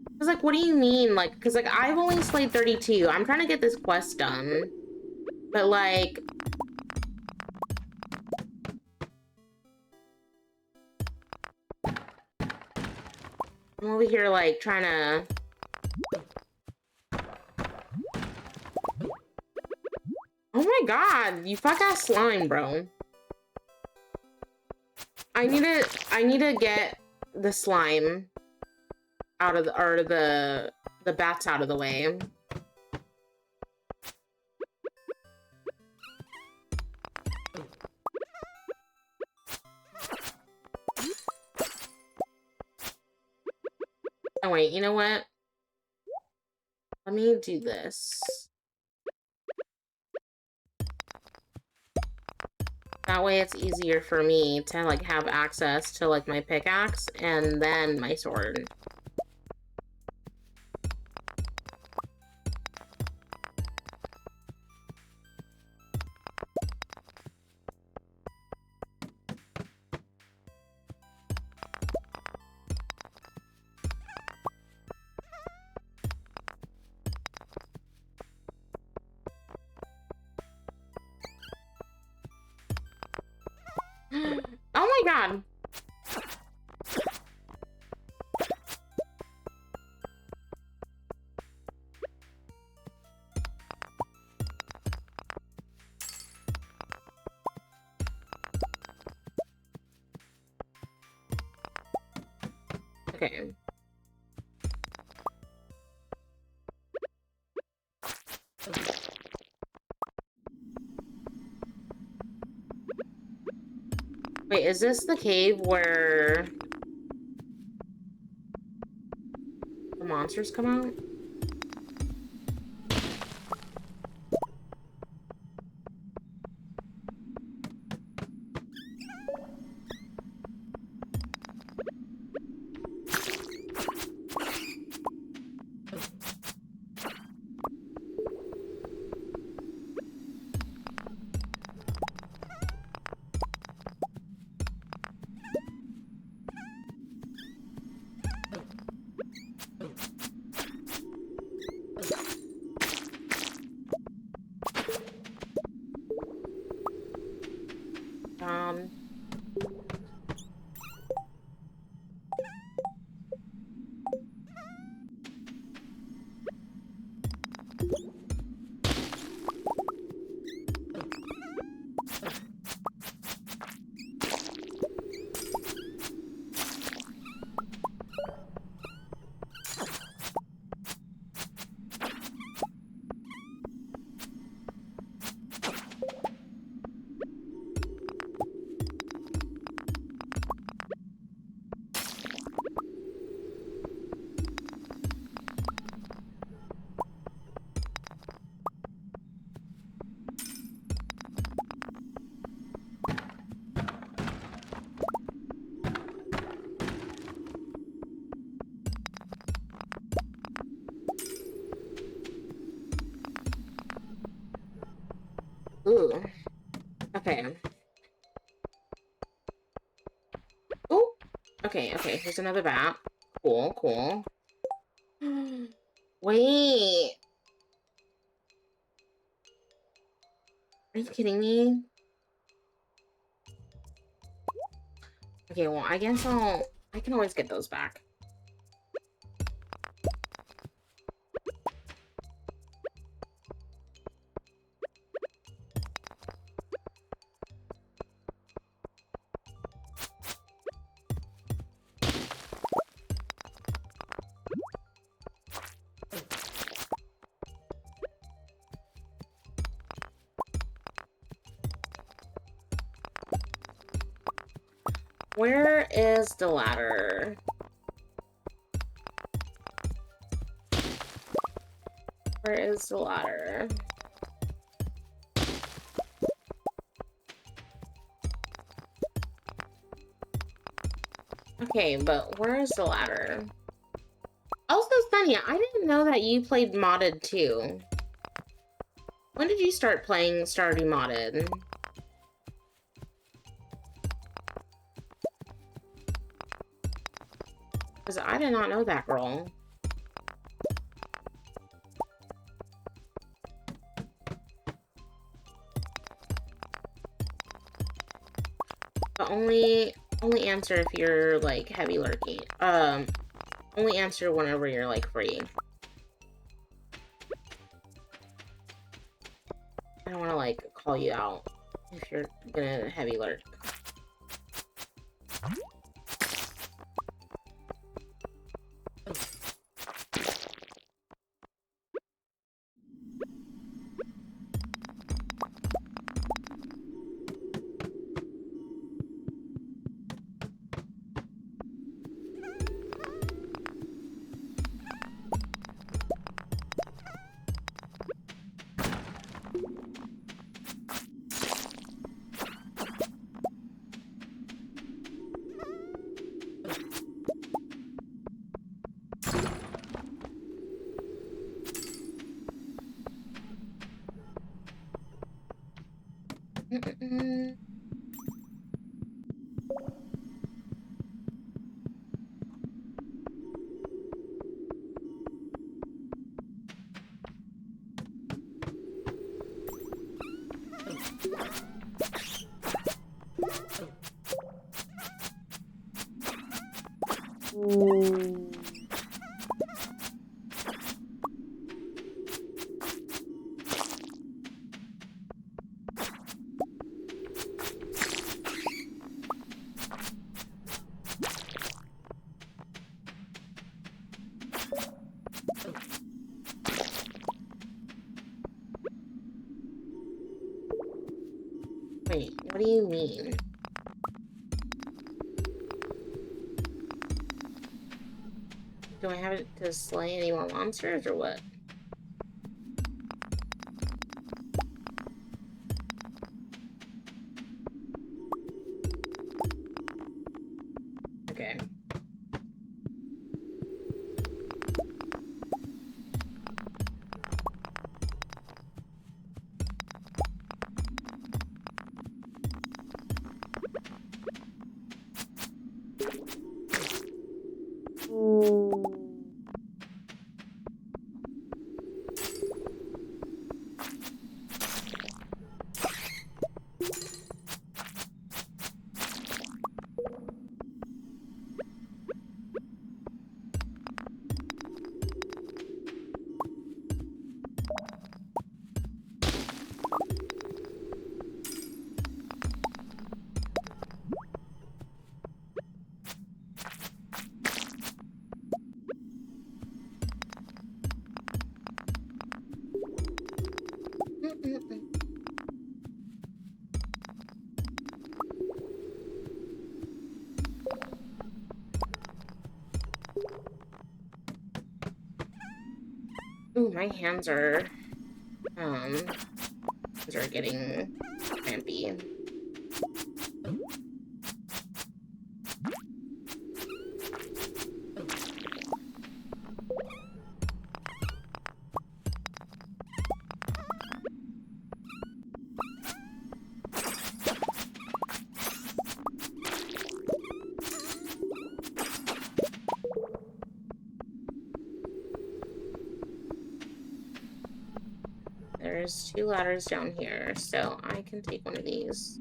A: I was like, what do you mean? Like, because, like, I've only slayed 32. I'm trying to get this quest done. But, like... I'm over here, like, trying to... Oh my god, you fuck-ass slime, bro. I need to get the slime out of the, or the bats out of the way. Oh wait, you know what? Let me do this. That way it's easier for me to, like, have access to, like, my pickaxe and then my sword. Oh my god! Okay. Wait, is this the cave where the monsters come out? Um... Ooh. Okay. Ooh. Okay, okay. Here's another bat. Cool, cool. Wait. Are you kidding me? Okay, well, I guess I can always get those back. Where is the ladder? Where is the ladder? Okay, but where is the ladder? Also, Sunny, I didn't know that you played modded too. When did you start playing Stardew modded? Because I did not know that, girl. But only answer if you're like heavy lurking. Only answer whenever you're like free. I don't want to like call you out if you're gonna heavy lurk. Mm-mm-mm. Wait, what do you mean? Do I have to slay any more monsters or what? Okay. Mm-mm-mm. Ooh, my hands are getting crampy. There's 2 ladders down here, so I can take one of these.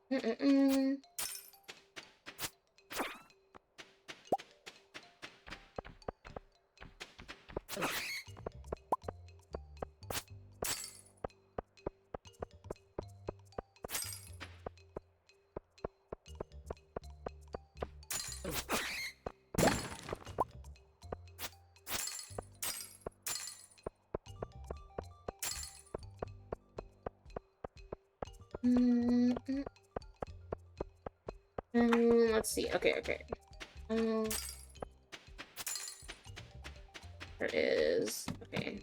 A: Mm-mm-mm. Let's see. Okay. There it is. Okay.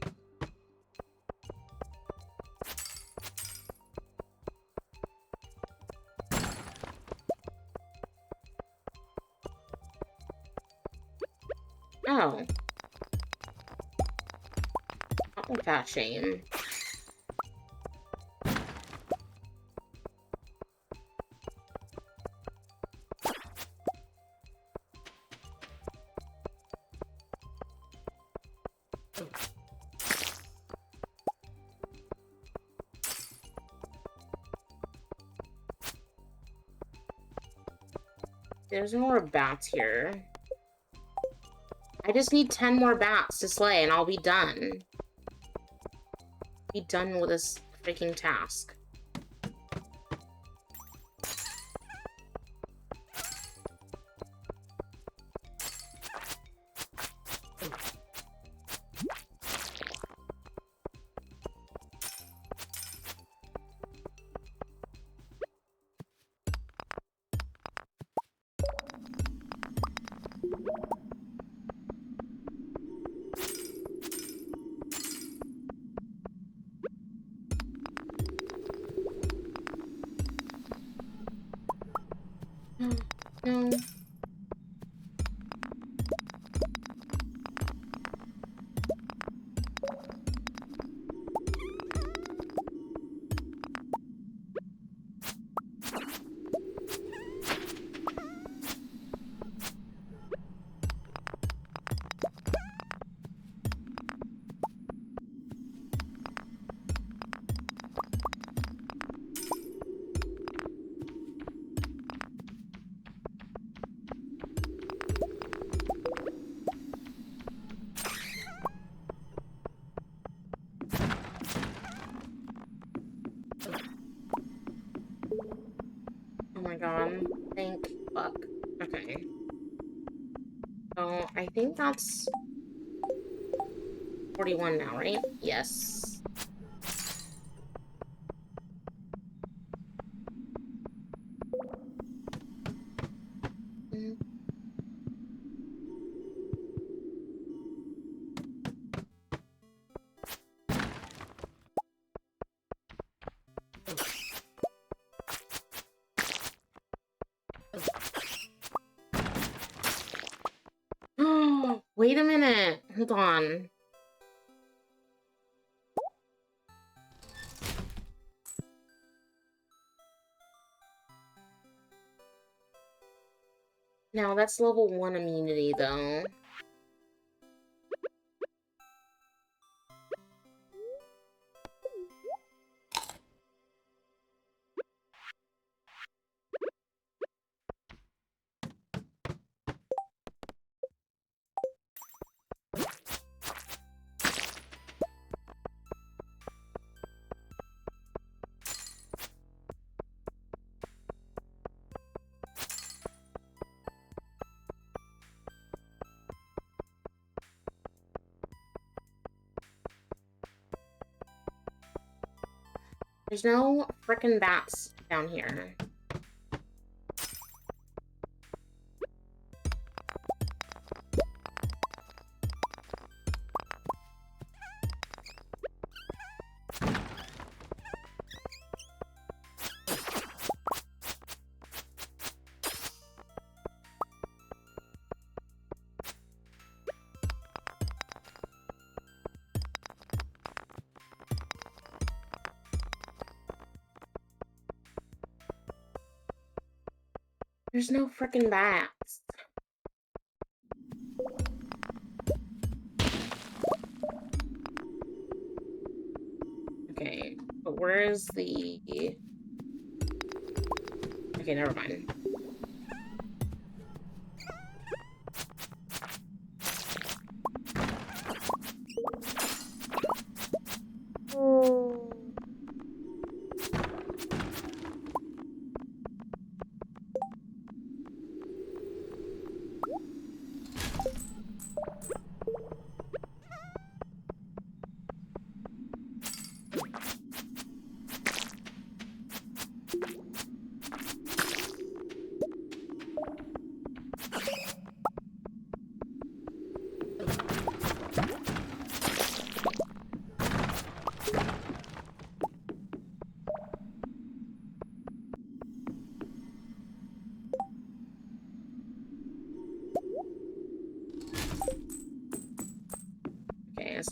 A: Oh. Not like that, Shane. There's no more bats here. I just need 10 more bats to slay and I'll be done. Be done with this freaking task. No. Oh my god. Thank fuck. Okay. So I think that's 41 now, right? Yes. Mm. Wait a minute. Hold on. Now that's level 1 immunity, though. There's no frickin' bats down here. There's no frickin' bats. Okay, but where is the... Okay, never mind.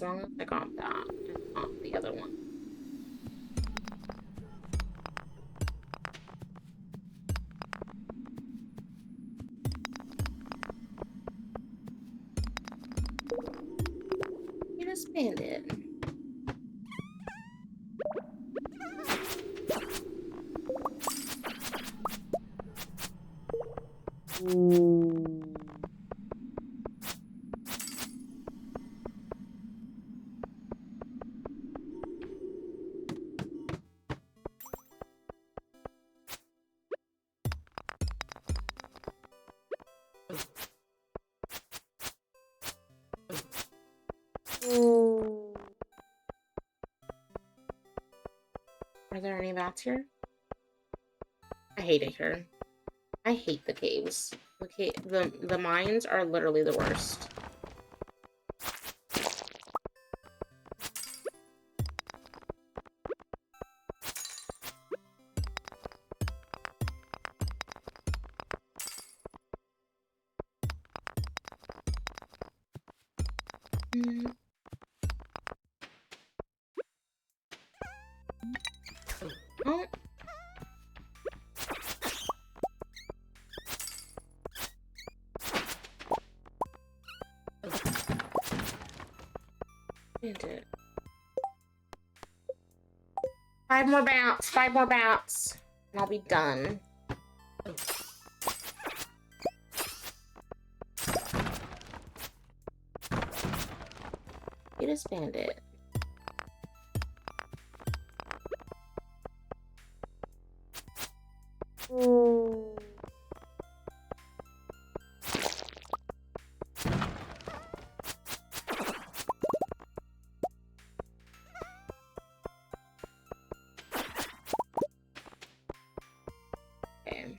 A: as long as I got that and not the other one. You just bandit. Are there any bats here? I hate it here. I hate the caves. Okay, the mines are literally the worst. Oh. Bandit. 5 more bounce, 5 more bounce, and I'll be done. You just bandit. Okay.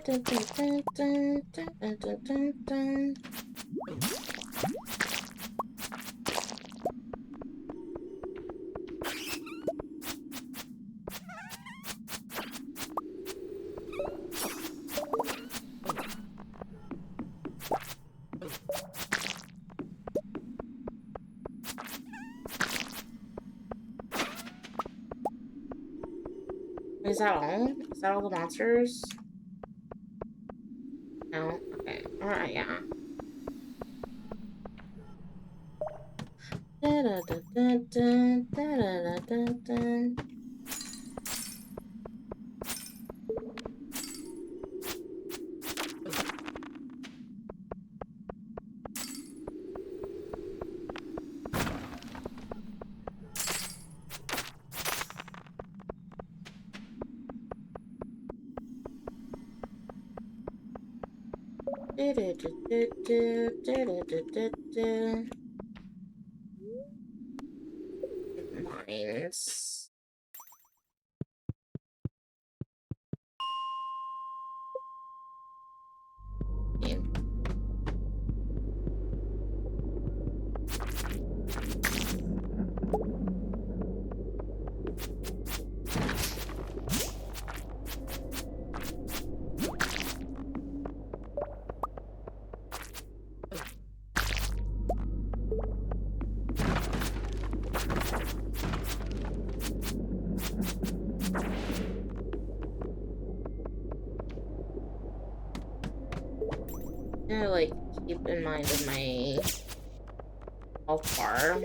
A: Dun, dun, dun, dun, dun, dun, dun, dun. Is that all? Is that all the monsters? No? Okay. Alright, yeah. Da da da da da da da da da. Mines. Yeah. Yeah, like, keep in mind of my health bar.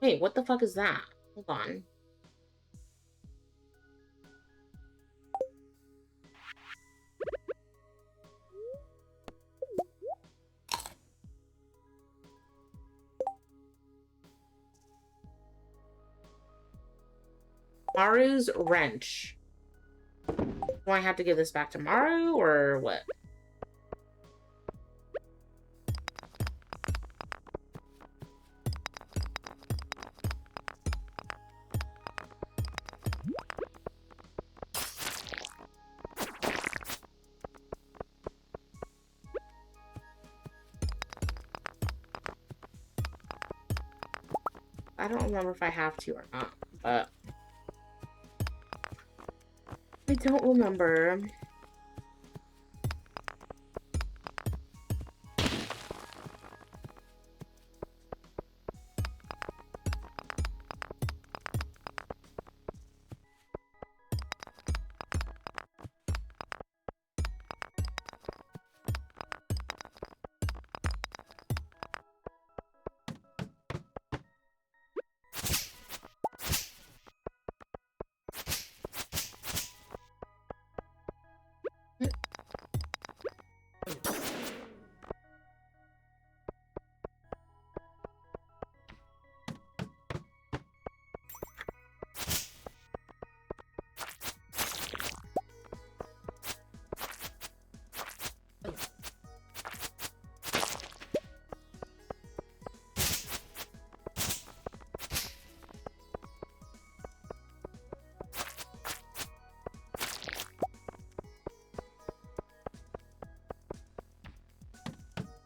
A: Wait, what the fuck is that? Hold on. Maru's wrench. Do I have to give this back to Maru or what? I don't remember if I have to or not, but I don't remember.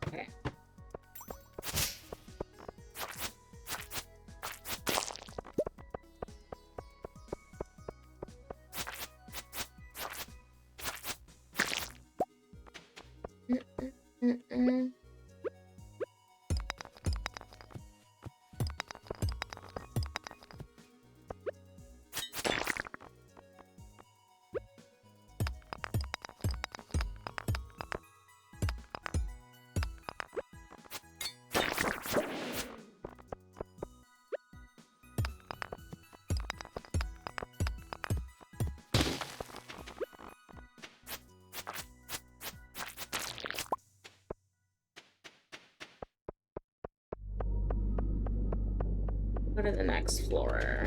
A: Okay. Mm-mm. Go to the next floor.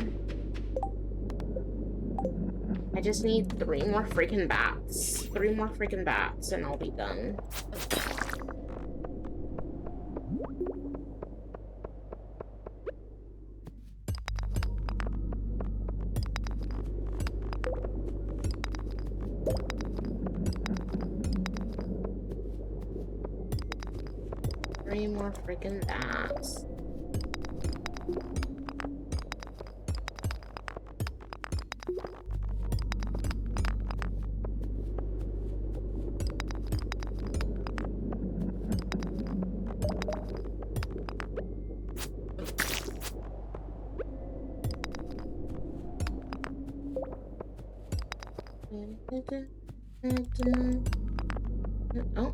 A: I just need 3 more freaking bats. 3 more freaking bats and I'll be done. Three more freaking bats. Oh.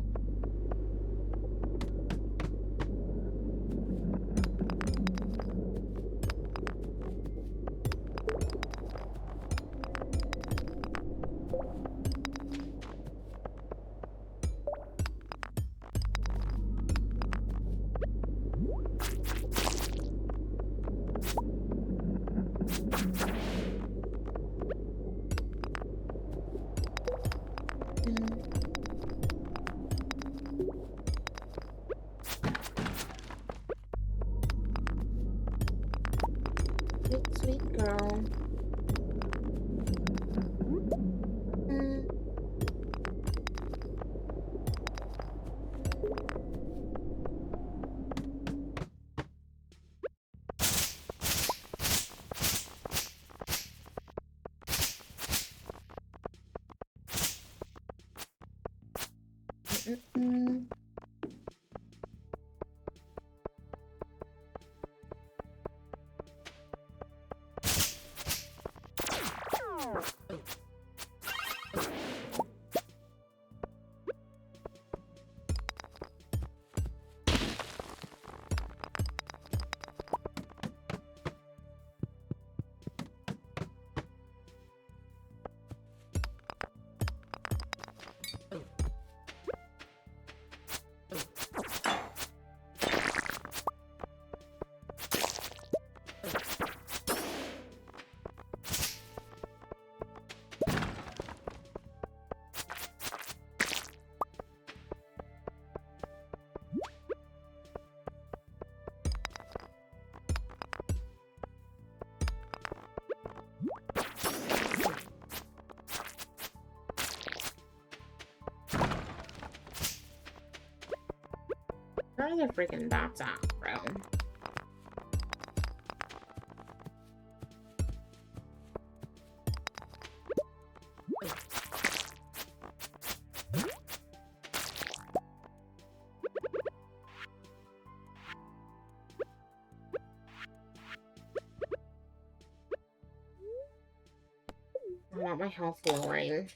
A: Sweet girl. are the freaking dots at, bro? I want my health lowering.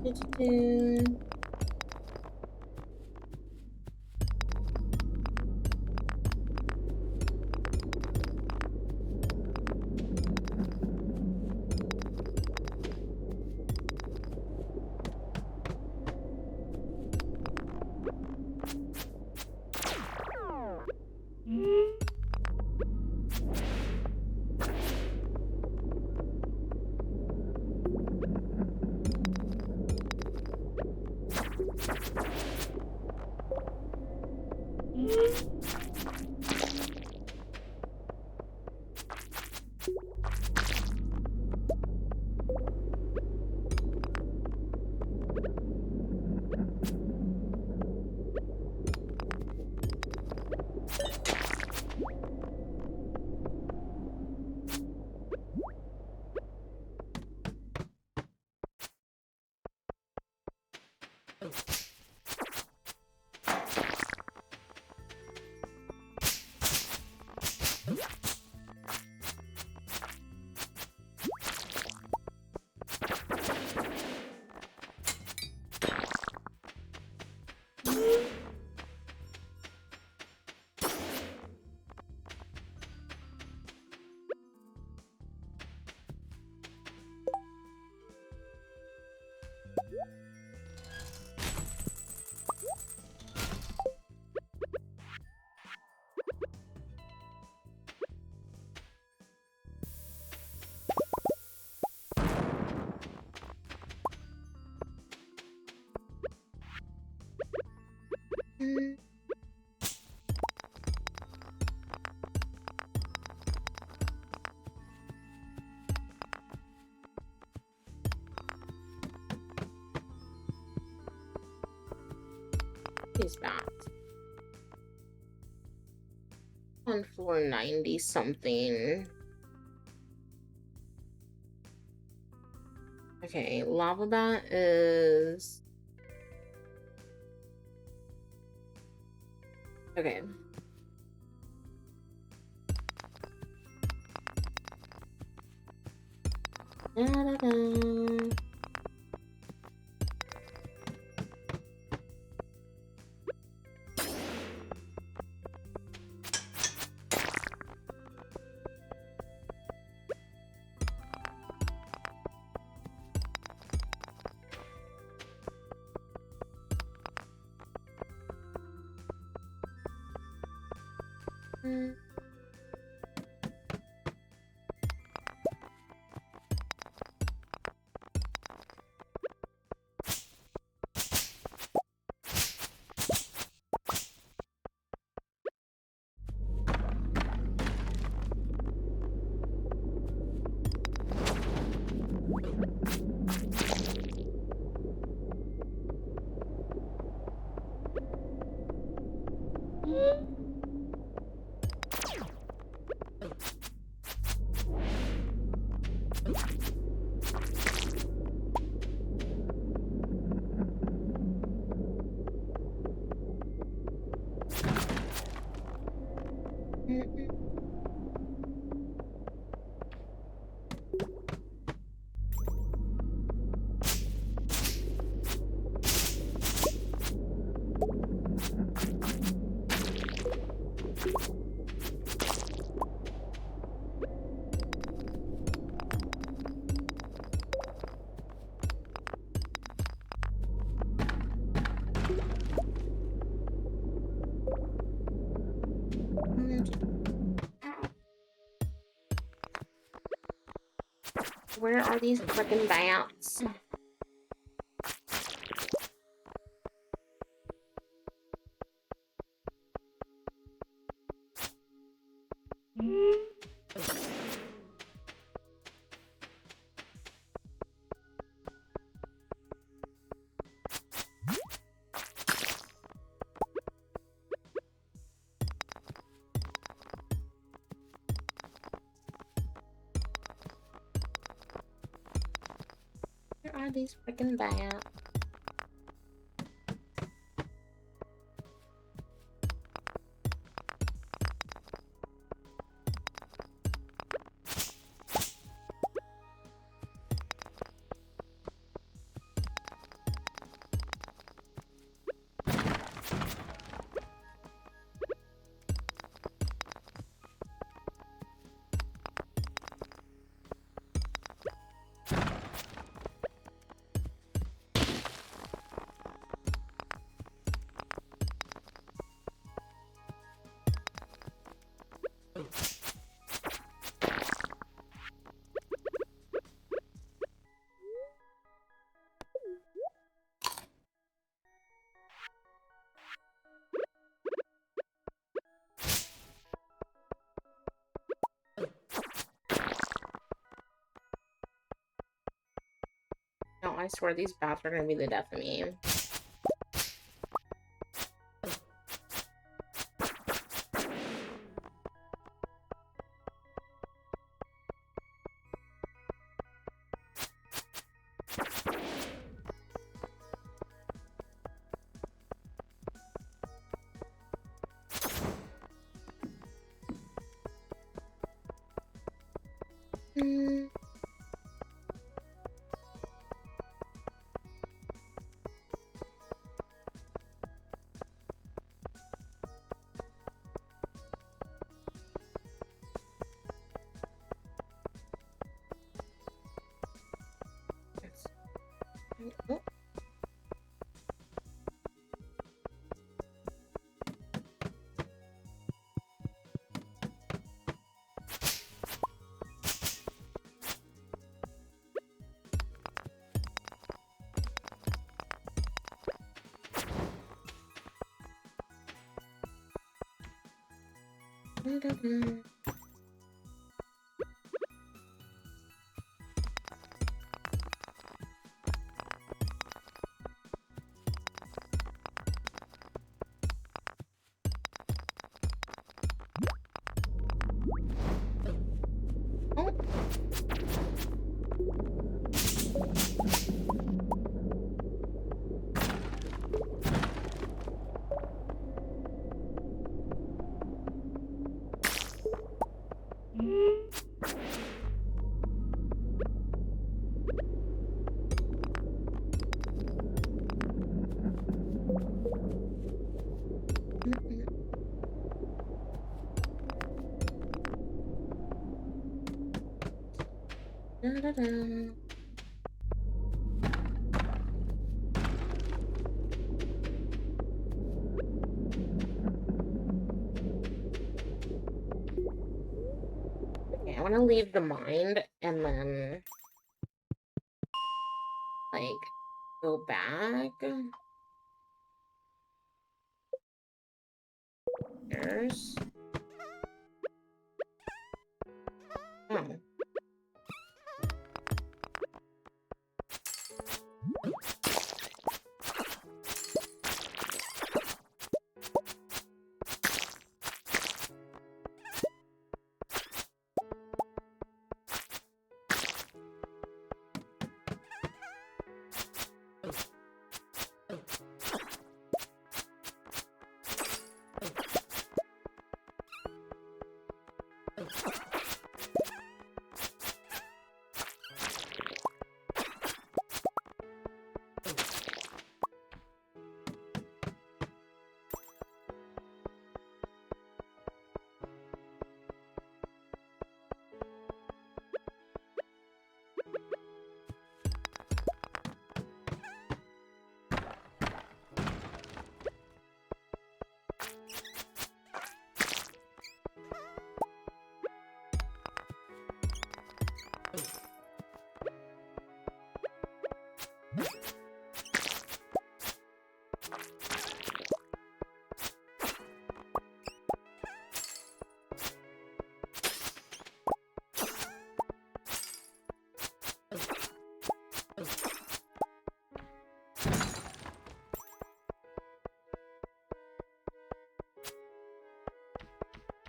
A: Do-do-do. He's back. On floor 90 something. Okay, lava bat is... Okay. Da-da-da. Where are these freaking bats? Where are these freaking bats? No, I swear these bats are gonna be the death of me. Hmm. Oh. Oh. Da-da-da. Okay, I want to leave the mind and then like go back. There's oh.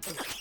A: Mhm.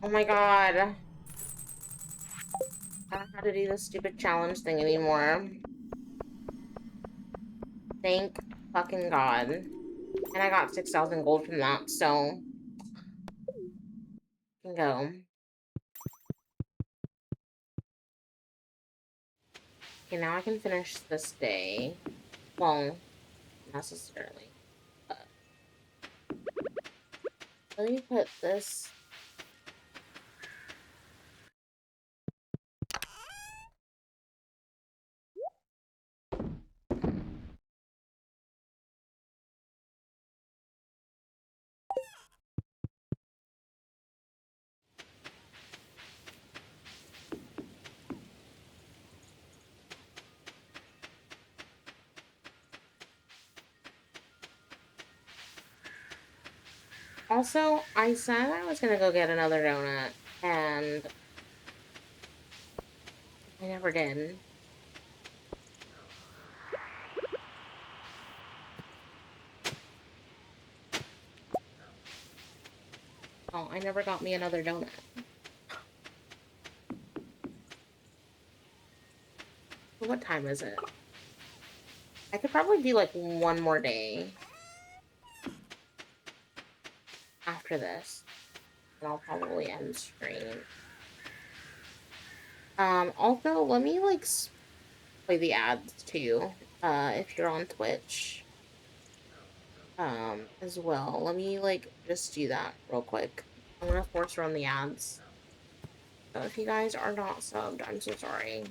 A: Oh my god. I don't know how to do this stupid challenge thing anymore. Thank fucking god. And I got 6,000 gold from that, so can go. Okay, now I can finish this day. Well, necessarily. But let me put this. Also, I said I was gonna go get another donut, and I never did. Oh, I never got me another donut. What time is it? I could probably do like one more day after this, and I'll probably end stream. Also, let me like play the ads too, if you're on Twitch, as well. Let me like just do that real quick. I'm gonna force run the ads. So if you guys are not subbed, I'm so sorry.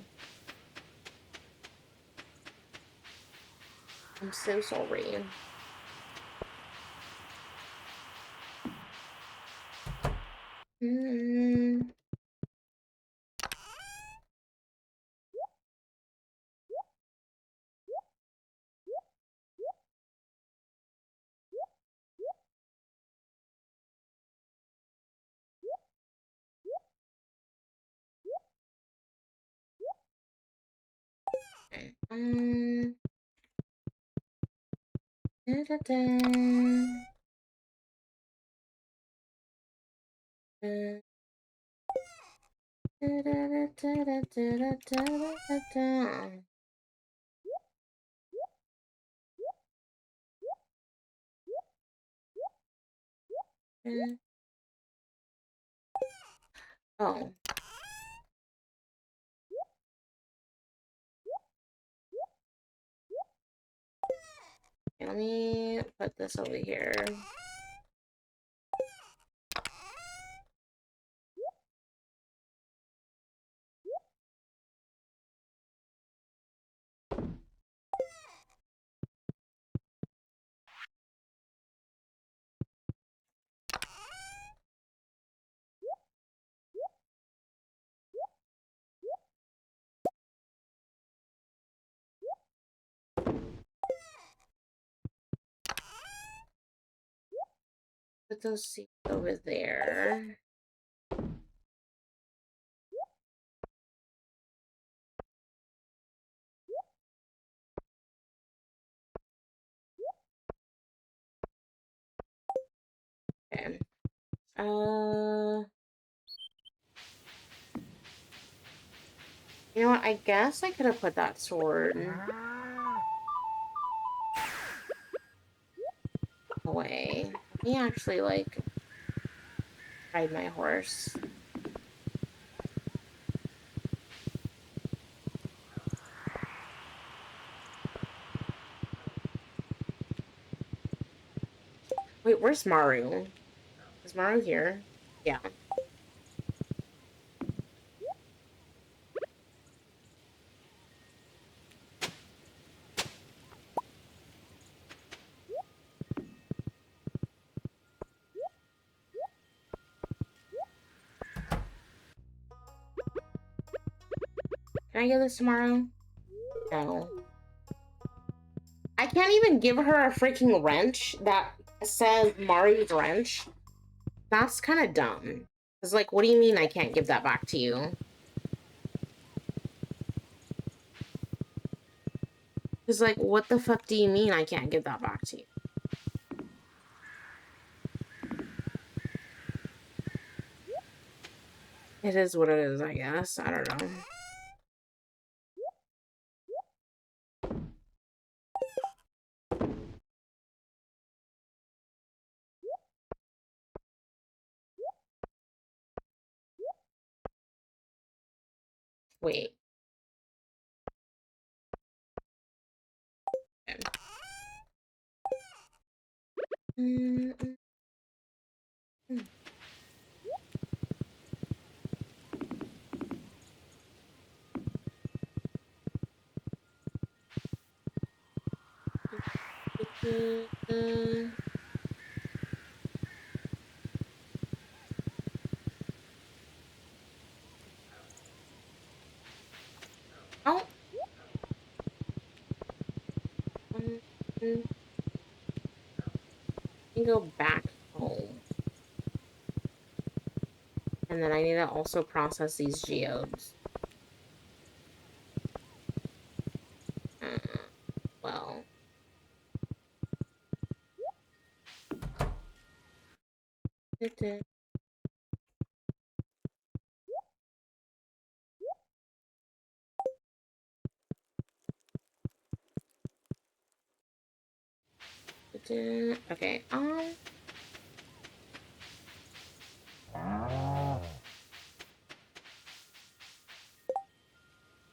A: I'm so sorry. Mm. Okay. Da-da-da. Da-da-da-da-da-da-da-da-da. Oh. Okay, let me put this over here. Put those seats over there. Okay. You know what? I guess I could have put that sword away. Let me actually, like, ride my horse. Wait, where's Maru? Is Maru here? Yeah. Can I get this tomorrow? No. I can't even give her a freaking wrench that says Mari's wrench. That's kind of dumb. It's like, what do you mean I can't give that back to you? It's like, what the fuck do you mean I can't give that back to you? It is what it is, I guess. I don't know. Wait. Okay. Oh. Let me go back home. And then I need to also process these geodes. Well. Okay, I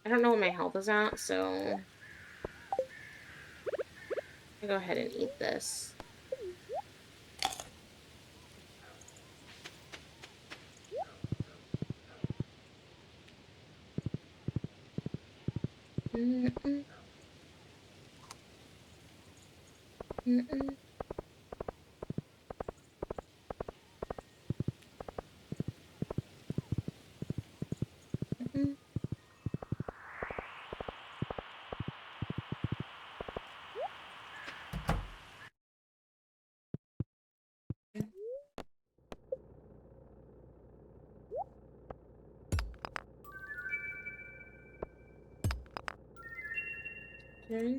A: don't know what my health is at, so I'll go ahead and eat this. Mm-mm. Mm-mm. Mm-mm. Okay.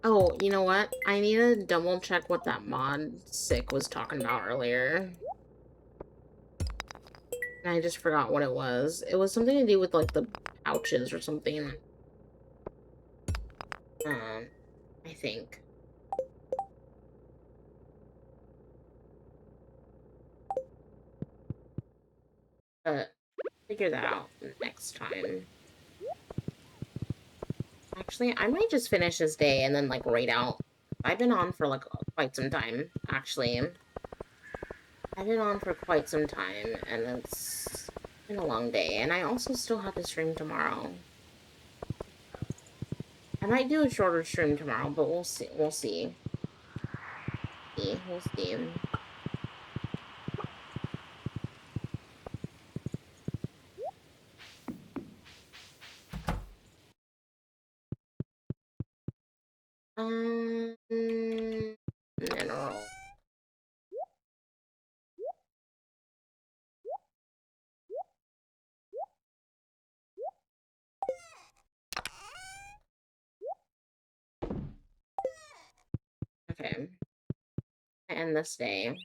A: Oh, you know what? I need to double check what that mod sick was talking about earlier. And I just forgot what it was. It was something to do with like the pouches or something. I think. But figure that out next time. Actually, I might just finish this day and then, like, raid out. I've been on for, like, quite some time, actually. I've been on for quite some time, and it's been a long day. And I also still have to stream tomorrow. I might do a shorter stream tomorrow, but we'll see. We'll see. We'll see. Mineral. Okay. End this day.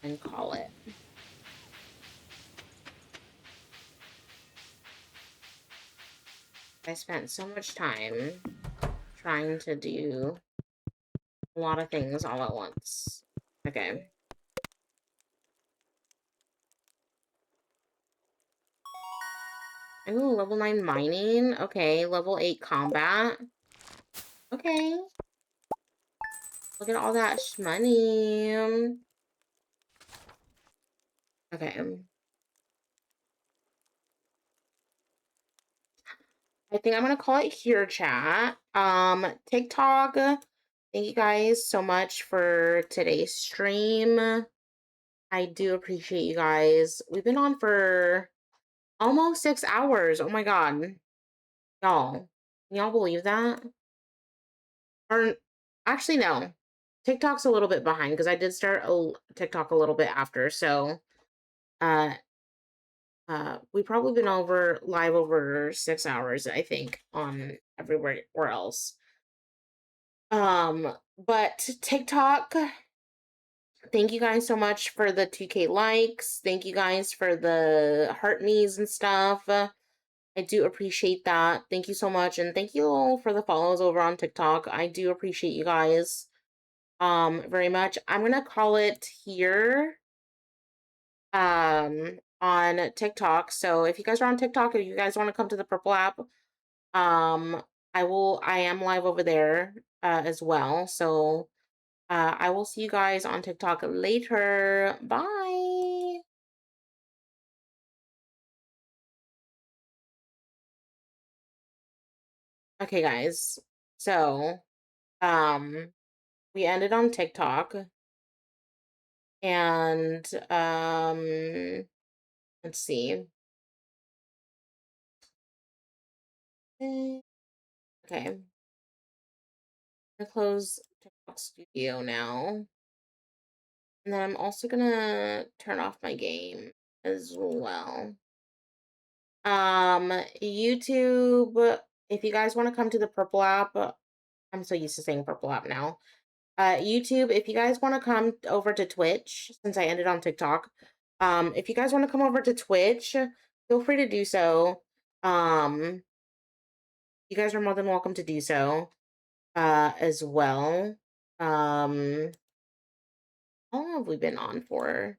A: And call it. I spent so much time trying to do a lot of things all at once. Okay. Ooh, level 9 mining. Okay, level 8 combat. Okay. Look at all that money. Okay. I think I'm gonna call it here, chat. TikTok. Thank you guys so much for today's stream. I do appreciate you guys. We've been on for almost 6 hours. Oh my god. Y'all. Can y'all believe that? Or actually no. TikTok's a little bit behind because I did start TikTok a little bit after. So uh we've probably been live over 6 hours, I think, on everywhere else. But TikTok, thank you guys so much for the 2K likes. Thank you guys for the heart me's and stuff. I do appreciate that. Thank you so much. And thank you all for the follows over on TikTok. I do appreciate you guys very much. I'm gonna call it here on TikTok. So if you guys are on TikTok, if you guys want to come to the purple app, I am live over there as well. So I will see you guys on TikTok later. Bye. Okay, guys. So, we ended on TikTok and let's see. Okay. I'm gonna close TikTok Studio now. And then I'm also gonna turn off my game as well. YouTube, if you guys want to come to the purple app, I'm so used to saying purple app now. YouTube, if you guys want to come over to Twitch, since I ended on TikTok, if you guys want to come over to Twitch, feel free to do so. You guys are more than welcome to do so, as well. How long have we been on for?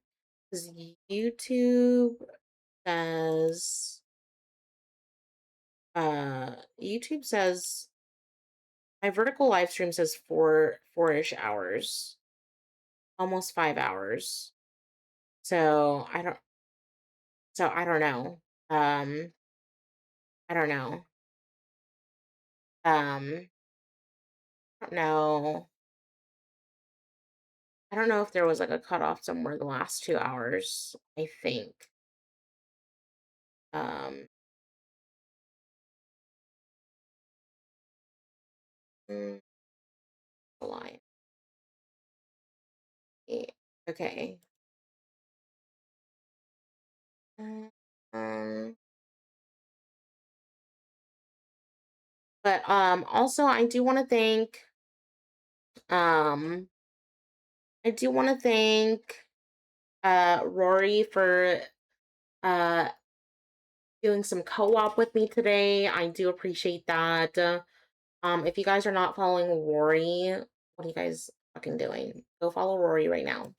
A: Because YouTube says, YouTube says my vertical live stream says four-ish hours, almost 5 hours. So I don't know. I don't know. I don't know. I don't know if there was like a cutoff somewhere the last 2 hours, I think. Um, mm, line. Okay. Uh, Um, but also um I do want to thank Rory for uh doing some co-op with me today. I do appreciate that. If you guys are not following Rory, what are you guys fucking doing? Go follow Rory right now.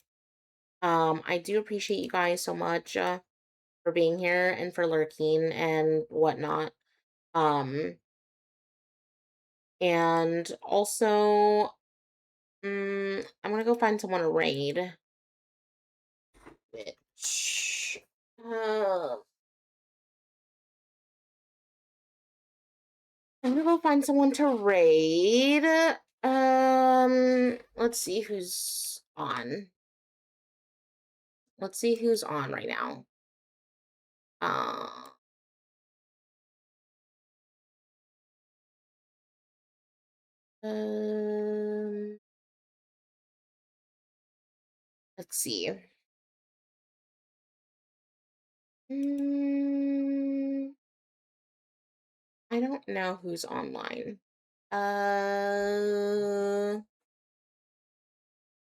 A: I do appreciate you guys so much for being here and for lurking and whatnot. Um, and also, I'm gonna go find someone to raid. Bitch. I'm gonna go find someone to raid. Let's see who's on. Let's see who's on right now. Uh, um, let's see. I don't know who's online.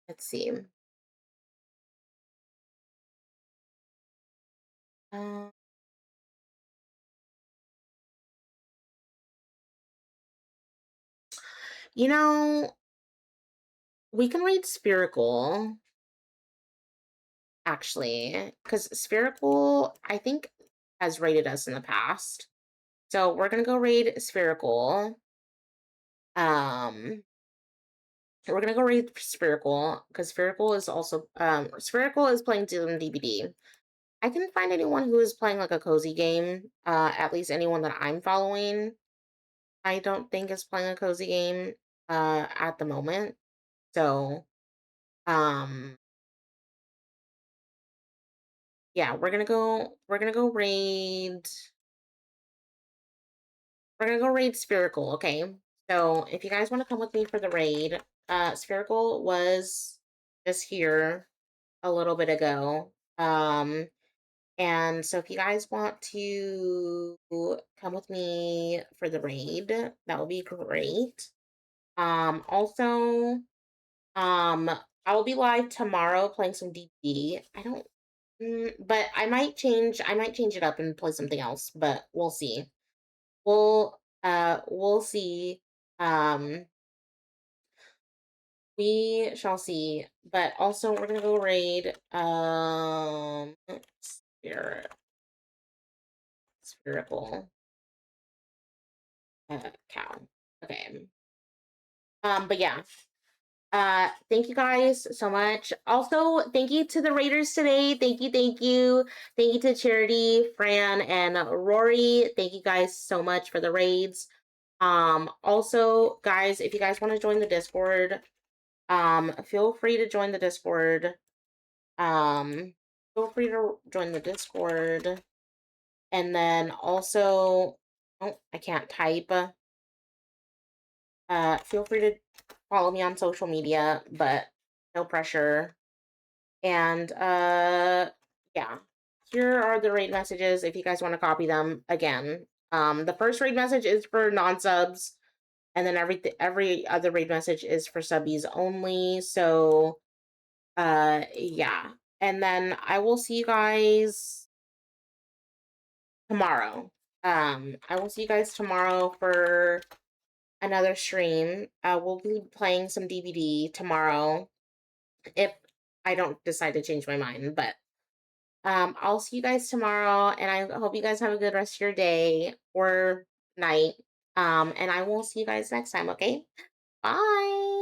A: Let's see. Uh, you know, we can read Spherical, actually, because Spherical, I think has raided us in the past. So we're gonna go raid Spherical. We're gonna go raid Spherical because Spherical is also Spherical is playing Doom DBD. I couldn't find anyone who is playing like a cozy game. At least anyone that I'm following, I don't think is playing a cozy game at the moment. So yeah, we're gonna go raid Spherical, okay? So if you guys want to come with me for the raid, Spherical was just here a little bit ago. And so if you guys want to come with me for the raid, that would be great. Also, I will be live tomorrow playing some DBD. I don't but I might change it up and play something else, but we'll see. We'll see. Um we shall see. But also we're gonna go raid Spherical cow. Okay. But yeah. Thank you guys so much. Also, thank you to the raiders today. Thank you. Thank you to Charity, Fran, and Rory. Thank you guys so much for the raids. Also, guys, if you guys want to join the Discord, feel free to join the Discord. Feel free to join the Discord. And then also, oh, I can't type. Feel free to follow me on social media, but no pressure. And yeah, here are the raid messages if you guys want to copy them again. The first raid message is for non-subs, and then every other raid message is for subbies only. So yeah. And then I will see you guys tomorrow. I will see you guys tomorrow for another stream. We'll be playing some DBD tomorrow if I don't decide to change my mind, but I'll see you guys tomorrow, and I hope you guys have a good rest of your day or night. And I will see you guys next time, okay? Bye.